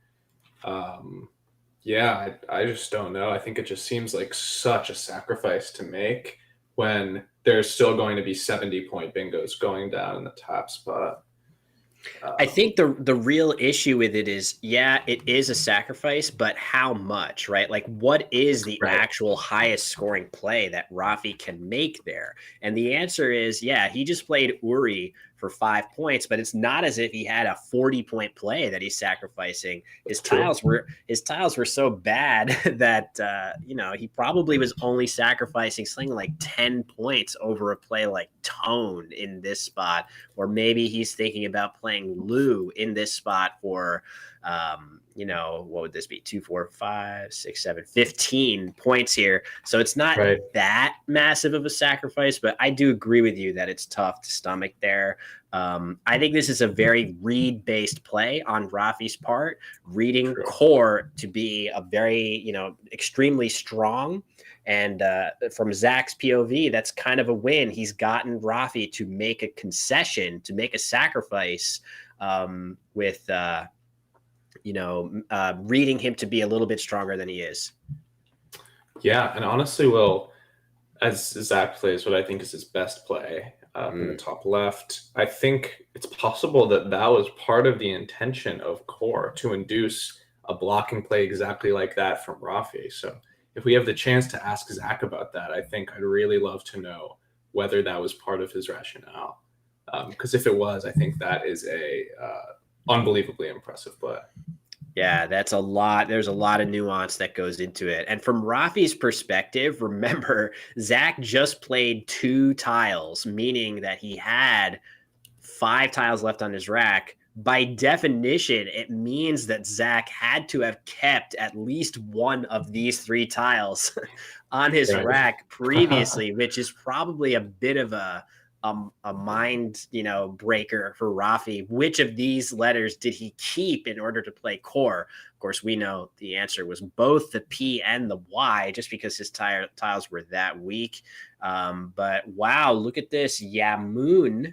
Yeah, I just don't know. I think it just seems like such a sacrifice to make when there's still going to be 70-point bingos going down in the top spot.
I think the real issue with it is, yeah, it is a sacrifice, but how much, right? Like, what is the
Right.
actual highest scoring play that Rafi can make there? And the answer is, yeah, he just played Uri for 5 points, but it's not as if he had a 40-point play that he's sacrificing. His
True.
tiles were so bad that he probably was only sacrificing something like 10 points over a play like Tone in this spot, or maybe he's thinking about playing Lou in this spot for what would this be? 2, 4, 5, 6, 7, 15 points here. So it's not
Right.
that massive of a sacrifice, but I do agree with you that it's tough to stomach there. I think this is a very read-based play on Rafi's part, reading
True.
core to be a very, extremely strong. And from Zach's POV, that's kind of a win. He's gotten Rafi to make a concession, to make a sacrifice with reading him to be a little bit stronger than he is.
Yeah, and honestly, Will, as Zach plays what I think is his best play in the top left, I think it's possible that was part of the intention of Core, to induce a blocking play exactly like that from Rafi. So if we have the chance to ask Zach about that, I think I'd really love to know whether that was part of his rationale. Because if it was, I think that is a unbelievably impressive play.
Yeah, that's a lot. There's a lot of nuance that goes into it. And from Rafi's perspective, remember, Zach just played 2 tiles, meaning that he had 5 tiles left on his rack. By definition, it means that Zach had to have kept at least one of these 3 tiles on his rack previously, which is probably a bit of a mind, breaker for Rafi. Which of these letters did he keep in order to play core? Of course, we know the answer was both the P and the Y, just because his tiles were that weak. But wow, look at this. Yamoon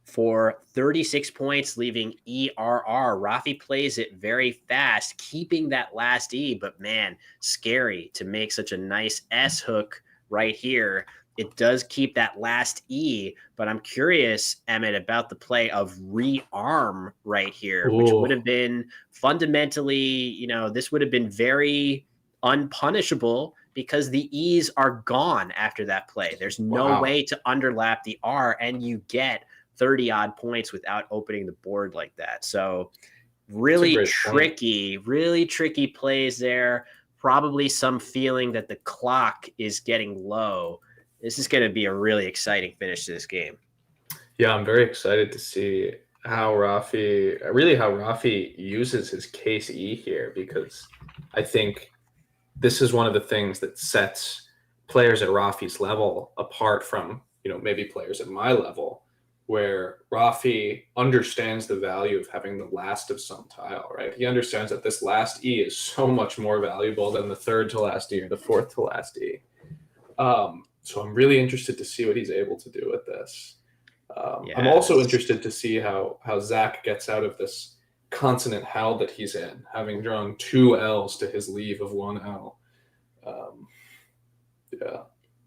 for 36 points, leaving ERR. Rafi plays it very fast, keeping that last E, but man, scary to make such a nice S hook right here. It does keep that last E, but I'm curious, Emmett, about the play of rearm right here, which would have been fundamentally, this would have been very unpunishable because the E's are gone after that play. There's no way to underlap the R, and you get 30 odd points without opening the board like that. So really tricky plays there. Probably some feeling that the clock is getting low. This is going to be a really exciting finish to this game.
Yeah, I'm very excited to see how Rafi uses his case E here, because I think this is one of the things that sets players at Rafi's level apart from, maybe players at my level, where Rafi understands the value of having the last of some tile, right? He understands that this last E is so much more valuable than the third to last E or the fourth to last E. So I'm really interested to see what he's able to do with this. I'm also interested to see how Zach gets out of this consonant hell that he's in, having drawn 2 L's to his leave of 1 L.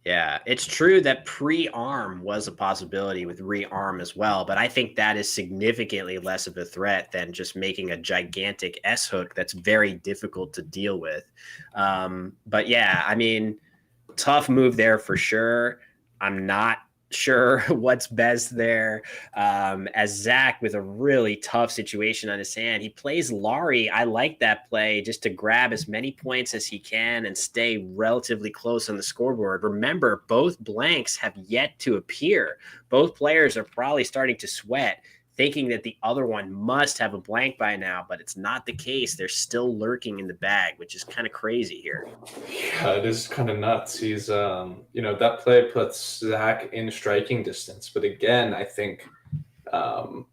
Yeah, it's true that pre-arm was a possibility with rearm as well, but I think that is significantly less of a threat than just making a gigantic S hook that's very difficult to deal with. But yeah, I mean, tough move there for sure. I'm not sure what's best there. As Zach, with a really tough situation on his hand, he plays Laurie. I like that play, just to grab as many points as he can and stay relatively close on the scoreboard. Remember, both blanks have yet to appear. Both players are probably starting to sweat, thinking that the other one must have a blank by now, but it's not the case. They're still lurking in the bag, which is kind of crazy here.
Yeah, it is kind of nuts. He's, that play puts Zach in striking distance. But again, I think I'll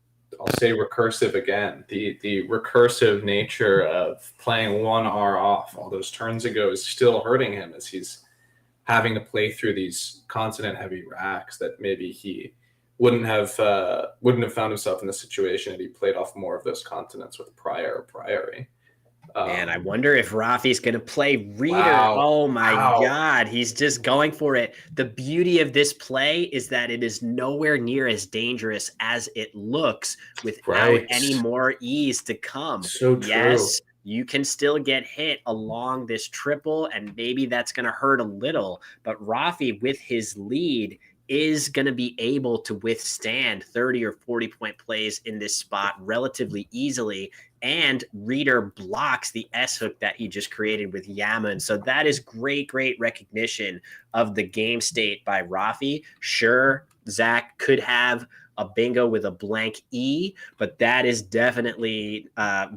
say recursive again. The recursive nature of playing 1 R off all those turns ago is still hurting him, as he's having to play through these consonant-heavy racks that maybe he wouldn't have found himself in the situation had he played off more of those consonants with prior or priory.
Man, I wonder if Rafi's going to play Reader.
Wow.
Oh, my
Wow.
God. He's just going for it. The beauty of this play is that it is nowhere near as dangerous as it looks without any more ease to come.
So true.
Yes, you can still get hit along this triple, and maybe that's going to hurt a little. But Rafi, with his lead, is going to be able to withstand 30 or 40-point plays in this spot relatively easily. And Reader blocks the S hook that he just created with Yaman. So that is great recognition of the game state by Rafi. Sure, Zach could have a bingo with a blank E, but that is definitely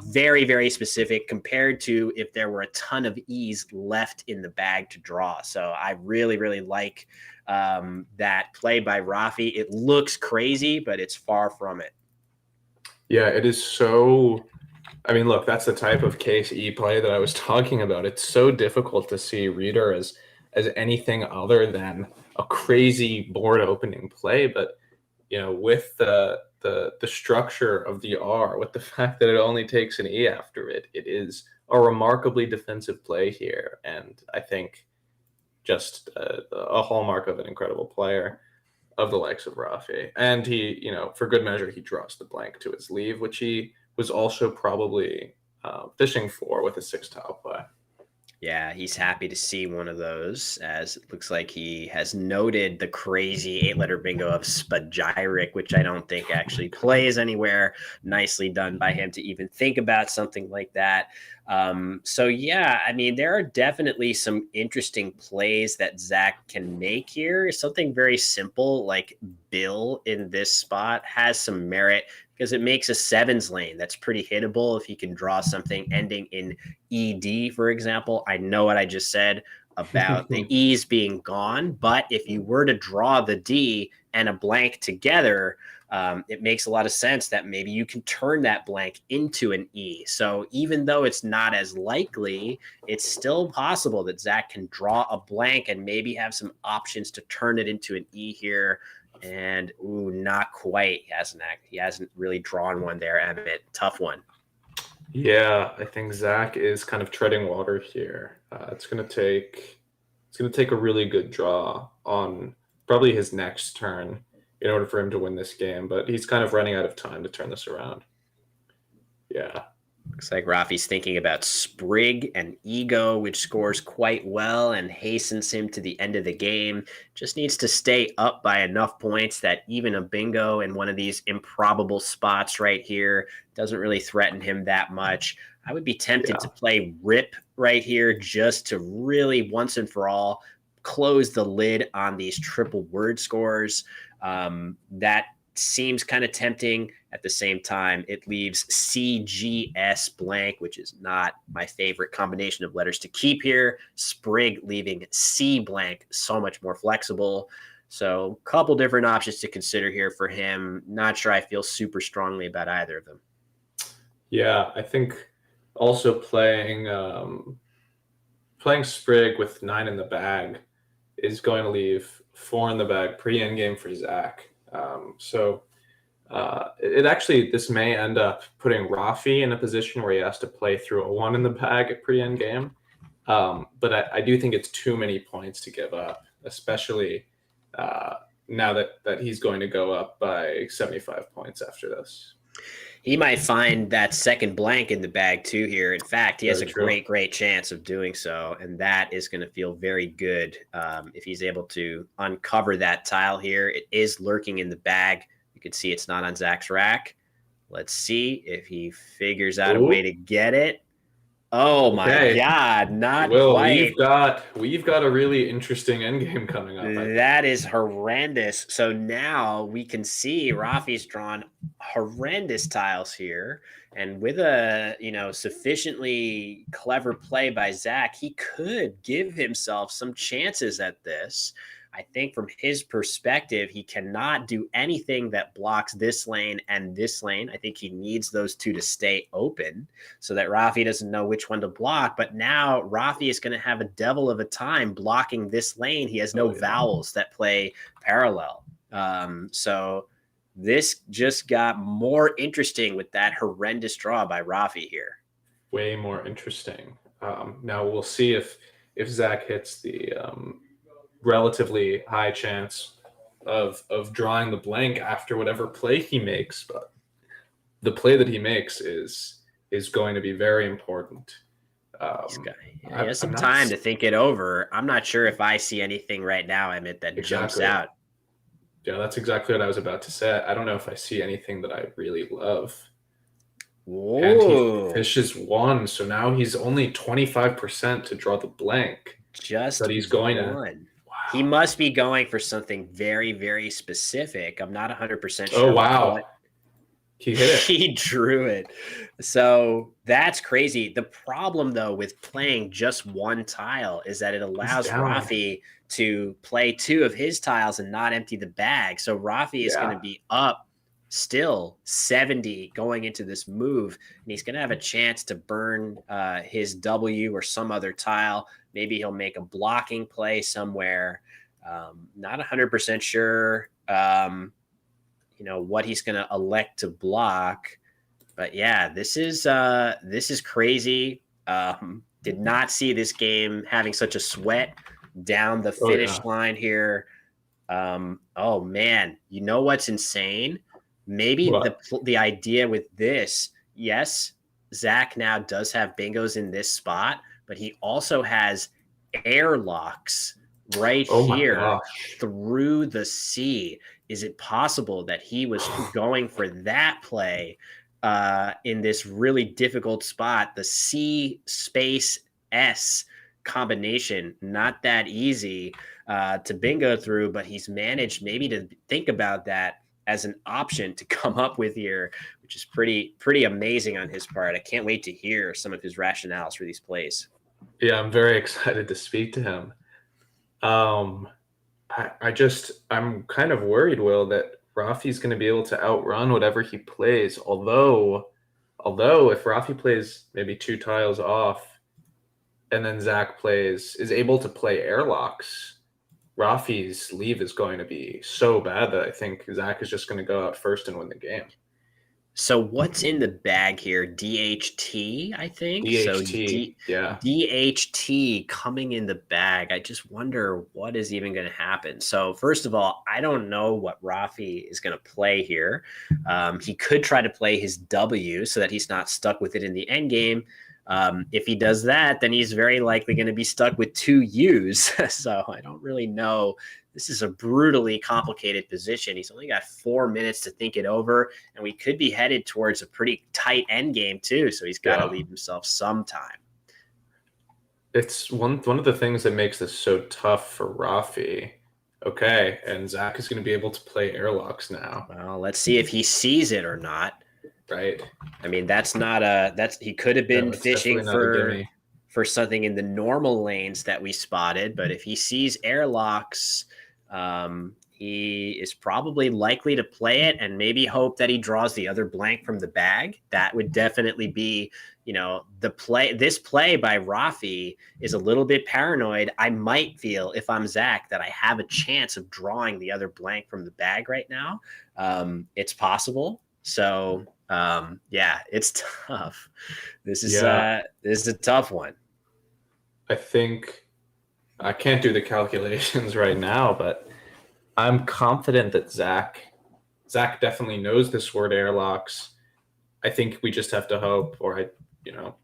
very specific compared to if there were a ton of E's left in the bag to draw. So I really like that play by Rafi. It looks crazy, but it's far from it.
Yeah, it is so... I mean, look, that's the type of case E play that I was talking about. It's so difficult to see Reader as anything other than a crazy board opening play. But, you know, with the structure of the R, with the fact that it only takes an E after it, it is a remarkably defensive play here. And I think just a hallmark of an incredible player of the likes of Rafi. And he, you know, for good measure, he draws the blank to his leave, which he was also probably fishing for with a 6-tile play.
Yeah, he's happy to see one of those, as it looks like he has noted the crazy 8-letter bingo of Spagyric, which I don't think actually plays anywhere. Nicely done by him to even think about something like that. So yeah, I mean, there are definitely some interesting plays that Zach can make here. Something very simple like Bill in this spot has some merit because it makes a 7s lane that's pretty hittable if he can draw something ending in ED, for example. I know what I just said about the E's being gone, but if you were to draw the D and a blank together, it makes a lot of sense that maybe you can turn that blank into an E. So even though it's not as likely, it's still possible that Zach can draw a blank and maybe have some options to turn it into an E here. And not quite. He hasn't really drawn one there, Emmett. Tough one.
Yeah, I think Zach is kind of treading water here. It's gonna take a really good draw on probably his next turn in order for him to win this game, but he's kind of running out of time to turn this around. Yeah.
Looks like Rafi's thinking about Sprig and Ego, which scores quite well and hastens him to the end of the game. Just needs to stay up by enough points that even a bingo in one of these improbable spots right here doesn't really threaten him that much. I would be tempted to play Rip right here just to really once and for all close the lid on these triple word scores. That seems kind of tempting. At the same time, it leaves CGS blank, which is not my favorite combination of letters to keep here. Sprig leaving C blank, so much more flexible. So a couple different options to consider here for him. Not sure I feel super strongly about either of them.
Yeah, I think also playing Sprig with 9 in the bag is going to leave 4 in the bag pre-endgame for Zach. This may end up putting Rafi in a position where he has to play through a 1 in the bag at pre-end game. But I do think it's too many points to give up, especially now that he's going to go up by 75 points after this.
He might find that second blank in the bag too here. In fact, he has a great chance of doing so, and that is going to feel very good if he's able to uncover that tile here. It is lurking in the bag. You can see it's not on Zach's rack. Let's see if he figures out a way to get it. Oh my God, not quite.
We've got a really interesting endgame coming up.
That is horrendous. So now we can see Rafi's drawn horrendous tiles here. And with a sufficiently clever play by Zach, he could give himself some chances at this. I think from his perspective, he cannot do anything that blocks this lane and this lane. I think he needs those two to stay open so that Rafi doesn't know which one to block. But now Rafi is going to have a devil of a time blocking this lane. He has no vowels that play parallel. So this just got more interesting with that horrendous draw by Rafi here.
Way more interesting. Now we'll see if Zach hits the relatively high chance of drawing the blank after whatever play he makes, but the play that he makes is going to be very important.
He has some time to think it over. I'm not sure if I see anything right now, Emmett, that jumps out.
Yeah, that's exactly what I was about to say. I don't know if I see anything that I really love.
Whoa.
And he fishes 1, so now he's only 25% to draw the blank.
But
he's going
1.
to. Wow.
He must be going for something very, very specific. I'm not 100% sure.
Oh, wow. He hit it.
He drew it. So that's crazy. The problem, though, with playing just one tile is that it allows Rafi to play 2 of his tiles and not empty the bag. So Rafi is going to be up still 70 going into this move, and he's going to have a chance to burn his W or some other tile. Maybe he'll make a blocking play somewhere. Not 100% sure, what he's going to elect to block. But yeah, this is crazy. Did not see this game having such a sweat down the finish line here. Oh man, you know what's insane? Maybe the idea with this, yes, Zach now does have bingos in this spot, but he also has airlocks right here through the C. Is it possible that he was going for that play in this really difficult spot? The C space S combination, not that easy to bingo through, but he's managed maybe to think about that as an option to come up with here, which is pretty amazing on his part. I can't wait to hear some of his rationales for these plays.
Yeah, I'm very excited to speak to him. I'm kind of worried, Will, that Rafi's going to be able to outrun whatever he plays. Although if Rafi plays maybe 2 tiles off, and then Zach is able to play airlocks, Rafi's leave is going to be so bad that I think Zach is just going to go out first and win the game.
So what's in the bag here? DHT, I think.
DHT,
yeah. DHT coming in the bag. I just wonder what is even going to happen. So first of all, I don't know what Rafi is going to play here. He could try to play his W so that he's not stuck with it in the end game. If he does that, then he's very likely going to be stuck with 2 U's. So I don't really know. This is a brutally complicated position. He's only got 4 minutes to think it over, and we could be headed towards a pretty tight end game too. So he's got to leave himself some time.
It's one of the things that makes this so tough for Rafi. Okay, and Zach is going to be able to play airlocks now.
Well, let's see if he sees it or not.
Right.
I mean, he could have been fishing for something in the normal lanes that we spotted, but if he sees airlocks, he is probably likely to play it and maybe hope that he draws the other blank from the bag. That would definitely be, the play. This play by Rafi is a little bit paranoid. I might feel, if I'm Zach, that I have a chance of drawing the other blank from the bag right now. It's possible. So it's tough. This is a tough one.
I think I can't do the calculations right now, but I'm confident that Zach definitely knows this word airlocks. I think we just have to hope, or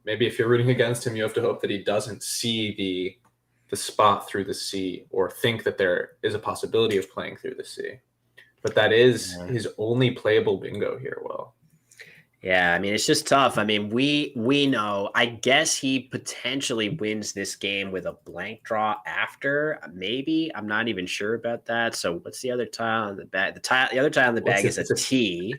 maybe if you're rooting against him, you have to hope that he doesn't see the spot through the C or think that there is a possibility of playing through the C. But that is his only playable bingo here, Will.
Yeah, I mean, it's just tough. I mean, we know, I guess he potentially wins this game with a blank draw after, maybe. I'm not even sure about that. So what's the other tile on the bag? The other tile on the bag is a T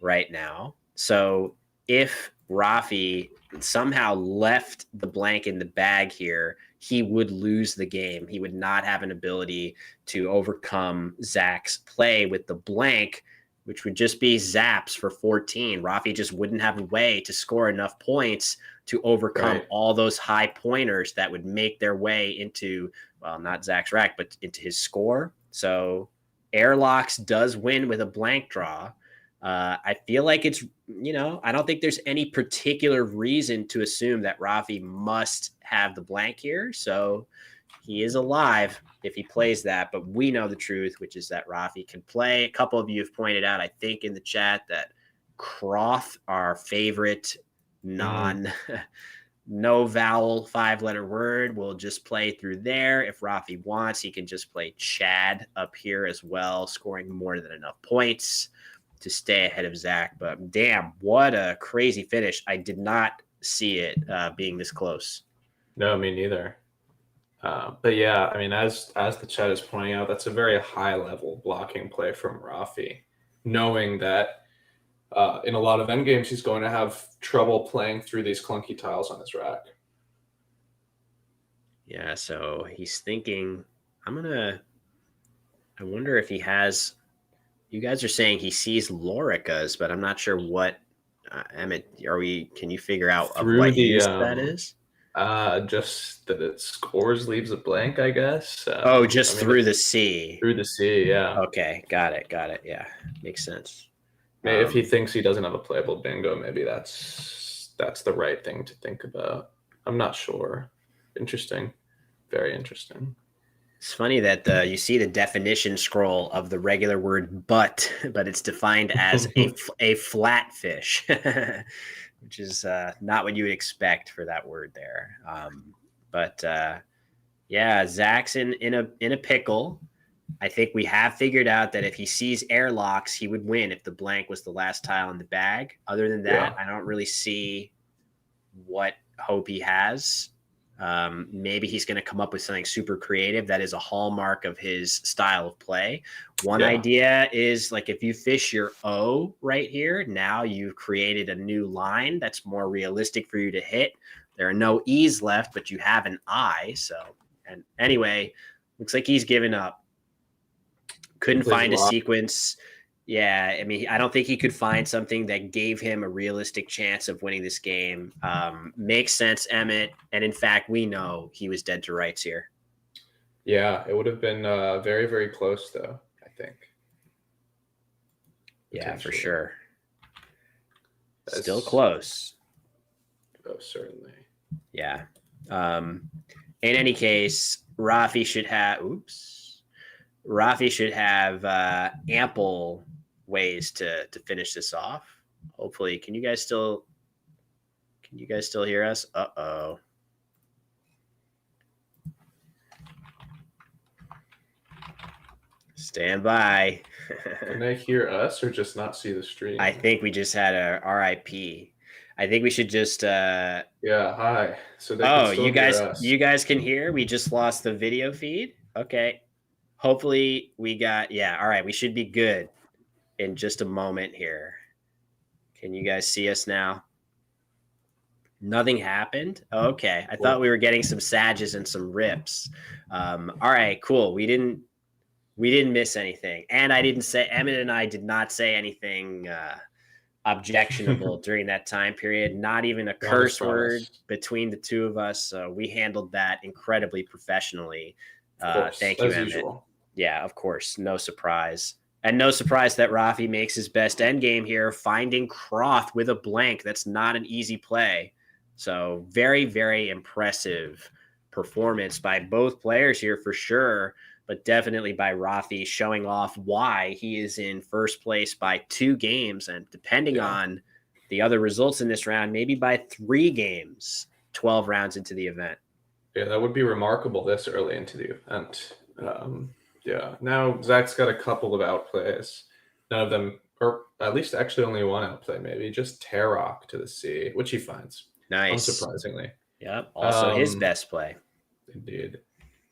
right now. So if Rafi somehow left the blank in the bag here, he would lose the game. He would not have an ability to overcome Zach's play with the blank, which would just be zaps for 14. Rafi just wouldn't have a way to score enough points to overcome all those high pointers that would make their way into, well, not Zach's rack, but into his score. So airlocks does win with a blank draw. I feel like it's, I don't think there's any particular reason to assume that Rafi must have the blank here. So he is alive if he plays that, but we know the truth, which is that Rafi can play. A couple of you have pointed out, I think in the chat, that Croth, our favorite no vowel 5-letter word, will just play through there. If Rafi wants, he can just play Chad up here as well, scoring more than enough points to stay ahead of Zach. But damn, what a crazy finish. I did not see it being this close.
No, me neither. But yeah, I mean, as the chat is pointing out, that's a very high level blocking play from Rafi, knowing that in a lot of endgames, he's going to have trouble playing through these clunky tiles on his rack.
Yeah, so he's thinking, I wonder if he has, you guys are saying he sees Loricas, but I'm not sure what, Emmett, can you figure out
Through
what
the,
use that is?
Just that it scores leaves a blank, I guess.
Through the C.
Through the C, yeah.
Okay, got it. Yeah, makes sense.
Maybe if he thinks he doesn't have a playable bingo, maybe that's the right thing to think about. I'm not sure. Interesting. Very interesting.
It's funny that you see the definition scroll of the regular word but it's defined as a flat fish, which is not what you would expect for that word there. Yeah, Zach's in a pickle. I think we have figured out that if he sees airlocks, he would win if the blank was the last tile in the bag. Other than that, I don't really see what hope he has. Maybe he's going to come up with something super creative that is a hallmark of his style of play. One idea is, like, if you fish your O right here, now you've created a new line that's more realistic for you to hit. There are no E's left, but you have an I. So, and anyway, looks like he's given up. Couldn't find a sequence. Yeah, I mean, I don't think he could find something that gave him a realistic chance of winning this game. Makes sense, Emmett. And in fact, we know he was dead to rights here.
Yeah, it would have been very, very close, though, I think.
Yeah, for sure. Still close.
Oh, certainly.
Yeah. In any case, Rafi should have ample ways to finish this off. Hopefully, can you guys still hear us? Uh-oh. Stand by.
Can they hear us or just not see the stream?
I think we just had a RIP. I think we should just
hi. So they can still
you guys
hear us.
You guys can hear? We just lost the video feed. Okay. Hopefully we got, all right. We should be good in just a moment here. Can you guys see us now? Nothing happened. Okay. I thought we were getting some sages and some rips. All right, cool. We didn't miss anything. And Emmett and I did not say anything objectionable during that time period. Not even a curse word between the two of us. So we handled that incredibly professionally. Thank you, Emmett. Usual. Yeah, of course. No surprise. And no surprise that Rafi makes his best endgame here, finding Croth with a blank. That's not an easy play. So very, very impressive performance by both players here for sure, but definitely by Rafi, showing off why he is in first place by 2 games. And depending on the other results in this round, maybe by 3 games, 12 rounds into the event.
Yeah, that would be remarkable this early into the event. Now Zach's got a couple of outplays. None of them, or at least actually only one outplay, maybe just Tarok to the C, which he finds.
Nice.
Unsurprisingly.
Yep. Also his best play.
Indeed.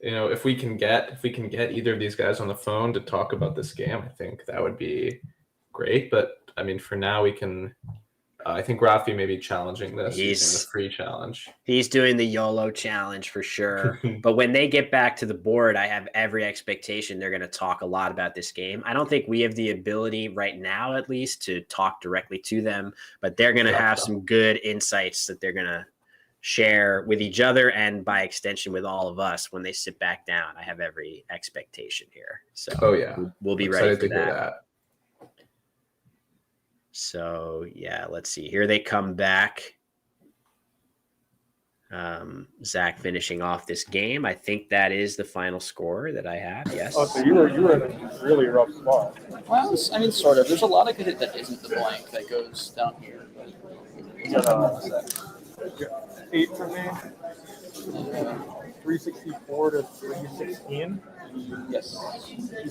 If we can get either of these guys on the phone to talk about this game, I think that would be great. But I mean, for now we can I think Rafi may be challenging this using
He's-
the free challenge.
He's doing the YOLO challenge for sure. But when they get back to the board, I have every expectation they're going to talk a lot about this game. I don't think we have the ability right now, at least, to talk directly to them, but they're going to have some good insights that they're going to share with each other and by extension with all of us when they sit back down. I have every expectation here. So
Oh yeah,
we'll be
excited
ready for
to hear
that.
that.
So yeah, let's see. Here they come back. Zach finishing off this game. I think that is the final score that I have. Yes.
Oh, so you were in a really rough spot.
Well, I mean, sort of. There's a lot I could hit that isn't the blank that goes down here.
You got 8 from me. 364 to 316.
Yes.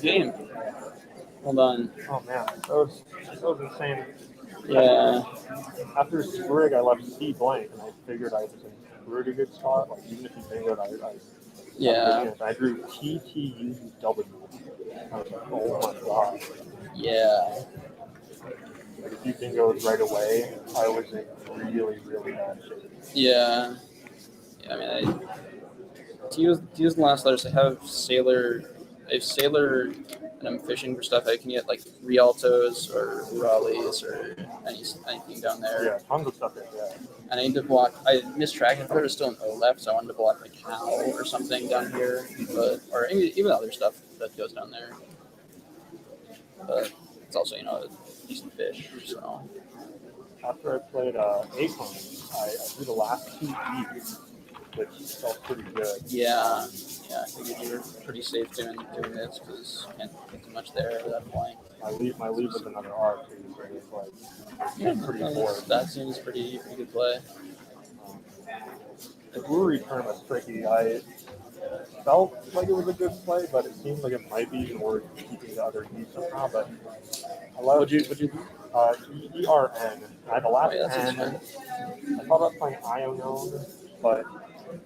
Game. Hold on.
Oh man, that was insane.
Yeah.
After Sprig, I left C blank, and I figured I was in a pretty good spot. Like even if you bingoed, I drew T T U W. I was like, oh my god.
Yeah.
Like if you bingoed right away, I was in really bad shape.
Yeah. Yeah. I mean, to use the last letters, I have Sailor. And I'm fishing for stuff. I can get like Rialtos or Raleighs or anything down there.
Yeah, tons of stuff in there.
And I need to block. I missed track. I thought there was still an O left, so I wanted to block like Cow or something down here, or even other stuff that goes down there. But it's also a decent fish. So
After I played Acorn, I drew the last 2 E's, which felt pretty good.
yeah, I figured you were pretty safe doing this because you can't get too much there at that point.
My lead was another R too, so it was like pretty bored.
That seems pretty good play.
The brewery tournament's tricky. I felt like it was a good play, but it seemed like it might be even worth keeping the other E's somehow. But I love
Would you?
ERN. I had the last
Oh, yeah,
10. I thought about playing Ionone, but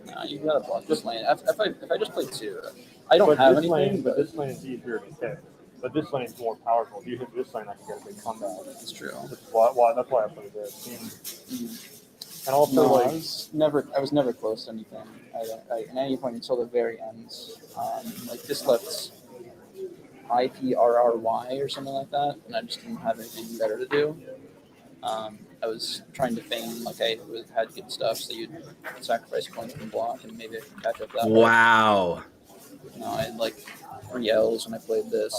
No, you gotta block this lane. If I just play 2, I don't have anything.
But this lane is easier to hit. But this lane is more powerful. If you hit this lane, I can get a big comeback.
That's true.
That's why I played this. And also,
No,
like,
I was never close to anything. At any point until the very end. Like this left IPRRY or something like that, and I just didn't have anything better to do. I was trying to feign like I had good stuff, so you'd sacrifice points and block, and maybe I could catch up that way.
Wow.
No, I had like 3 L's when I played this,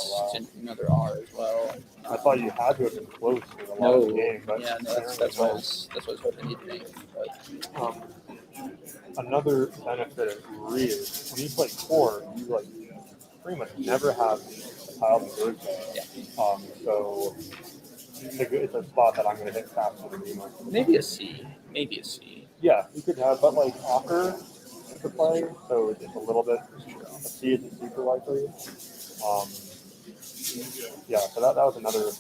another R as well.
I thought you had to have been close for a lot of the game. But
Yeah, no, that's what I was hoping you'd make. But
another benefit of Re is when you play core, you like pretty much never have a pile of birds there.
Yeah.
So it's a spot that I'm going to hit faster than you.
maybe a C.
Yeah, you could have, but like Ocker is the play, so it's a little bit. A C isn't super likely. Yeah, so that was another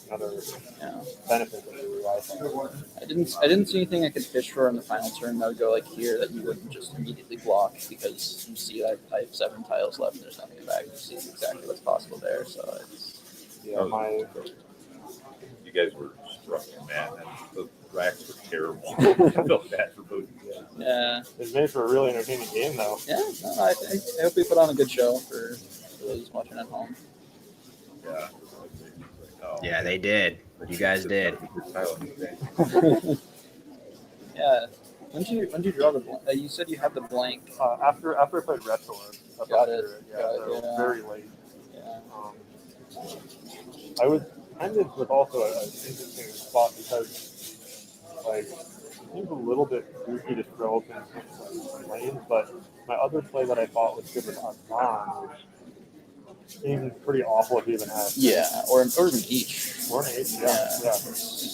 Yeah.
benefit of Re, I think.
I didn't see anything I could fish for on the final turn that would go like here that you wouldn't just immediately block because you see that I have 7 tiles left and there's nothing back. You see exactly what's possible there. So it's
Yeah,
You guys were struggling, man. The racks were terrible. I felt bad for both of you.
yeah.
it's made for a really entertaining game, though.
Yeah, no, I hope we put on a good show for those watching at home.
Yeah. Oh,
Yeah, they did. You guys did.
Yeah. When did you draw the blank? You said you had the blank.
After I played Retro,
Got it.
so very late.
Yeah.
I was ended with also an interesting spot because, like, it seems a little bit goofy to throw open some lanes, but my other play that I thought was good was Azan, which seemed pretty awful if you even had.
Yeah, or even each.
Or an 8, yeah.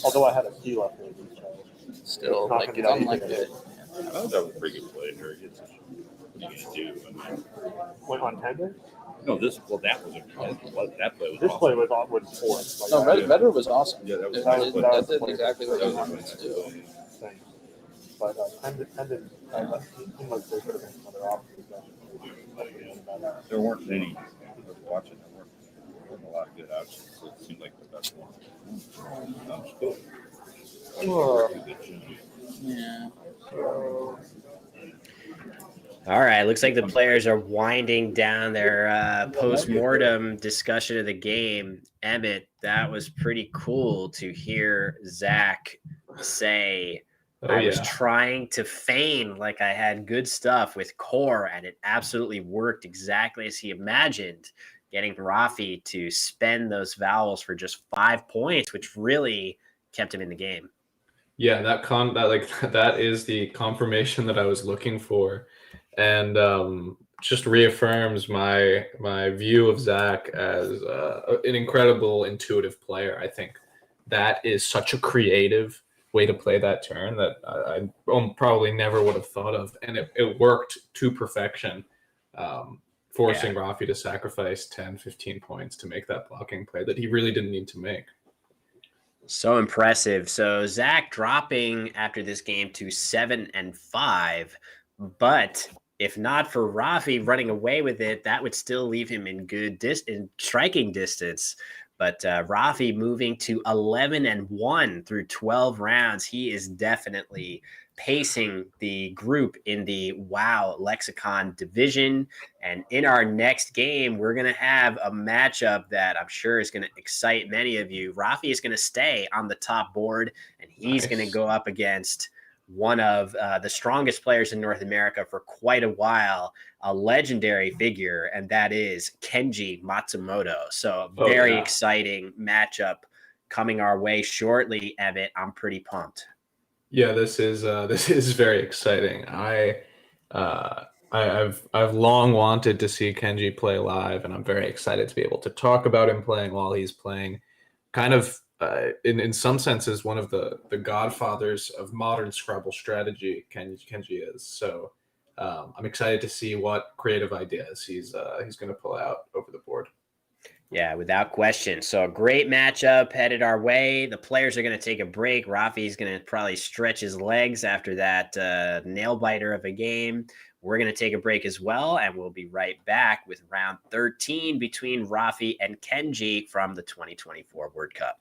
Although I had a C left in so
Still,
it's not
like
gonna be
it's
that easy
unlike
to
good.
I thought that was a pretty good play, Harry. What are you gonna do? I mean,
went on tender.
no, that was that play was
This
awesome.
play was forced.
No, Redder was awesome.
Yeah, that was
That did exactly what you wanted to do.
Thing. But tended, it seemed like there could have been another option.
There weren't any. I was watching. There weren't a lot of good options. So it seemed like the best one. That was cool.
Yeah.
All right, looks like the players are winding down their post-mortem discussion of the game. Emmett, that was pretty cool to hear Zach say,
Oh,
I was
yeah.
trying to feign like I had good stuff with core, and it absolutely worked exactly as he imagined, getting Rafi to spend those vowels for just 5 points, which really kept him in the game.
Yeah, that is the confirmation that I was looking for, and just reaffirms my view of Zach as an incredible intuitive player. I think that is such a creative way to play that turn that I probably never would have thought of, and it worked to perfection, forcing Rafi to sacrifice 10, 15 points to make that blocking play that he really didn't need to make.
So impressive. So Zach dropping after this game to 7-5, but if not for Rafi running away with it, that would still leave him in in striking distance. But Rafi moving to 11-1 through 12 rounds, he is definitely pacing the group in the WoW Lexicon division. And in our next game, we're going to have a matchup that I'm sure is going to excite many of you. Rafi is going to stay on the top board, and he's going to go up against one of the strongest players in North America for quite a while, a legendary figure, and that is Kenji Matsumoto. So very exciting matchup coming our way shortly, Emmett. I'm pretty pumped.
Yeah, this is very exciting. I've long wanted to see Kenji play live, and I'm very excited to be able to talk about him playing while he's playing. Kind of in some senses, one of the godfathers of modern Scrabble strategy. Kenji is so. I'm excited to see what creative ideas he's going to pull out over the board.
Yeah, without question. So a great matchup headed our way. The players are going to take a break. Rafi's going to probably stretch his legs after that nail biter of a game. We're going to take a break as well, and we'll be right back with round 13 between Rafi and Kenji from the 2024 World Cup.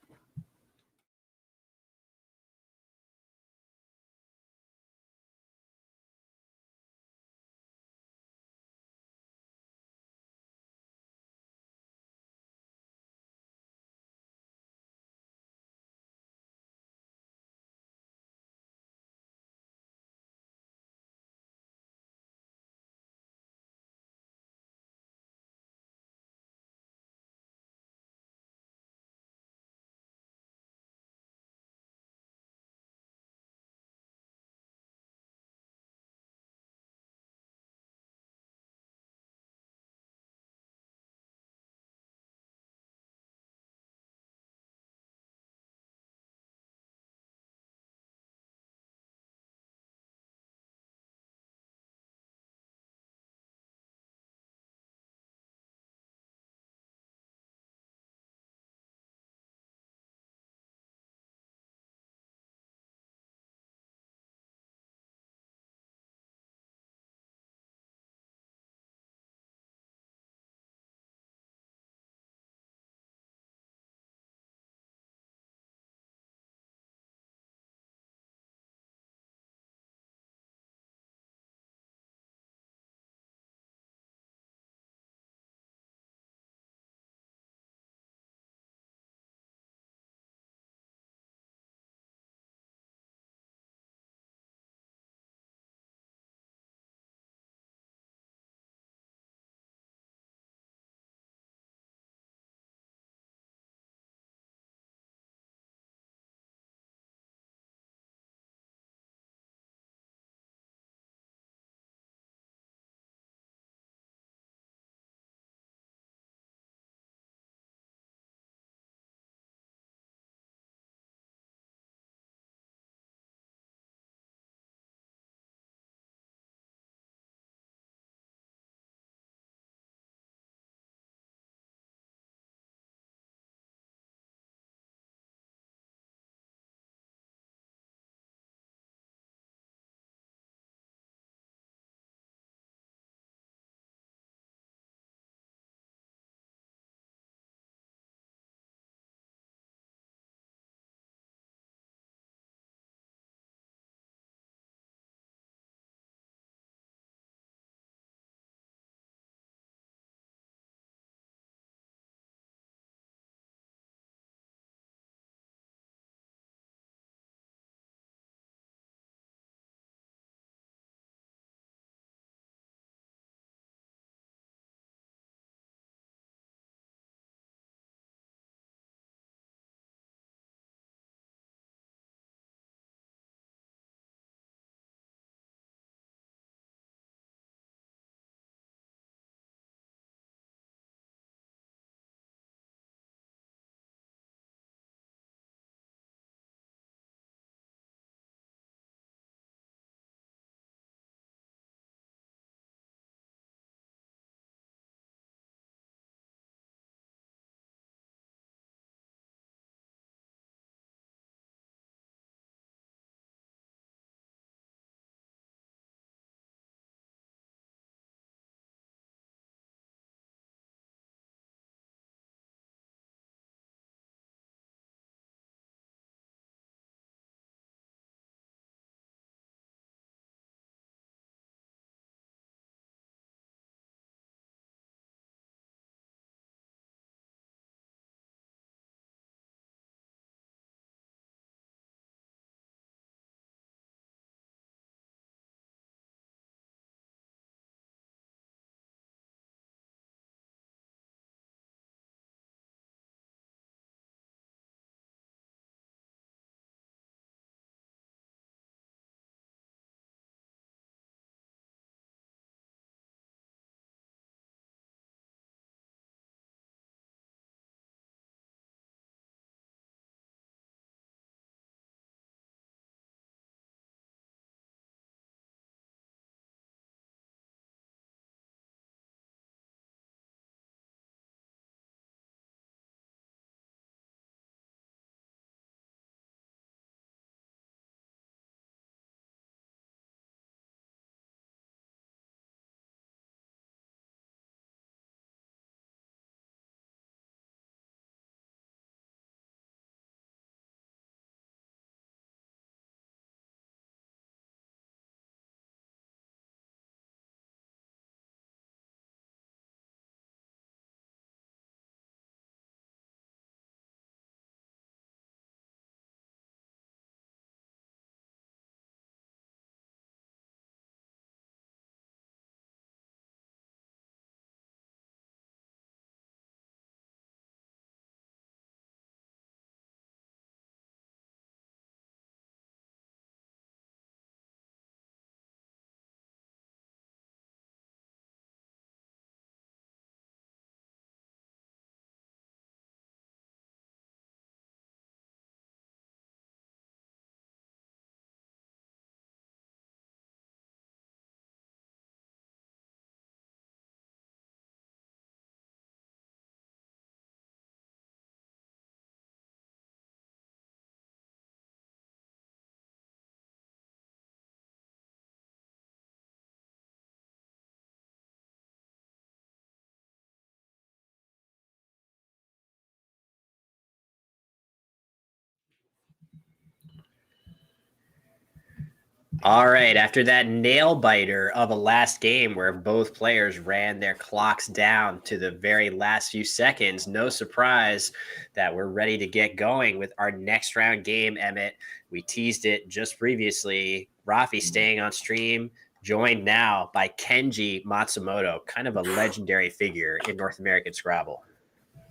All right, after that nail biter of a last game where both players ran their clocks down to the very last few seconds, no surprise that we're ready to get going with our next round game, Emmett. We teased it just previously. Rafi staying on stream, joined now by Kenji Matsumoto, kind of a legendary figure in North American Scrabble.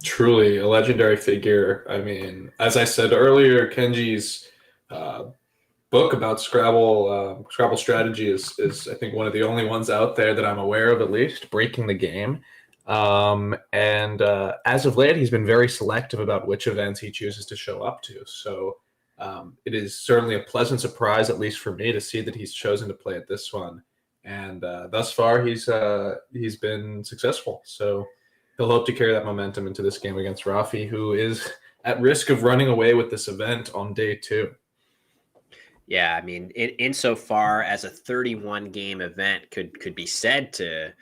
Truly a legendary figure. I mean, as I said earlier, Kenji's book about Scrabble strategy is I think one of the only ones out there that I'm aware of, at least breaking the game. And as of late, he's been very selective about which events he chooses to show up to. So it is certainly a pleasant surprise, at least for me, to see that he's chosen to play at this one. And thus far, he's been successful. So he'll hope to carry that momentum into this game against Rafi, who is at risk of running away with this event on day 2.
Yeah, I mean, insofar as a 31 game event could be said to,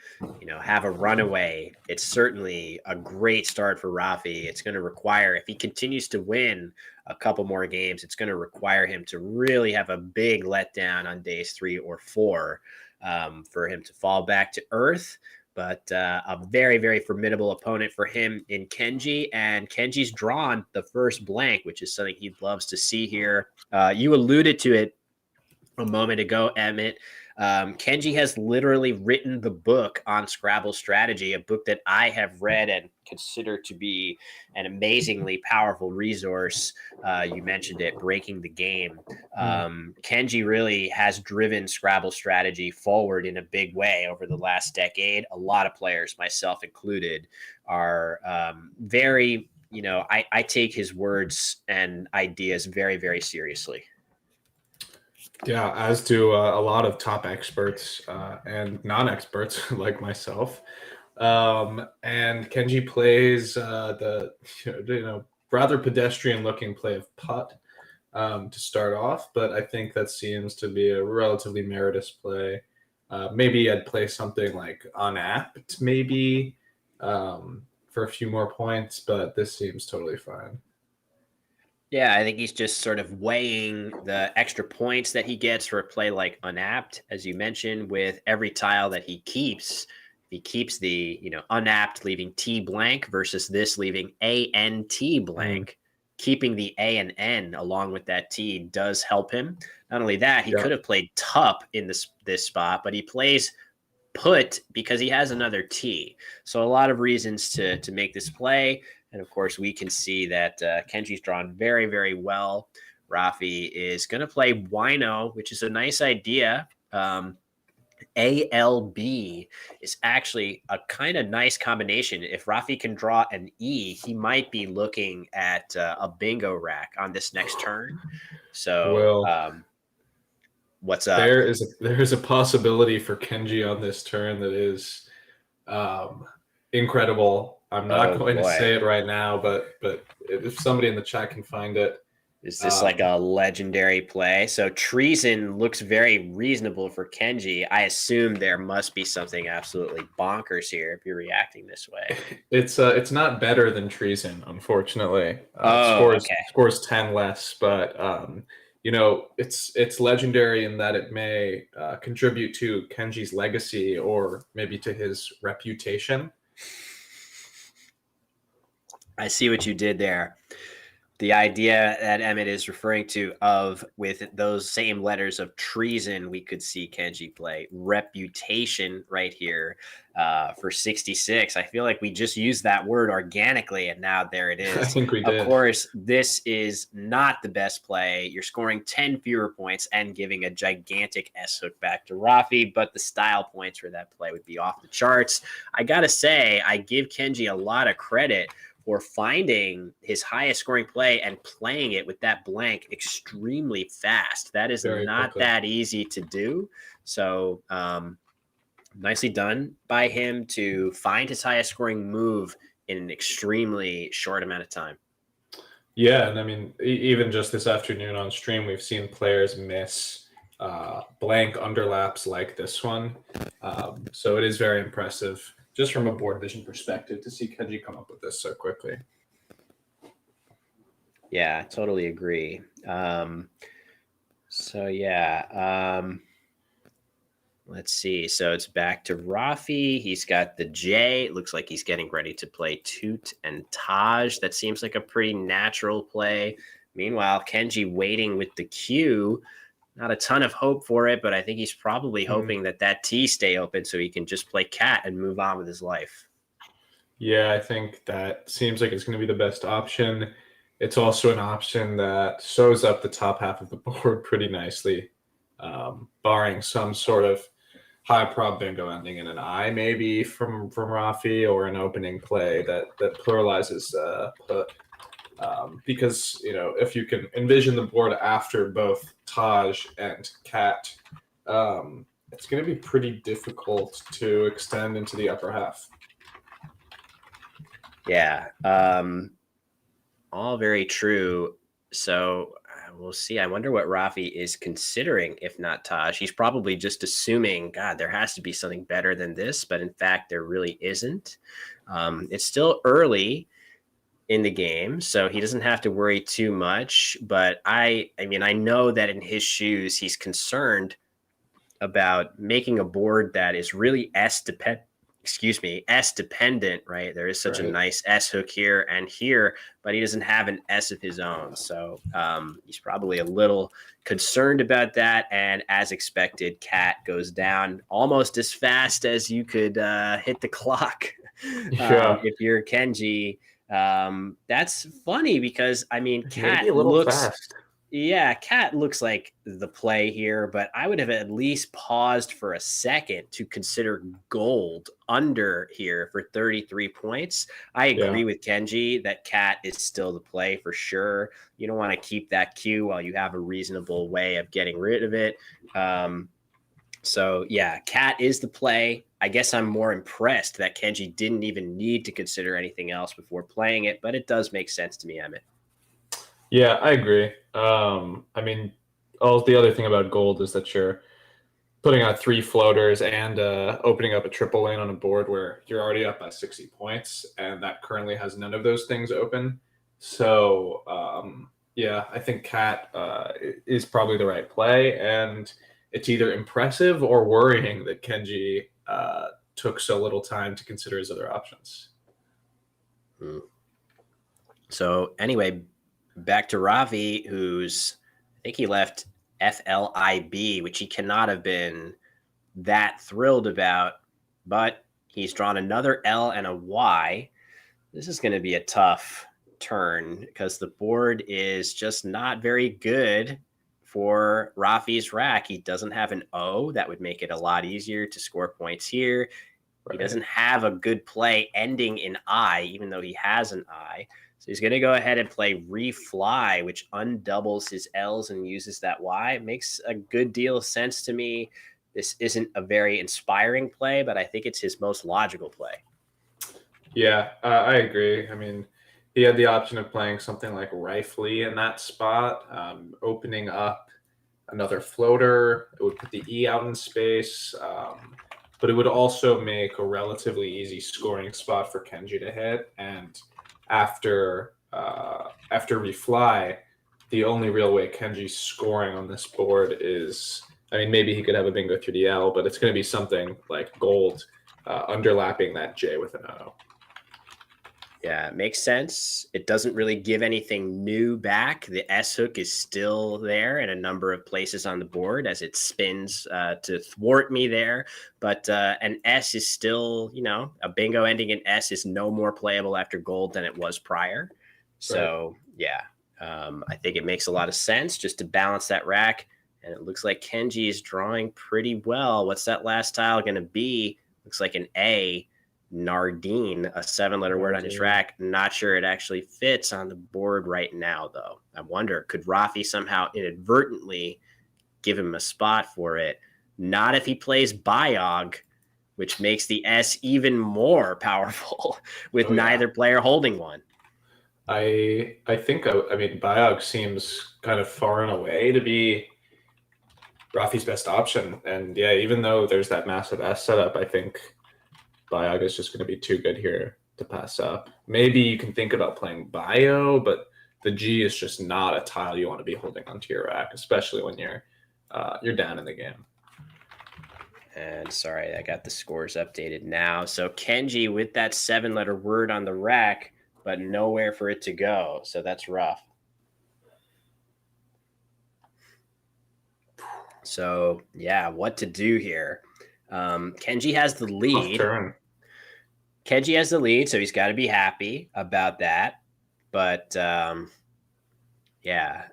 have a runaway, it's certainly a great start for Rafi. It's going to require, if he continues to win a couple more games, it's going to require him to really have a big letdown on days 3 or 4 for him to fall back to earth. But a very, very formidable opponent for him in Kenji. And Kenji's drawn the first blank, which is something he loves to see here. You alluded to it a moment ago, Emmett. Kenji has literally written the book on Scrabble strategy, a book that I have read and consider to be an amazingly powerful resource. You mentioned it, Breaking the Game. Kenji really has driven Scrabble strategy forward in a big way over the last decade. A lot of players, myself included, are very, I take his words and ideas very, very seriously.
Yeah, as do a lot of top experts and non-experts like myself. And Kenji plays the rather pedestrian-looking play of putt to start off, but I think that seems to be a relatively meritorious play. Maybe I'd play something like unapt, maybe for a few more points, but this seems totally fine.
Yeah, I think he's just sort of weighing the extra points that he gets for a play like unapt, as you mentioned, with every tile that he keeps. He keeps the, unapt, leaving T blank versus this leaving A-N-T blank. Keeping the A and N along with that T does help him. Not only that, he could have played tup in this spot, but he plays put because he has another T. So a lot of reasons to make this play. And of course, we can see that Kenji's drawn very, very well. Rafi is going to play Wino, which is a nice idea. ALB is actually a kind of nice combination. If Rafi can draw an E, he might be looking at a bingo rack on this next turn. So, what's up?
There is a possibility for Kenji on this turn that is incredible. I'm not going to say it right now, but if somebody in the chat can find it.
Is this like a legendary play? So treason looks very reasonable for Kenji. I assume there must be something absolutely bonkers here if you're reacting this way.
It's not better than treason, unfortunately. Scores 10 less, but it's legendary in that it may contribute to Kenji's legacy or maybe to his reputation.
I see what you did there. The idea that Emmett is referring to with those same letters of treason, we could see Kenji play reputation right here for 66. I feel like we just used that word organically, and now there it is.
I think we did.
Of course, this is not the best play. You're scoring 10 fewer points and giving a gigantic S-hook back to Rafi, but the style points for that play would be off the charts. I got to say, I give Kenji a lot of credit for finding his highest scoring play and playing it with that blank extremely fast. That is not that easy to do. So nicely done by him to find his highest scoring move in an extremely short amount of time.
Yeah, and I mean, even just this afternoon on stream, we've seen players miss blank underlaps like this one. So it is very impressive, just from a board vision perspective, to see Kenji come up with this so quickly.
Yeah, totally agree. So yeah, let's see. So it's back to Rafi. He's got the J. It looks like he's getting ready to play Toot and Taj. That seems like a pretty natural play. Meanwhile, Kenji waiting with the Q. Not a ton of hope for it, but I think he's probably hoping that T stay open so he can just play cat and move on with his life.
Yeah, I think that seems like it's going to be the best option. It's also an option that sews up the top half of the board pretty nicely, barring some sort of high prob bingo ending in an I maybe from Rafi, or an opening play that pluralizes put. Because, you know, if you can envision the board after both Taj and Cat, it's going to be pretty difficult to extend into the upper half.
Yeah, all very true. So we'll see. I wonder what Rafi is considering, if not Taj. He's probably just assuming, God, there has to be something better than this, but in fact, there really isn't. It's still early in the game, so he doesn't have to worry too much. But I mean, I know that in his shoes, he's concerned about making a board that is really S dependent, right? There is such a nice S hook here and here, but he doesn't have an S of his own. So he's probably a little concerned about that. And as expected, Cat goes down almost as fast as you could hit the clock. If you're Kenji. That's funny because I mean, Cat looks
fast.
Yeah, Cat looks like the play here, but I would have at least paused for a second to consider gold under here for 33 points. I agree with Kenji that Cat is still the play for sure. You don't want to keep that Q while you have a reasonable way of getting rid of it. So yeah, Cat is the play. I guess I'm more impressed that Kenji didn't even need to consider anything else before playing it, but it does make sense to me, Emmett.
Yeah, I agree. I mean, all the other thing about gold is that you're putting out 3 floaters and opening up a triple lane on a board where you're already up by 60 points, and that currently has none of those things open. So yeah, I think Cat is probably the right play, and it's either impressive or worrying that Kenji took so little time to consider his other options.
So anyway, back to Ravi, who's, I think he left FLIB, which he cannot have been that thrilled about, but he's drawn another L and a Y. This is going to be a tough turn because the board is just not very good for Rafi's rack. He doesn't have an O. That would make it a lot easier to score points here. He doesn't have a good play ending in I, even though he has an I. So he's going to go ahead and play refly, which undoubles his L's and uses that Y. It makes a good deal of sense to me. This isn't a very inspiring play, but I think it's his most logical play.
Yeah, I agree. I mean, he had the option of playing something like Rifley in that spot, opening up another floater. It would put the E out in space, but it would also make a relatively easy scoring spot for Kenji to hit. And after refly, the only real way Kenji's scoring on this board is, I mean, maybe he could have a bingo through the L, but it's going to be something like gold underlapping that J with an O.
Yeah, it makes sense. It doesn't really give anything new back. The S hook is still there in a number of places on the board as it spins to thwart me there. But an S is still, you know, a bingo ending in S is no more playable after gold than it was prior. So, yeah, I think it makes a lot of sense just to balance that rack. And it looks like Kenji is drawing pretty well. What's that last tile going to be? Looks like an A. Nardine, a 7-letter word on his rack. Not sure it actually fits on the board right now, though. I wonder, could Rafi somehow inadvertently give him a spot for it? Not if he plays Biog, which makes the S even more powerful with neither player holding one.
I think, I mean, Biog seems kind of far and away to be Rafi's best option. And yeah, even though there's that massive S setup, I think Biog is just going to be too good here to pass up. Maybe you can think about playing Bio, but the G is just not a tile you want to be holding onto your rack, especially when you're down in the game.
And sorry, I got the scores updated now. So Kenji with that 7-letter word on the rack, but nowhere for it to go. So that's rough. So yeah, what to do here? Kenji has the lead.
Turn.
Kenji has the lead, so he's got to be happy about that. But yeah.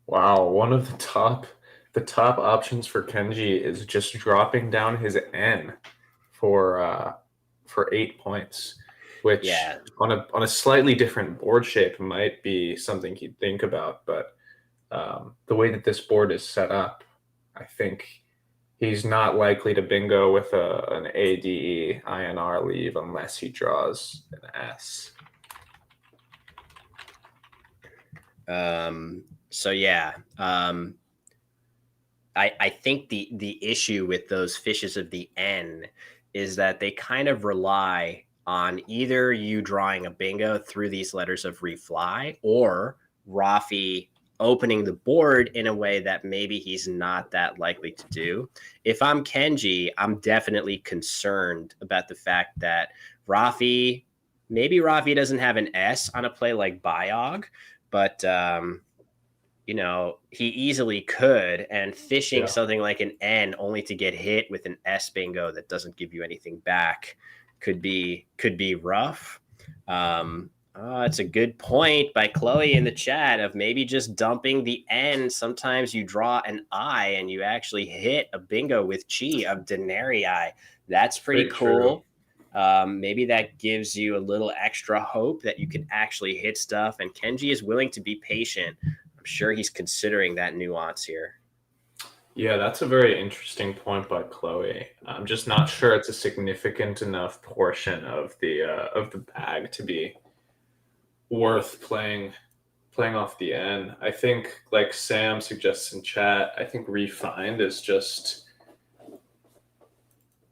Wow, one of the top options for Kenji is just dropping down his N for 8 points, which on a slightly different board shape might be something he'd think about. But the way that this board is set up, I think he's not likely to bingo with an ADE INR leave unless he draws an S.
So yeah, I think the issue with those fishes of the N is that they kind of rely on either you drawing a bingo through these letters of refly or Rafi opening the board in a way that maybe he's not that likely to do. If I'm Kenji, I'm definitely concerned about the fact that maybe Rafi doesn't have an S on a play like Biog, but he easily could, and fishing something like an N only to get hit with an S bingo that doesn't give you anything back could be rough. It's a good point by Chloe in the chat of maybe just dumping the N. Sometimes you draw an I and you actually hit a bingo with Chi of Denarii. That's pretty cool. Maybe that gives you a little extra hope that you can actually hit stuff. And Kenji is willing to be patient. I'm sure he's considering that nuance here.
Yeah, that's a very interesting point by Chloe. I'm just not sure it's a significant enough portion of the bag to be worth playing off the N. I think, like Sam suggests in chat, I think Refind is just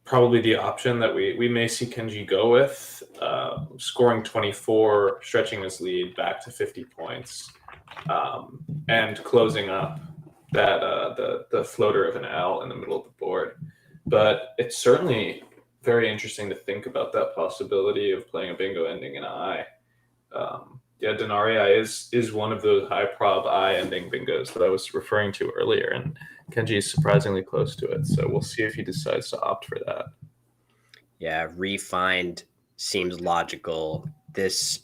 probably the option that we may see Kenji go with, scoring 24, stretching his lead back to 50 points, and closing up that the floater of an L in the middle of the board. But it's certainly very interesting to think about that possibility of playing a bingo ending in I. Denarii is one of those high prob I ending bingos that I was referring to earlier, and Kenji is surprisingly close to it. So we'll see if he decides to opt for that.
Yeah, Refind seems logical. This,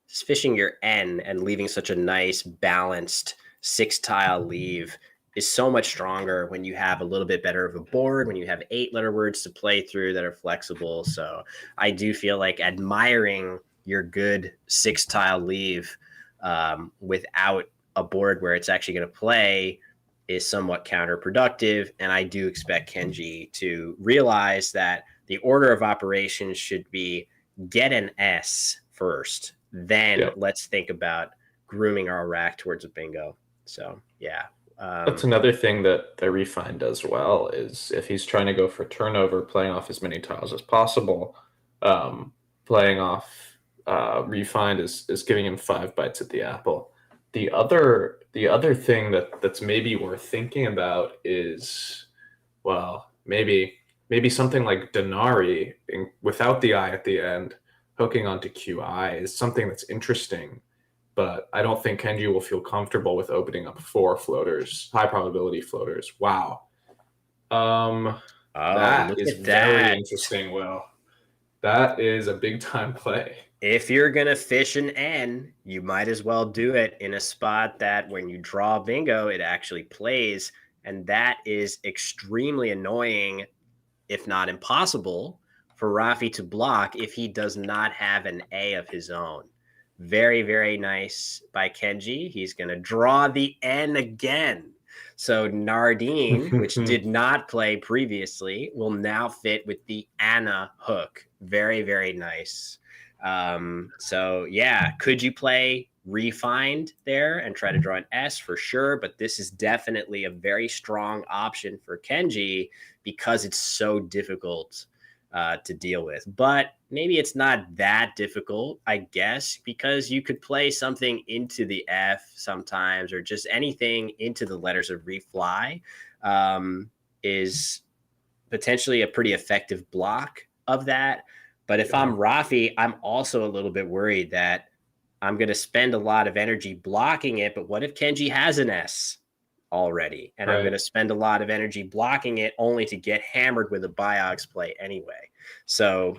fishing your N and leaving such a nice balanced 6-tile leave is so much stronger when you have a little bit better of a board, when you have 8-letter words to play through that are flexible. So I do feel like admiring your good 6-tile leave without a board where it's actually going to play is somewhat counterproductive. And I do expect Kenji to realize that the order of operations should be get an S first, then let's think about grooming our rack towards a bingo. So, yeah.
That's another thing that the Refine does well is if he's trying to go for turnover, playing off as many tiles as possible, playing off Refine is giving him 5 bites at the apple. The other thing that's maybe worth thinking about is, well, maybe something like Denarii without the I at the end, hooking onto QI is something that's interesting. But I don't think Kenji will feel comfortable with opening up 4 floaters, high probability floaters. Wow. That is very interesting, Will. That is a big time play.
If you're going to fish an N, you might as well do it in a spot that when you draw bingo, it actually plays. And that is extremely annoying, if not impossible, for Rafi to block if he does not have an A of his own. Very, very nice by Kenji. He's going to draw the N again. So Nardine, which did not play previously, will now fit with the Anna hook. Very, very nice. So yeah, could you play Refind there and try to draw an S? For sure, but this is definitely a very strong option for Kenji because it's so difficult to deal with. But maybe it's not that difficult, I guess, because you could play something into the F sometimes, or just anything into the letters of refly is potentially a pretty effective block of that. But if I'm Rafi, I'm also a little bit worried that I'm going to spend a lot of energy blocking it. But what if Kenji has an S already? And I'm going to spend a lot of energy blocking it only to get hammered with a Biox play anyway. So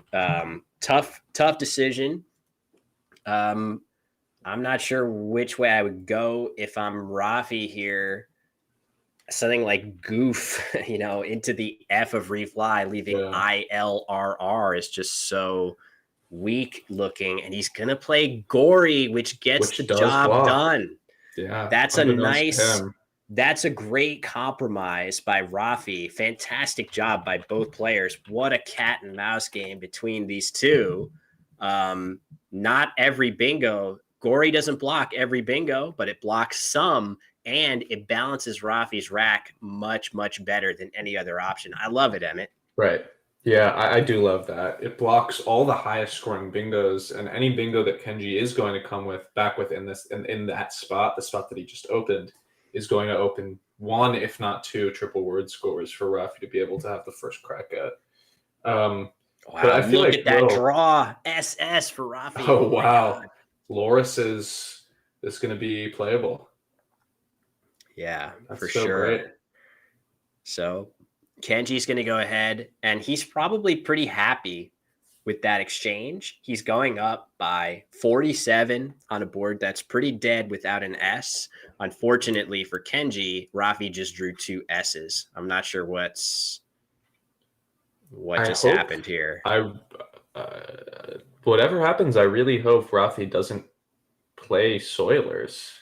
tough decision. I'm not sure which way I would go if I'm Rafi here. Something like goof, into the F of refly, leaving ILRR is just so weak looking, and he's gonna play gory, which gets the job done.
Yeah,
that's a great compromise by Rafi. Fantastic job by both players. What a cat and mouse game between these two. Not every bingo. Gory doesn't block every bingo, but it blocks some, and it balances Rafi's rack much, much better than any other option. I love it, Emmett.
Right. Yeah, I do love that. It blocks all the highest scoring bingos, and any bingo that Kenji is going to come back with in that spot, the spot that he just opened, is going to open one, if not two, triple word scores for Rafi to be able to have the first crack at.
Wow, but I feel look at that draw. SS for Rafi.
Oh wow. Loris is going to be playable.
Yeah, that's for so sure. Great. So Kenji's going to go ahead, and he's probably pretty happy with that exchange. He's going up by 47 on a board that's pretty dead without an S. Unfortunately for Kenji, Rafi just drew 2 S's. I'm not sure what just happened here.
Whatever happens, I really hope Rafi doesn't play Soilers,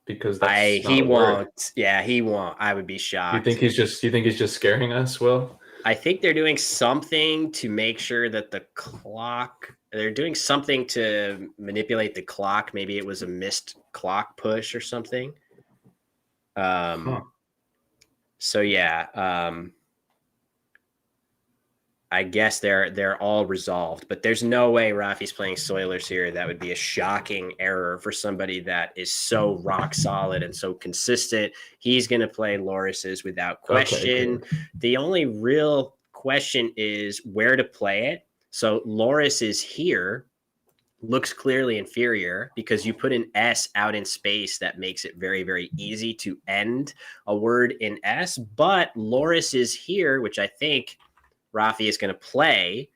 because
he won't. Yeah, he won't. I would be shocked.
You think he's just scaring us, Will?
I think they're doing something to make sure that they're doing something to manipulate the clock. Maybe it was a missed clock push or something. So yeah, I guess they're all resolved, but there's no way Rafi's playing Soilers here. That would be a shocking error for somebody that is so rock solid and so consistent. He's going to play Loris's without question. Okay, the only real question is where to play it. So Loris is here, looks clearly inferior because you put an S out in space. That makes it very, very easy to end a word in S, but Loris is here, which I think Rafi is going to play.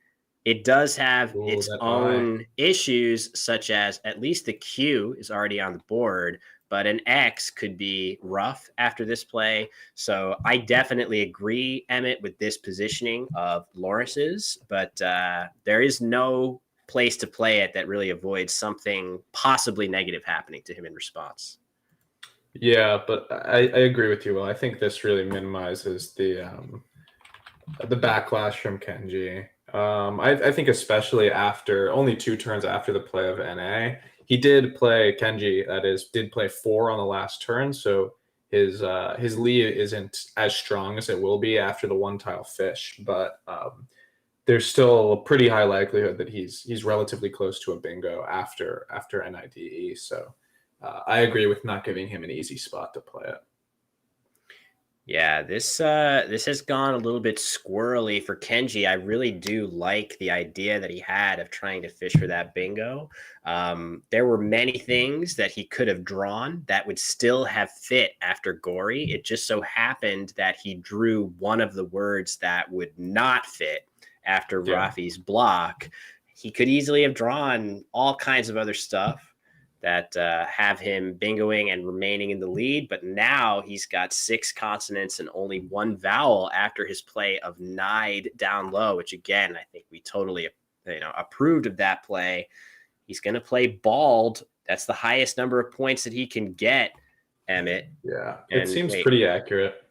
It does have its own issues, such as at least the Q is already on the board, but an X could be rough after this play. So I definitely agree, Emmett, with this positioning of Loris's, but there is no place to play it that really avoids something possibly negative happening to him in response.
Yeah, but I agree with you, Will. I think this really minimizes the backlash from Kenji. I think especially after only 2 turns after the play of NA, he did play Kenji. That is, did play 4 on the last turn. So his lead isn't as strong as it will be after the 1-tile fish. But there's still a pretty high likelihood that he's relatively close to a bingo after NIDE. So I agree with not giving him an easy spot to play it.
Yeah, this has gone a little bit squirrely for Kenji. I really do like the idea that he had of trying to fish for that bingo. There were many things that he could have drawn that would still have fit after Gory. It just so happened that he drew one of the words that would not fit after Rafi's block. He could easily have drawn all kinds of other stuff that have him bingoing and remaining in the lead. But now he's got 6 consonants and only 1 vowel after his play of Nide down low, which again, I think we totally approved of that play. He's going to play bald. That's the highest number of points that he can get, Emmett.
Yeah, it seems pretty accurate.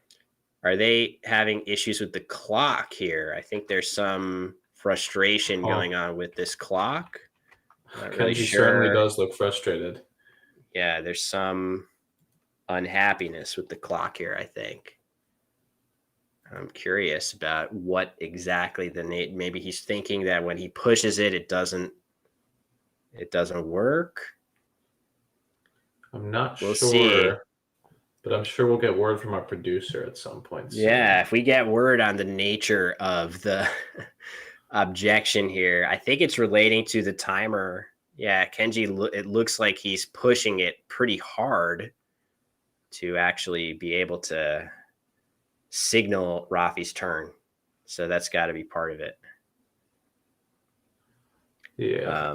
Are they having issues with the clock here? I think there's some frustration going on with this clock.
Not really sure. Certainly does look frustrated.
Yeah, there's some unhappiness with the clock here, I think. I'm curious about what exactly maybe he's thinking that when he pushes it, it doesn't work.
I'm not
We'll
sure,
see.
but I'm sure we'll get word from our producer at some point soon.
Yeah, if we get word on the nature of the objection here, I think it's relating to the timer. Yeah, Kenji, it looks like he's pushing it pretty hard to actually be able to signal Rafi's turn. So that's got to be part of it.
Yeah.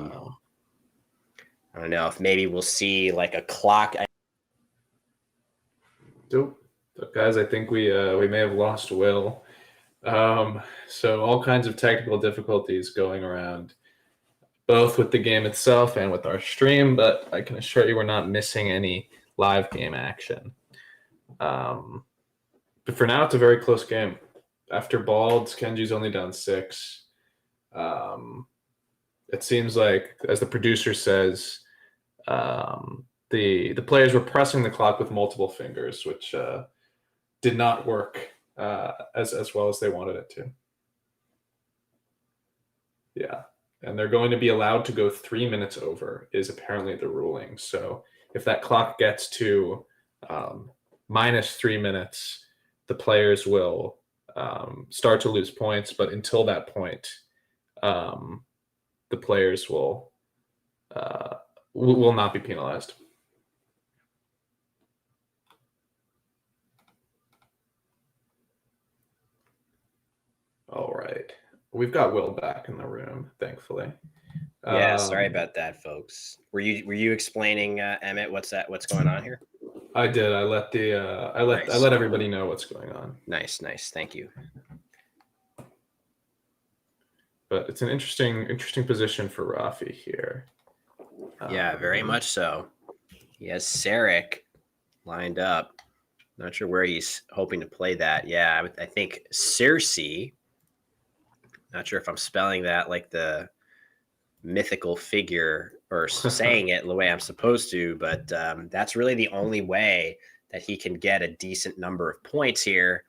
I don't know if maybe we'll see like a clock.
Nope. Guys, I think we may have lost Will. So all kinds of technical difficulties going around, both with the game itself and with our stream, but I can assure you we're not missing any live game action. But for now, it's a very close game. After Balds, Kenji's only down 6. It seems like, as the producer says, the players were pressing the clock with multiple fingers, which did not work as well as they wanted it to. Yeah, and they're going to be allowed to go 3 minutes over is apparently the ruling. So if that clock gets to minus 3 minutes, the players will start to lose points. But until that point, the players will not be penalized. All right. We've got Will back in the room, thankfully.
Yeah, sorry about that, folks. Were you explaining, Emmett, what's going on here?
I did. I let everybody know what's going on.
Nice. Thank you.
But it's an interesting position for Rafi here.
Yeah, very much so. He has Sarek lined up. Not sure where he's hoping to play that. Yeah, I think Circe. Not sure if I'm spelling that like the mythical figure or saying it the way I'm supposed to, but that's really the only way that he can get a decent number of points here.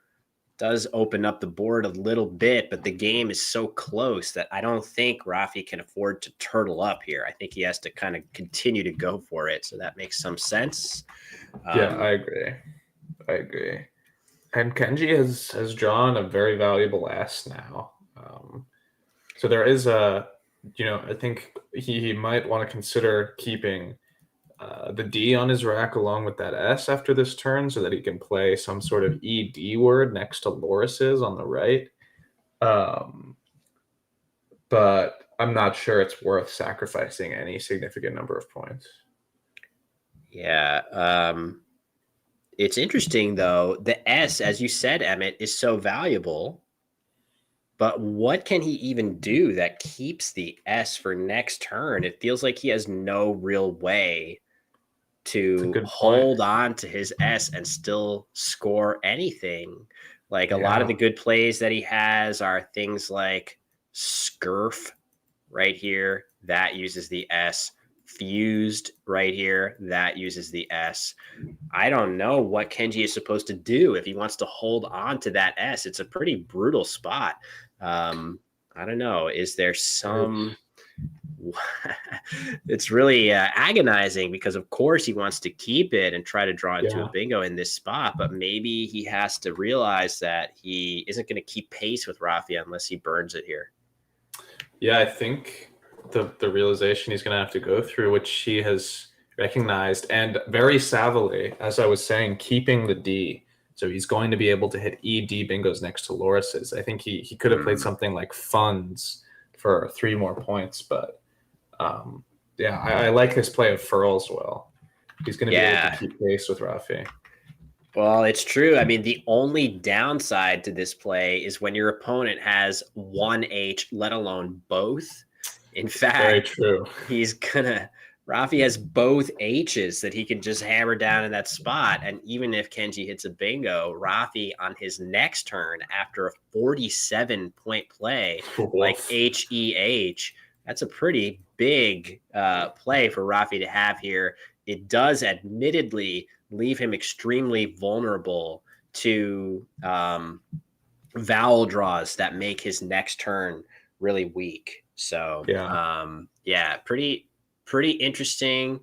Does open up the board a little bit, but the game is so close that I don't think Rafi can afford to turtle up here. I think he has to kind of continue to go for it. So that makes some sense.
Yeah, I agree. And Kenji has drawn a very valuable ass now. So there is I think he might want to consider keeping the D on his rack along with that S after this turn so that he can play some sort of ED word next to Loris's on the right. But I'm not sure it's worth sacrificing any significant number of points.
Yeah. It's interesting, though. The S, as you said, Emmett, is so valuable. But what can he even do that keeps the S for next turn? It feels like he has no real way to hold on to his S and still score anything. Like a lot of the good plays that he has are things like Scurf right here. That uses the S. Fused right here. That uses the S. I don't know what Kenji is supposed to do if he wants to hold on to that S. It's a pretty brutal spot. I don't know. Is there some... It's really agonizing because, of course, he wants to keep it and try to draw into a bingo in this spot, but maybe he has to realize that he isn't going to keep pace with Rafi unless he burns it here.
Yeah, I think the realization he's going to have to go through, which he has recognized, and very savvily, as I was saying, keeping the D. So he's going to be able to hit ED bingos next to Loris's. I think he could have played something like funds for 3 more points, but I like his play of Furls well. He's going to be able to keep pace with Rafi.
Well, it's true. I mean, the only downside to this play is when your opponent has 1 H, let alone both. In fact,
very true.
Rafi has both H's that he can just hammer down in that spot. And even if Kenji hits a bingo, Rafi on his next turn after a 47-point play, like HEH, that's a pretty big play for Rafi to have here. It does admittedly leave him extremely vulnerable to vowel draws that make his next turn really weak. So pretty interesting.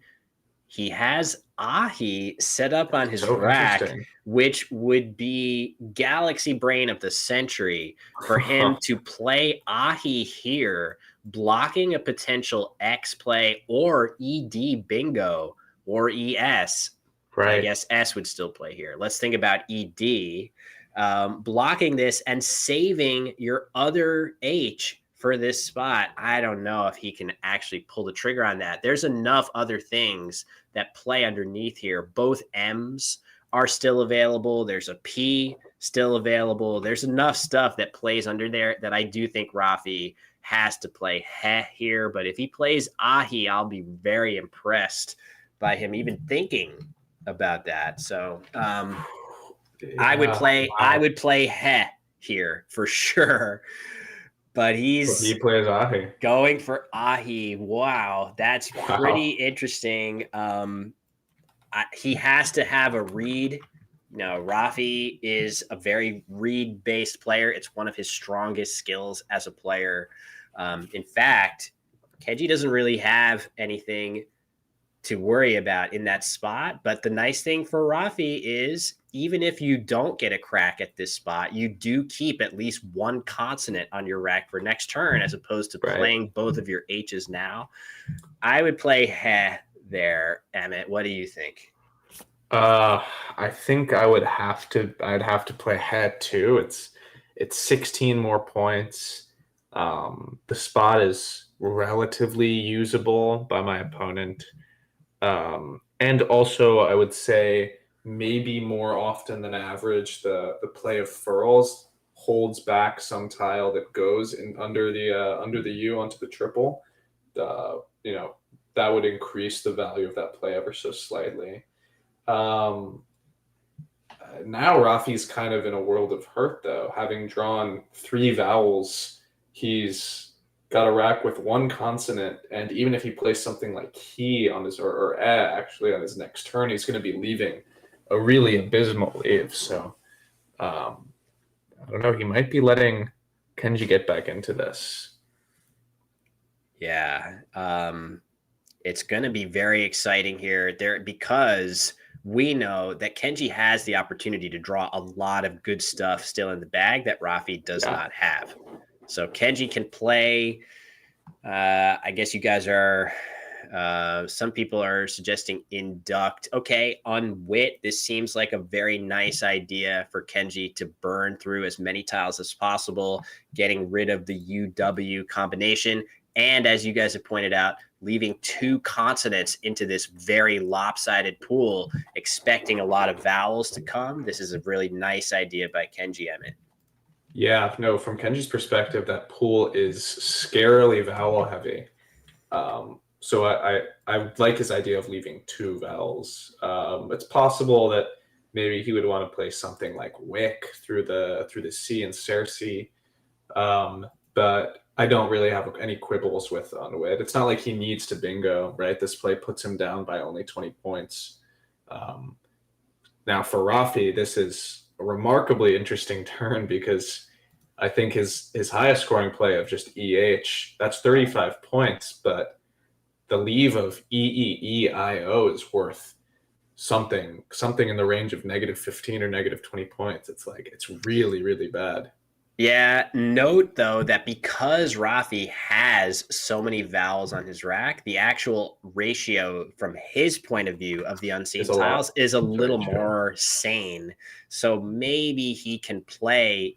He has Ahi set up on his
So
rack,
interesting.
which would be Galaxy Brain of the Century for him to play Ahi here, blocking a potential X play or ED bingo or ES. I
Right.
guess S would still play here. Let's think about ED. Blocking this and saving your other H for this spot. I don't know if he can actually pull the trigger on that. There's enough other things that play underneath here. Both M's are still available. There's a P still available. There's enough stuff that plays under there that I do think Rafi has to play Heh here. But if he plays Ahi, I'll be very impressed by him even thinking about that. So I would play Heh here for sure. But
he plays Ahi.
Going for Ahi. Wow, that's pretty interesting. He has to have a read. Rafi is a very read-based player. It's one of his strongest skills as a player. In fact, Kenji doesn't really have anything to worry about in that spot. But the nice thing for Rafi is even if you don't get a crack at this spot, you do keep at least one consonant on your rack for next turn, as opposed to playing both of your H's now. I would play Heh there, Emmett. What do you think?
I think I'd have to play Heh too. It's 16 more points. The spot is relatively usable by my opponent. And also, I would say maybe more often than average, the play of furls holds back some tile that goes in under the U onto the triple. That would increase the value of that play ever so slightly. Now Rafi's kind of in a world of hurt, though. Having drawn 3 vowels, he's got a rack with 1 consonant, and even if he plays something like he on his or actually on his next turn, he's going to be leaving a really abysmal leave. So I don't know. He might be letting Kenji get back into this.
Yeah, it's going to be very exciting here because we know that Kenji has the opportunity to draw a lot of good stuff still in the bag that Rafi does not have. So Kenji can play. I guess you guys are. Some people are suggesting induct. Okay, unwit. This seems like a very nice idea for Kenji to burn through as many tiles as possible, getting rid of the UW combination. And as you guys have pointed out, leaving 2 consonants into this very lopsided pool, expecting a lot of vowels to come. This is a really nice idea by Kenji, Emmett.
Yeah, no, from Kenji's perspective, that pool is scarily vowel heavy. So I like his idea of leaving 2 vowels. It's possible that maybe he would want to play something like Wick through the C and Cersei. But I don't really have any quibbles with Unwit. It's not like he needs to bingo, right? This play puts him down by only 20 points. Now for Rafi, this is a remarkably interesting turn because I think his highest scoring play of just EH, that's 35 points, but the leave of EEEIO is worth something in the range of -15 or -20 points. It's really, really bad.
Yeah, note though that because Rafi has so many vowels on his rack, the actual ratio from his point of view of the unseen tiles is a little more sane. So maybe he can play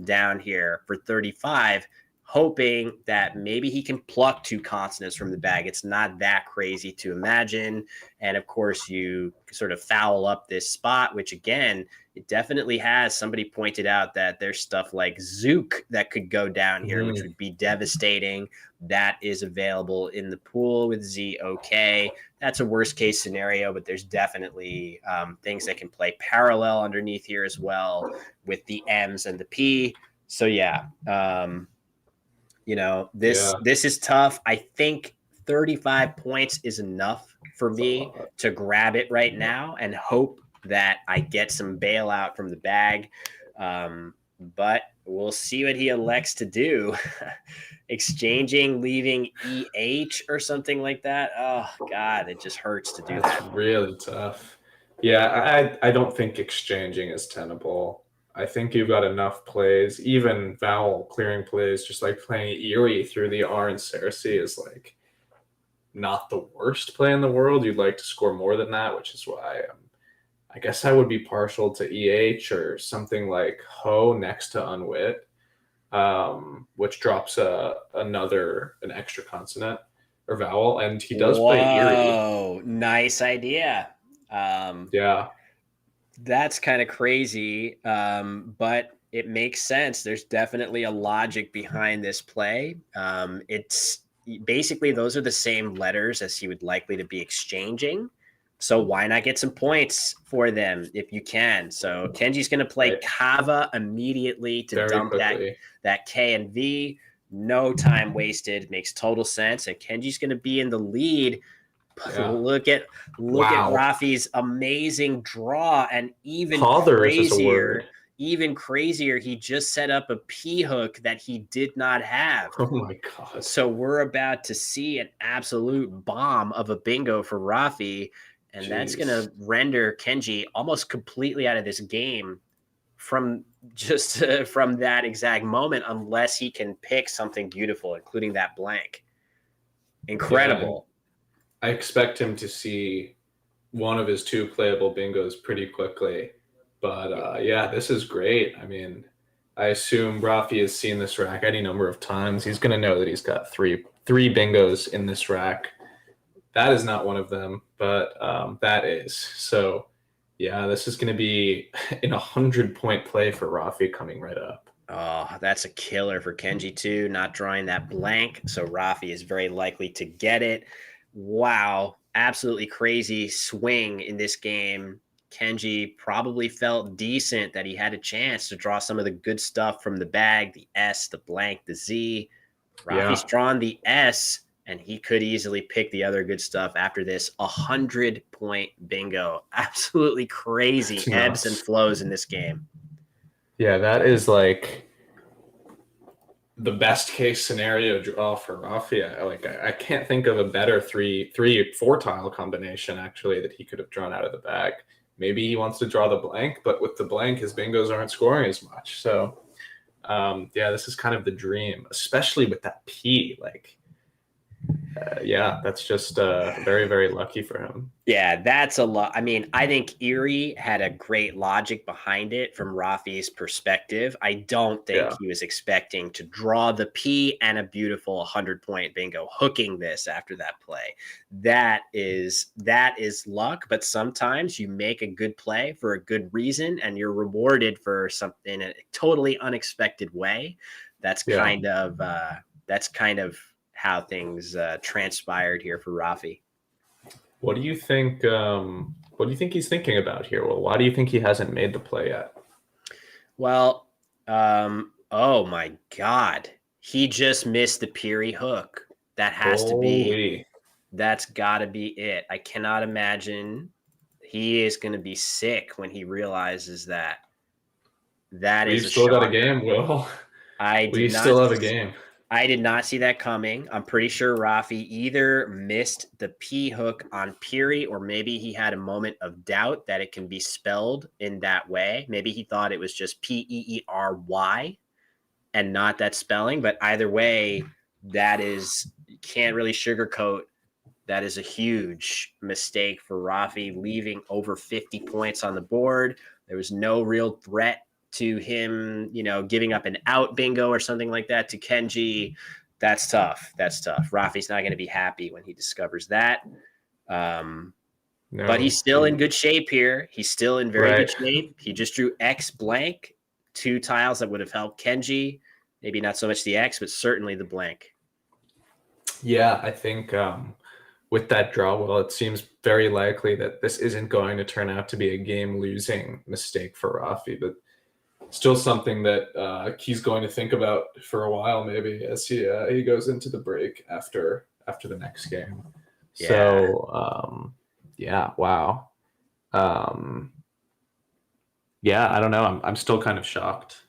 down here for 35, hoping that maybe he can pluck 2 consonants from the bag. It's not that crazy to imagine. And of course, you sort of foul up this spot, which again, it definitely has. Somebody pointed out that there's stuff like Zook that could go down here, which would be devastating. That is available in the pool with ZOK. That's a worst case scenario, but there's definitely things that can play parallel underneath here as well with the M's and the P. So yeah, this is tough. I think 35 points is enough for me to grab it right now and hope that I get some bailout from the bag. but we'll see what he elects to do. Exchanging, leaving EH or something like that. Oh, God, it just hurts to do
That's
that.
really tough. Yeah, I don't think exchanging is tenable. I think you've got enough plays, even vowel clearing plays, just like playing Erie through the R and Cersei is like not the worst play in the world. You'd like to score more than that, which is why I guess I would be partial to EH or something like Ho next to Unwit, which drops an extra consonant or vowel, and he does play Erie.
Whoa, nice idea.
Yeah,
That's kind of crazy, but it makes sense. There's definitely a logic behind this play. It's basically those are the same letters as he would likely to be exchanging. So why not get some points for them if you can? So Kenji's going to play
right.
Kava immediately to
Very
dump
quickly.
that K and V. No time wasted. Makes total sense. And Kenji's going to be in the lead.
Yeah.
Look at
Wow.
Rafi's amazing draw, and even crazier, he just set up a P hook that he did not have.
Oh my God.
So we're about to see an absolute bomb of a bingo for Rafi, and that's going to render Kenji almost completely out of this game from from that exact moment, unless he can pick something beautiful, including that blank. Incredible.
Yeah, I expect him to see one of his two playable bingos pretty quickly. But yeah, this is great. I mean, I assume Rafi has seen this rack any number of times. He's going to know that he's got three bingos in this rack. That is not one of them, but that is. So yeah, this is going to be in 100-point play for Rafi coming right up.
Oh, that's a killer for Kenji too, not drawing that blank. So Rafi is very likely to get it. Wow, absolutely crazy swing in this game. Kenji probably felt decent that he had a chance to draw some of the good stuff from the bag, the S, the blank, the Z. Rafi's drawn the S, and he could easily pick the other good stuff after this 100-point bingo. Absolutely crazy ebbs and flows in this game.
Yeah, that is like the best case scenario draw for Rafi. I can't think of a better 3-4 tile combination actually that he could have drawn out of the bag. Maybe he wants to draw the blank, but with the blank, his bingos aren't scoring as much. So yeah, this is kind of the dream, especially with that P. Yeah, that's just very, very lucky for him.
Yeah, that's a lot. I mean, I think Erie had a great logic behind it from Rafi's perspective. I don't think he was expecting to draw the P and a beautiful 100-point bingo, hooking this after that play. That is luck, but sometimes you make a good play for a good reason and you're rewarded for something in a totally unexpected way. That's kind of how things transpired here for Rafi.
What do you think? What do you think he's thinking about here? Well, why do you think he hasn't made the play yet?
Well, oh my God, he just missed the Peary hook. That has to be. That's got to be it. I cannot imagine he is going to be sick when he realizes that.
We've still got a game, Will. We still have a game.
I did not see that coming. I'm pretty sure Rafi either missed the P hook on Peary, or maybe he had a moment of doubt that it can be spelled in that way. Maybe he thought it was just Peery and not that spelling. But either way, that is, you can't really sugarcoat. That is a huge mistake for Rafi, leaving over 50 points on the board. There was no real threat to him, giving up an out bingo or something like that to Kenji. That's tough. Rafi's not going to be happy when he discovers that. But he's still in good shape here. He's still in very good shape. He just drew X blank, 2 tiles that would have helped Kenji. Maybe not so much the X, but certainly the blank.
Yeah, I think with that draw, well, it seems very likely that this isn't going to turn out to be a game-losing mistake for Rafi, but still something that he's going to think about for a while, maybe as he goes into the break after the next game. Yeah. So yeah, wow. Yeah, I don't know. I'm still kind of shocked.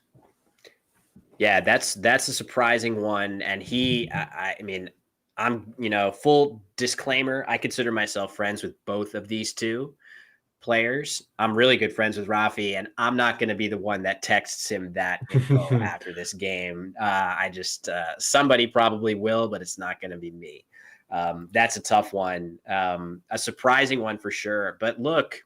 Yeah, that's a surprising one. And I mean, I'm, full disclaimer, I consider myself friends with both of these two players. I'm really good friends with Rafi, and I'm not going to be the one that texts him that info after this game. Somebody probably will, but it's not going to be me. That's a tough one, a surprising one for sure. But look,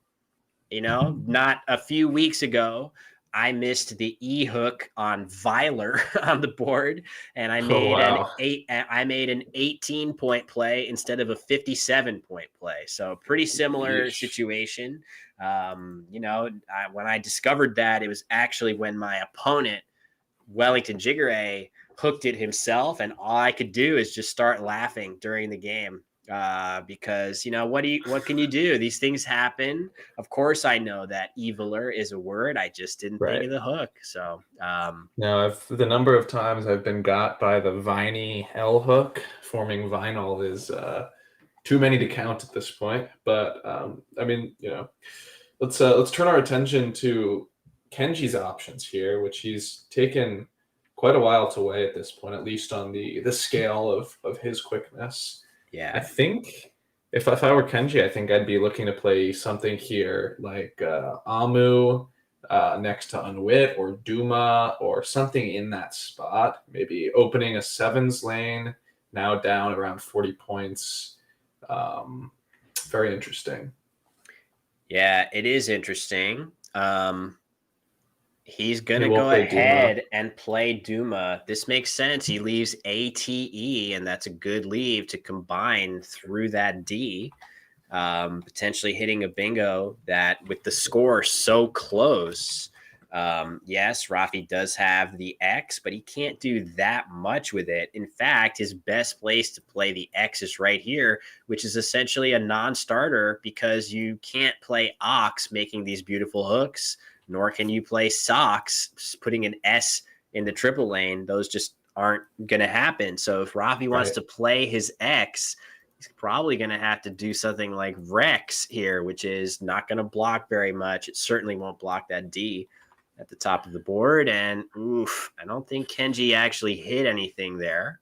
not a few weeks ago, I missed the E hook on Viler on the board, and I made I made an 18-point play instead of a 57-point play. So pretty similar situation. When I discovered that, it was actually when my opponent, Wellington Jighere, hooked it himself, and all I could do is just start laughing during the game. Because what can you do? These things happen. Of course, I know that eviler is a word. I just didn't think of the hook. So
no, the number of times I've been got by the viney L hook forming vinyl is too many to count at this point. But I mean, let's turn our attention to Kenji's options here, which he's taken quite a while to weigh at this point, at least on the scale of his quickness.
Yeah,
I think if I were Kenji, I think I'd be looking to play something here like Amu next to Unwit or Duma or something in that spot. Maybe opening a sevens lane, now down around 40 points. Very interesting.
Yeah, it is interesting. He's going to go ahead and play Duma. This makes sense. He leaves ATE, and that's a good leave to combine through that D, potentially hitting a bingo that with the score so close. Yes, Rafi does have the X, but he can't do that much with it. In fact, his best place to play the X is right here, which is essentially a non-starter because you can't play Ox making these beautiful hooks, nor can you play Socks putting an S in the triple lane. Those just aren't going to happen. So if Rafi wants to play his X, he's probably going to have to do something like Rex here, which is not going to block very much. It certainly won't block that D at the top of the board. And I don't think Kenji actually hit anything there.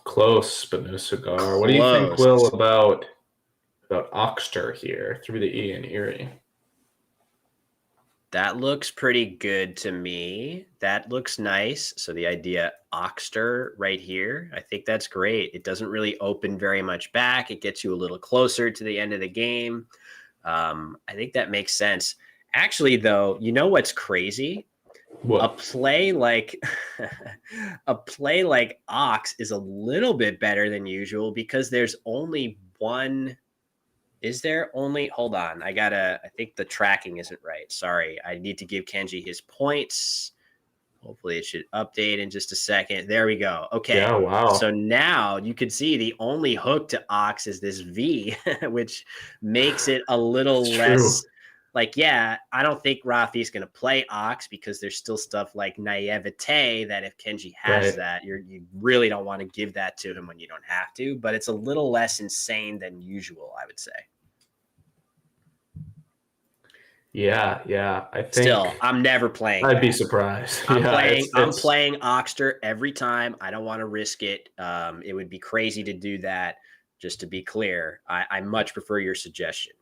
Close, but no cigar. Close. What do you think, Will, about Oxter here through the E in Erie?
That looks pretty good to me. That looks nice. So the idea Oxter right here, I think that's great. It doesn't really open very much back. It gets you a little closer to the end of the game. I think that makes sense. Actually, though, you know what's crazy?
What?
A play like Ox is a little bit better than usual because there's only one. Is there only? Hold on. I think the tracking isn't right. Sorry. I need to give Kenji his points. Hopefully it should update in just a second. There we go. Okay.
Yeah, wow.
So now you can see the only hook to Ox is this V, which makes it a little less I don't think Rafi's going to play Ox because there's still stuff like Naivete that if Kenji has that, you really don't want to give that to him when you don't have to, but it's a little less insane than usual, I would say.
Yeah. I think
still, I'm never playing.
I'd be surprised.
I'm playing Oxter every time. I don't want to risk it. It would be crazy to do that. Just to be clear, I much prefer your suggestion.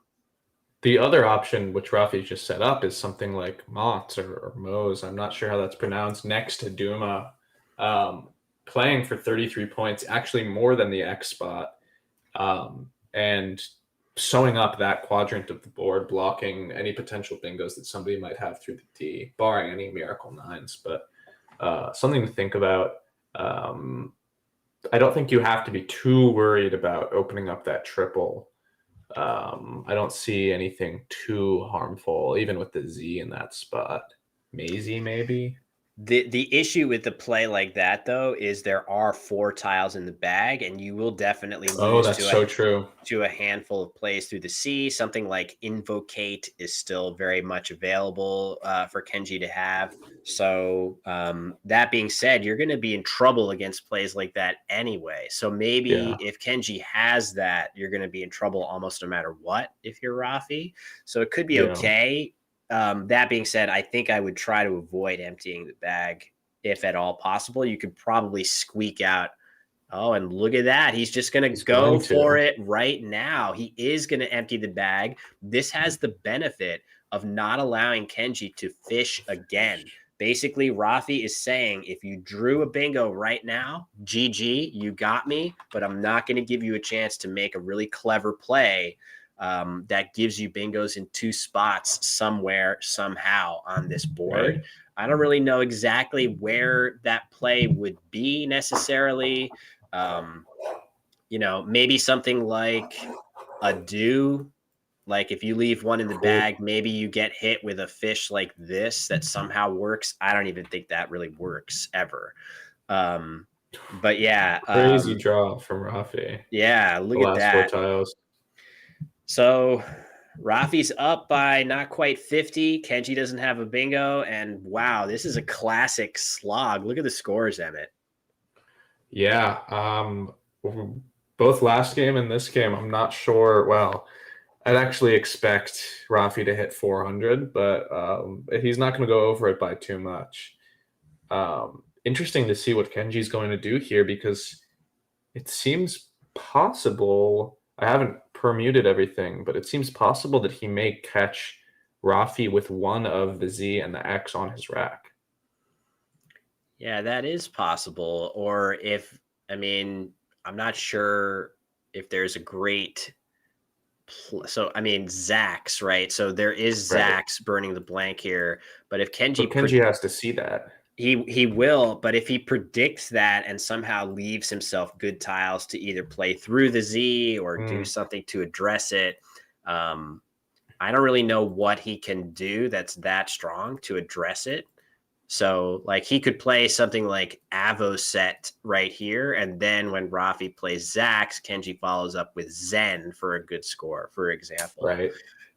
The other option, which Rafi just set up, is something like Motz or Mose. I'm not sure how that's pronounced. Next to Duma, playing for 33 points, actually more than the X spot, and sewing up that quadrant of the board, blocking any potential bingos that somebody might have through the D, barring any miracle nines. But something to think about. I don't think you have to be too worried about opening up that triple. I don't see anything too harmful, even with the Z in that spot. Maisie, maybe?
The issue with the play like that, though, is there are 4 tiles in the bag, and you will definitely lose to a handful of plays through the C. Something like Invocate is still very much available for Kenji to have. So that being said, you're going to be in trouble against plays like that anyway. So maybe if Kenji has that, you're going to be in trouble almost no matter what if you're Rafi. So it could be okay. That being said, I think I would try to avoid emptying the bag if at all possible, you could probably squeak out, oh, and look at that. He's just going to
going
go
to.
for it right now. He is going to empty the bag. This has the benefit of not allowing Kenji to fish again. Basically, Rafi is saying, if you drew a bingo right now, GG, you got me, but I'm not going to give you a chance to make a really clever play that gives you bingos in 2 spots somewhere, somehow on this board.
Right.
I don't really know exactly where that play would be necessarily. Maybe something like a do. Like if you leave one in the bag, maybe you get hit with a fish like this that somehow works. I don't even think that really works ever. But yeah.
Crazy draw from Rafi.
Yeah, look
The
at
last
that.
4 tiles.
So Rafi's up by not quite 50. Kenji doesn't have a bingo. And wow, this is a classic slog. Look at the scores, Emmett.
Yeah. Both last game and this game, I'm not sure. Well, I'd actually expect Rafi to hit 400, but he's not going to go over it by too much. Interesting to see what Kenji's going to do here, because it seems possible. I haven't permuted everything, but it seems possible that he may catch Rafi with one of the Z and the X on his rack.
Yeah, that is possible. Or I'm not sure if there's a great... So, Zax, right? So there is Zax burning the blank here. But if Kenji...
But Kenji has to see that.
He will, but if he predicts that and somehow leaves himself good tiles to either play through the Z or do something to address it, I don't really know what he can do that's that strong to address it. So, like, he could play something like Avo set right here, and then when Rafi plays Zax, Kenji follows up with Zen for a good score, for example.
Right.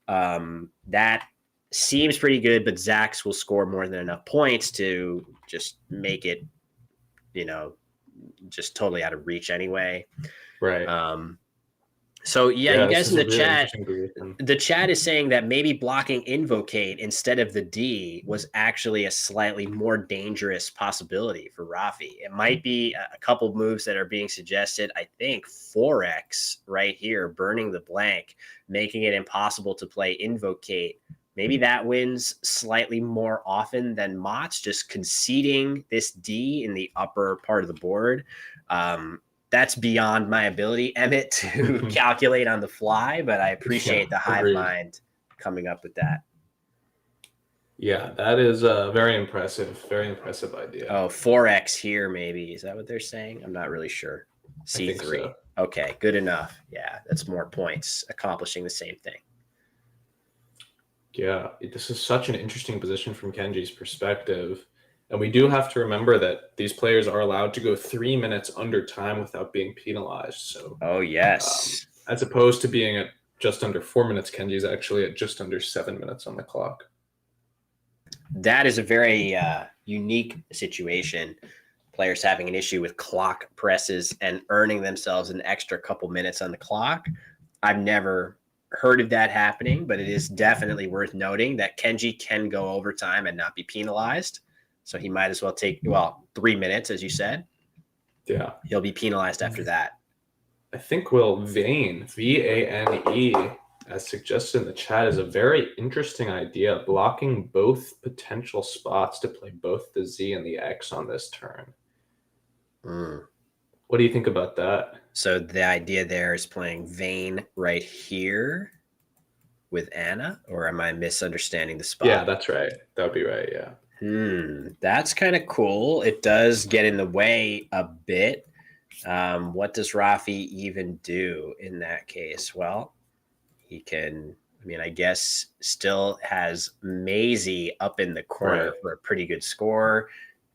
That seems pretty good, but Zax will score more than enough points to just make it, just totally out of reach anyway.
Right.
So yeah, you guys in the
really
chat, the chat is saying that maybe blocking Invocate instead of the D was actually a slightly more dangerous possibility for Rafi. It might be a couple moves that are being suggested. I think 4X right here, burning the blank, making it impossible to play Invocate. Maybe that wins slightly more often than Mott's, just conceding this D in the upper part of the board. That's beyond my ability, Emmett, to calculate on the fly, but I appreciate the hive mind coming up with that.
Yeah, that is a very impressive idea.
Oh, 4X here, maybe. Is that what they're saying? I'm not really sure. C3.
So.
Okay, good enough. Yeah, that's more points, accomplishing the same thing.
Yeah, this is such an interesting position from Kenji's perspective. And we do have to remember that these players are allowed to go 3 minutes under time without being penalized. So,
oh yes,
as opposed to being at just under 4 minutes, Kenji's actually at just under 7 minutes on the clock.
That is a very unique situation. Players having an issue with clock presses and earning themselves an extra couple minutes on the clock. I've never heard of that happening, but it is definitely worth noting that Kenji can go overtime and not be penalized. So he might as well take, 3 minutes, as you said.
Yeah.
He'll be penalized after that.
I think Vane, V-A-N-E, as suggested in the chat, is a very interesting idea, blocking both potential spots to play both the Z and the X on this turn. What do you think about that?
So the idea there is playing Vane right here with Anna, or am I misunderstanding the spot?
Yeah, that's right. That would be right, yeah.
That's kind of cool. It does get in the way a bit. What does Rafi even do in that case? Well, he can, I guess still has Maisie up in the corner for a pretty good score.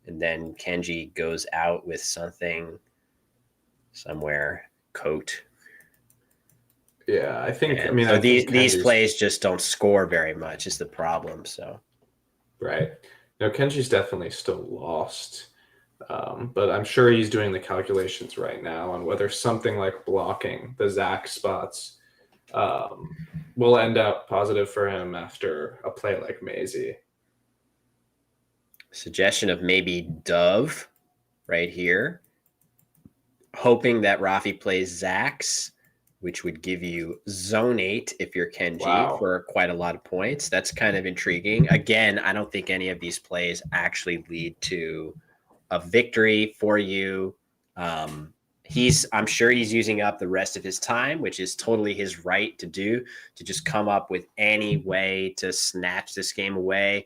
And then Kenji goes out with something somewhere, coat.
Yeah, I think,
so these plays just don't score very much is the problem. So,
right. No, Kenji's definitely still lost, but I'm sure he's doing the calculations right now on whether something like blocking the Zach spots will end up positive for him after a play like Maisie.
Suggestion of maybe Dove right here, hoping that Rafi plays Zax, which would give you zone 8 if you're Kenji
Wow.
for quite a lot of points. That's kind of intriguing. Again, I don't think any of these plays actually lead to a victory for you. I'm sure he's using up the rest of his time, which is totally his right to do, to just come up with any way to snatch this game away.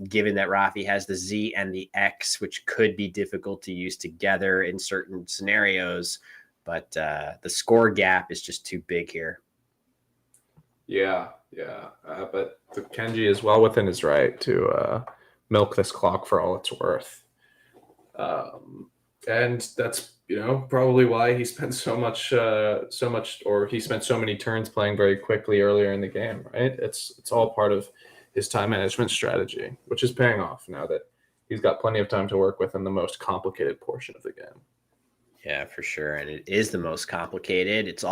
Given that Rafi has the Z and the X, which could be difficult to use together in certain scenarios, but the score gap is just too big here.
Yeah. But Kenji is well within his right to milk this clock for all it's worth. And that's, probably why he spent so many turns playing very quickly earlier in the game, right? It's all part of his time management strategy, which is paying off now that he's got plenty of time to work with in the most complicated portion of the game.
Yeah, for sure. And it is the most complicated. It's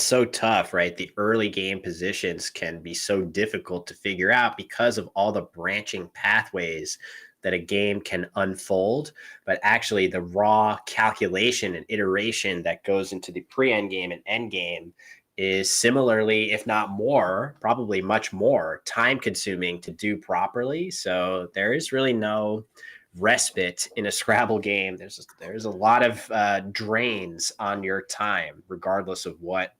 so tough, right? The early game positions can be so difficult to figure out because of all the branching pathways that a game can unfold. But actually, the raw calculation and iteration that goes into the pre-end game and end game is similarly, if not more, probably much more time consuming to do properly. So there is really no respite in a Scrabble game. There's a lot of drains on your time, regardless of what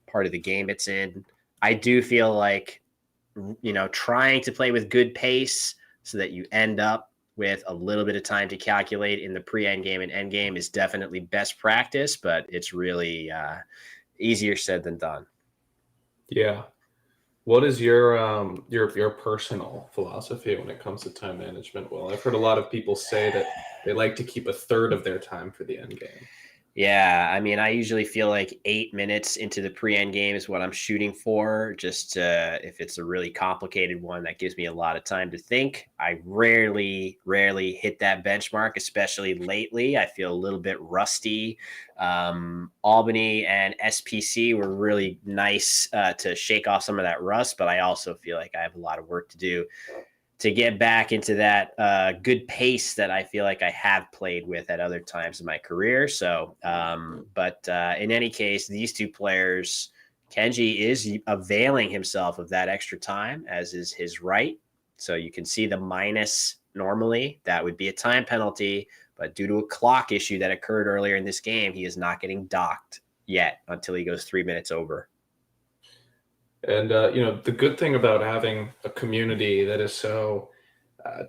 part of the game it's in. I do feel like, trying to play with good pace so that you end up with a little bit of time to calculate in the pre-end game and end game is definitely best practice, but it's really easier said than done.
Yeah. What is your personal philosophy when it comes to time management? Well, I've heard a lot of people say that they like to keep a third of their time for the end game.
Yeah, I mean, I usually feel like 8 minutes into the pre-end game is what I'm shooting for. Just if it's a really complicated one, that gives me a lot of time to think. I rarely hit that benchmark, especially lately. I feel a little bit rusty. Albany and SPC were really nice to shake off some of that rust, but I also feel like I have a lot of work to do to get back into that good pace that I feel like I have played with at other times in my career. So, but in any case, these two players, Kenji is availing himself of that extra time, as is his right. So you can see the minus normally. That would be a time penalty, but due to a clock issue that occurred earlier in this game, he is not getting docked yet until he goes 3 minutes over.
And, the good thing about having a community that is so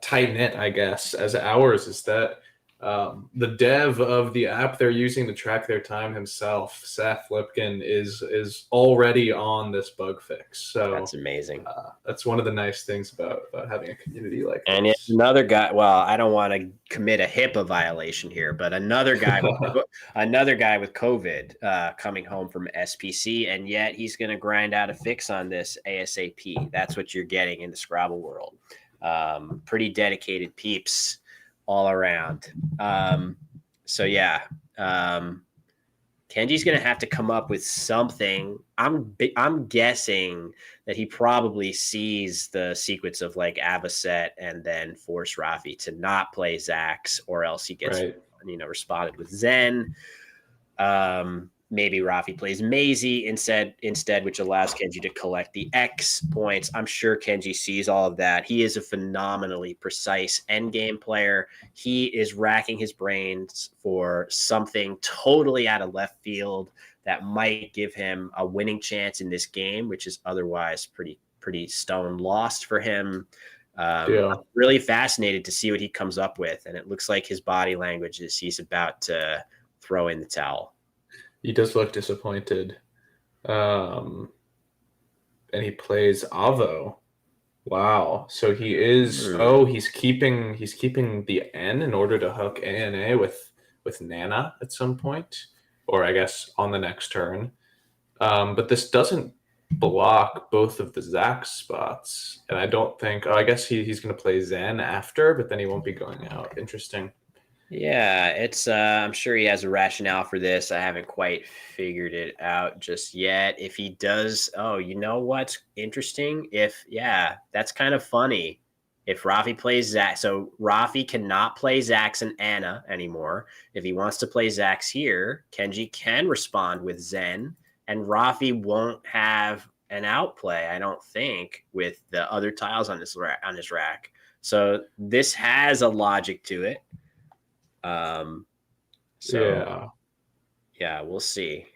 tight-knit, I guess, as ours is that the dev of the app they're using to track their time himself, Seth Lipkin, is already on this bug fix. So
that's amazing.
That's one of the nice things about having a community like this.
And it's another guy. Well, I don't want to commit a HIPAA violation here, but another guy with COVID coming home from SPC, and yet he's going to grind out a fix on this ASAP. That's what you're getting in the Scrabble world. Pretty dedicated peeps all around. So yeah, Kenji's going to have to come up with something. I'm guessing that he probably sees the sequence of like Avocet and then force Rafi to not play Zax, or else he gets responded with Zen. Maybe Rafi plays Maisie instead, which allows Kenji to collect the X points. I'm sure Kenji sees all of that. He is a phenomenally precise endgame player. He is racking his brains for something totally out of left field that might give him a winning chance in this game, which is otherwise pretty stone lost for him. I'm really fascinated to see what he comes up with, and it looks like his body language is he's about to throw in the towel.
He does look disappointed. And he plays Avo. Wow. So he is he's keeping the N in order to hook ANA with Nana at some point, or I guess on the next turn. But this doesn't block both of the Zax spots. And I don't think I guess he's gonna play Zen after, but then he won't be going out. Interesting.
Yeah, it's I'm sure he has a rationale for this. I haven't quite figured it out just yet. If he does, you know what's interesting? That's kind of funny. If Rafi plays Zax, so Rafi cannot play Zax and Anna anymore. If he wants to play Zax here, Kenji can respond with Zen, and Rafi won't have an outplay, I don't think, with the other tiles on his rack. So this has a logic to it. Yeah, we'll see.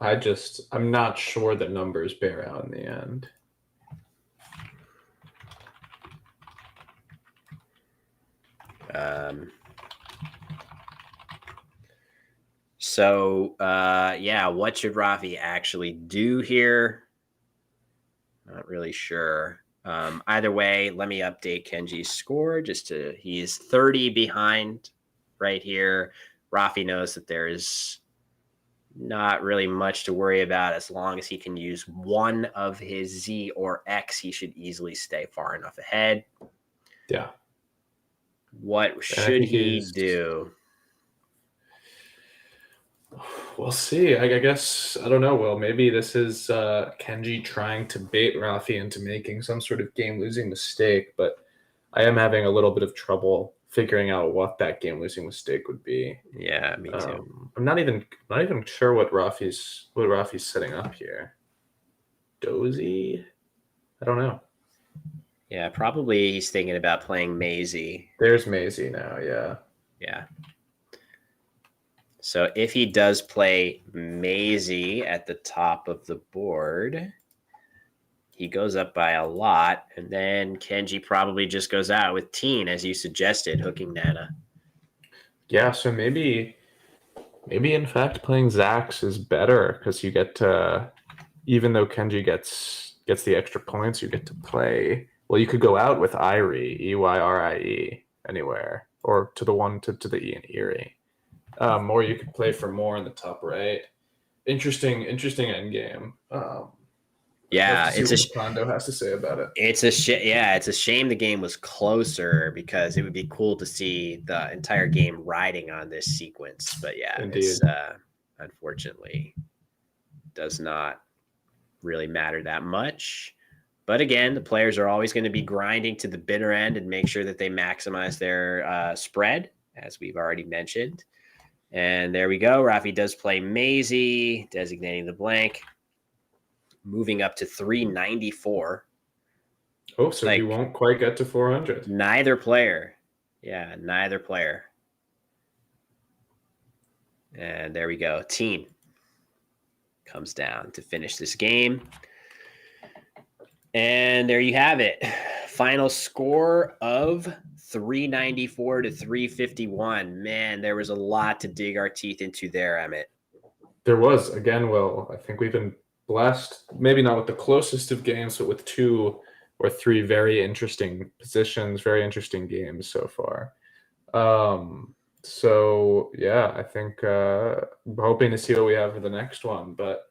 I'm not sure that numbers bear out in the end.
What should Rafi actually do here? Not really sure. Either way, let me update Kenji's score he's 30 behind right here. Rafi knows that there is not really much to worry about. As long as he can use one of his Z or X, he should easily stay far enough ahead.
Yeah.
What should he do?
We'll see. I guess, I don't know. Well, maybe this is Kenji trying to bait Rafi into making some sort of game-losing mistake, but I am having a little bit of trouble figuring out what that game-losing mistake would be.
Yeah, me too.
I'm not even sure what Rafi's setting up here. Dozy? I don't know.
Yeah, probably he's thinking about playing Maisie.
There's Maisie now, yeah.
Yeah. So if he does play Maisie at the top of the board, he goes up by a lot, and then Kenji probably just goes out with Teen, as you suggested, hooking Nana.
Yeah, so maybe in fact playing Zax is better because you get to, even though Kenji gets the extra points, you get to play. Well, you could go out with Irie, Eyrie, anywhere, or to the one to the E and Erie. Or you could play for more in the top right. Interesting end game.
Yeah,
it's a Kondo has to say about it.
It's a shame the game was closer, because it would be cool to see the entire game riding on this sequence. But yeah, it's unfortunately does not really matter that much. But again, the players are always going to be grinding to the bitter end and make sure that they maximize their spread, as we've already mentioned. And there we go. Rafi does play Maisie, designating the blank, moving up to 394.
Oh, so he won't quite get to 400.
Neither player. Yeah, neither player. And there we go. Teen comes down to finish this game. And there you have it. Final score of 394 to 351. Man, there was a lot to dig our teeth into there, Emmett.
There was. Again, well, I think we've been blessed, maybe not with the closest of games, but with 2 or 3 very interesting positions, very interesting games so far. So yeah, I think hoping to see what we have for the next one. But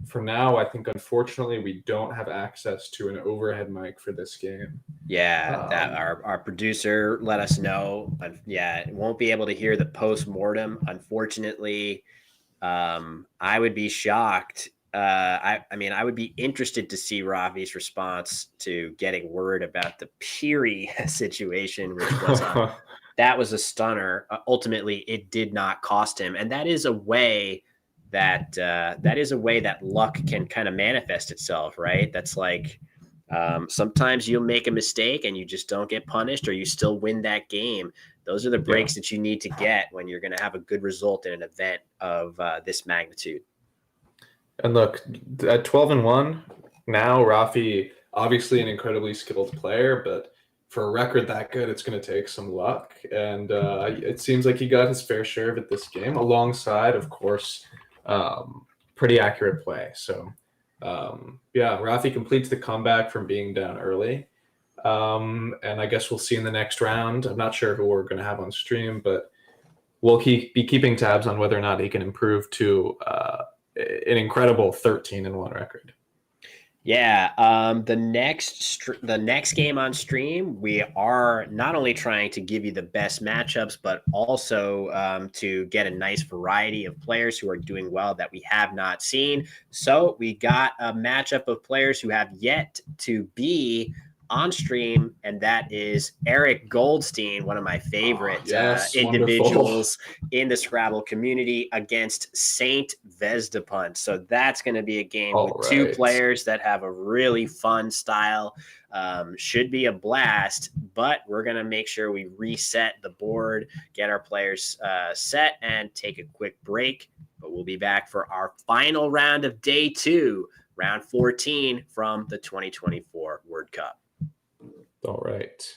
for now, I think unfortunately we don't have access to an overhead mic for this game.
Yeah, that our producer let us know. Yeah, won't be able to hear the post-mortem, unfortunately. I would be shocked. I mean, I would be interested to see Rafi's response to getting word about the Peary situation, which was that was a stunner. Ultimately, it did not cost him, and that is a way that luck can kind of manifest itself, right? That's like sometimes you'll make a mistake and you just don't get punished, or you still win that game. Those are the breaks that you need to get when you're going to have a good result in an event of this magnitude.
And look, at 12-1 now, Rafi, obviously an incredibly skilled player, but for a record that good, it's going to take some luck. And it seems like he got his fair share of it this game, alongside, of course, pretty accurate play. So Rafi completes the comeback from being down early. And I guess we'll see in the next round. I'm not sure who we're going to have on stream, but we'll be keeping tabs on whether or not he can improve to an incredible 13-1 record.
Yeah, the next game on stream, we are not only trying to give you the best matchups, but also to get a nice variety of players who are doing well that we have not seen. So we got a matchup of players who have yet to be on stream, and that is Eric Goldstein, one of my favorite
yes,
individuals in the Scrabble community, against Saint Vesta-Pun. So that's going to be a game with two players that have a really fun style. Should be a blast, but we're going to make sure we reset the board, get our players set, and take a quick break. But we'll be back for our final round of day 2, round 14 from the 2024 World Cup.
All right.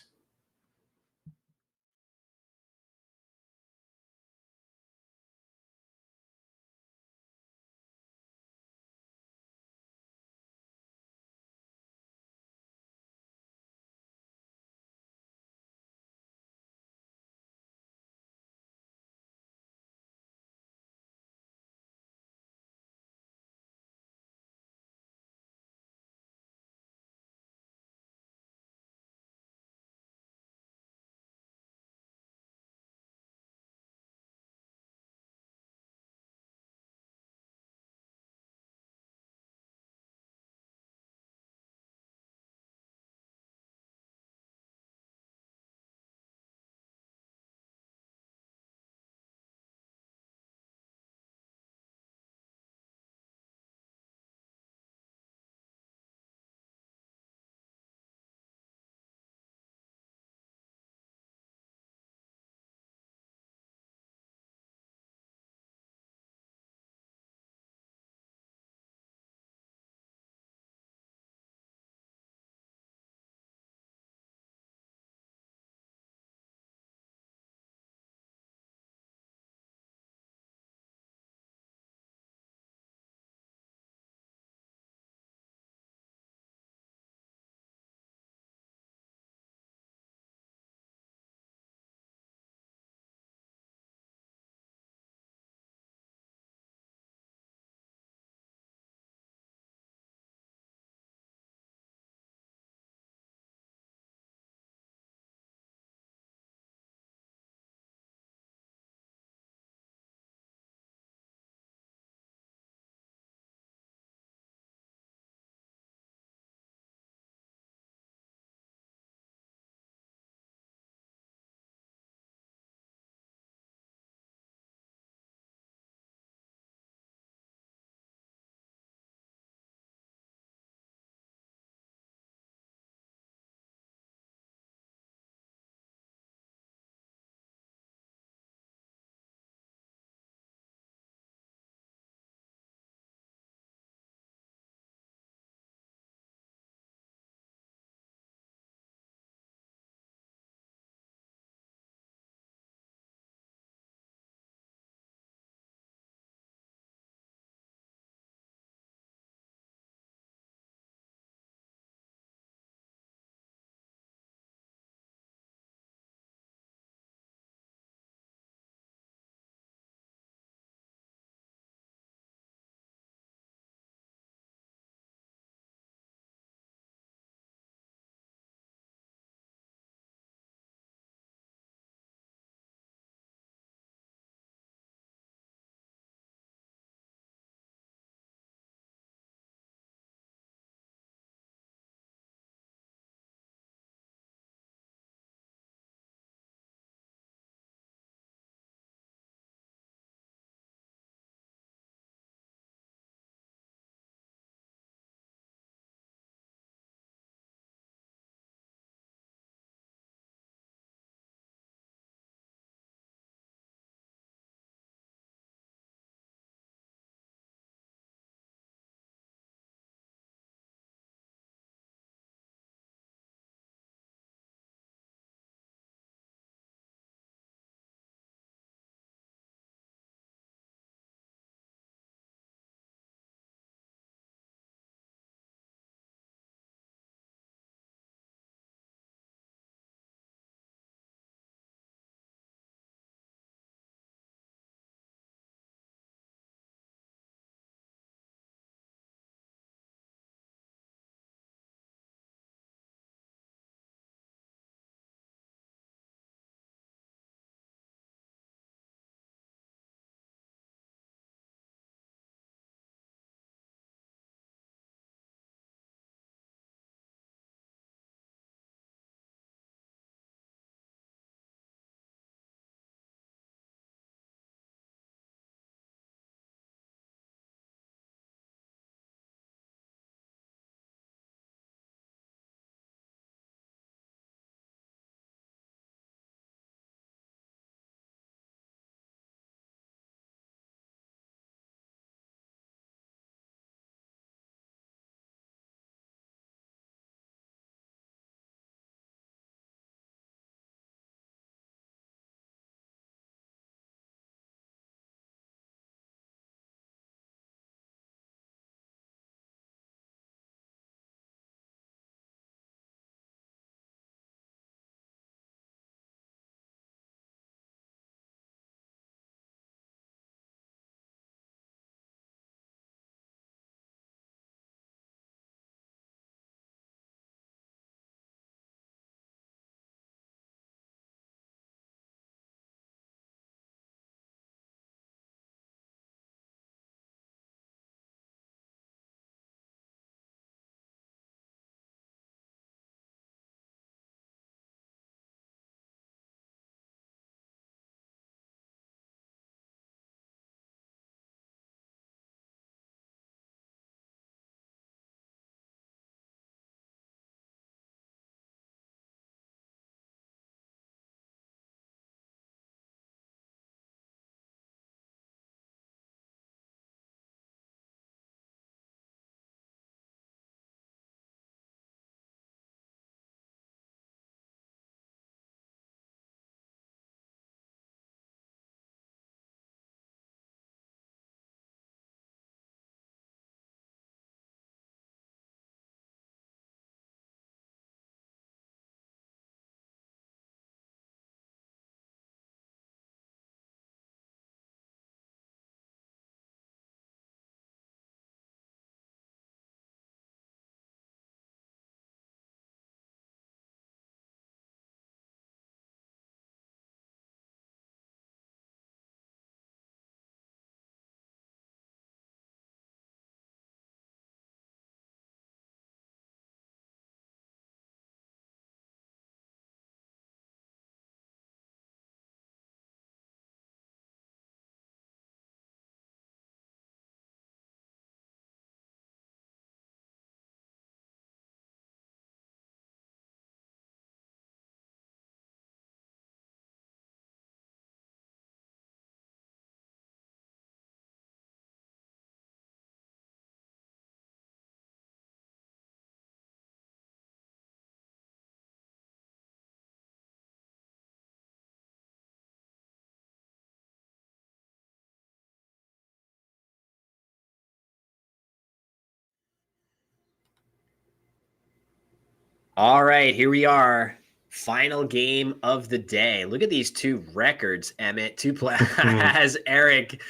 All right, here we are. Final game of the day. Look at these two records, Emmett. Has Eric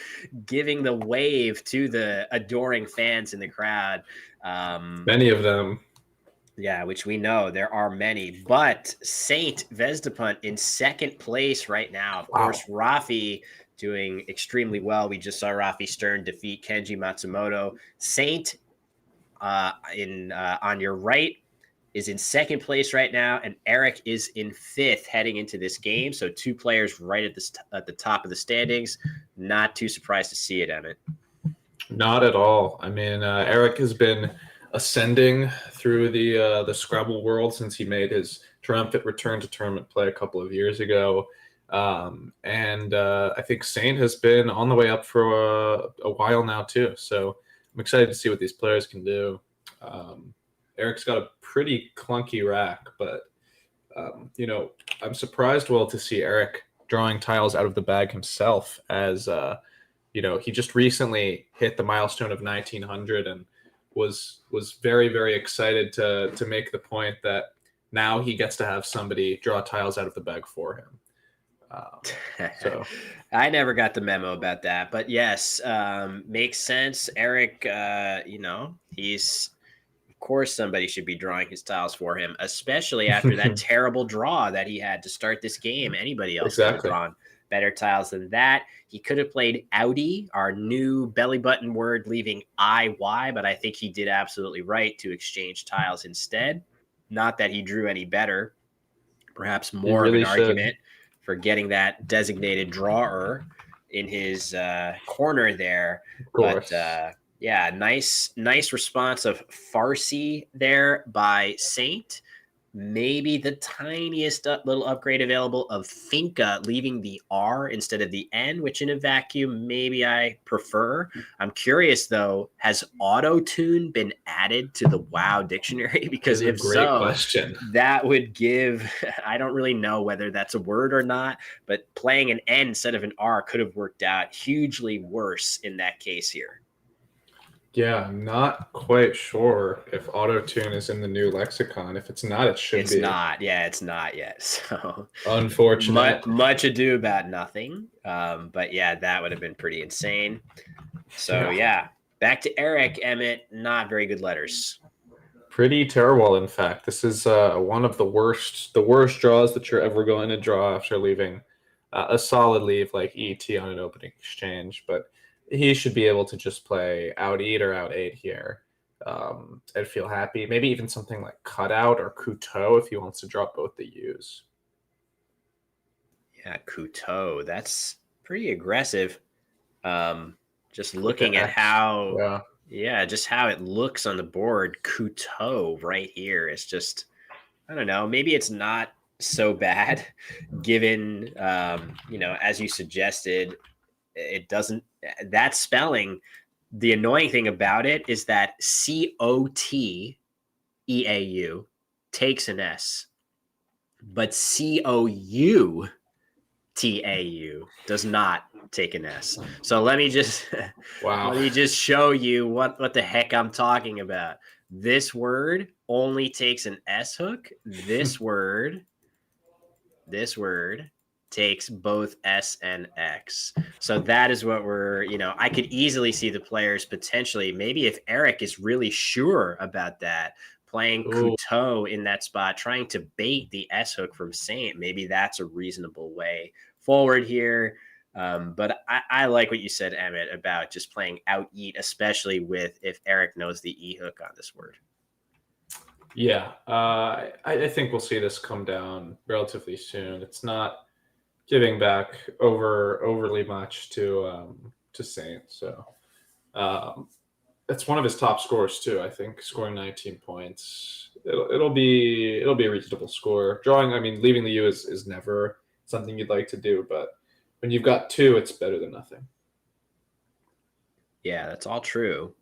giving the wave to the adoring fans in the crowd.
Many of them.
Yeah, which we know there are many. But Saint Vesta-Pun in second place right now. Of course, Rafi doing extremely well. We just saw Rafi Stern defeat Kenji Matsumoto. Saint on your right is in second place right now, and Eric is in fifth heading into this game. So 2 players right at the top of the standings. Not too surprised to see it, Emmett.
Not at all. I mean, Eric has been ascending through the Scrabble world since he made his triumphant return to tournament play a couple of years ago. And I think Saint has been on the way up for a while now too. So I'm excited to see what these players can do. Eric's got a pretty clunky rack, but I'm surprised to see Eric drawing tiles out of the bag himself, as he just recently hit the milestone of 1900 and was very, very excited to make the point that now he gets to have somebody draw tiles out of the bag for him. So
I never got the memo about that, but yes, makes sense. Eric, he's, of course, somebody should be drawing his tiles for him, especially after that terrible draw that he had to start this game. Anybody else could have drawn better tiles than that. He could have played Audi, our new belly button word, leaving IY, but I think he did absolutely right to exchange tiles instead. Not that he drew any better, perhaps more of an argument for getting that designated drawer in his corner there. But yeah, nice response of Farsi there by Saint. Maybe the tiniest little upgrade available of Finca leaving the R instead of the N, which in a vacuum, maybe I prefer. I'm curious, though, has auto-tune been added to the WoW dictionary? Because if so, that would give, I don't really know whether that's a word or not, but playing an N instead of an R could have worked out hugely worse in that case here.
Yeah, I'm not quite sure if auto-tune is in the new lexicon. If it's not, it should be.
It's not. Yeah, it's not yet. So
unfortunate.
Much ado about nothing. But yeah, that would have been pretty insane. So yeah, back to Eric. Emmett, not very good letters.
Pretty terrible, in fact. This is one of the worst draws that you're ever going to draw after leaving a solid leave like ET on an opening exchange. But he should be able to just play out eat or out 8 here and feel happy. Maybe even something like cutout or couteau if he wants to drop both the U's.
Yeah, couteau. That's pretty aggressive. Just looking at how, just how it looks on the board. Couteau right here is just, I don't know. Maybe it's not so bad given, as you suggested, it doesn't. That spelling, the annoying thing about it is that COTEAU takes an S, but COUTAU does not take an S. So let me just show you what the heck I'm talking about. This word only takes an S hook. This word takes both S and X. So that is what we're, I could easily see the players potentially, maybe if Eric is really sure about that, playing couteau in that spot, trying to bait the S hook from Saint. Maybe that's a reasonable way forward here. But I like what you said, Emmett, about just playing out eat, especially with if Eric knows the E hook on this word.
Yeah, I think we'll see this come down relatively soon. It's not giving back overly much to Saint. So that's one of his top scores too. I think scoring 19 points. It'll be a reasonable score. Drawing, leaving the U is never something you'd like to do, but when you've got 2, it's better than nothing.
Yeah, that's all true.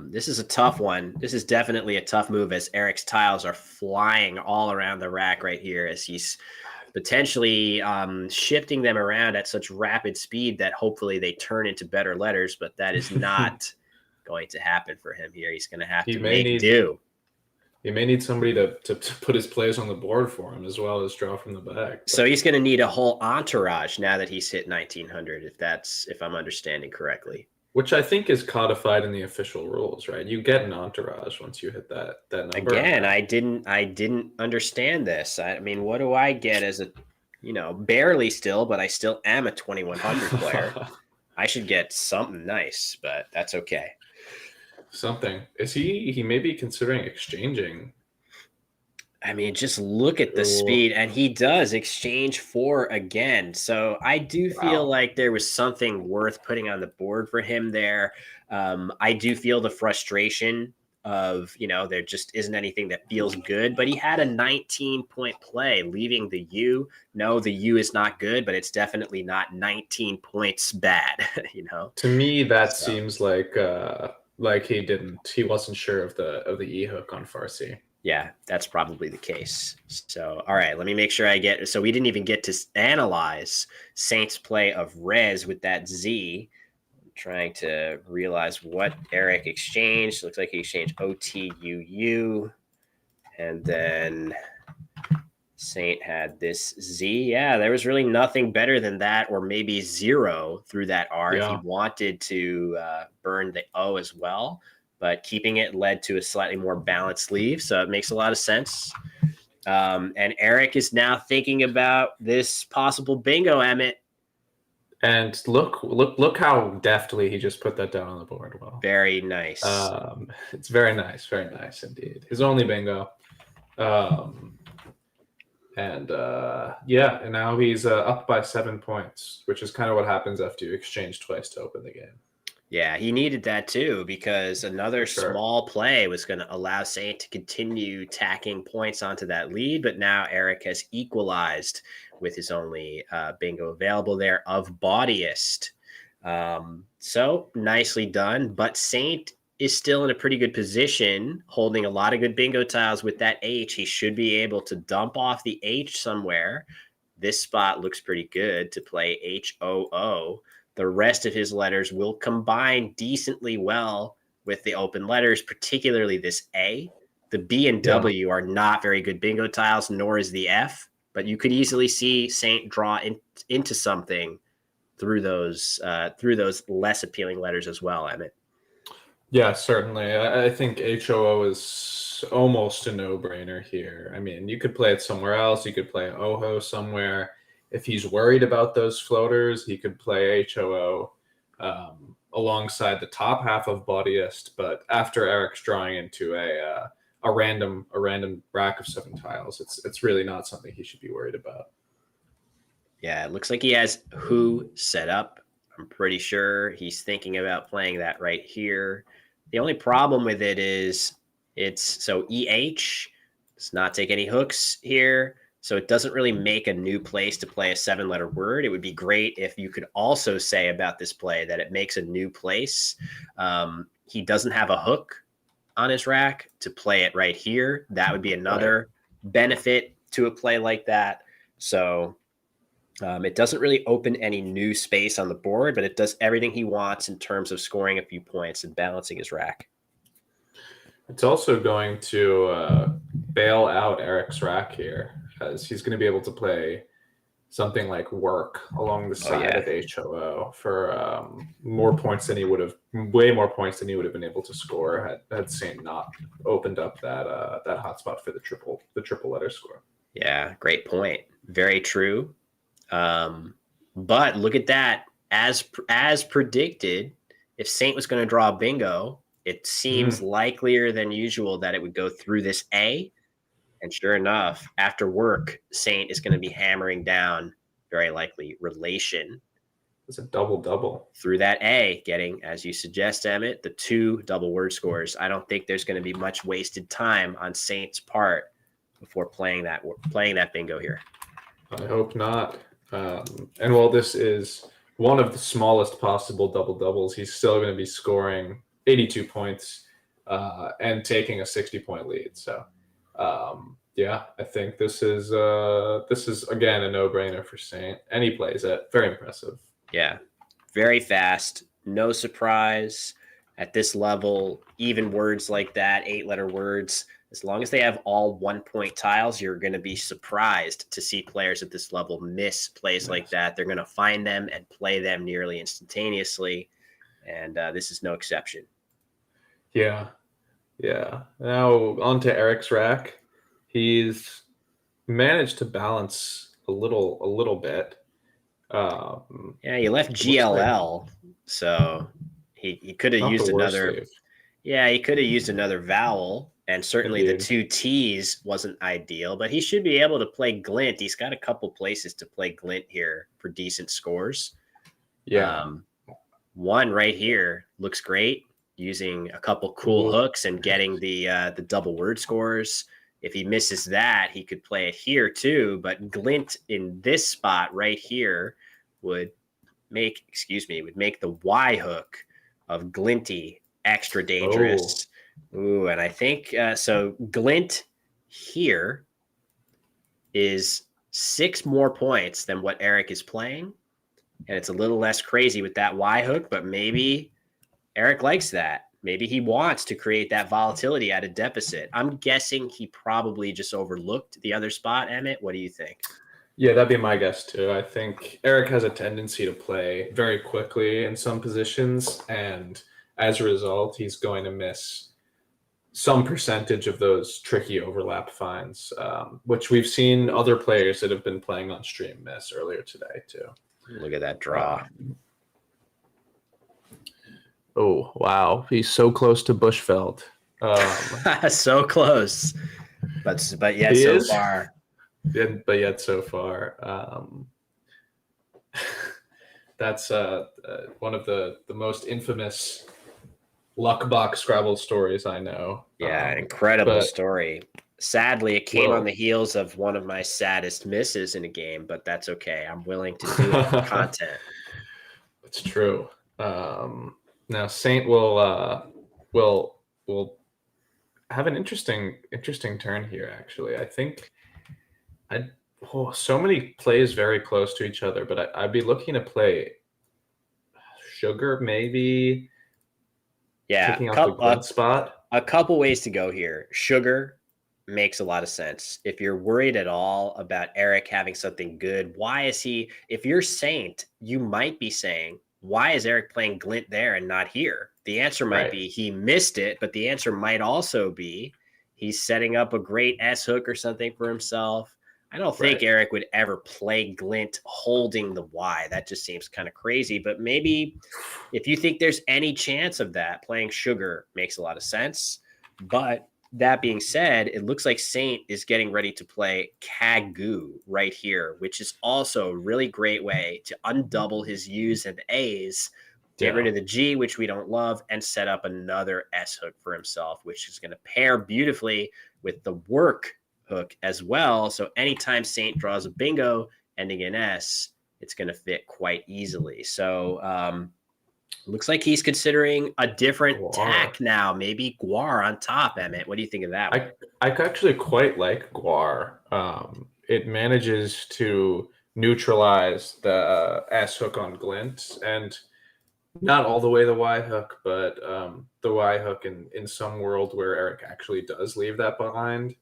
This is a tough one. This is definitely a tough move as Eric's tiles are flying all around the rack right here as he's potentially shifting them around at such rapid speed that hopefully they turn into better letters, but that is not going to happen for him here. He's going to have to make do.
He may need somebody to put his plays on the board for him as well as draw from the bag.
So he's going to need a whole entourage now that he's hit 1900, if I'm understanding correctly.
Which I think is codified in the official rules, right? You get an entourage once you hit that number.
Again, I didn't understand this. I mean, what do I get as a, barely still, but I still am a 2100 player. I should get something nice, but that's okay.
Something. Is he may be considering exchanging?
I mean, just look at the speed, and he does exchange 4 again. So I do feel like there was something worth putting on the board for him there. I do feel the frustration of, there just isn't anything that feels good, but he had a 19-point play, leaving the U. No, the U is not good, but it's definitely not 19 points bad,
To me, that seems like he wasn't sure of the E hook on Farsi.
Yeah, that's probably the case. So, all right, let me make sure so we didn't even get to analyze Saint's play of res with that Z. I'm trying to realize what Eric exchanged. Looks like he exchanged OTUU. And then Saint had this Z. Yeah, there was really nothing better than that, or maybe 0 through that R if he wanted to burn the O as well. But keeping it led to a slightly more balanced leave, so it makes a lot of sense. And Eric is now thinking about this possible bingo, Emmett.
And look how deftly he just put that down on the board. Well,
very nice.
It's very nice indeed. His only bingo. And now he's up by 7 points, which is kind of what happens after you exchange twice to open the game.
Yeah, he needed that too, because another small play was going to allow Saint to continue tacking points onto that lead. But now Eric has equalized with his only bingo available there of Bodyist. So nicely done. But Saint is still in a pretty good position, holding a lot of good bingo tiles with that H. He should be able to dump off the H somewhere. This spot looks pretty good to play HOO. The rest of his letters will combine decently well with the open letters, particularly this A. The B and W are not very good bingo tiles, nor is the F, but you could easily see Saint draw into something through those less appealing letters as well, Emmett.
Yeah, certainly. I think HOO is almost a no-brainer here. I mean, you could play it somewhere else. You could play OHO somewhere. If he's worried about those floaters, he could play HOO alongside the top half of Bodyist. But after Eric's drawing into a random rack of 7 tiles, it's really not something he should be worried about.
Yeah, it looks like he has Who set up. I'm pretty sure he's thinking about playing that right here. The only problem with it is so EH does not take any hooks here. So it doesn't really make a new place to play a 7-letter word. It would be great if you could also say about this play that it makes a new place. He doesn't have a hook on his rack to play it right here. That would be another benefit to a play like that. So it doesn't really open any new space on the board, but it does everything he wants in terms of scoring a few points and balancing his rack.
It's also going to bail out Eric's rack here, as he's going to be able to play something like Work along the side of HOO for more points than he would have, way more points than he would have been able to score had Saint not opened up that hotspot for the triple letter score.
Yeah, great point. Very true. But look at that. As predicted, if Saint was going to draw a bingo, it seems likelier than usual that it would go through this A. And sure enough, after Work, Saint is going to be hammering down, very likely, Relation.
It's a double-double.
Through that A, getting, as you suggest, Emmett, the 2 double word scores. I don't think there's going to be much wasted time on Saint's part before playing that bingo here.
I hope not. And while this is one of the smallest possible double-doubles, he's still going to be scoring 82 points and taking a 60-point lead. So, I think this is again a no-brainer for Saint. And he plays it. Very impressive.
Yeah, very fast. No surprise at this level. Even words like that, 8-letter words, As long as they have all 1-point tiles, you're going to be surprised to see players at this level miss plays like that. They're going to find them and play them nearly instantaneously, and this is no exception.
Yeah. Now on to Eric's rack. He's managed to balance a little bit.
You left GLL, so he could have used another. Sleeve. Yeah, he could have used another vowel, and certainly the 2 T's wasn't ideal, but he should be able to play glint. He's got a couple places to play glint here for decent scores.
Yeah.
One right here looks great, using a couple cool hooks and getting the double word scores. If he misses that, he could play it here too, but glint in this spot right here would make the Y hook of glinty extra dangerous. Ooh, and I think so glint here is 6 more points than what Eric is playing, and it's a little less crazy with that Y hook, but maybe Eric likes that. Maybe he wants to create that volatility at a deficit. I'm guessing he probably just overlooked the other spot. Emmett, what do you think?
Yeah, that'd be my guess too. I think Eric has a tendency to play very quickly in some positions, and as a result, he's going to miss some percentage of those tricky overlap finds, which we've seen other players that have been playing on stream miss earlier today too.
Look at that draw.
Oh, wow. He's so close to Bushveld.
So close. But yet so far.
But yet so far. That's one of the most infamous luck box Scrabble stories I know.
Yeah, incredible story. Sadly, it came on the heels of one of my saddest misses in a game, but that's okay. I'm willing to do it for content.
It's true. Now Saint will have an interesting turn here. Actually, I think so many plays very close to each other, but I'd be looking to play Sugar maybe.
Yeah,
taking off the glint spot.
A couple ways to go here. Sugar makes a lot of sense. If you're worried at all about Eric having something good, why is he? If you're Saint, you might be saying, why is Eric playing glint there and not here? The answer might be he missed it, but the answer might also be he's setting up a great S hook or something for himself. I don't think Eric would ever play glint holding the Y. That just seems kind of crazy. But maybe if you think there's any chance of that, playing Sugar makes a lot of sense. But that being said, it looks like Saint is getting ready to play Kagoo right here, which is also a really great way to undouble his U's and A's, get rid of the G, which we don't love, and set up another S hook for himself, which is going to pair beautifully with the work hook as well. So anytime Saint draws a bingo ending in S, it's going to fit quite easily. So looks like he's considering a different tack now, maybe Guar on top. Emmett, what do you think of that one?
I actually quite like Guar. It manages to neutralize the S hook on glint, and not all the way the Y hook, but the Y hook in some world where Eric actually does leave that behind.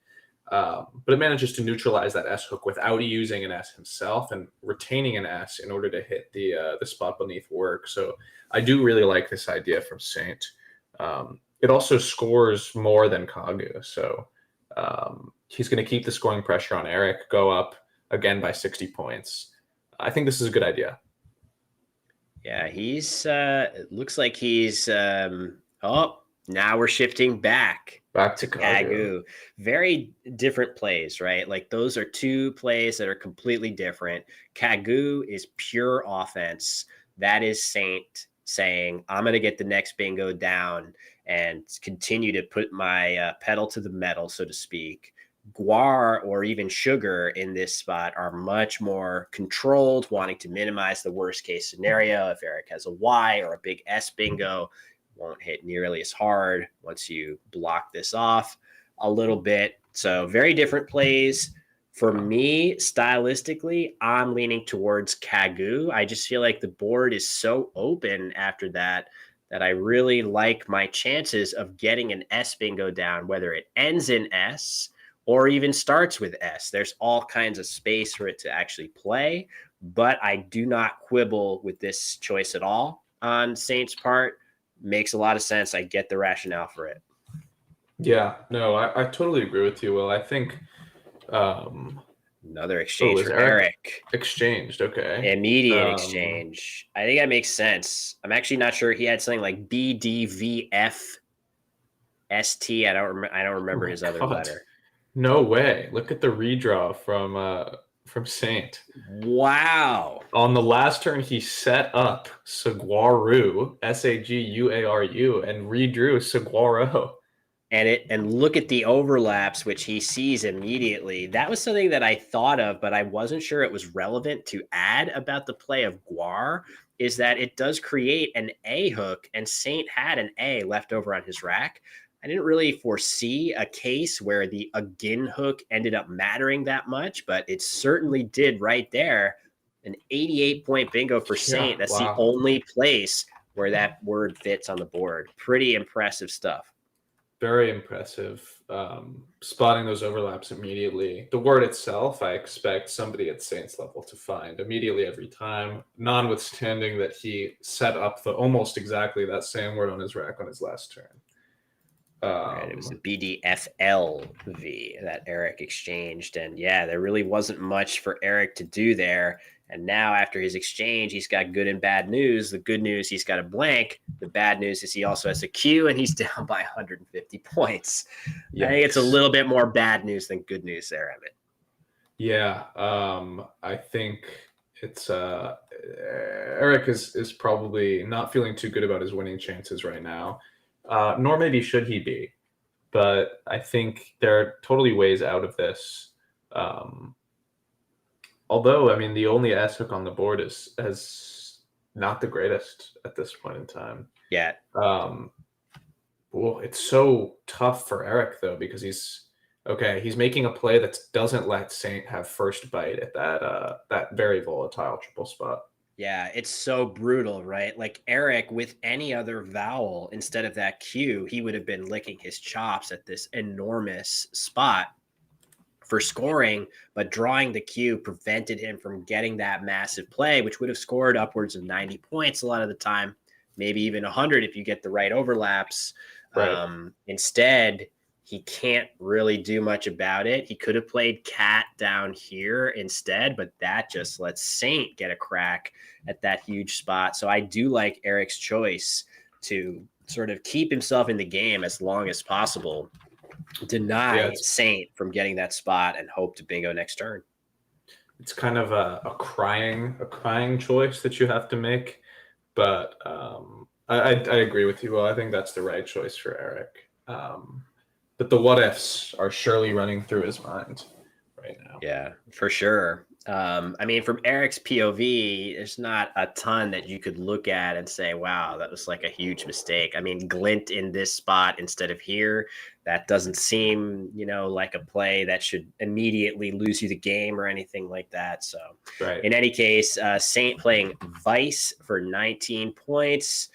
But it manages to neutralize that S hook without using an S himself and retaining an S in order to hit the spot beneath work. So I do really like this idea from Saint. It also scores more than Kagu. So he's going to keep the scoring pressure on Eric, go up again by 60 points. I think this is a good idea.
Yeah, he's it looks like he's now we're shifting back to Kagu. Very different plays, right? Like those are two plays that are completely different. Kagu is pure offense. That is Saint saying, I'm going to get the next bingo down and continue to put my pedal to the metal, so to speak. Guar or even Sugar in this spot are much more controlled, wanting to minimize the worst case scenario. If Eric has a Y or a big S bingo, won't hit nearly as hard once you block this off a little bit. So very different plays. For me, stylistically, I'm leaning towards Kagu. I just feel like the board is so open after that that I really like my chances of getting an S bingo down, whether it ends in S or even starts with S. There's all kinds of space for it to actually play, but I do not quibble with this choice at all on Saint's part. Makes a lot of sense. I get the rationale for it.
Yeah, no, I totally agree with you, Will. I think
Another exchange
is
for
Eric
Eric.
exchanged? Okay.
Immediate exchange. I think that makes sense. I'm actually not sure. He had something like BDVFST. I don't remember his other letter.
No way. Look at the redraw from Saint.
Wow.
On the last turn, he set up Saguaru, Saguaru, and redrew Saguaro.
And look at the overlaps, which he sees immediately. That was something that I thought of, but I wasn't sure it was relevant to add about the play of Guar, is that it does create an A hook, and Saint had an A left over on his rack. I didn't really foresee a case where the again hook ended up mattering that much, but it certainly did right there. An 88-point bingo for Saint. That's the only place where that word fits on the board. Pretty impressive stuff.
Very impressive. Spotting those overlaps immediately. The word itself, I expect somebody at Saint's level to find immediately every time, notwithstanding that he set up the almost exactly that same word on his rack on his last turn.
Right, it was the BDFLV that Eric exchanged. And yeah, there really wasn't much for Eric to do there. And now after his exchange, he's got good and bad news. The good news, he's got a blank. The bad news is he also has a Q, and he's down by 150 points. Yikes. I think it's a little bit more bad news than good news there, Emmett.
Yeah, I think it's Eric is probably not feeling too good about his winning chances right now. Nor maybe should he be, but I think there are totally ways out of this. Although, I mean, the only S hook on the board is not the greatest at this point in time.
Yeah.
Well, it's so tough for Eric though, because he's making a play that doesn't let Saint have first bite at that very volatile triple spot.
Yeah, it's so brutal, right? Like Eric, with any other vowel instead of that Q, he would have been licking his chops at this enormous spot for scoring, but drawing the Q prevented him from getting that massive play, which would have scored upwards of 90 points a lot of the time, maybe even 100 if you get the right overlaps.
Right.
Instead, he can't really do much about it. He could have played cat down here instead, but that just lets Saint get a crack at that huge spot. So I do like Eric's choice to sort of keep himself in the game as long as possible, deny Saint from getting that spot, and hope to bingo next turn.
It's kind of a crying choice that you have to make, but I agree with you. Well, I think that's the right choice for Eric. But the what ifs are surely running through his mind right now.
Yeah, for sure. I mean, from Eric's POV, there's not a ton that you could look at and say, wow, that was like a huge mistake. I mean, glint in this spot instead of here, that doesn't seem, like a play that should immediately lose you the game or anything like that. So in any case, Saint playing Vice for 19 points.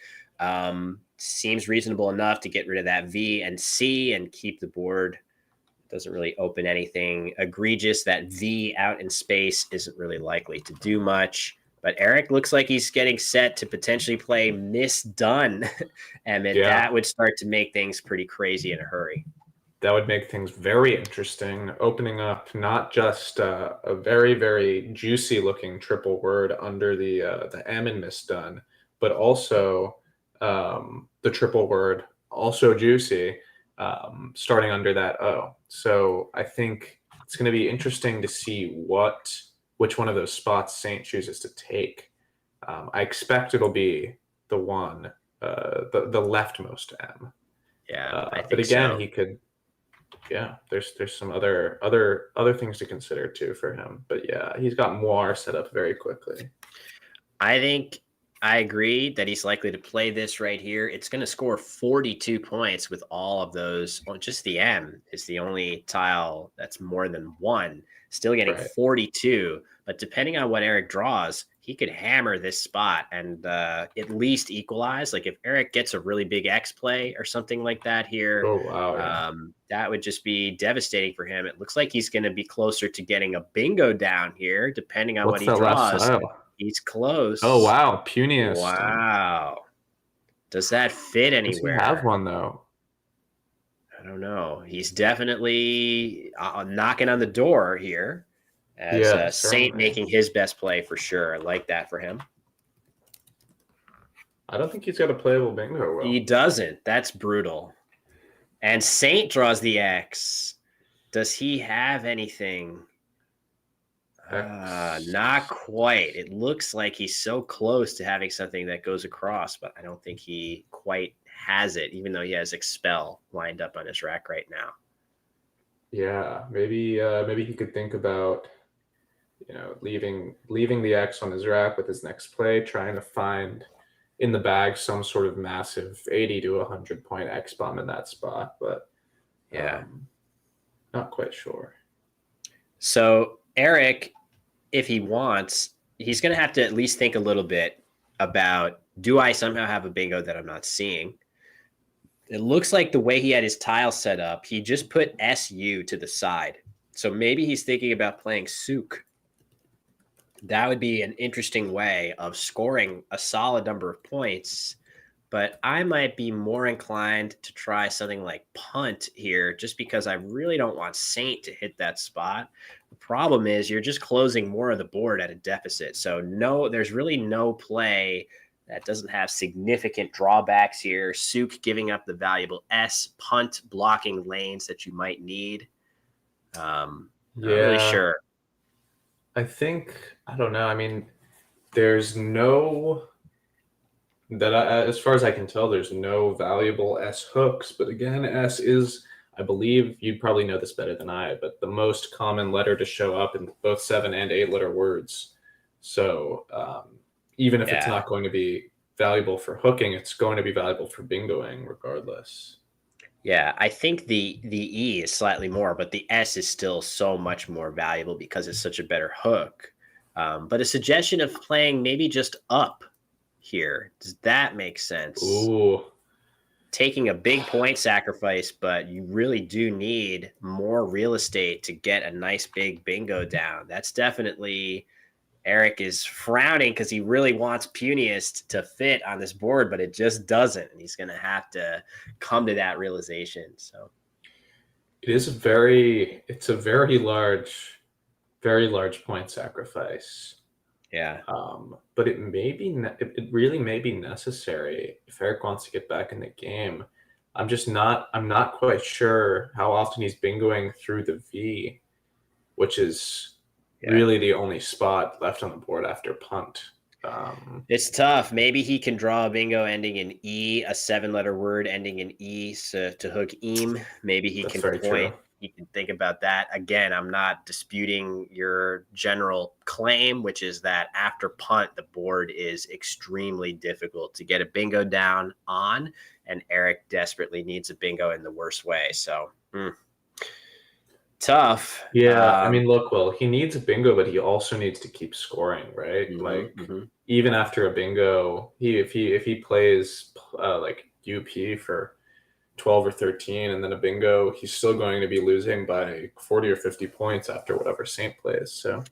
Seems reasonable enough to get rid of that V and C and keep the board. Doesn't really open anything egregious. That V out in space isn't really likely to do much. But Eric looks like he's getting set to potentially play Misdone. And that would start to make things pretty crazy in a hurry.
That would make things very interesting, opening up not just a very, very juicy looking triple word under the M in Misdone, but also the triple word, also juicy, starting under that O. So I think it's going to be interesting to see which one of those spots Saint chooses to take. I expect it'll be the one, the leftmost M.
Yeah, I think
but again,
so.
he could. Yeah, there's some other things to consider too for him. But yeah, he's got Moir set up very quickly.
I think I agree that he's likely to play this right here. It's going to score 42 points with all of those. Well, just the M is the only tile that's more than one. Still getting
Right.
42. But depending on what Eric draws, he could hammer this spot and at least equalize. Like if Eric gets a really big X play or something like that here,
Oh, wow. Yeah.
that would just be devastating for him. It looks like he's going to be closer to getting a bingo down here, depending on
What's
what he
that last
draws.
tile?
He's close.
Oh, wow. Puniest.
Wow. Does that fit
Does he
anywhere?
have one, though?
I don't know. He's definitely knocking on the door here as
Yeah,
Saint
certainly.
making his best play for sure. I like that for him.
I don't think he's got a playable bingo. Will.
He doesn't. That's brutal. And Saint draws the X. Does he have anything? Not quite. It looks like he's so close to having something that goes across, but I don't think he quite has it, even though he has Expel lined up on his rack right now.
Yeah, maybe he could think about, leaving the X on his rack with his next play, trying to find in the bag some sort of massive 80 to 100 point X bomb in that spot, but
yeah,
not quite sure.
So Eric, if he wants, he's going to have to at least think a little bit about, do I somehow have a bingo that I'm not seeing? It looks like the way he had his tile set up, he just put SU to the side. So maybe he's thinking about playing Souk. That would be an interesting way of scoring a solid number of points. But I might be more inclined to try something like punt here, just because I really don't want Saint to hit that spot. The problem is you're just closing more of the board at a deficit. So there's really no play that doesn't have significant drawbacks here. Souk giving up the valuable S, punt blocking lanes that you might need. Not really sure.
I don't know. I mean, there's no... as far as I can tell, there's no valuable S hooks. But again, S is, I believe, you'd probably know this better than I, but the most common letter to show up in both 7 and 8 letter words. So even if it's not going to be valuable for hooking, it's going to be valuable for bingoing regardless.
Yeah, I think the E is slightly more, but the S is still so much more valuable because it's such a better hook. But a suggestion of playing maybe just up here. Does that make sense?
Ooh.
Taking a big point sacrifice, but you really do need more real estate to get a nice big bingo down. That's definitely... Eric is frowning because he really wants Puniest to fit on this board, but it just doesn't. And he's going to have to come to that realization. So
it's a very large point sacrifice.
Yeah.
But it really may be necessary if Eric wants to get back in the game. I'm not quite sure how often he's bingoing through the V, which is really the only spot left on the board after punt.
It's tough. Maybe he can draw a bingo ending in E, a 7-letter word ending in E, so to hook eam. Maybe he can point. True. He can think about that. Again, I'm not disputing your general claim, which is that after punt, the board is extremely difficult to get a bingo down on, and Eric desperately needs a bingo in the worst way. So, tough.
Yeah, I mean, look, Will, he needs a bingo, but he also needs to keep scoring, right? Even after a bingo, if he plays like UP for 12 or 13 and then a bingo, he's still going to be losing by 40 or 50 points after whatever Saint plays. So,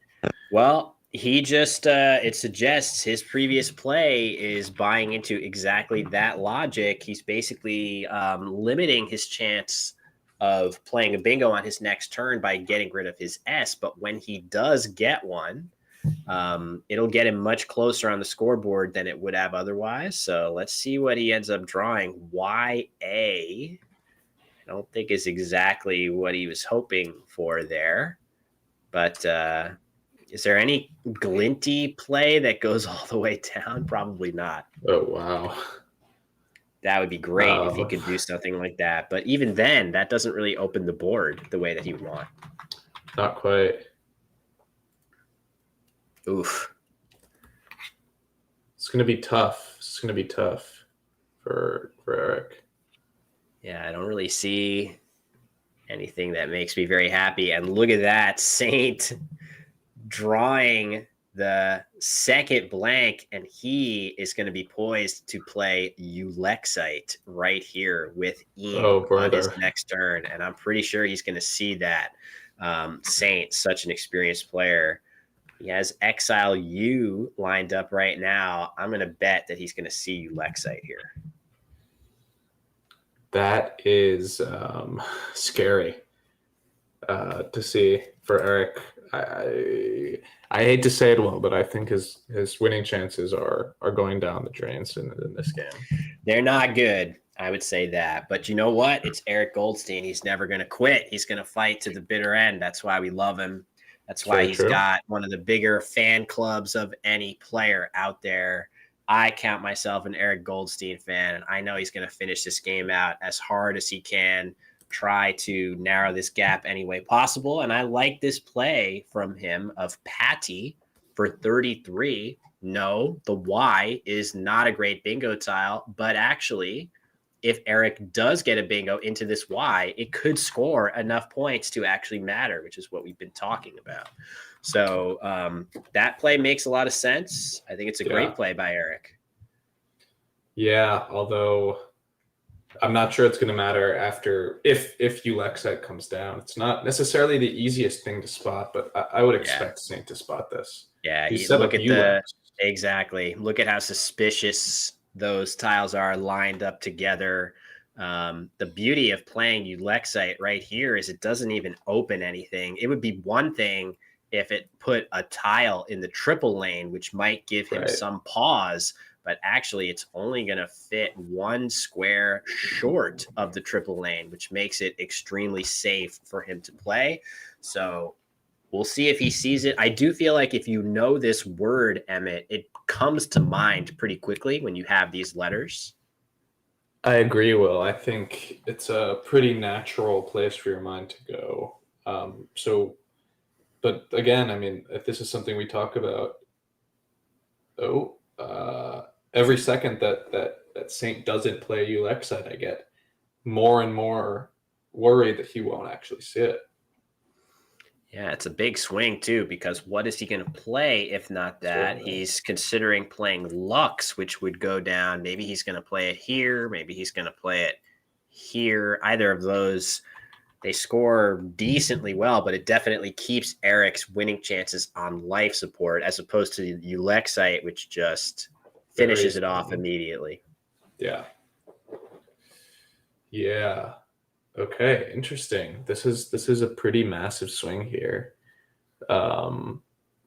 well, he just it suggests his previous play is buying into exactly that logic. He's basically limiting his chance of playing a bingo on his next turn by getting rid of his S. But when he does get one, it'll get him much closer on the scoreboard than it would have otherwise. So let's see what he ends up drawing. YA, I don't think is exactly what he was hoping for there. But is there any glinty play that goes all the way down? Probably not.
Oh, wow.
That would be great if he could do something like that. But even then, that doesn't really open the board the way that he would want.
Not quite.
Oof.
It's going to be tough. It's going to be tough for Eric.
Yeah, I don't really see anything that makes me very happy. And look at that, Saint drawing the second blank, and he is going to be poised to play Ulexite right here with Ian on his next turn. And I'm pretty sure he's going to see that. Saint, such an experienced player. He has Exile U lined up right now. I'm going to bet that he's going to see Ulexite here.
That is scary to see for Eric. I hate to say it, but I think his winning chances are going down the drains in this game.
They're not good. I would say that. But you know what? It's Eric Goldstein. He's never going to quit. He's going to fight to the bitter end. That's why we love him. That's why he's got one of the bigger fan clubs of any player out there. I count myself an Eric Goldstein fan, and I know he's going to finish this game out as hard as he can, try to narrow this gap any way possible. And I like this play from him of Patty for 33. No, the Y is not a great bingo tile, but actually, if Eric does get a bingo into this Y, it could score enough points to actually matter, which is what we've been talking about. So that play makes a lot of sense. I think it's a great play by Eric.
Yeah, although I'm not sure it's going to matter after if Ulexite comes down. It's not necessarily the easiest thing to spot, but I would expect Saint to spot this.
Yeah, look at how suspicious those tiles are lined up together. The beauty of playing Ulexite right here is it doesn't even open anything. It would be one thing if it put a tile in the triple lane, which might give him some pause, but actually it's only going to fit one square short of the triple lane, which makes it extremely safe for him to play. So we'll see if he sees it. I do feel like if you know this word, Emmett, it comes to mind pretty quickly when you have these letters.
I agree, Will. I think it's a pretty natural place for your mind to go. But again, I mean, if this is something we talk about, every second that Saint doesn't play Ulexite, I get more and more worried that he won't actually see it.
Yeah, it's a big swing too, because what is he going to play if not that? He's considering playing Lux, which would go down. Maybe he's going to play it here. Maybe he's going to play it here. Either of those, they score decently well, but it definitely keeps Eric's winning chances on life support as opposed to Ulexite, which just finishes it off immediately.
Yeah. Yeah. Okay, interesting. This is a pretty massive swing here.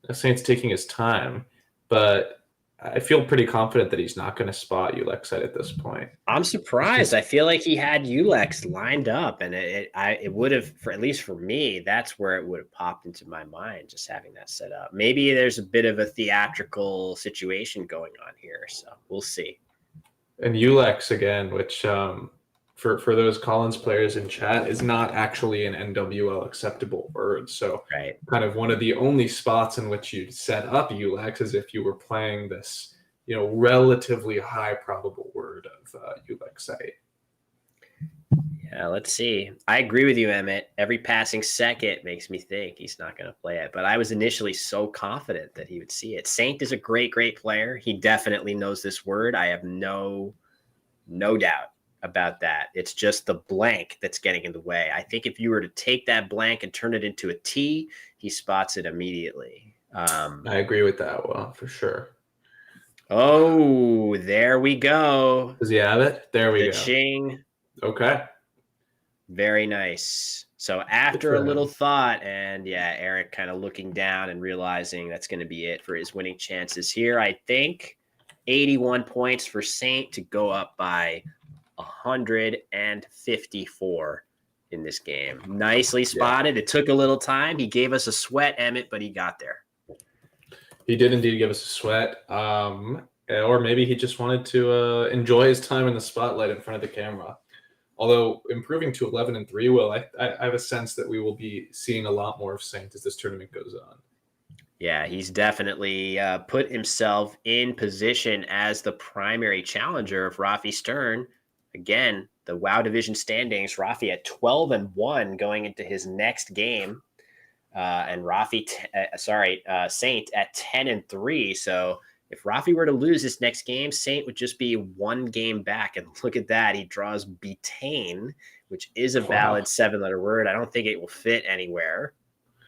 Saint's taking his time, but I feel pretty confident that he's not going to spot Ulexite at this point.
I'm surprised. I feel like he had Ulex lined up, and it would have, for at least for me, that's where it would have popped into my mind, just having that set up. Maybe there's a bit of a theatrical situation going on here, so we'll see.
And Ulex again, which for those Collins players in chat is not actually an NWL acceptable word. So kind of one of the only spots in which you'd set up Ulex is if you were playing this, relatively high probable word of Ulexite.
Yeah, let's see. I agree with you, Emmett. Every passing second makes me think he's not going to play it. But I was initially so confident that he would see it. Saint is a great, great player. He definitely knows this word. I have no doubt about that. It's just the blank that's getting in the way. I think if you were to take that blank and turn it into a T, he spots it immediately.
I agree with that, Well, for sure.
Oh, there we go.
Does he have it? There we go.
Ching.
Okay.
Very nice. So after a little thought, and Eric kind of looking down and realizing that's going to be it for his winning chances here, I think 81 points for Saint to go up by 154 in this game. Nicely spotted. It took a little time. He gave us a sweat, Emmett, but he got there.
He did indeed give us a sweat. Or maybe he just wanted to enjoy his time in the spotlight in front of the camera. Although improving to 11-3, Will, I have a sense that we will be seeing a lot more of Saint as this tournament goes on.
Yeah, he's definitely put himself in position as the primary challenger of Rafi Stern. Again, the WoW division standings, Rafi at 12-1 going into his next game. And Saint at 10-3. So if Rafi were to lose this next game, Saint would just be one game back. And look at that. He draws betaine, which is a valid 7-letter word. I don't think it will fit anywhere,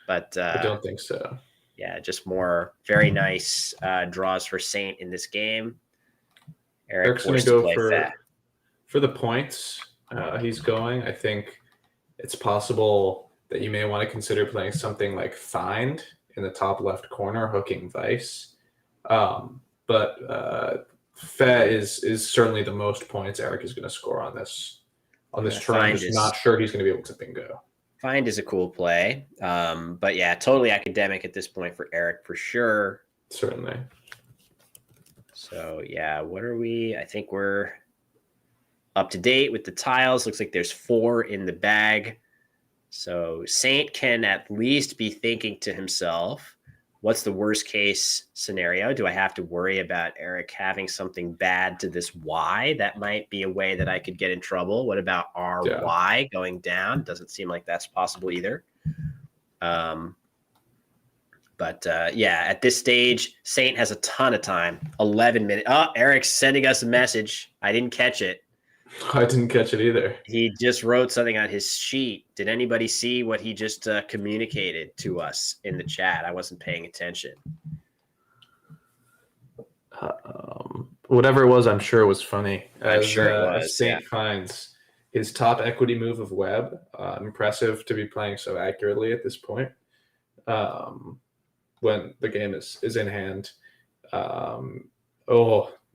but
I don't think so.
Yeah, just more very nice draws for Saint in this game.
Eric's going to go for the points he's going. I think it's possible that you may want to consider playing something like Find in the top left corner, hooking Vice. But Fe is certainly the most points Eric is going to score on this turn. I'm just not sure he's going to be able to bingo.
Find is a cool play. But yeah, totally academic at this point for Eric for sure.
Certainly.
So yeah, what are we? I think we're up to date with the tiles. Looks like there's 4 in the bag. So Saint can at least be thinking to himself, what's the worst case scenario? Do I have to worry about Eric having something bad to this Y? That might be a way that I could get in trouble. What about RY going down? Doesn't seem like that's possible either. But at this stage, Saint has a ton of time. 11 minutes. Oh, Eric's sending us a message. I didn't catch it.
I didn't catch it either.
He just wrote something on his sheet. Did anybody see what he just communicated to us in the chat? I wasn't paying attention.
Whatever it was, I'm sure it was funny.
I'm sure it was.
Saint finds his top equity move of Web. Impressive to be playing so accurately at this point. When the game is in hand.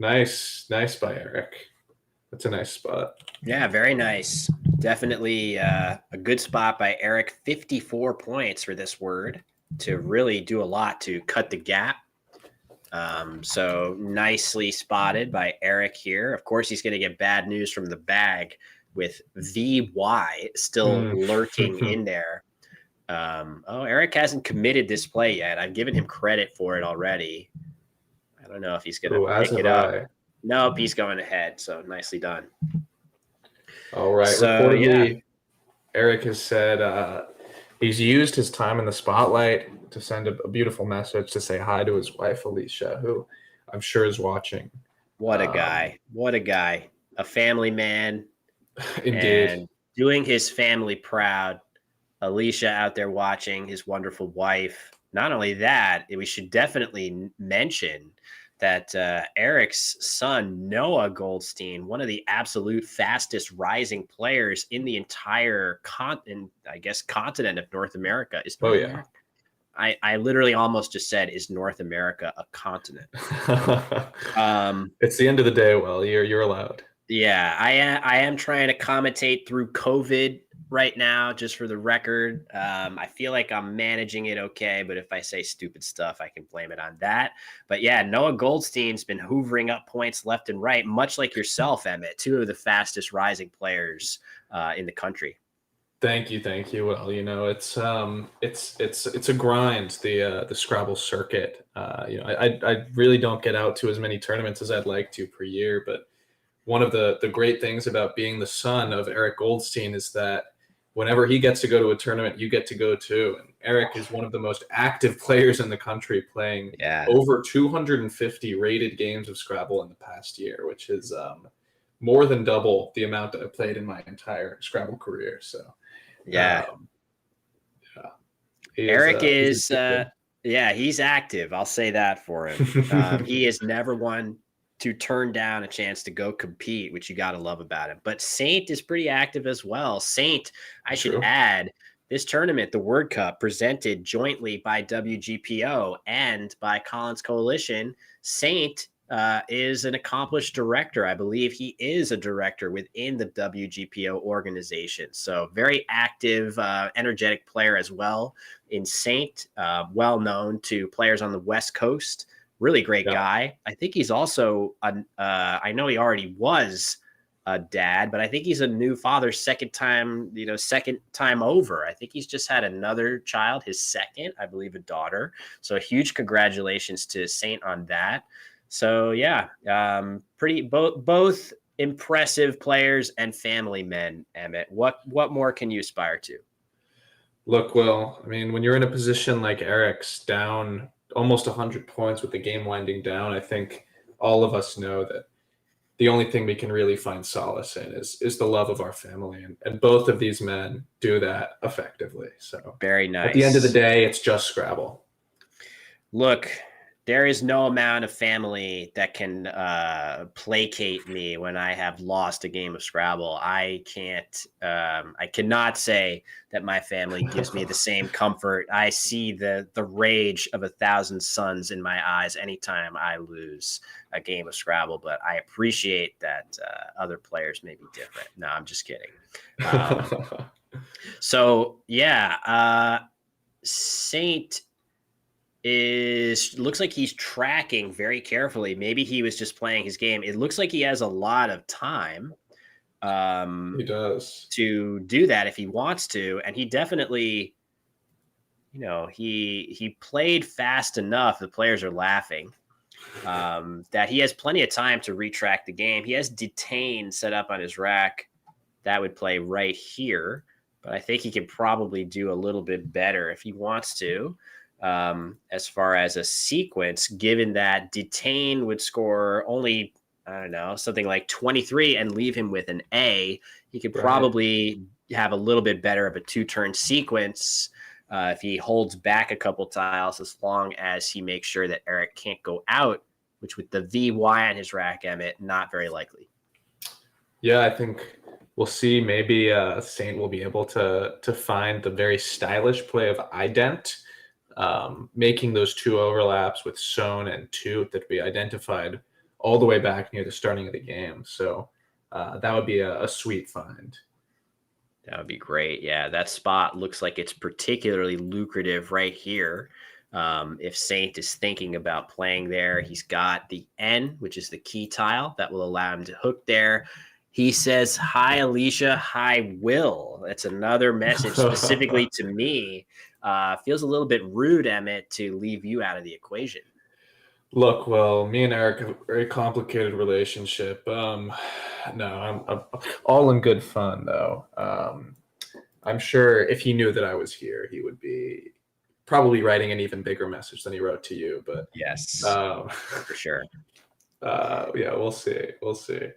Nice by Eric. That's a nice spot.
Yeah, very nice. Definitely a good spot by Eric. 54 points for this word to really do a lot to cut the gap. So nicely spotted by Eric here. Of course, he's going to get bad news from the bag with VY still lurking in there. Eric hasn't committed this play yet. I've given him credit for it already. I don't know if he's going to pick it up. Nope, he's going ahead. So nicely done.
All right.
So,
reportedly, Eric has said he's used his time in the spotlight to send a beautiful message to say hi to his wife, Alicia, who I'm sure is watching.
What a guy. What a guy. A family man.
Indeed.
And doing his family proud. Alicia out there watching, his wonderful wife. Not only that, we should definitely mention that Eric's son, Noah Goldstein, one of the absolute fastest rising players in the entire continent of North America. Is North America? I literally almost just said, is North America a continent?
It's the end of the day. Well, you're allowed.
Yeah, I am trying to commentate through COVID right now, just for the record. I feel like I'm managing it okay, but if I say stupid stuff, I can blame it on that. But yeah, Noah Goldstein's been hoovering up points left and right, much like yourself, Emmett, 2 of the fastest rising players in the country.
Thank you. Well, it's a grind, the Scrabble circuit. I really don't get out to as many tournaments as I'd like to per year, but one of the great things about being the son of Eric Goldstein is that whenever he gets to go to a tournament, you get to go too. And Eric is one of the most active players in the country, playing over 250 rated games of Scrabble in the past year, which is more than double the amount that I played in my entire Scrabble career. So,
Eric is he's active. I'll say that for him. He is never one to turn down a chance to go compete, which you got to love about him. But Saint is pretty active as well. Saint, I should add, this tournament, the Word Cup, presented jointly by WGPO and by Collins Coalition. Saint is an accomplished director. I believe he is a director within the WGPO organization. So very active, energetic player as well in Saint, well known to players on the West Coast. Really great guy. I think he's also, I know he already was a dad, but I think he's a new father, second time over. I think he's just had another child, his second, I believe, a daughter. So a huge congratulations to Saint on that. So yeah, both impressive players and family men. Emmett, what more can you aspire to?
Look, Will, I mean, when you're in a position like Eric's, down almost 100 points with the game winding down, I think all of us know that the only thing we can really find solace in is the love of our family. And both of these men do that effectively. So
very nice.
At the end of the day, it's just Scrabble.
Look, there is no amount of family that can placate me when I have lost a game of Scrabble. I cannot say that my family gives me the same comfort. I see the rage of 1,000 suns in my eyes anytime I lose a game of Scrabble, but I appreciate that other players may be different. No, I'm just kidding. So yeah, Saint looks like he's tracking very carefully. Maybe he was just playing his game. It looks like he has a lot of time.
He does
to do that if he wants to, and he definitely, he played fast enough. The players are laughing that he has plenty of time to retract the game. He has detain set up on his rack that would play right here, but I think he could probably do a little bit better if he wants to. As far as a sequence, given that detain would score only, I don't know, something like 23 and leave him with an A, he could probably have a little bit better of a 2-turn sequence if he holds back a couple tiles, as long as he makes sure that Eric can't go out, which with the VY on his rack, Emmett, not very likely.
Yeah, I think we'll see. Maybe Saint will be able to find the very stylish play of ident, making those 2 overlaps with Sohn and Toot that we identified all the way back near the starting of the game. So that would be a sweet find.
That would be great. Yeah, that spot looks like it's particularly lucrative right here. If Saint is thinking about playing there, he's got the N, which is the key tile that will allow him to hook there. He says, "Hi, Alicia. Hi, Will." That's another message specifically to me. Feels a little bit rude, Emmett, to leave you out of the equation.
Look, well, me and Eric have a very complicated relationship. No, I'm all in good fun, though. I'm sure if he knew that I was here, he would be probably writing an even bigger message than he wrote to you. But
yes, for sure.
Yeah, we'll see. We'll see.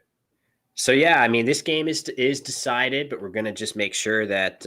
So yeah, I mean, this game is decided, but we're going to just make sure that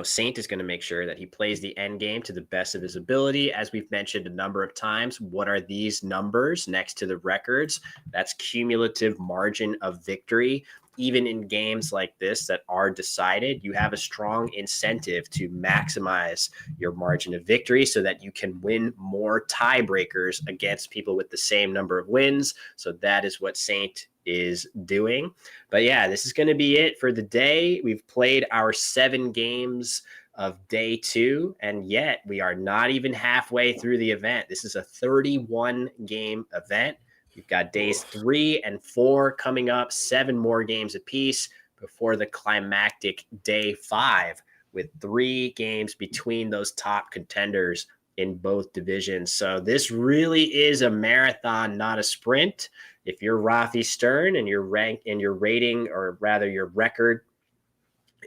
Saint is going to make sure that he plays the end game to the best of his ability. As we've mentioned a number of times, what are these numbers next to the records? That's cumulative margin of victory. Even in games like this that are decided, you have a strong incentive to maximize your margin of victory so that you can win more tiebreakers against people with the same number of wins. So that is what Saint is doing. But yeah, this is going to be it for the day. We've played our 7 games of day 2, and yet we are not even halfway through the event. This is a 31 game event. We've got days 3 and 4 coming up, 7 more games apiece before the climactic day 5, with 3 games between those top contenders in both divisions. So this really is a marathon, not a sprint. If you're Rafi Stern and your rank and your rating, or rather your record,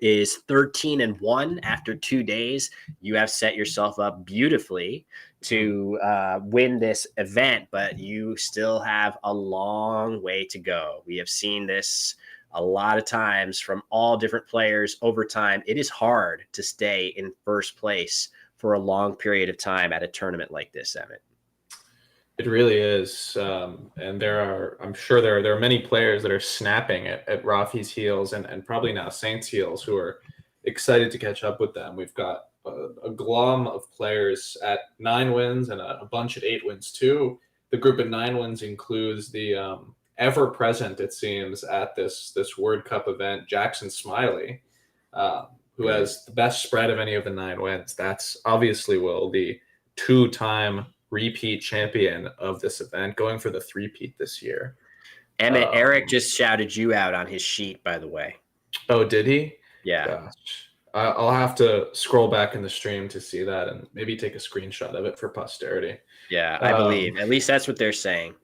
is 13-1 after 2 days, you have set yourself up beautifully to win this event, but you still have a long way to go. We have seen this a lot of times from all different players over time. It is hard to stay in first place for a long period of time at a tournament like this, Emmett.
It really is, and I'm sure there are many players that are snapping at Rafi's heels and probably now Saint's heels, who are excited to catch up with them. We've got a glom of players at 9 wins and a bunch at 8 wins too. The group at 9 wins includes the ever-present, it seems, at this Word Cup event, Jackson Smiley, who has the best spread of any of the 9 wins. That's obviously, Will, the 2-time repeat champion of this event, going for the 3-peat this year.
Emmett, Eric just shouted you out on his sheet, by the way.
Oh, did he?
Yeah.
Gosh. I'll have to scroll back in the stream to see that and maybe take a screenshot of it for posterity.
Yeah, I believe. At least that's what they're saying.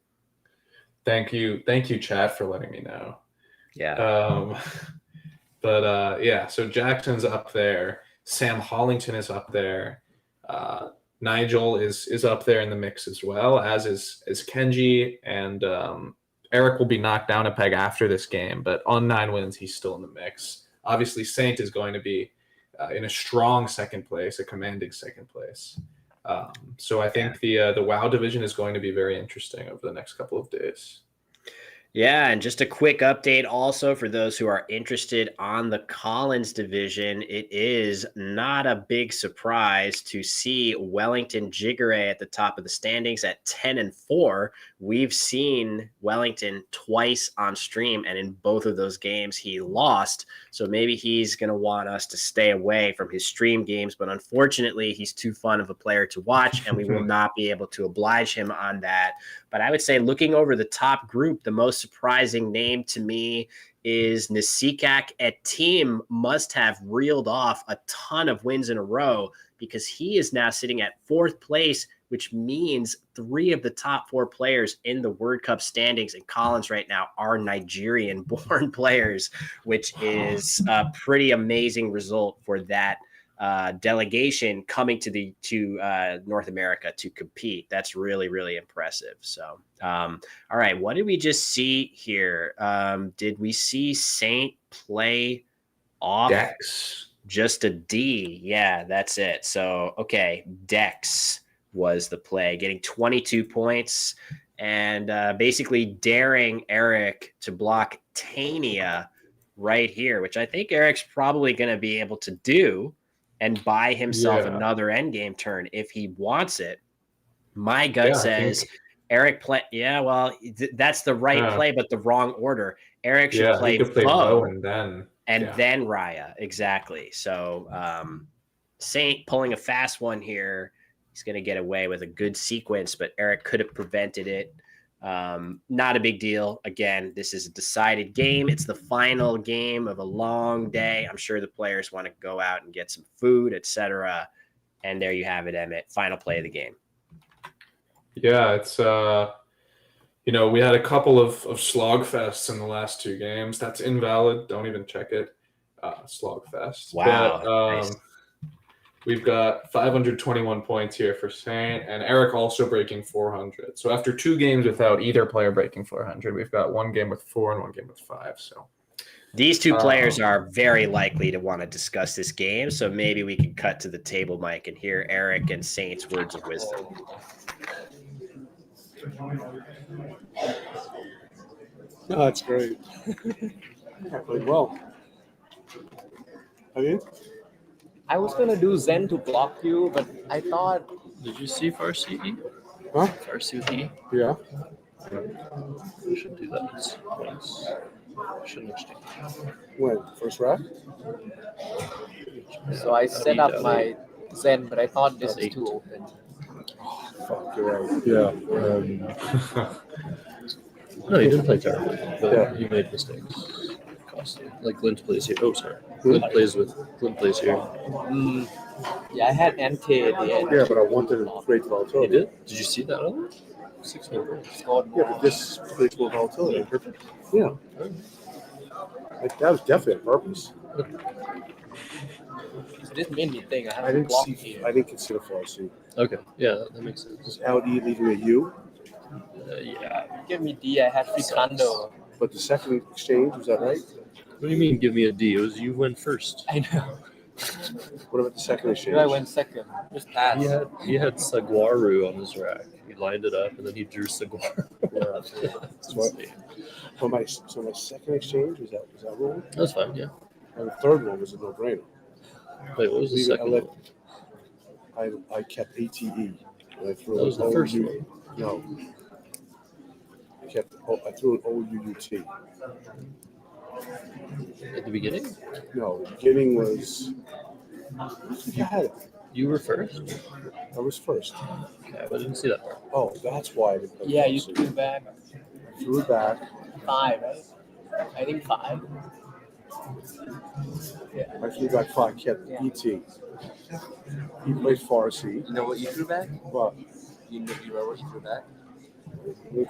Thank you, chat, for letting me know.
Yeah.
But so Jackson's up there. Sam Hollington is up there. Nigel is up there in the mix as well, as is Kenji, and Eric will be knocked down a peg after this game, but on 9 wins, he's still in the mix. Obviously, Saint is going to be in a strong second place, a commanding second place. So I think the WoW division is going to be very interesting over the next couple of days.
Yeah, and just a quick update also for those who are interested on the Collins division. It is not a big surprise to see Wellington Jighere at the top of the standings at 10-4. We've seen Wellington twice on stream, and in both of those games he lost. So maybe he's going to want us to stay away from his stream games, but unfortunately he's too fun of a player to watch, and we will not be able to oblige him on that. But I would say, looking over the top group, the most surprising name to me is Nasikak Etim. Must have reeled off a ton of wins in a row, because he is now sitting at 4th place, which means 3 of the top 4 players in the World Cup standings in Collins right now are Nigerian-born players, which is a pretty amazing result for that delegation coming to North America to compete. That's really, really impressive. So, all right, what did we just see here? Did we see Saint play off
Dex?
Just a D? Yeah, that's it. So, okay, Dex was the play, getting 22 points and basically daring Eric to block Tania right here, which I think Eric's probably going to be able to do and buy himself another endgame turn if he wants it. My gut says Eric play. Yeah, well, that's the right play, but the wrong order. Eric should play Bo
and then
Raya. Exactly. So Saint pulling a fast one here. He's going to get away with a good sequence, but Eric could have prevented it. Not a big deal. Again, this is a decided game. It's the final game of a long day. I'm sure the players want to go out and get some food, etc. And there you have it, Emmett. Final play of the game.
Yeah, it's we had a couple of slogfests in the last 2 games. That's invalid. Don't even check it. Slogfest.
Wow.
But,
nice.
We've got 521 points here for Saint, and Eric also breaking 400. So after 2 games without either player breaking 400, we've got 1 game with 4 and 1 game with 5. So
these 2 players are very likely to want to discuss this game. So maybe we can cut to the table, Mike, and hear Eric and Saint's words of wisdom.
No, that's great. I played well. Have you?
I was gonna do Zen to block you, but I thought.
Did you see Farsi?
Huh?
Farsi?
Yeah.
We should do that once. Shouldn't exchange.
When? First rack?
So I set up my Zen, but I thought this is too open.
Oh, fuck, you're right. Yeah.
No, you didn't play terribly, but you made mistakes. Costly. Like Glint plays here. Oh, sorry. Glint plays here.
Yeah, I had NK at the end.
Yeah, but I wanted to create volatility.
You did? Did you see that other? 6 points.
Yeah, but this creates more volatility. Perfect. Yeah. That was definitely on purpose.
So this made me think I
I
have to
didn't
block
see.
here.
I didn't consider Farsi.
Okay. Yeah, that makes sense.
Is LE leaving a U?
Yeah.
Give me D, I had Frikando.
But the second exchange, was that right?
What do you mean, give me a D? It was you went first.
I know.
What about the second exchange?
I went second. Just pass.
He had Saguaru on his rack. He lined it up and then he drew Saguaru.
So my second exchange, was that wrong?
That's fine, yeah.
And the third one was a no-brainer.
Wait, what was the second one?
I kept ATE. And I threw
That was the first one.
No. I threw an OUUT.
At the beginning?
No, the beginning was. I had it.
You were first?
I was first.
Okay, I didn't see that part.
Oh, that's why I didn't play
Yeah, you
Farsi.
threw back.
I threw it back.
5, right? I think 5.
I think I thought kept ET. He plays Farsi.
You know what you threw back?
What?
You know what you threw back?
With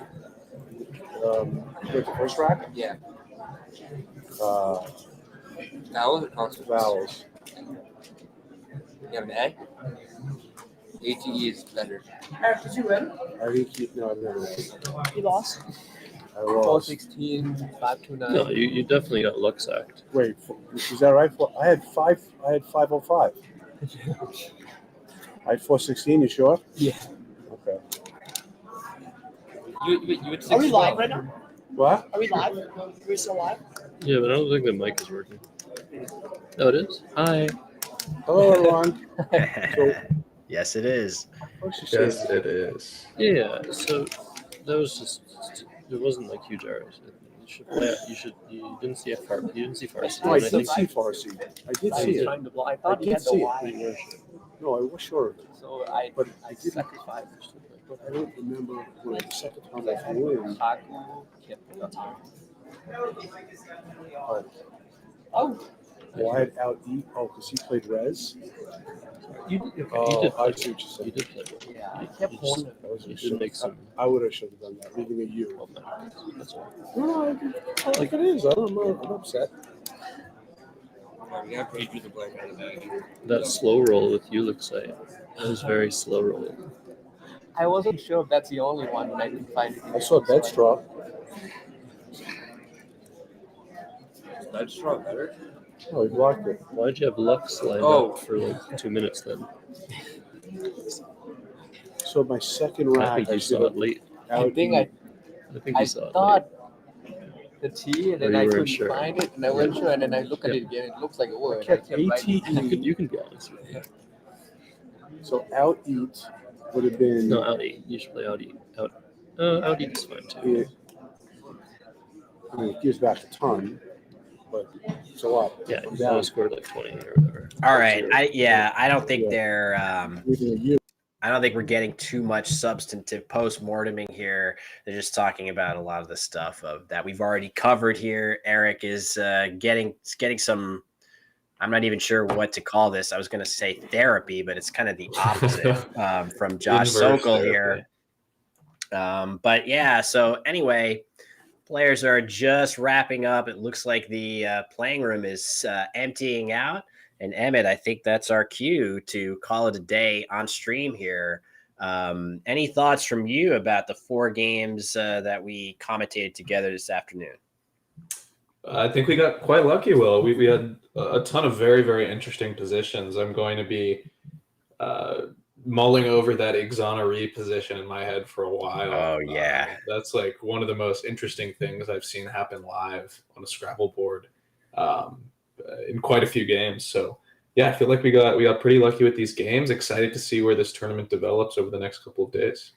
the first rack?
Yeah.
Vowels
or consonants?
Vowels.
You have an A? ATE is better.
Eric, did you win?
I think no, I've never won.
You lost?
I lost.
416, 529.
No, you definitely got luck sacked.
Wait, is that right? I had 505. I had 416. You sure?
Yeah.
Okay.
You had 6.
Are we live right now?
What?
Are we live? Are we still live?
Yeah, but I don't think the mic is working. Oh, it is? Hi.
Hello, everyone.
Yes, it is.
Yes, it is.
Yeah, so that was just, it wasn't like huge errors. You should play it. You didn't see you didn't see Farsi.
No, I did see Farsi. I did see it.
Trying to block. I thought
I
he had
did
the
see
Y.
No, I was sure.
So I
didn't.
sacrificed.
But I don't remember when the second time I flew in.
Oh.
Well, I had out eat. Oh, because he played Rez.
You did,
Oh,
you did
I see what you said.
You did play well.
Yeah, I kept holding.
You did make some.
I would have should have done that, leaving a U.
That's all.
No, like it is. I don't know. I'm upset.
We got paid through the blank out of the bag.
That slow roll with Ulixite. That was very slow roll.
I wasn't sure if that's the only one, and I didn't find it.
I saw bed straw.
Bed straw better?
Oh, he blocked it.
Why'd you have Lux lined up for like 2 minutes then?
So my second
I
rack,
think you saw it late.
I think
you
I
saw it
thought the T, and
Or
then
you
I
weren't
couldn't
sure.
find it, and I wasn't sure, and then I look at it again. It looks like a word.
kept
I kept writing.
ATE.
You can be honest with me.
So out eat would have been.
No, out eat. You should play out eat. Out eat is fine too.
I mean, it gives back a ton, but it's a lot.
Yeah, you
down.
only scored like 20 or whatever.
All right. I don't think they're
Leaving a U.
I don't think we're getting too much substantive post-morteming here. They're just talking about a lot of the stuff that we've already covered here. Eric is getting some, I'm not even sure what to call this. I was going to say therapy, but it's kind of the opposite from Josh
Inverse
Sokol
therapy.
here. But yeah, so anyway, players are just wrapping up. It looks like the playing room is emptying out. And Emmett, I think that's our cue to call it a day on stream here. Any thoughts from you about the 4 games that we commentated together this afternoon?
I think we got quite lucky, Will. We had a ton of very, very interesting positions. I'm going to be mulling over that Exoneree position in my head for a while.
Oh, yeah.
That's like one of the most interesting things I've seen happen live on a Scrabble board in quite a few games. So, yeah, I feel like we got pretty lucky with these games. Excited to see where this tournament develops over the next couple of days.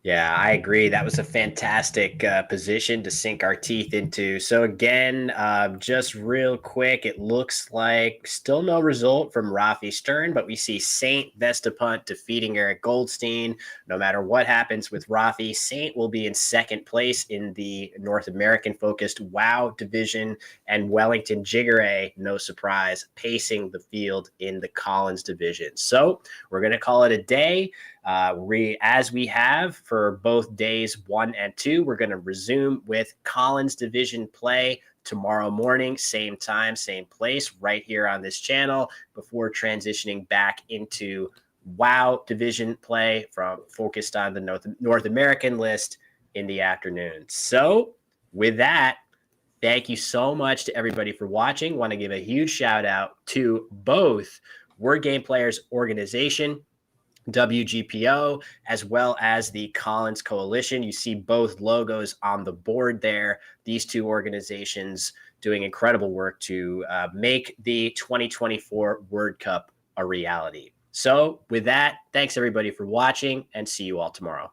Yeah, I agree. That was a fantastic position to sink our teeth into. So again, just real quick, it looks like still no result from Rafi Stern, but we see Saint Vesta-Pun defeating Eric Goldstein. No matter what happens with Rafi, Saint will be in second place in the North American-focused WoW division, and Wellington Jighere, no surprise, pacing the field in the Collins division. So we're going to call it a day. As we have for both days 1 and 2, we're going to resume with Collins division play tomorrow morning, same time, same place, right here on this channel, before transitioning back into WoW division play focused on the North American list in the afternoon. So with that, thank you so much to everybody for watching. Want to give a huge shout out to both Word Game Players Organization, WGPO, as well as the Collins Coalition. You see both logos on the board there. These two organizations doing incredible work to make the 2024 Word Cup a reality. So with that, thanks everybody for watching, and see you all tomorrow.